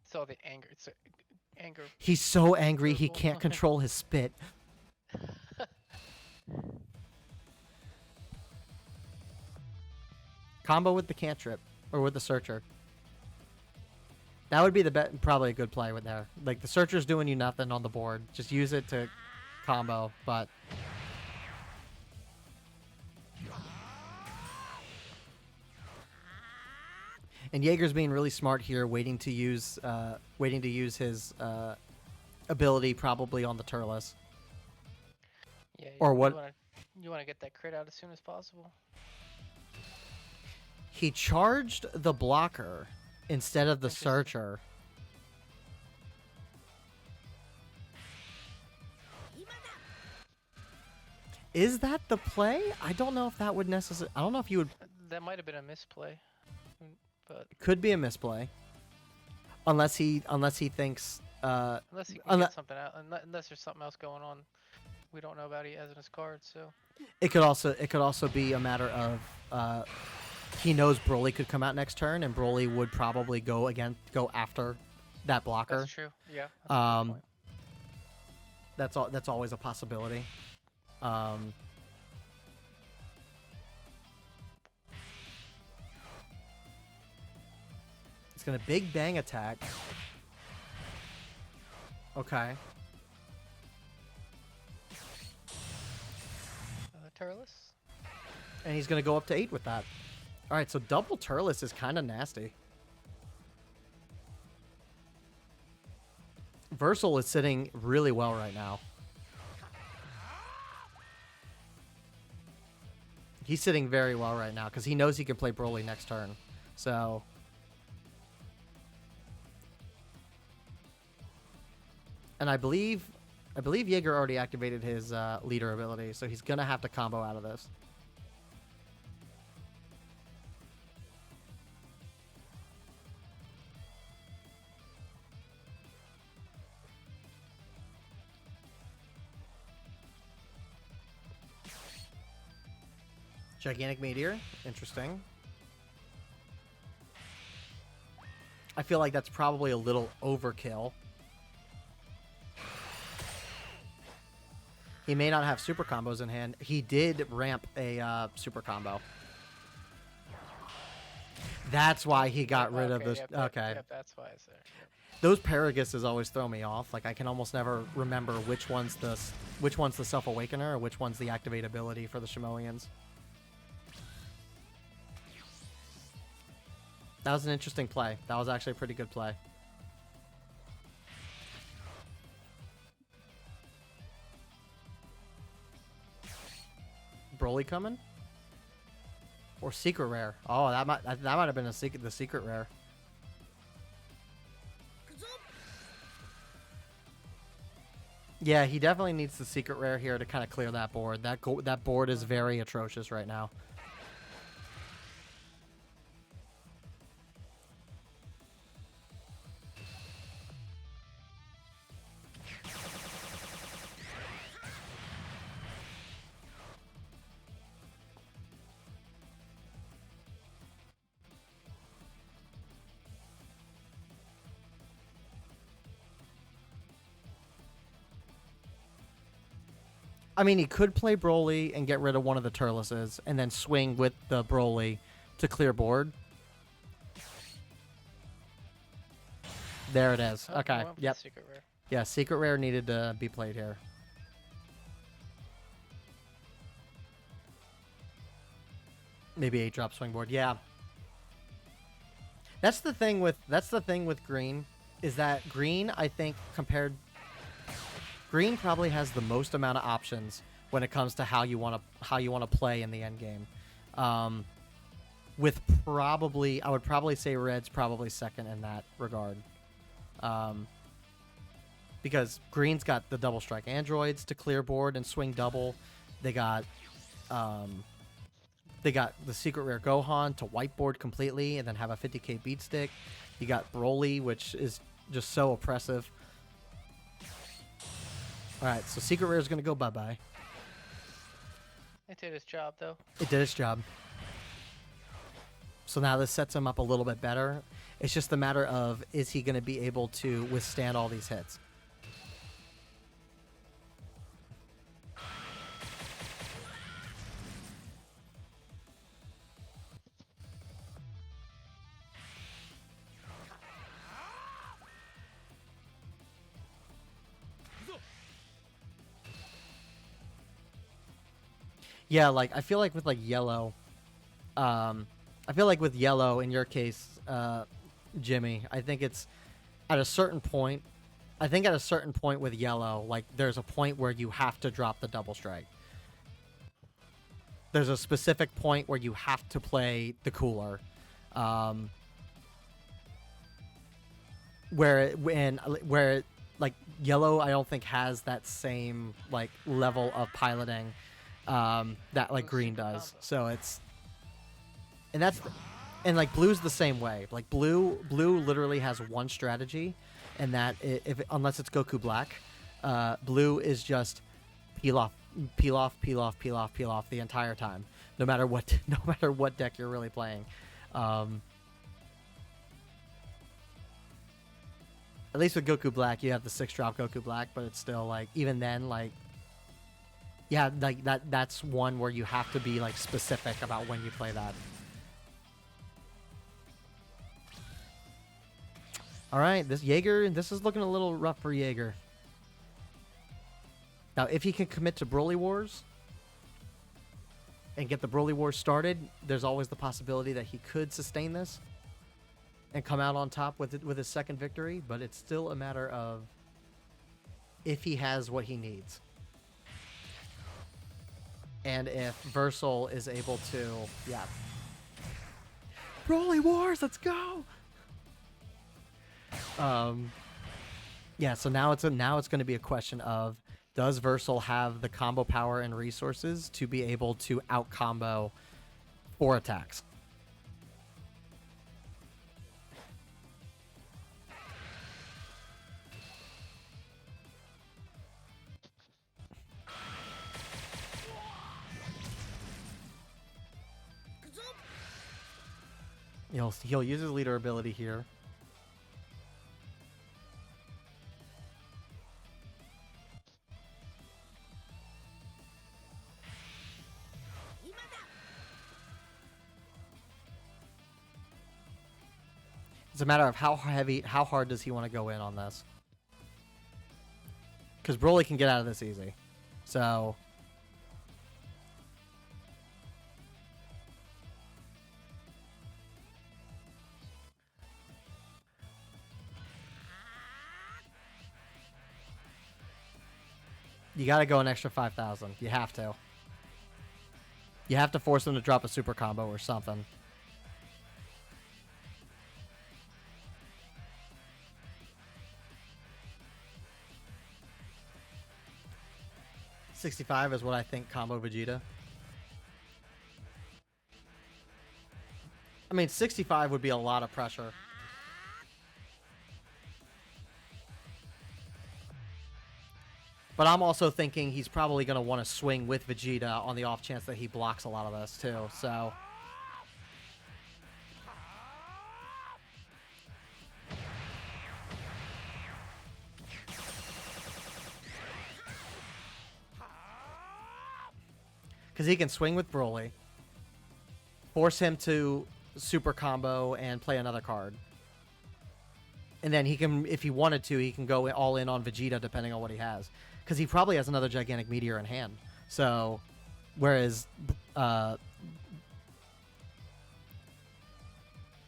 Saw the anger. It's anger. He's so angry he Purple. can't control his spit. Combo with the cantrip, or with the searcher. That would be the probably a good play with there. Like, the searcher's doing you nothing on the board. Just use it to combo, but... And Jaeger's being really smart here, waiting to use his ability probably on the Turles. Yeah, Or what- You want to get that crit out as soon as possible. He charged the blocker instead of the Interesting. searcher. Is that the play? I don't know if that would necessarily... I don't know if you would... That might have been a misplay. But Could be a misplay. Unless he thinks... unless he can get something out, unless there's something else going on we don't know about he has in his cards, so... It could also be a matter of he knows Broly could come out next turn, and Broly would probably go after that blocker. That's true, yeah. That's a good point. That's always a possibility. It's gonna big bang attack. Okay. Turles? And he's gonna go up to 8 with that. Alright, so double Turles is kind of nasty. Versal is sitting really well right now. He's sitting very well right now because he knows he can play Broly next turn. So and I believe Jaeger already activated his leader ability, so he's gonna have to combo out of this. Gigantic Meteor, interesting. I feel like that's probably a little overkill. He may not have super combos in hand. He did ramp a super combo. That's why he got rid of this. Yep, Okay. Yep, that's why it's there. Yep. Those Paraguses always throw me off. Like I can almost never remember which one's the Self Awakener or which one's the activate ability for the Shimoians. That was an interesting play. That was actually a pretty good play. Broly coming? Or secret rare? Oh, that might have been the secret rare. Yeah, he definitely needs the secret rare here to kind of clear that board. That board is very atrocious right now. I mean, he could play Broly and get rid of one of the Turleses and then swing with the Broly to clear board. There it is. Oh, Okay. I went with Yep. Secret rare. Yeah, secret rare needed to be played here. Maybe 8-drop swing board. Yeah. That's the thing with green is that green, I think, green probably has the most amount of options when it comes to how you want to play in the end game. With probably, I would probably say red's probably second in that regard. Because green's got the double strike androids to clear board and swing double. They got the secret rare Gohan to whiteboard completely and then have a 50k beat stick. You got Broly, which is just so oppressive. Alright, so secret rare is going to go bye-bye. It did its job, though. It did its job. So now this sets him up a little bit better. It's just a matter of, is he going to be able to withstand all these hits? Yeah, like I feel like with like yellow, I feel like with yellow in your case, Jimmy, I think it's at a certain point. I think at a certain point with yellow, like there's a point where you have to drop the double strike. There's a specific point where you have to play the cooler, where like yellow, I don't think has that same like level of piloting. That like green does. So it's, and like blue's the same way. Like blue literally has one strategy, and that unless it's Goku Black, blue is just peel off the entire time, no matter what deck you're really playing. At least with Goku Black, you have the 6-drop Goku Black, but it's still like, even then, like, yeah, like that's one where you have to be like specific about when you play that. All right, this is looking a little rough for Jaeger. Now, if he can commit to Broly Wars and get the Broly Wars started, there's always the possibility that he could sustain this and come out on top with his second victory, but it's still a matter of if he has what he needs. And if Versal is able to, yeah. Broly Wars, let's go. Yeah, so now it's going to be a question of, does Versal have the combo power and resources to be able to out combo 4 attacks? He'll use his leader ability here. It's a matter of how hard does he want to go in on this? Because Broly can get out of this easy. So... you got to go an extra 5,000. You have to. You have to force him to drop a super combo or something. $65 is what I think combo Vegeta. I mean, 65 would be a lot of pressure. But I'm also thinking he's probably going to want to swing with Vegeta on the off chance that he blocks a lot of this too, so... because he can swing with Broly, force him to super combo and play another card. And then he can, if he wanted to, he can go all in on Vegeta depending on what he has. Because he probably has another gigantic meteor in hand. So, whereas,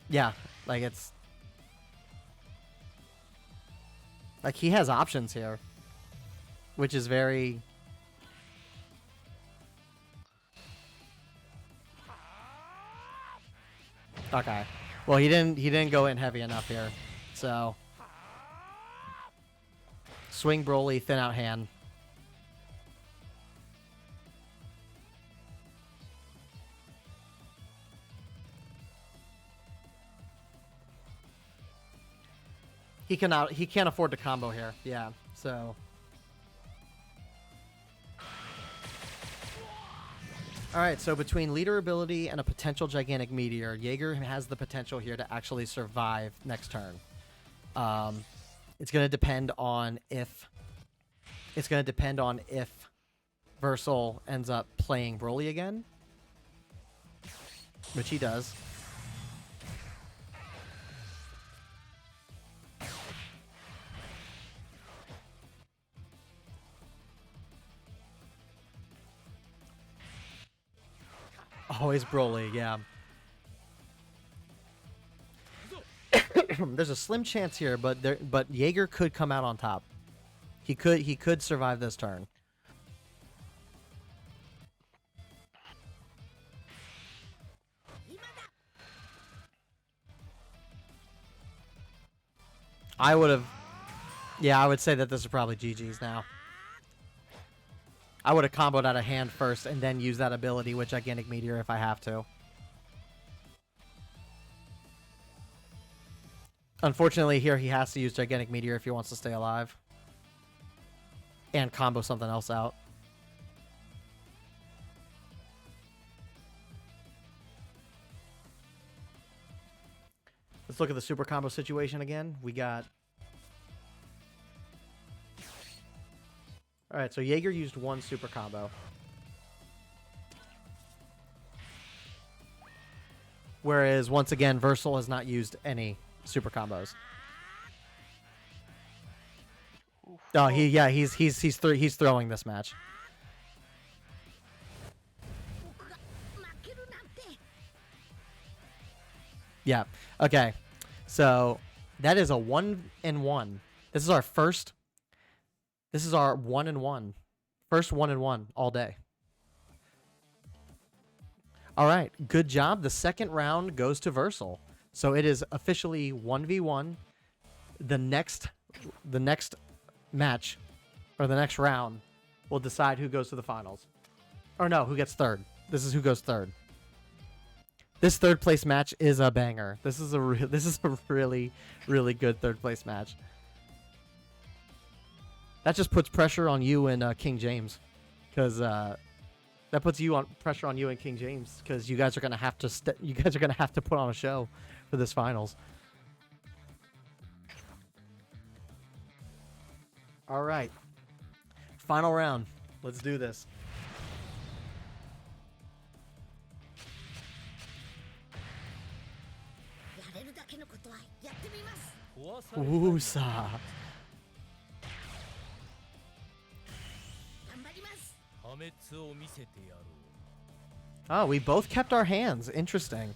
yeah, like it's, like he has options here, which is very... Okay. Well, he didn't go in heavy enough here. So swing Broly, thin out hand. He can't afford to combo here. Yeah. So alright, so between leader ability and a potential gigantic meteor, Jaeger has the potential here to actually survive next turn. It's going to depend on if Versal ends up playing Broly again, which he does. Always Broly, yeah. There's a slim chance here, but Jaeger could come out on top. He could survive this turn. I would have... yeah, I would say that this is probably GG's now. I would have comboed out of hand first and then use that ability with Gigantic Meteor if I have to. Unfortunately, here he has to use Gigantic Meteor if he wants to stay alive. And combo something else out. Let's look at the super combo situation again. We got... alright, so Jaeger used one super combo. Whereas, once again, Versal has not used any super combos. Oh, he's throwing this match. Yeah. Okay. So that is a 1-1. This is our first. This is our 1-1. First 1-1 all day. All right, good job. The second round goes to Versal. So it is officially 1v1. The next match, or the next round, will decide who goes to the finals. Or no, who gets third. This is who goes third. This third place match is a banger. This is a really, really good third place match. That just puts pressure on you and King James, because that puts pressure on you and King James, because you guys are gonna have to put on a show for this finals. All right, final round. Let's do this. Woosa. Oh, we both kept our hands. Interesting.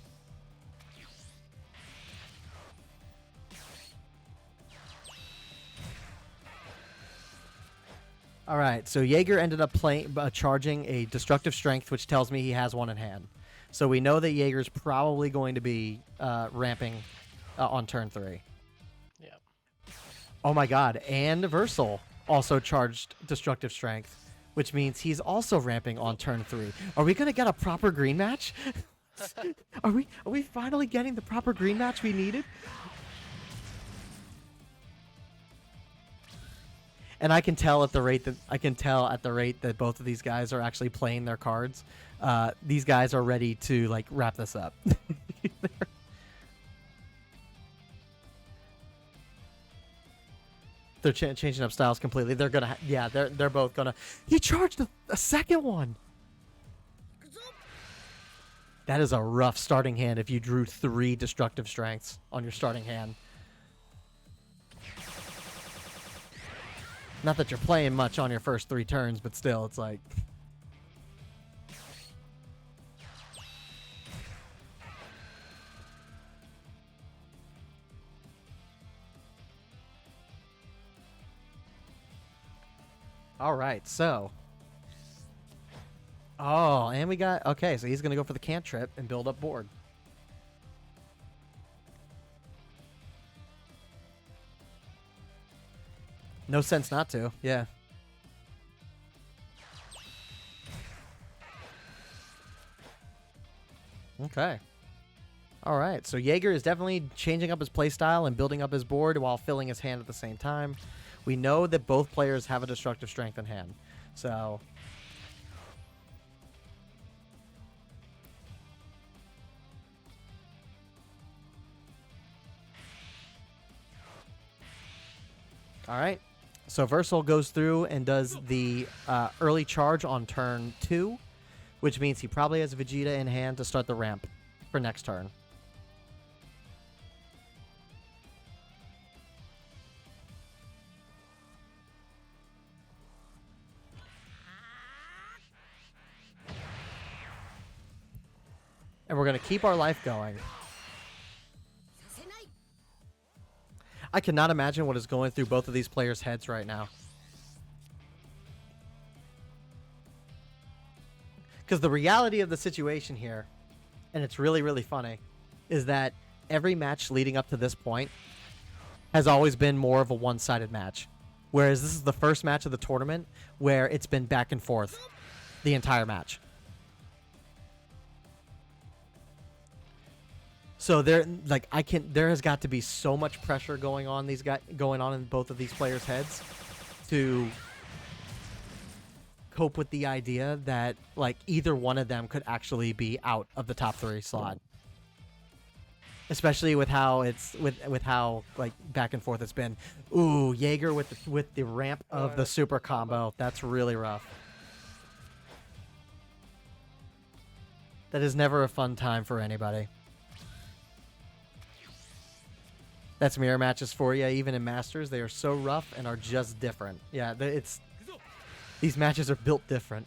All right, so Jaeger ended up charging a destructive strength, which tells me he has one in hand. So we know that Jaeger's probably going to be ramping on turn 3. Yeah. Oh my god, and Versal also charged destructive strength, which means he's also ramping on turn 3. Are we going to get a proper green match? Are we finally getting the proper green match we needed? And I can tell at the rate that both of these guys are actually playing their cards. These guys are ready to like wrap this up. They're changing up styles completely. They're gonna, they're both gonna. He charged a second one. That is a rough starting hand if you drew 3 destructive strengths on your starting hand. Not that you're playing much on your first 3 turns, but still, it's like... Alright, so... Oh, and we got... Okay, so he's going to go for the cantrip and build up board. No sense not to, yeah. Okay. All right, so Jaeger is definitely changing up his playstyle and building up his board while filling his hand at the same time. We know that both players have a destructive strength in hand, so... All right. So Versal goes through and does the early charge on turn 2, which means he probably has Vegeta in hand to start the ramp for next turn. And we're going to keep our life going. I cannot imagine what is going through both of these players' heads right now. Because the reality of the situation here, and it's really, really funny, is that every match leading up to this point has always been more of a one-sided match. Whereas this is the first match of the tournament where it's been back and forth the entire match. So there has got to be so much pressure going on in both of these players' heads to cope with the idea that like either one of them could actually be out of the top 3 slot. Especially with how with how like back and forth it's been. Ooh, Jaeger with the ramp of the super combo. That's really rough. That is never a fun time for anybody. That's mirror matches for you. Even in Masters, they are so rough and are just different. Yeah, these matches are built different.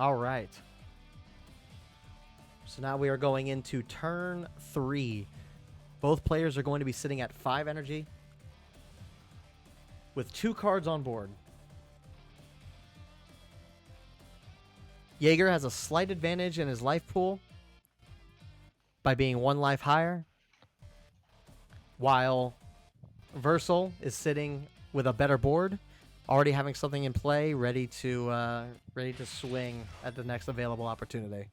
All right. So now we are going into turn 3. Both players are going to be sitting at 5 energy with 2 cards on board. Jaeger has a slight advantage in his life pool by being 1 life higher, while Versal is sitting with a better board, already having something in play, ready to swing at the next available opportunity.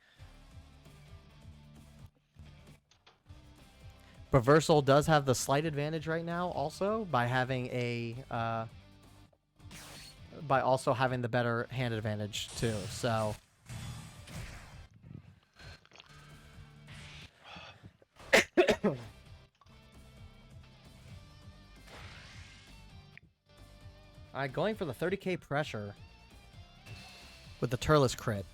But Versal does have the slight advantage right now, also by having by also having the better hand advantage too. So. Alright, going for the 30k pressure with the Turles crit.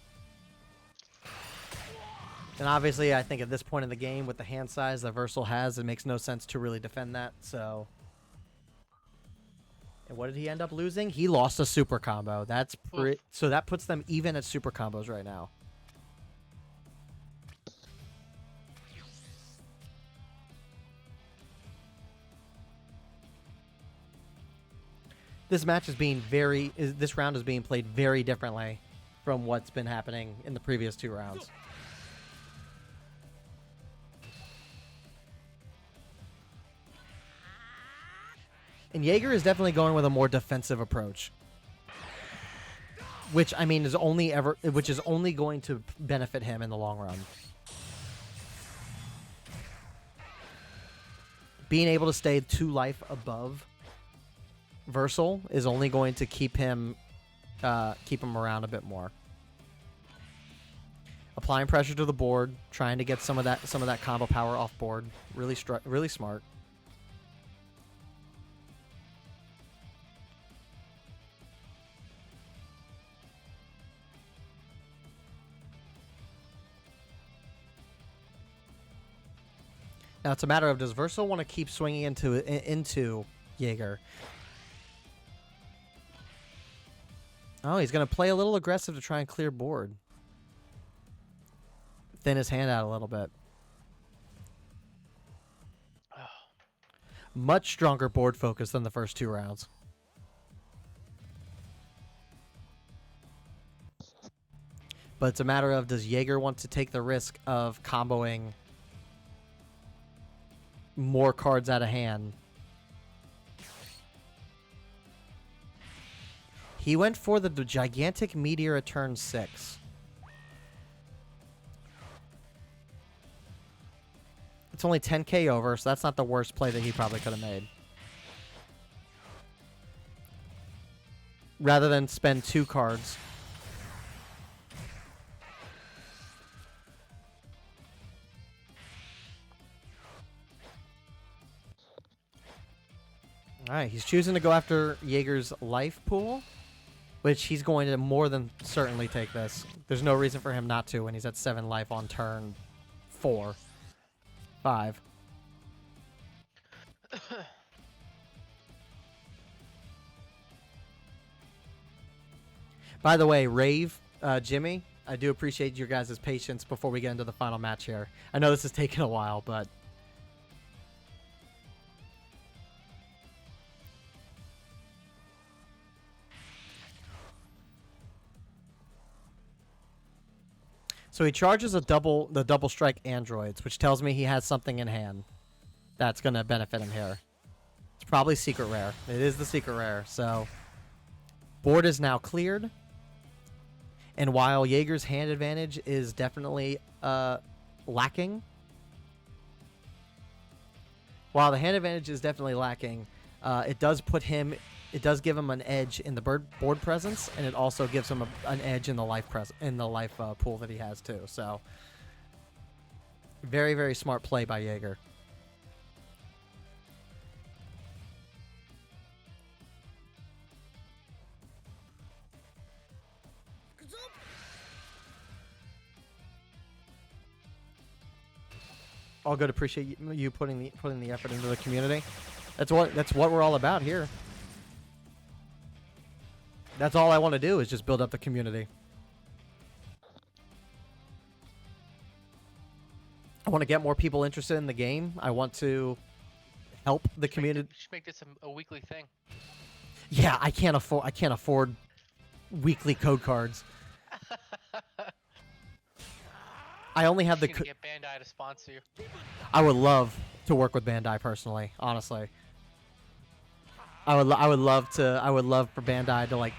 And obviously, I think at this point in the game, with the hand size that Versal has, it makes no sense to really defend that, so... And what did he end up losing? He lost a super combo. That's so that puts them even at super combos right now. This match is being this round is being played very differently from what's been happening in the previous 2 rounds. And Jaeger is definitely going with a more defensive approach, which I mean is only going to benefit him in the long run. Being able to stay 2 life above Versal is only going to keep him around a bit more. Applying pressure to the board, trying to get some of that combo power off board. Really smart. Now it's a matter of, does Versal want to keep swinging into Jaeger? Oh, he's going to play a little aggressive to try and clear board. Thin his hand out a little bit. Much stronger board focus than the first 2 rounds. But it's a matter of, does Jaeger want to take the risk of comboing more cards out of hand? He went for the gigantic meteor at turn 6. It's only 10k over, so that's not the worst play that he probably could have made. Rather than spend 2 cards. Alright, he's choosing to go after Jaeger's life pool, which he's going to more than certainly take this. There's no reason for him not to when he's at 7 life on turn 4. 5. By the way, Rave, Jimmy, I do appreciate your guys' patience before we get into the final match here. I know this has taken a while, but... So he charges the double strike androids, which tells me he has something in hand that's going to benefit him here. It's probably secret rare. It is the secret rare. So board is now cleared. And while Jaeger's hand advantage is definitely lacking, it does put him. It does give him an edge in the board presence, and it also gives him an edge in the life pool that he has too. So, very, very smart play by Jaeger. All good. Appreciate you putting the effort into the community. That's what we're all about here. That's all I want to do is just build up the community. I want to get more people interested in the game. I want to help the community. You should make this a weekly thing. Yeah, I can't afford weekly code cards. I only have You the. should get Bandai to sponsor you. I would love to work with Bandai personally. Honestly, I would love to. I would love for Bandai to like.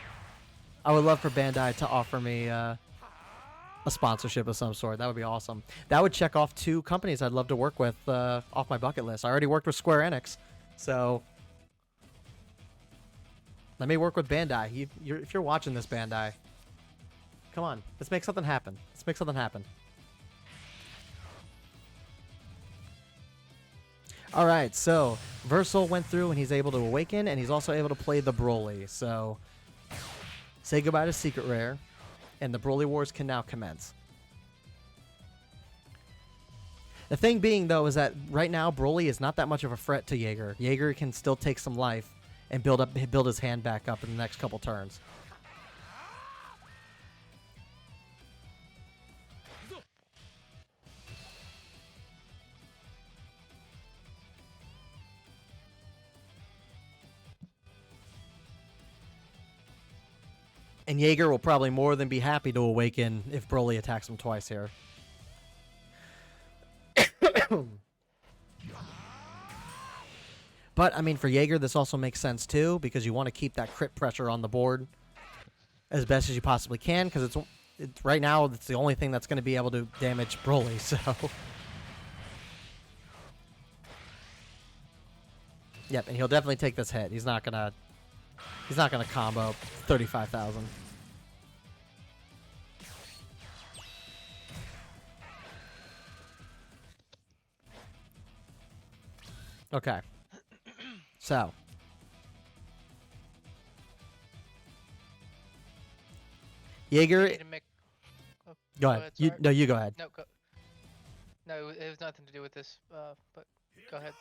I would love for Bandai to offer me a sponsorship of some sort. That would be awesome. That would check off 2 companies I'd love to work with off my bucket list. I already worked with Square Enix, so let me work with Bandai. If you're watching this, Bandai, come on, let's make something happen. Let's make something happen. All right, so Versal went through and he's able to awaken, and he's also able to play the Broly. So say goodbye to Secret Rare, and the Broly Wars can now commence. The thing being, though, is that right now Broly is not that much of a threat to Jaeger. Jaeger can still take some life and build his hand back up in the next couple turns. And Jaeger will probably more than be happy to awaken if Broly attacks him twice here. But, I mean, for Jaeger, this also makes sense, too, because you want to keep that crit pressure on the board as best as you possibly can, because it's right now, it's the only thing that's going to be able to damage Broly, so... Yep, and he'll definitely take this hit. He's not gonna combo 35,000. Okay. So. Jaeger. Need to make- oh, Go ahead. sorry. You go ahead. No, no, it has nothing to do with this. But go ahead.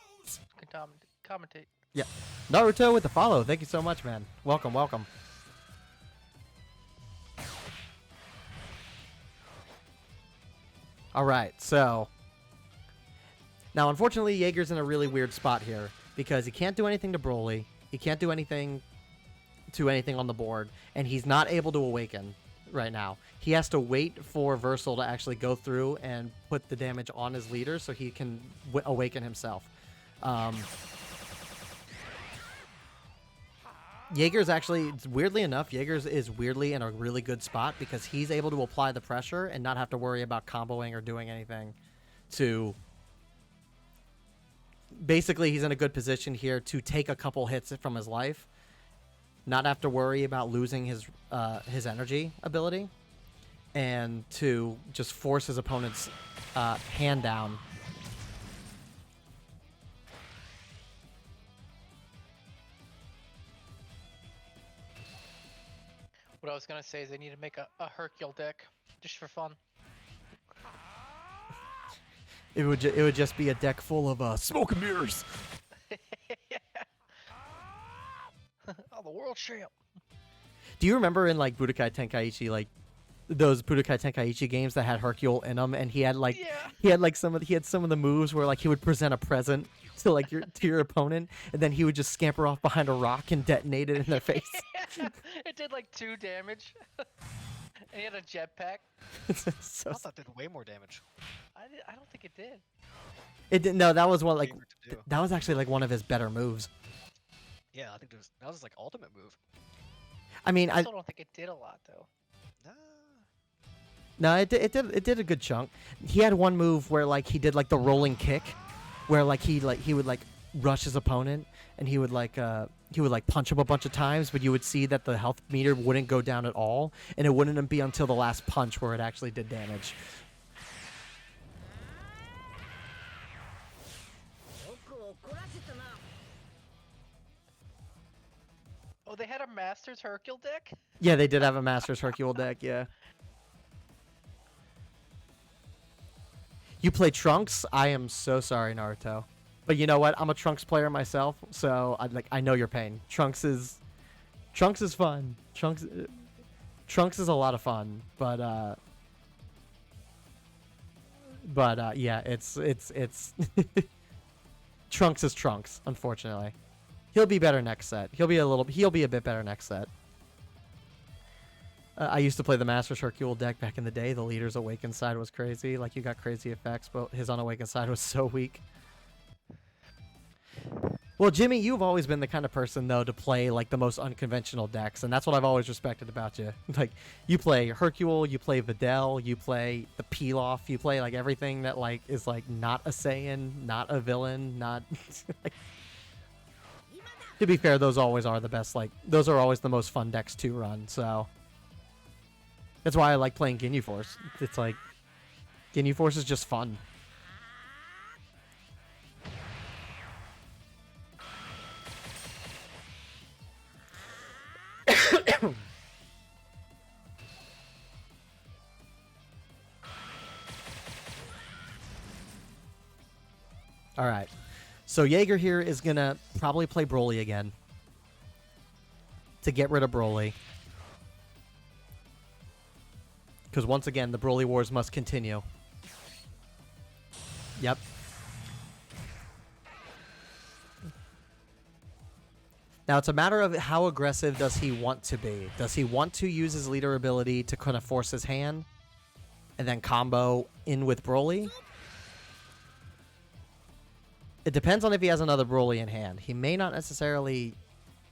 Commentate. Yeah. Naruto with the follow. Thank you so much, man. Welcome, welcome. All right, so now unfortunately Jaeger's in a really weird spot here because he can't do anything to Broly. He can't do anything to anything on the board, and he's not able to awaken right now. He has to wait for Versal to actually go through and put the damage on his leader so he can awaken himself. Jaeger's actually, weirdly enough, Jaeger's is weirdly in a really good spot because he's able to apply the pressure and not have to worry about comboing or doing anything to... Basically, he's in a good position here to take a couple hits from his life, not have to worry about losing his energy ability, and to just force his opponent's hand down. What I was gonna say is they need to make a Hercule deck just for fun. It would just be a deck full of smoke and mirrors. Oh, the world champ. Do you remember in like Budokai Tenkaichi, like those Budokai Tenkaichi games that had Hercule in them, and he had like some of the moves where like he would present a present to like your opponent, and then he would just scamper off behind a rock and detonate it in their face. It did like 2 damage. And he had a jetpack. So I thought that did way more damage. I don't think it did. it didn't. No, that was one like Favorite to do. that was actually like one of his better moves. Yeah, I think that was his like ultimate move. I mean, I still don't think it did a lot though. Nah. No, it did a good chunk. He had one move where like he did like the rolling kick, where like he would like rush his opponent and he would like punch him a bunch of times, but you would see that the health meter wouldn't go down at all, and it wouldn't be until the last punch where it actually did damage. Oh, they had a Masters Hercule deck? Yeah, they did have a Masters Hercule deck. Yeah. You play Trunks? I am so sorry, Naruto. But you know what? I'm a Trunks player myself, so I know your pain. Trunks is fun. Trunks is a lot of fun, but But yeah, it's Trunks is Trunks, unfortunately. He'll be better next set. He'll be a bit better next set. I used to play the Master's Hercule deck back in the day. The leader's Awakened side was crazy. Like, you got crazy effects, but his Unawakened side was so weak. Well, Jimmy, you've always been the kind of person, though, to play, like, the most unconventional decks, and that's what I've always respected about you. Like, you play Hercule, you play Videl, you play the Pilaf, you play, like, everything that, like, is, like, not a Saiyan, not a villain, not... like, to be fair, those always are the best, like, those are always the most fun decks to run, so... That's why I like playing Ginyu Force. It's like, Ginyu Force is just fun. All right. So Jaeger here is going to probably play Broly again to get rid of Broly. Because once again, the Broly Wars must continue. Yep. Now, it's a matter of how aggressive does he want to be. Does he want to use his leader ability to kind of force his hand and then combo in with Broly? It depends on if he has another Broly in hand. He may not necessarily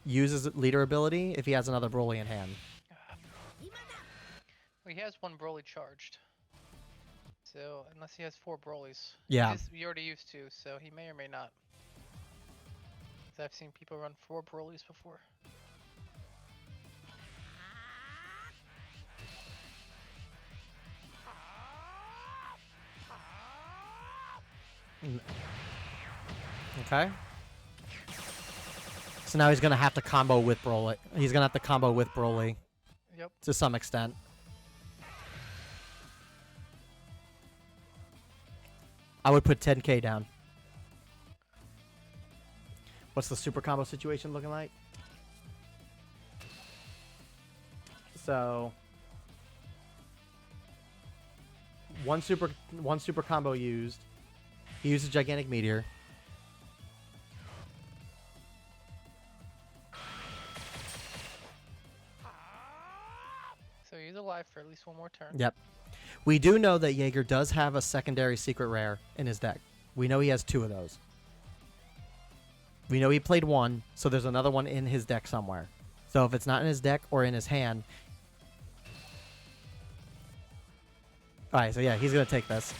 use his leader ability if he has another Broly in hand. Well, he has one Broly charged. So, unless he has 4 Brolys. Yeah. He already used 2, so he may or may not. 'Cause I've seen people run 4 Brolys before. Okay. So now he's going to have to combo with Broly. He's going to have to combo with Broly. Yep. To some extent. I would put 10k down. What's the super combo situation looking like? So one super combo used. He uses Gigantic Meteor. So he's alive for at least one more turn. Yep. We do know that Jaeger does have a secondary secret rare in his deck. We know he has 2 of those. We know he played 1, so there's another one in his deck somewhere. So if it's not in his deck or in his hand... Alright, so yeah, he's going to take this.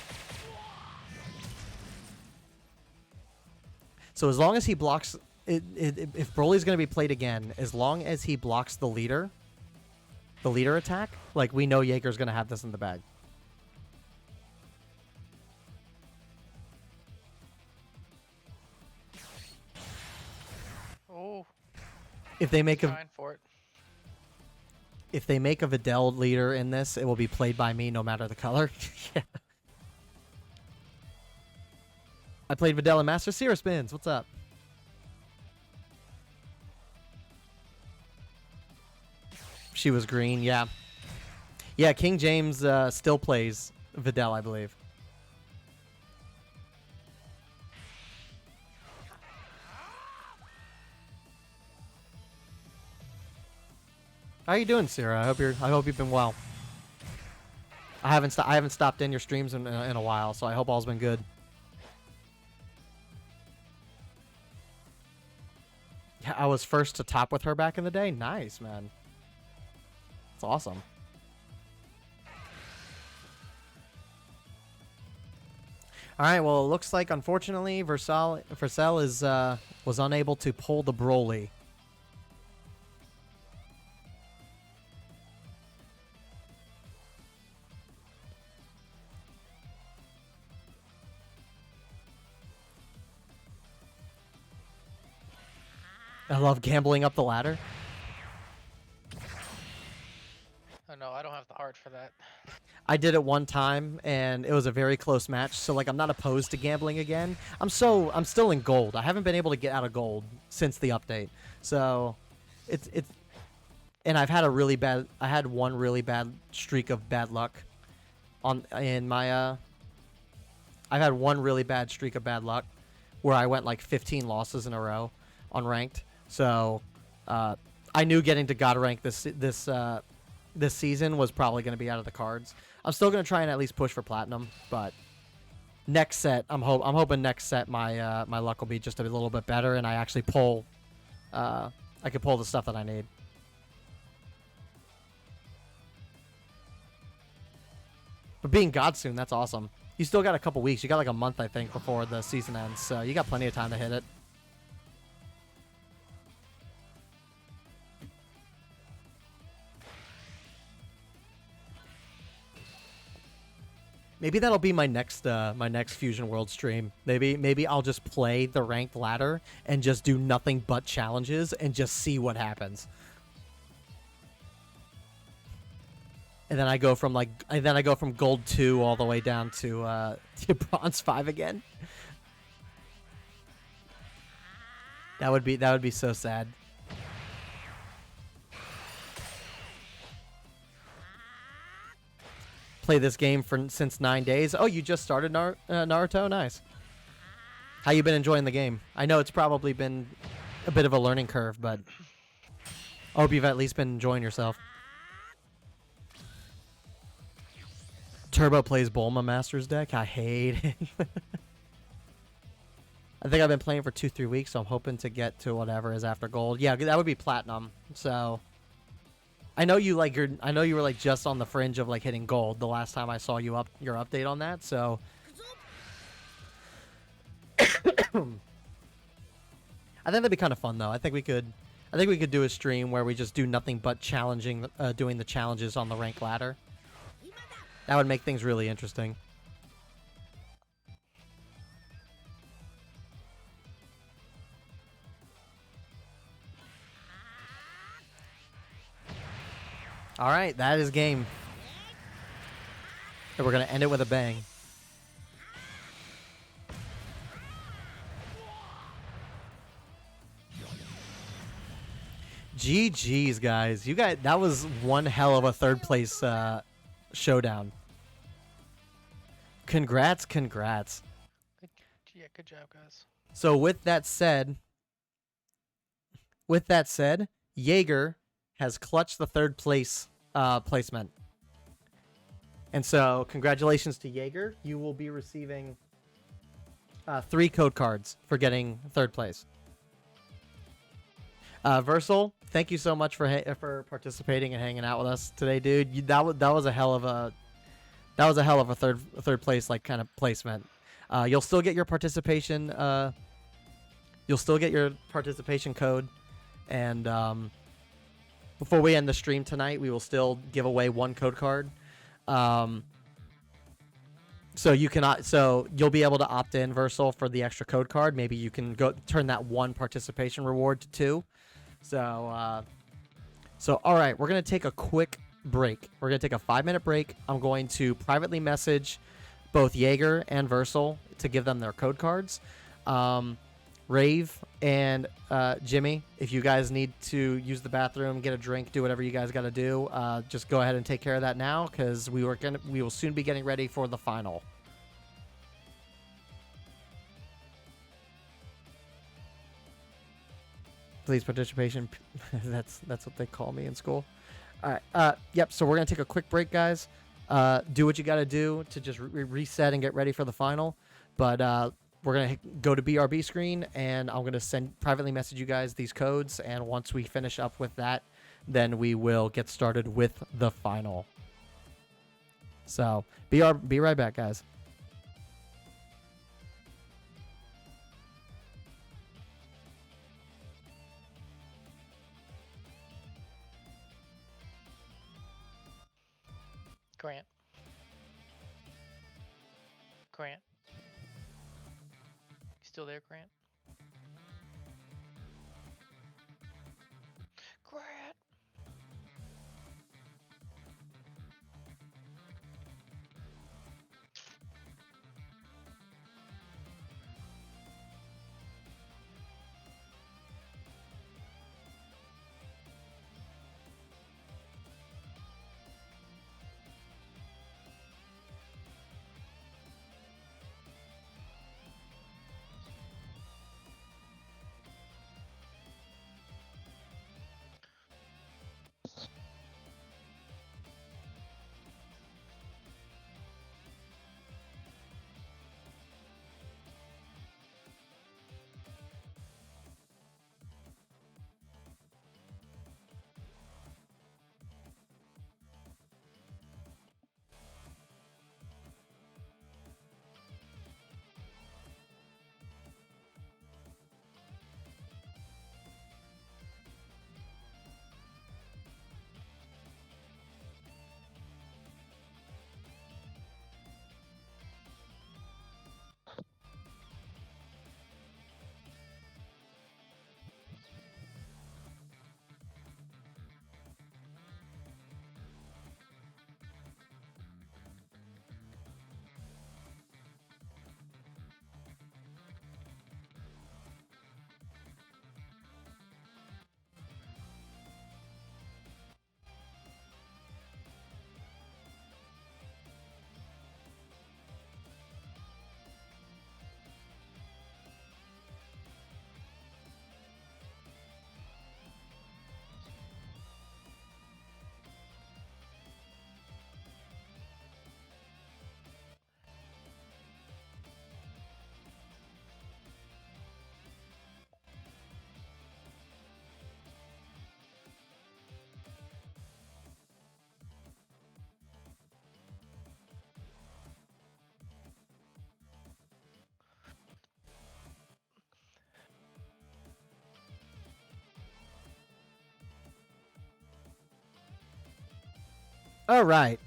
So as long as he blocks... if Broly's going to be played again, as long as he blocks the leader attack, like, we know Jaeger's going to have this in the bag. Oh. If they make Trying for it. If they make a Videl leader in this, it will be played by me no matter the color. Yeah. I played Videl in Master Sierra Spins. What's up? She was green, yeah. Yeah, King James still plays Videl, I believe. How you doing, Sarah? I hope you've been well. I haven't stopped in your streams in a while, so I hope all's been good. Yeah, I was first to top with her back in the day. Nice, man. It's awesome. All right, well, it looks like, unfortunately, Vercel is was unable to pull the Broly. I love gambling up the ladder. Oh no, I don't have the heart for that. I did it one time, and it was a very close match. So, like, I'm not opposed to gambling again. I'm still in gold. I haven't been able to get out of gold since the update. So, it's and I had one really bad streak of bad luck in my I've had one really bad streak of bad luck where I went like 15 losses in a row on ranked. So I knew getting to God rank this season was probably going to be out of the cards. I'm still going to try and at least push for platinum, but next set, I'm hoping next set my my luck will be just a little bit better, and I actually pull. I could pull the stuff that I need. But being God soon, that's awesome. You still got a couple weeks. You got like a month, I think, before the season ends, so you got plenty of time to hit it. Maybe that'll be my next Fusion World stream. Maybe I'll just play the ranked ladder and just do nothing but challenges and just see what happens. And then I go from gold 2 all the way down to bronze 5 again. That would be so sad. Play this game since 9 days. Oh, you just started Naruto? Nice. How you been enjoying the game? I know it's probably been a bit of a learning curve, but I hope you've at least been enjoying yourself. Turbo plays Bulma Masters deck. I hate it. I think I've been playing for 2-3 weeks, so I'm hoping to get to whatever is after gold. Yeah, that would be platinum. So I know you were like just on the fringe of like hitting gold the last time I saw your update on that. So I think that'd be kind of fun though. I think we could do a stream where we just do nothing but doing the challenges on the rank ladder. That would make things really interesting. All right, that is game. And we're going to end it with a bang. GG's, guys. That was one hell of a third place showdown. Congrats. Good job, guys. So with that said, Jaeger has clutched the third place placement. And so congratulations to Jaeger. You will be receiving 3 code cards for getting third place. Versal, thank you so much for participating and hanging out with us today, dude. That was a hell of a third place like kind of placement. You'll still get your participation. You'll still get your participation code, and before we end the stream tonight, we will still give away 1 code card. So you'll be able to opt in, Versal, for the extra code card. Maybe you can go turn that 1 participation reward to 2. So all right, we're gonna take a quick break. We're gonna take a 5-minute break. I'm going to privately message both Jaeger and Versal to give them their code cards. Rave and Jimmy, if you guys need to use the bathroom, get a drink, do whatever you guys got to do, just go ahead and take care of that now, because we will soon be getting ready for the final. Please participation. That's what they call me in school. All right. Yep. So we're gonna take a quick break, guys. Do what you got to do to just reset and get ready for the final. But we're gonna go to BRB screen, and I'm gonna privately message you guys these codes. And once we finish up with that, then we will get started with the final. So be right back, guys. Grant. You still there, Grant? Grant. All right.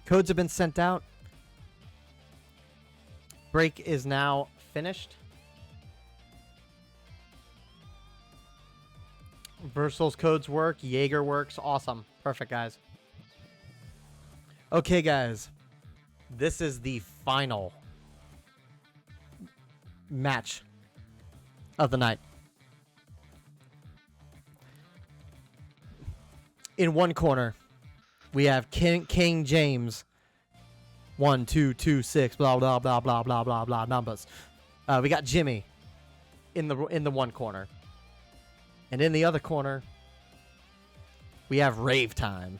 Codes have been sent out. Break is now finished. Versal's codes work. Jaeger works. Awesome. Perfect, guys. Okay, guys. This is the final match of the night. In one corner, we have King James. 1, 2, 2, 6, blah blah blah blah blah blah blah numbers. We got Jimmy in the one corner, and in the other corner, we have Rave Time.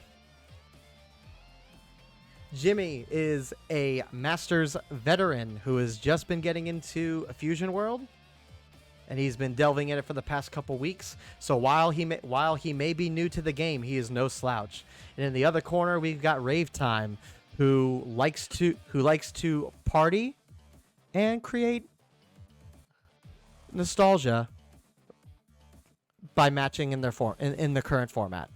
Jimmy is a Masters veteran who has just been getting into a Fusion World, and he's been delving in it for the past couple weeks. So while he may be new to the game, he is no slouch. And in the other corner, we've got Rave Time, who likes to party and create nostalgia by matching in their in the current format.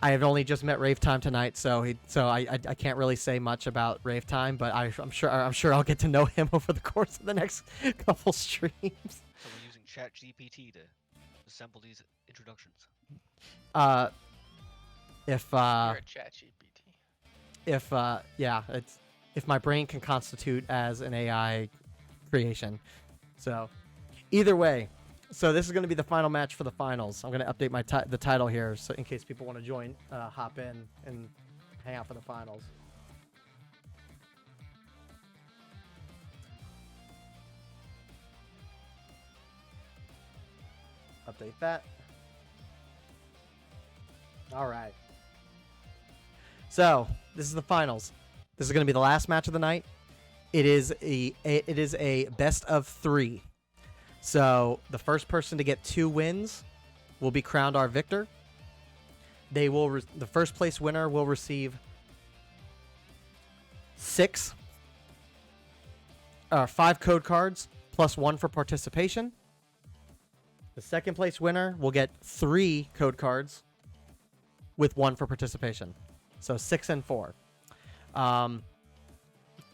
I have only just met Rave Time tonight, so I can't really say much about Rave Time, but I'm sure I'll get to know him over the course of the next couple streams. So we're using ChatGPT to assemble these introductions. If You're a chat GPT. if my brain can constitute as an AI creation. So either way, so this is going to be the final match for the finals. I'm going to update the title here, so in case people want to join, hop in and hang out for the finals. Update that. All right. So this is the finals. This is going to be the last match of the night. It is a best of 3. So the first person to get 2 wins will be crowned our victor. The first place winner will receive 5 code cards plus 1 for participation. The second place winner will get 3 code cards with 1 for participation. So 6 and 4.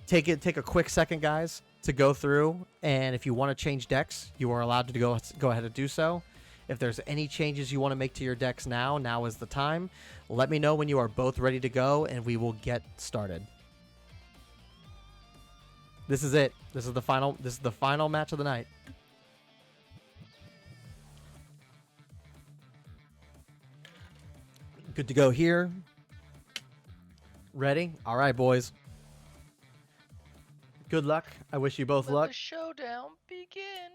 Take a quick second, guys, to go through, and if you want to change decks, you are allowed to go ahead and do so. If there's any changes you want to make to your decks now is the time. Let me know when you are both ready to go, and we will get started. This is it. This is the final match of the night. Good to go here. Ready? All right, boys. Good luck. I wish you both Let luck. the showdown begin.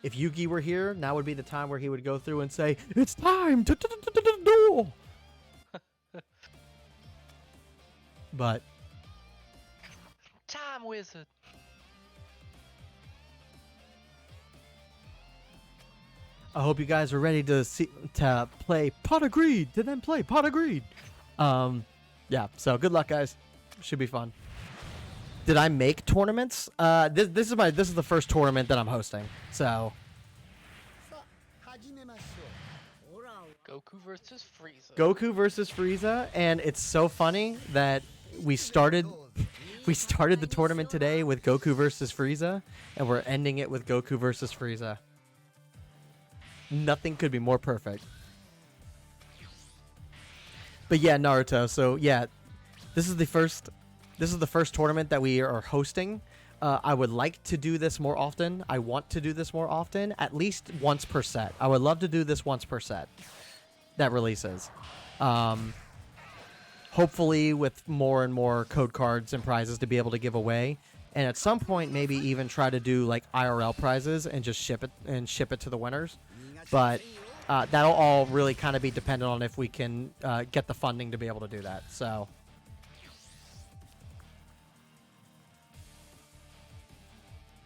If Yugi were here, now would be the time where he would go through and say, "It's time to duel." But Time wizard. I hope you guys are ready to play Pot of Greed. To then play Pot of Greed. Yeah. So good luck, guys. Should be fun. Did I make tournaments? This is the first tournament that I'm hosting. So Goku versus Frieza. Goku versus Frieza, and it's so funny that we started the tournament today with Goku versus Frieza, and we're ending it with Goku versus Frieza. Nothing could be more perfect. But yeah, Naruto. So yeah, this is the first tournament that we are hosting. I would like to do this more often. I want to do this more often, at least once per set. I would love to do this once per set that releases. Hopefully with more and more code cards and prizes to be able to give away. And at some point, maybe even try to do like IRL prizes and just ship it to the winners. But that'll all really kind of be dependent on if we can get the funding to be able to do that. So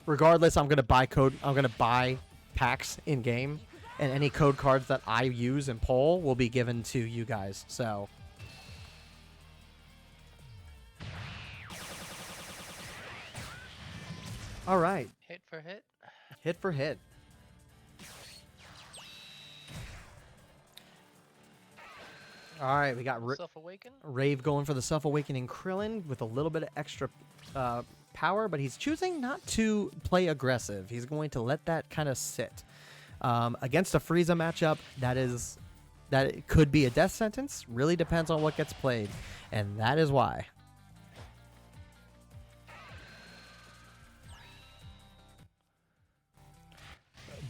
regardless, I'm gonna buy packs in game, and any code cards that I use and pull will be given to you guys. So all right, Hit for hit. hit for hit. All right, we got Self-awaken. Rave going for the self-awakening Krillin with a little bit of extra power, but he's choosing not to play aggressive. He's going to let that kind of sit. Against a Frieza matchup, that it could be a death sentence. Really depends on what gets played, and that is why.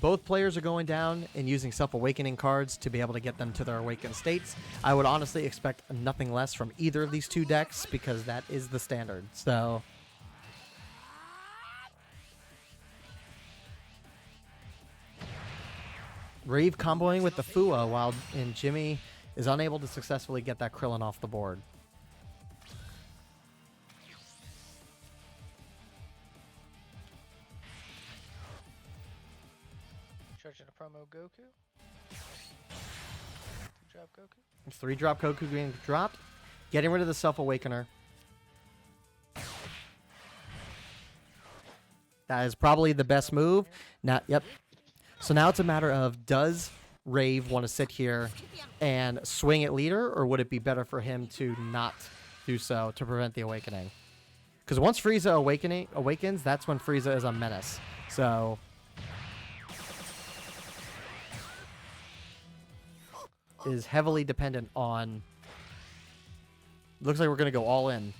Both players are going down and using self-awakening cards to be able to get them to their awakened states. I would honestly expect nothing less from either of these two decks because that is the standard. So Rave comboing with the Fua while Jimmy is unable to successfully get that Krillin off the board. Charging a promo Goku. 2-drop Goku. 3-drop Goku being dropped. Getting rid of the Self-Awakener. That is probably the best move. Now, yep. So now it's a matter of, does Rave want to sit here and swing at leader, or would it be better for him to not do so to prevent the awakening? Because once Frieza awakens, that's when Frieza is a menace. So is heavily dependent on. Looks like we're going to go all in.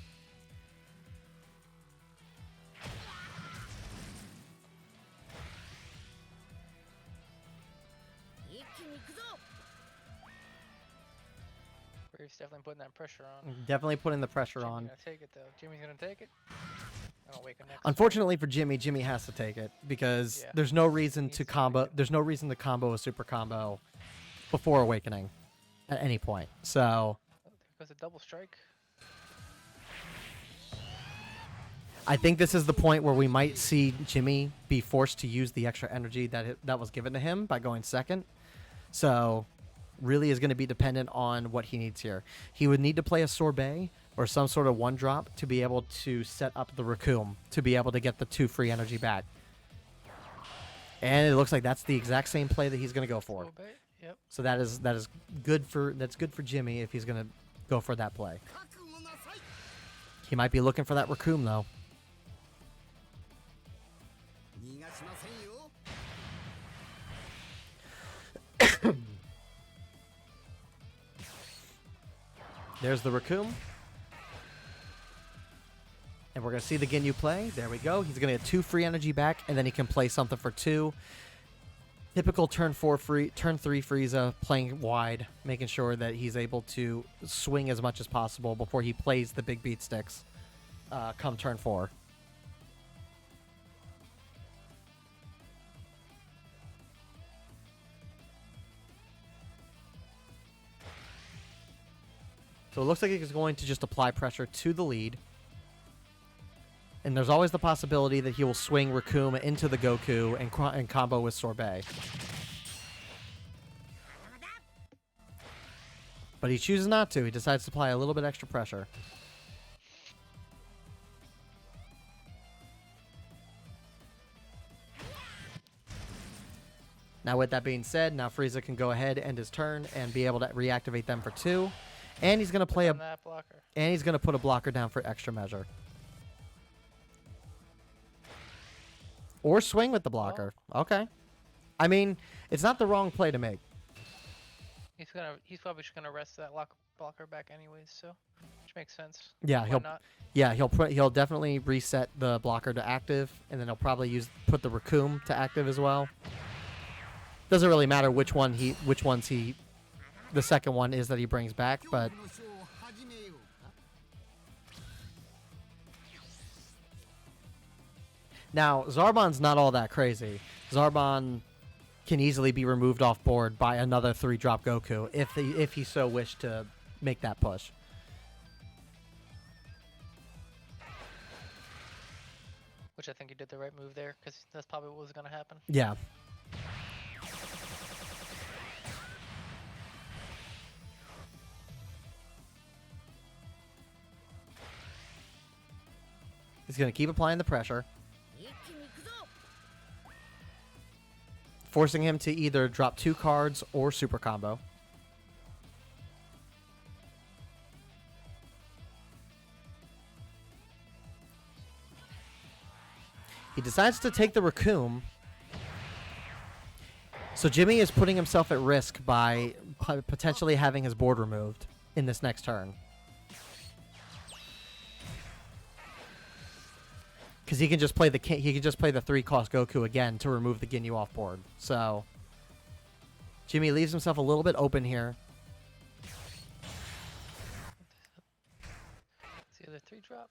Brave's definitely putting that pressure on. Definitely putting the pressure Jimmy's on. gonna take it though. Jimmy's gonna take it. I'll awaken next. Unfortunately for Jimmy, Jimmy has to take it because Yeah. there's no reason Needs to to combo. awaken. There's no reason to combo a super combo before awakening at any point. So Oh, there goes a double strike. I think this is the point where we might see Jimmy be forced to use the extra energy that was given to him by going second. So really is going to be dependent on what he needs here. He would need to play a sorbet or some sort of 1-drop to be able to set up the Raccoon to be able to get the 2 free energy back. And it looks like that's the exact same play that he's going to go for. Obey. Yep. So that's good for Jimmy if he's going to go for that play. He might be looking for that Raccoon though. There's the Raccoon. And we're going to see the Ginyu play. There we go. He's going to get 2 free energy back, and then he can play something for 2. Typical turn 3 Frieza, playing wide, making sure that he's able to swing as much as possible before he plays the big beat sticks come turn 4. So it looks like he's going to just apply pressure to the lead. And there's always the possibility that he will swing Raccoon into the Goku and combo with Sorbet. But he chooses not to. He decides to apply a little bit extra pressure. Now with that being said, now Frieza can go ahead, end his turn, and be able to reactivate them for 2. And he's going to play On that blocker. and he's going to put a blocker down for extra measure. Or swing with the blocker. Okay. I mean, it's not the wrong play to make. He's probably just gonna rest that blocker back anyways, so which makes sense. Yeah, Why not? he'll definitely reset the blocker to active, and then he'll probably put the Raccoon to active as well. Doesn't really matter which ones the second one is that he brings back, but now Zarbon's not all that crazy. Zarbon can easily be removed off board by another 3-drop Goku if he so wished to make that push. Which I think he did the right move there, because that's probably what was gonna happen. Yeah. He's going to keep applying the pressure, forcing him to either drop 2 cards or super combo. He decides to take the Raccoon. So Jimmy is putting himself at risk by potentially having his board removed in this next turn. Because he can just play the 3-cost Goku again to remove the Ginyu off board. So Jimmy leaves himself a little bit open here. It's the other 3-drop.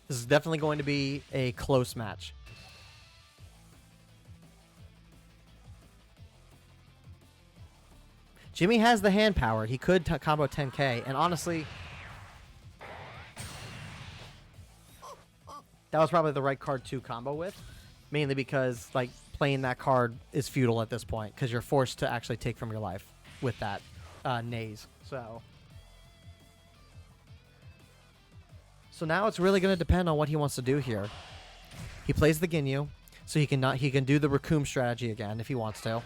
This is definitely going to be a close match. Jimmy has the hand power. He could combo 10k, and honestly, that was probably the right card to combo with, mainly because like playing that card is futile at this point because you're forced to actually take from your life with that naze. So now it's really going to depend on what he wants to do here. He plays the Ginyu, so he can do the Raccoon strategy again if he wants to.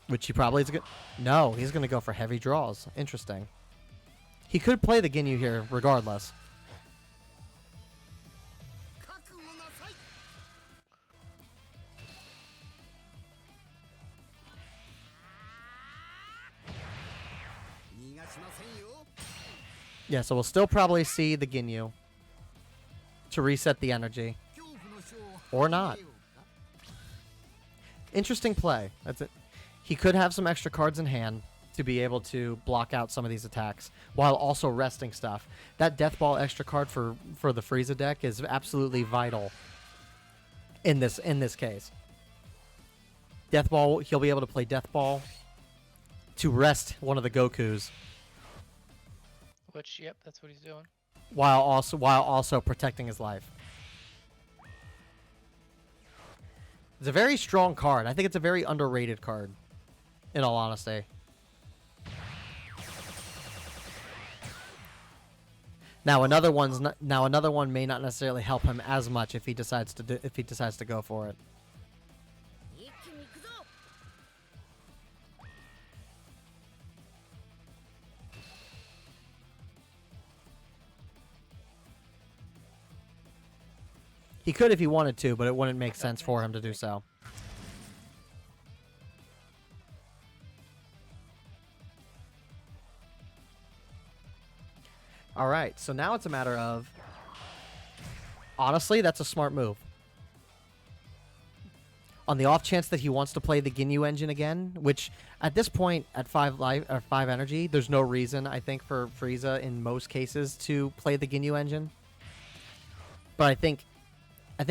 Which he probably is going to... No, he's going to go for heavy draws. Interesting. He could play the Ginyu here regardless. Yeah, so we'll still probably see the Ginyu to reset the energy. Or not. Interesting play. That's it. He could have some extra cards in hand to be able to block out some of these attacks while also resting stuff. That Death Ball extra card for the Frieza deck is absolutely vital in this case. Death Ball, he'll be able to play Death Ball to rest one of the Gokus. Which, yep, that's what he's doing. While also protecting his life. It's a very strong card. I think it's a very underrated card, in all honesty. Now another one may not necessarily help him as much if he decides to go for it. He could if he wanted to, but it wouldn't make sense for him to do so. All right, so now it's a matter of... Honestly, that's a smart move. On the off chance that he wants to play the Ginyu engine again, which at this point, at 5 life or 5 energy, there's no reason, I think, for Frieza in most cases to play the Ginyu engine. But I think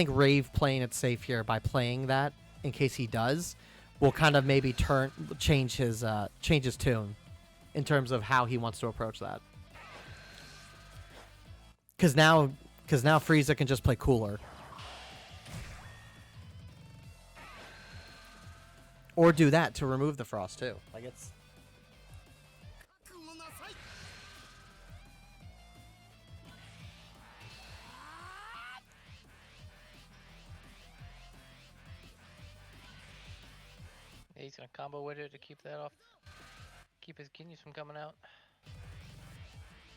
Rave playing it safe here by playing that, in case he does, will kind of maybe change his tune in terms of how he wants to approach that. Because now Frieza can just play cooler. Or do that to remove the frost too. Like it's... Yeah, he's gonna combo with it to keep that off. Keep his Ginyus from coming out.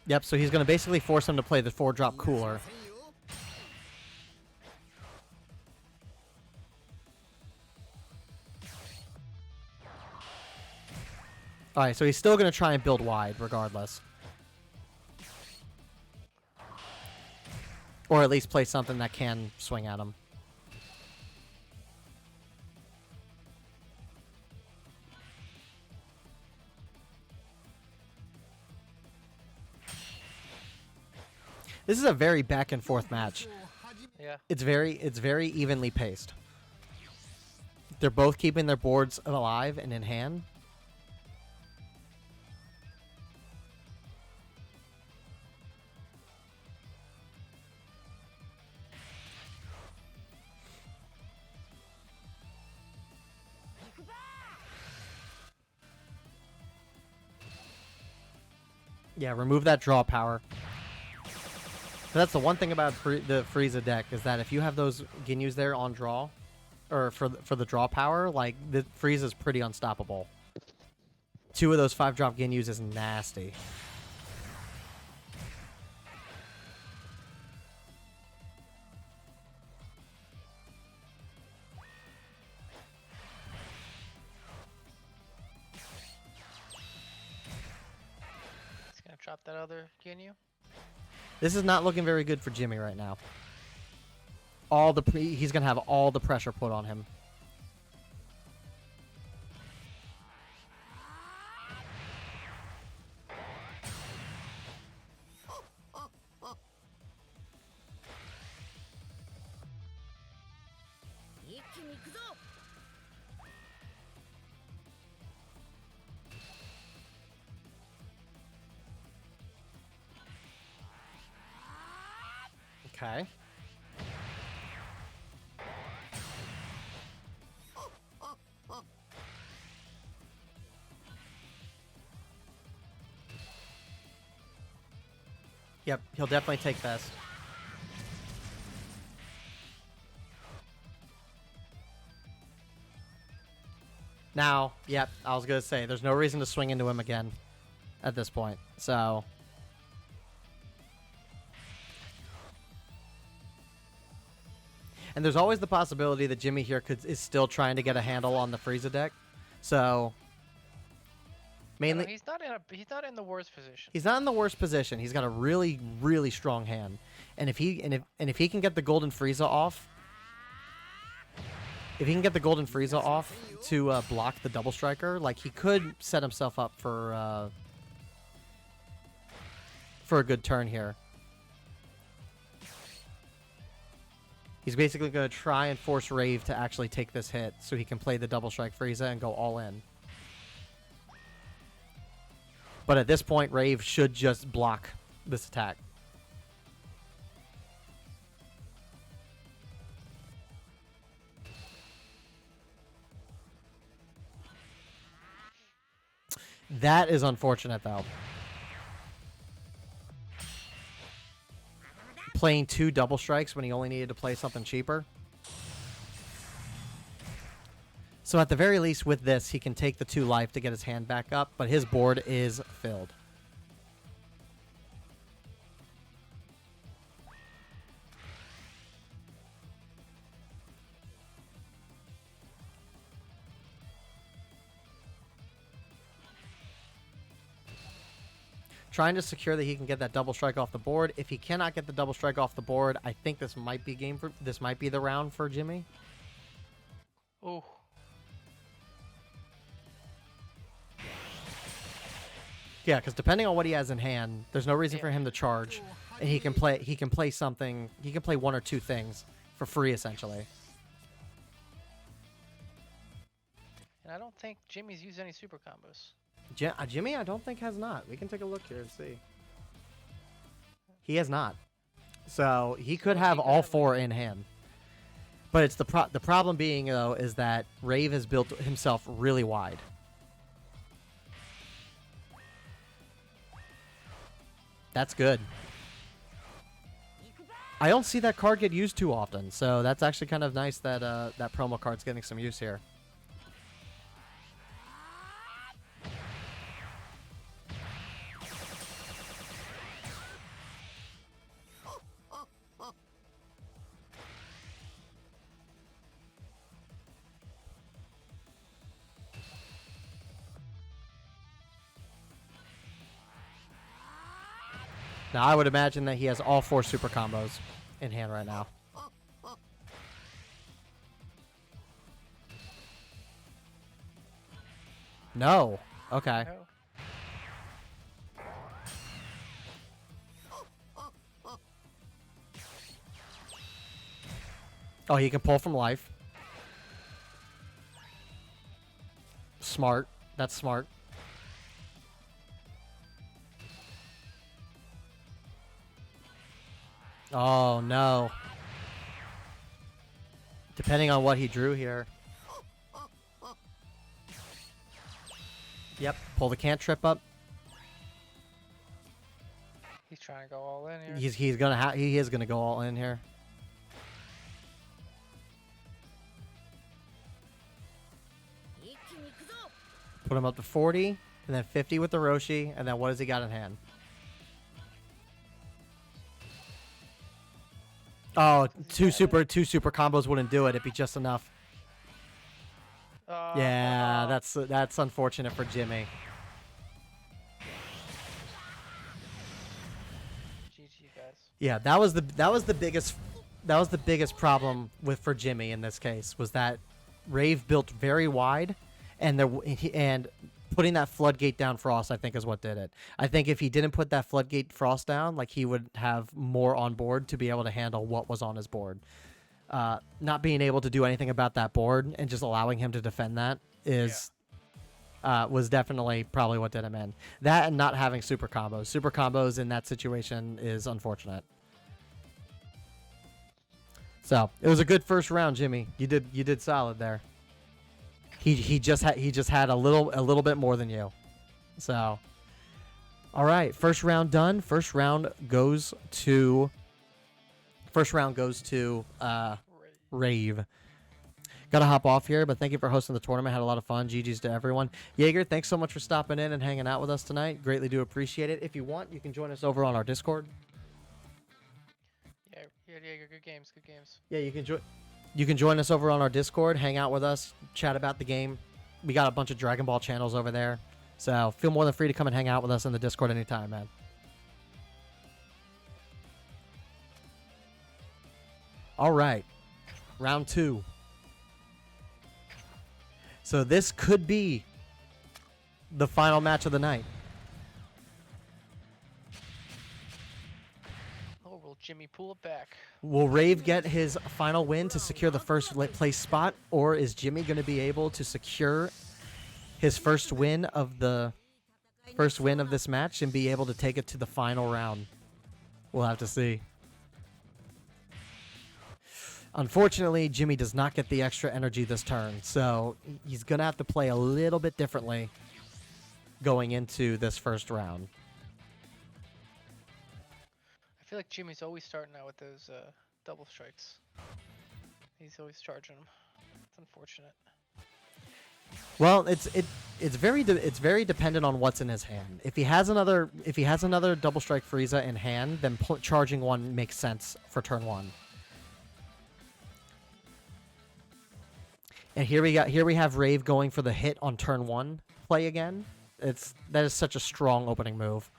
Yep, so he's going to basically force him to play the 4-drop cooler. Alright, so he's still going to try and build wide regardless. Or at least play something that can swing at him. This is a very back and forth match. Yeah. It's very evenly paced. They're both keeping their boards alive and in hand. Yeah, remove that draw power. That's the one thing about the Frieza deck is that if you have those Ginyus there on draw, or for the draw power, like the Frieza's pretty unstoppable. 2 of those 5-drop Ginyus is nasty. Drop that other Ginyu. This is not looking very good for Jimmy right now. He's gonna have all the pressure put on him. Okay. Yep, he'll definitely take this. Now, yep, I was going to say, there's no reason to swing into him again at this point. So, and there's always the possibility that Jimmy here is still trying to get a handle on the Frieza deck. So, mainly, He's not in the worst position. he's not in the worst position. He's got a really, really strong hand, and if he can get the Golden Frieza off, to block the double striker, like, he could set himself up for a good turn here. He's basically going to try and force Rave to actually take this hit so he can play the double strike Frieza and go all in. But at this point, Rave should just block this attack. That is unfortunate, though. Playing 2 double strikes when he only needed to play something cheaper. So at the very least with this, he can take the 2 life to get his hand back up, but his board is filled. Trying to secure that he can get that double strike off the board. If he cannot get the double strike off the board, I think this might be the round for Jimmy. Oh. Yeah, because depending on what he has in hand, there's no reason for him to charge, and he can play something. He can play 1 or 2 things for free essentially. And I don't think Jimmy's used any super combos. Jimmy, I don't think has not. We can take a look here and see. He has not. So he could have all 4 in hand. But it's the problem being, though, is that Rave has built himself really wide. That's good. I don't see that card get used too often, so that's actually kind of nice that that promo card's getting some use here. Now, I would imagine that he has all 4 super combos in hand right now. No. Okay. No. Oh, he can pull from life. Smart. That's smart. Oh, no. Depending on what he drew here. Yep, pull the cantrip up. He's trying to go all in here. He is gonna go all in here. Put him up to 40, and then 50 with the Roshi, and then what has he got in hand? Oh, two super combos wouldn't do it. It'd be just enough. Yeah, that's unfortunate for Jimmy. Yeah, that was the biggest problem for Jimmy in this case, was that Rave built very wide, and putting that floodgate down frost, I think, is what did it. I think if he didn't put that floodgate frost down, like, he would have more on board to be able to handle what was on his board. Not being able to do anything about that board and just allowing him to defend that was definitely probably what did him in. That and not having super combos. Super combos in that situation is unfortunate. So it was a good first round, Jimmy. You did solid there. He just had a little bit more than you. So, all right, first round done. First round goes to Rave. Gotta hop off here, but thank you for hosting the tournament. Had a lot of fun. GG's to everyone. Jaeger, thanks so much for stopping in and hanging out with us tonight. Greatly do appreciate it. If you want, you can join us over on our Discord. Yeah, good games, good games. Yeah, you can join us over on our Discord, hang out with us, chat about the game. We got a bunch of Dragon Ball channels over there, so feel more than free to come and hang out with us in the Discord anytime, man. All right, round 2. So this could be the final match of the night. Oh, will Jimmy pull it back? Will Rave get his final win to secure the first place spot, or is Jimmy going to be able to secure his first win of this match and be able to take it to the final round? We'll have to see. Unfortunately, Jimmy does not get the extra energy this turn, so he's going to have to play a little bit differently going into this first round. I feel like Jimmy's always starting out with those double strikes. He's always charging them. It's unfortunate. Well, it's very dependent on what's in his hand. If he has another double strike Frieza in hand, then charging one makes sense for turn 1. And here we have Rave going for the hit on turn 1 play again. That is such a strong opening move.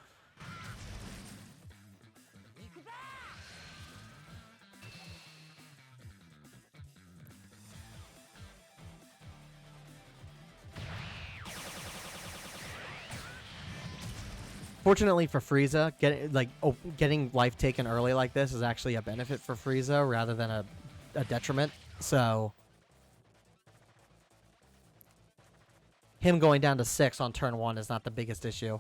Fortunately for Frieza, getting life taken early like this is actually a benefit for Frieza rather than a detriment. So him going down to 6 on turn 1 is not the biggest issue.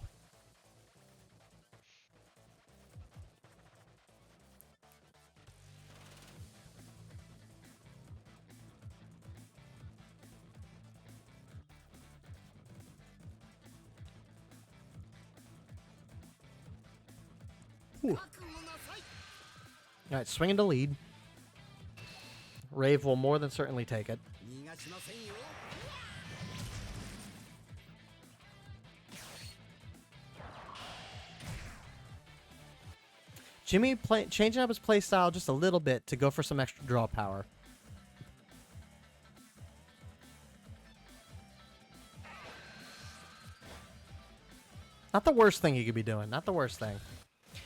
Ooh. All right, swinging to lead. Rave will more than certainly take it. Jimmy changing up his play style just a little bit to go for some extra draw power. Not the worst thing he could be doing. Not the worst thing.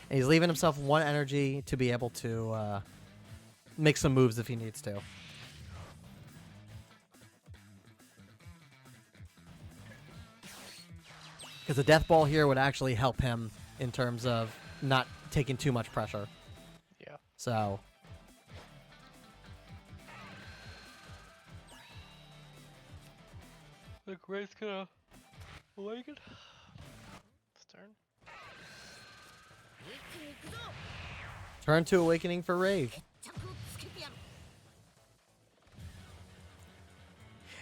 And he's leaving himself 1 energy to be able to make some moves if he needs to. Because a death ball here would actually help him in terms of not taking too much pressure. Yeah. So Look, Ray's gonna awaken. It's turn. turn 2 awakening for Rave.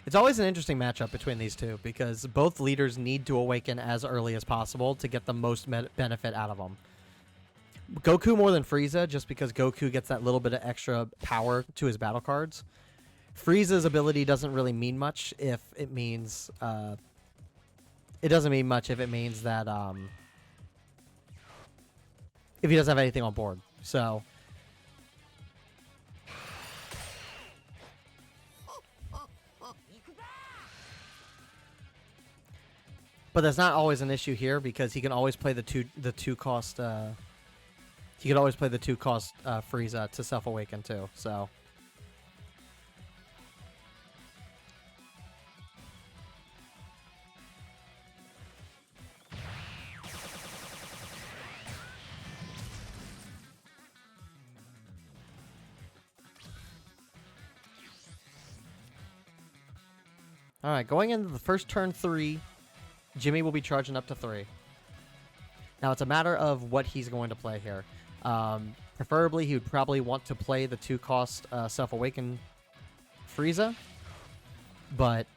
It's always an interesting matchup between these two because both leaders need to awaken as early as possible to get the most benefit out of them. Goku more than Frieza just because Goku gets that little bit of extra power to his battle cards. Frieza's ability doesn't really mean much if it means... it doesn't mean much if it means that... if he doesn't have anything on board. So... But that's not always an issue here because he can always play the two cost He could always play the 2-cost Frieza to self-awaken too, so... Alright, going into the first turn 3, Jimmy will be charging up to 3. Now, it's a matter of what he's going to play here. Preferably, he would probably want to play the 2-cost Self-Awaken Frieza, but...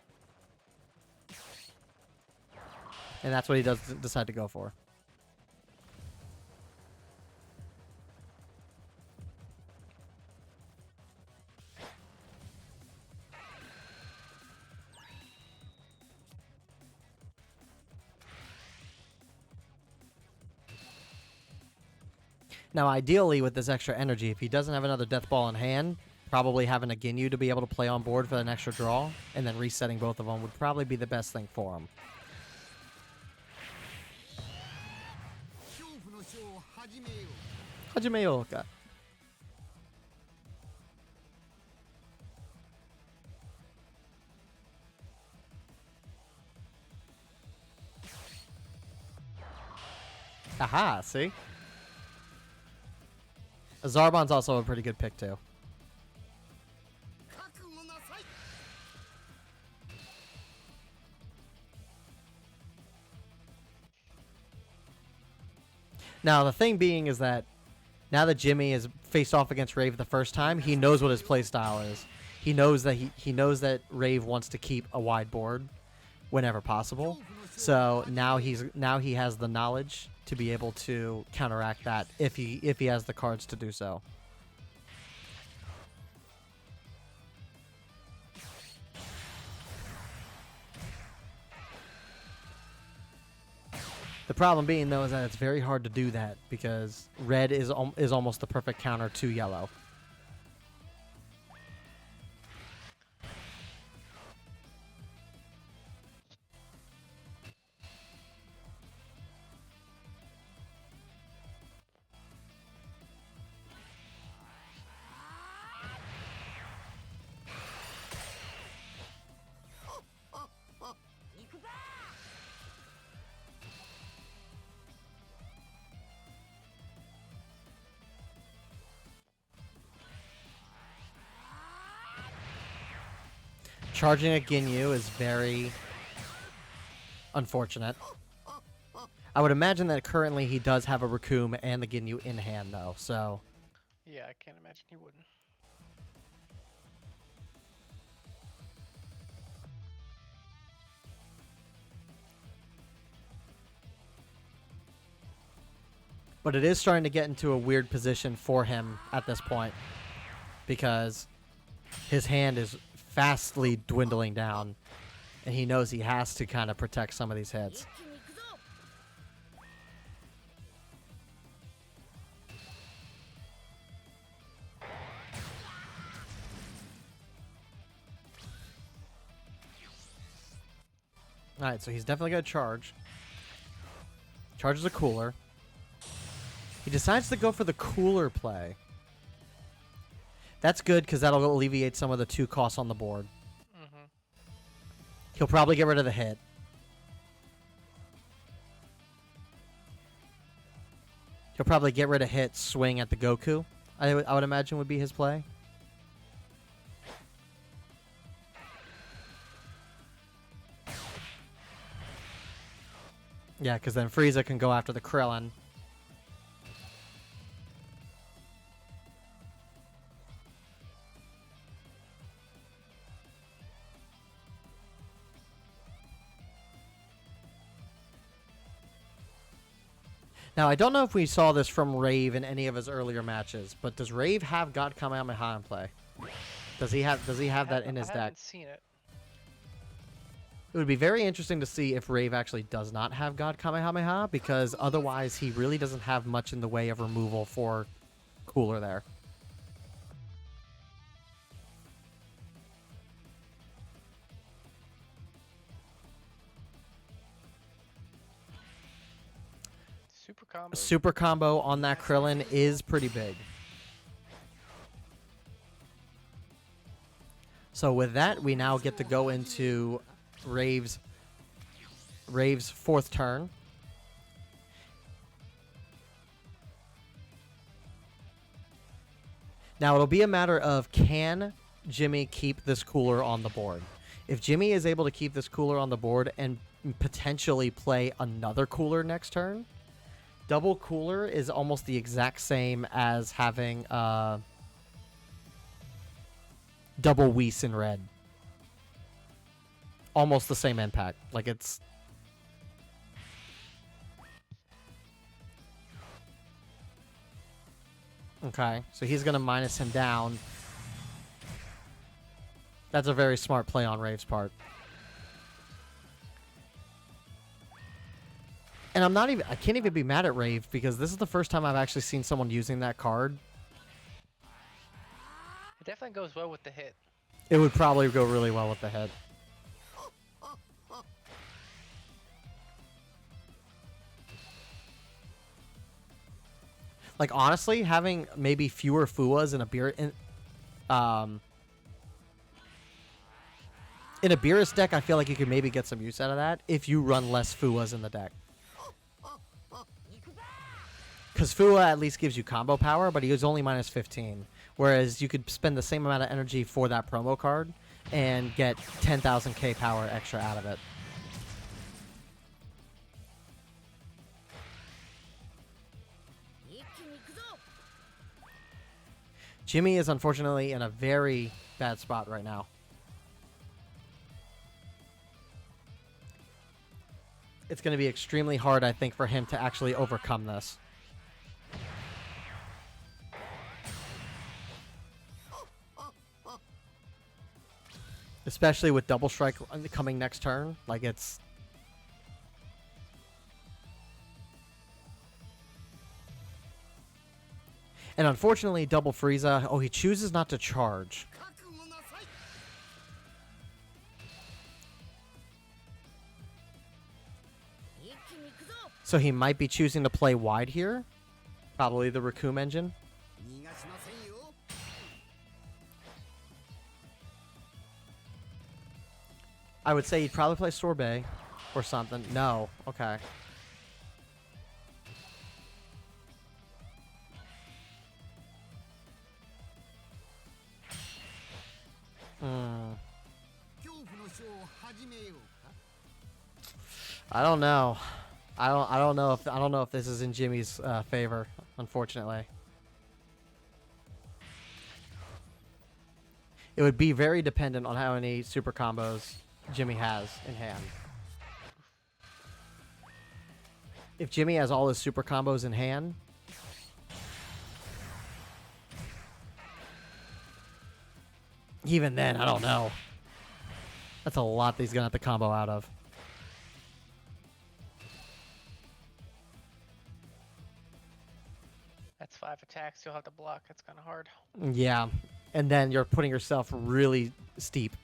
And that's what he does decide to go for. Now, ideally, with this extra energy, if he doesn't have another Death Ball in hand, probably having a Ginyu to be able to play on board for an extra draw, and then resetting both of them would probably be the best thing for him. Hajime Oka. Aha, see? Zarbon's also a pretty good pick, too. Now, the thing being is that now that Jimmy has faced off against Rave the first time, he knows what his playstyle is. He knows that he knows that Rave wants to keep a wide board whenever possible. So now he has the knowledge to be able to counteract that if he has the cards to do so. The problem being, though, is that it's very hard to do that because red is almost the perfect counter to yellow. Charging a Ginyu is very unfortunate. I would imagine that currently he does have a Raccoon and the Ginyu in hand, though, so... Yeah, I can't imagine he wouldn't. But it is starting to get into a weird position for him at this point, because his hand is fastly dwindling down, and he knows he has to kind of protect some of these hits. Alright, so he's definitely going to charge. Charges a cooler. He decides to go for the cooler play. That's good because that'll alleviate some of the 2 costs on the board. Mm-hmm. He'll probably get rid of the hit. He'll probably get rid of hit, swing at the Goku. I would imagine would be his play. Yeah, because then Frieza can go after the Krillin. Now, I don't know if we saw this from Rave in any of his earlier matches, but does Rave have God Kamehameha in play? Does he have that in his I deck? haven't seen it. It would be very interesting to see if Rave actually does not have God Kamehameha, because otherwise he really doesn't have much in the way of removal for Cooler there. super combo. A super combo on that Krillin is pretty big. So with that, we now get to go into Rave's fourth turn. Now it'll be a matter of, can Jimmy keep this cooler on the board? If Jimmy is able to keep this cooler on the board and potentially play another cooler next turn, double cooler is almost the exact same as having double Whis in red. Almost the same impact. Like, it's... Okay, so he's going to minus him down. That's a very smart play on Rave's part. And I can't even be mad at Rave, because this is the first time I've actually seen someone using that card. It definitely goes well with the hit. It would probably go really well with the hit. Like, honestly, having maybe fewer Fuas in a Beerus deck, I feel like you could maybe get some use out of that if you run less Fuas in the deck. Because Fua at least gives you combo power, but he is only minus 15. Whereas you could spend the same amount of energy for that promo card and get 10,000k power extra out of it. Jimmy is unfortunately in a very bad spot right now. It's going to be extremely hard, I think, for him to actually overcome this. Especially with Double Strike coming next turn. Like, it's... And unfortunately, Double Frieza... Oh, he chooses not to charge. So he might be choosing to play wide here. Probably the Raccoon engine. I would say he'd probably play Sorbet or something. No. Okay. I don't know. I don't know if this is in Jimmy's favor, unfortunately. It would be very dependent on how many super combos Jimmy has in hand. If Jimmy has all his super combos in hand, even then, I don't know. That's a lot that he's going to have to combo out of. That's 5 attacks you'll have to block. That's kind of hard. Yeah. And then you're putting yourself really steep.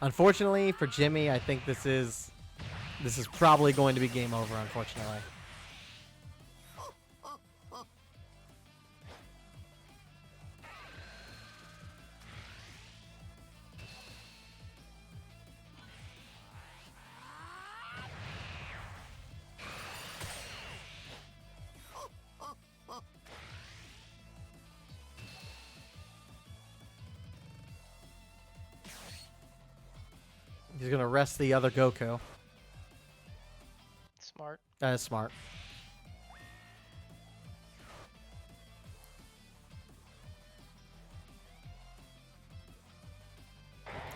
Unfortunately for Jimmy, I think this is probably going to be game over, unfortunately. He's going to rest the other Goku. Smart. That is smart.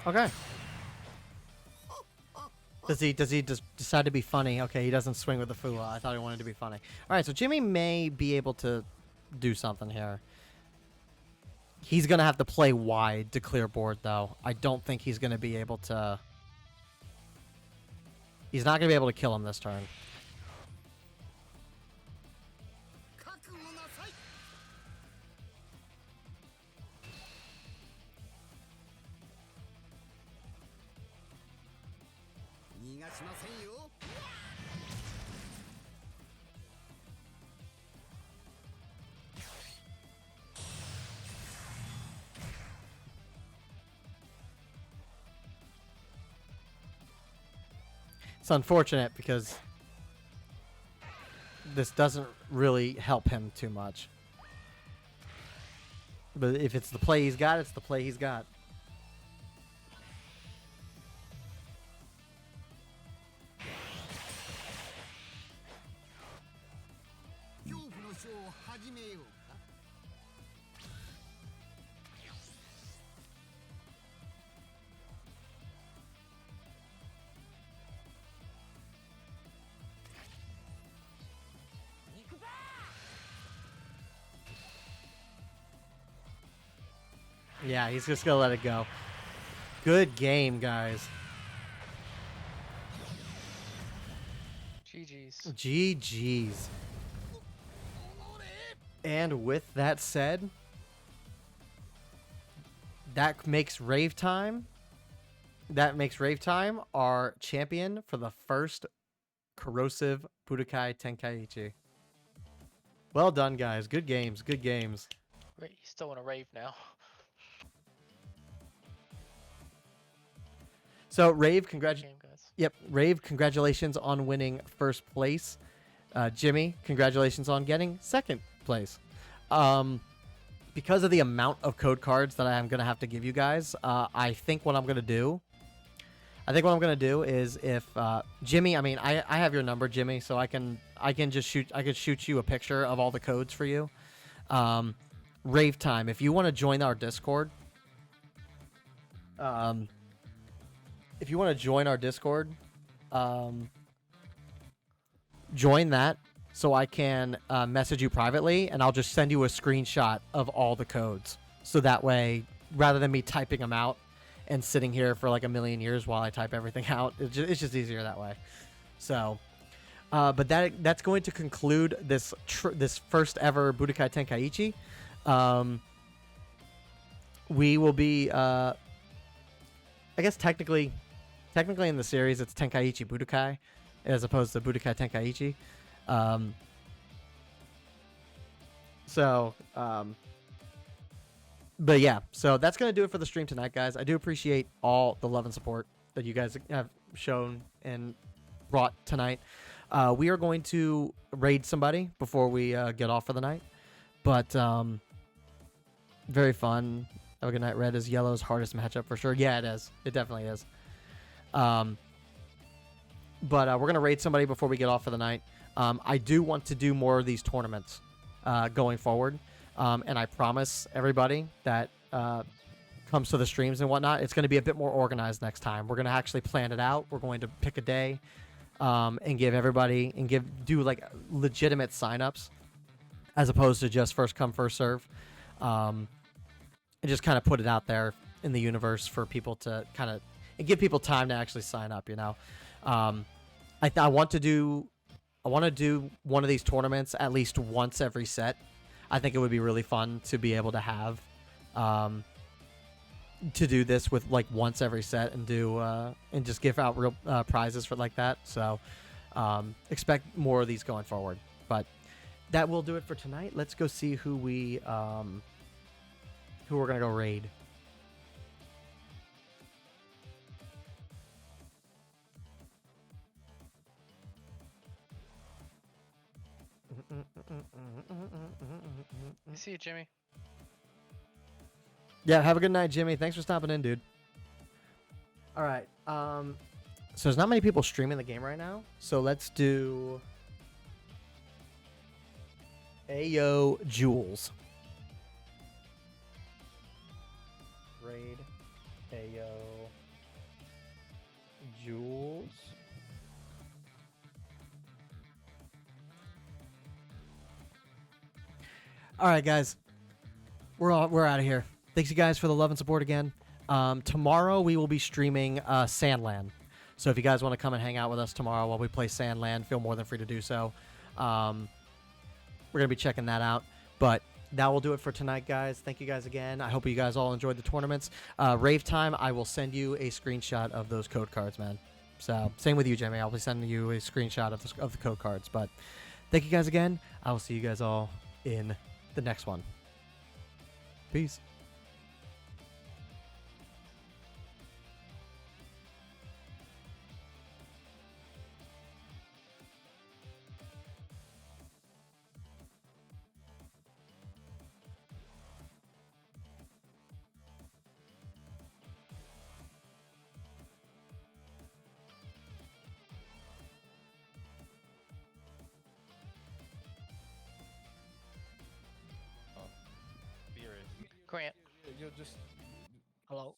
Okay. Does he just decide to be funny? Okay, he doesn't swing with the Fua. I thought he wanted to be funny. All right, so Jimmy may be able to do something here. He's going to have to play wide to clear board, though. I don't think he's going to be able to... He's not going to be able to kill him this turn. しませんよ。 It's unfortunate because this doesn't really help him too much. But if it's the play he's got, it's the play he's got. Yeah, he's just gonna let it go. Good game, guys. GG's. GG's. And with that said, that makes Rave Time. That makes Rave Time our champion for the first Corrosive Budokai Tenkaichi. Well done, guys. Good games. Good games. Wait, he's still in a rave now. So Rave, Game, guys. Yep, Rave, congratulations on winning first place. Jimmy, congratulations on getting second place. Because of the amount of code cards that I'm gonna have to give you guys, I think what I'm gonna do is if Jimmy, I mean, I have your number, Jimmy, so I can just shoot you a picture of all the codes for you. Rave Time, if you want to join our Discord, join that so I can message you privately, and I'll just send you a screenshot of all the codes. So that way, rather than me typing them out and sitting here for like a million years while I type everything out, it's just easier that way. So, but that's going to conclude this first ever Budokai Tenkaichi. We will be, I guess technically in the series, it's Tenkaichi Budokai, as opposed to Budokai Tenkaichi. But yeah, so that's going to do it for the stream tonight, guys. I do appreciate all the love and support that you guys have shown and brought tonight. We are going to raid somebody before we get off for the night. But very fun. Have a good night. Red is yellow's hardest matchup for sure. Yeah, it is. It definitely is. But we're going to raid somebody before we get off for the night. I do want to do more of these tournaments going forward. And I promise everybody that comes to the streams and whatnot, it's going to be a bit more organized next time. We're going to actually plan it out. We're going to pick a day and give everybody and do like legitimate signups as opposed to just first come, first serve. And just kind of put it out there in the universe for people to kind of and give people time to actually sign up, you know. I want to do one of these tournaments at least once every set. I think it would be really fun to be able to have to do this with like once every set and do and just give out real prizes for like that. So expect more of these going forward. But that will do it for tonight. Let's go see who we're gonna go raid. See you, Jimmy. Yeah, have a good night, Jimmy. Thanks for stopping in, dude. All right. So there's not many people streaming the game right now. So let's do Ayo Jules. Raid Ayo Jules. All right, guys. We're out of here. Thanks you guys for the love and support again. Tomorrow we will be streaming Sandland. So if you guys want to come and hang out with us tomorrow while we play Sandland, feel more than free to do so. We're going to be checking that out. But that will do it for tonight, guys. Thank you guys again. I hope you guys all enjoyed the tournaments. Rave Time, I will send you a screenshot of those code cards, man. So same with you, Jimmy. I'll be sending you a screenshot of the code cards. But thank you guys again. I will see you guys all in the next one. Peace. Grant. You'll just Hello.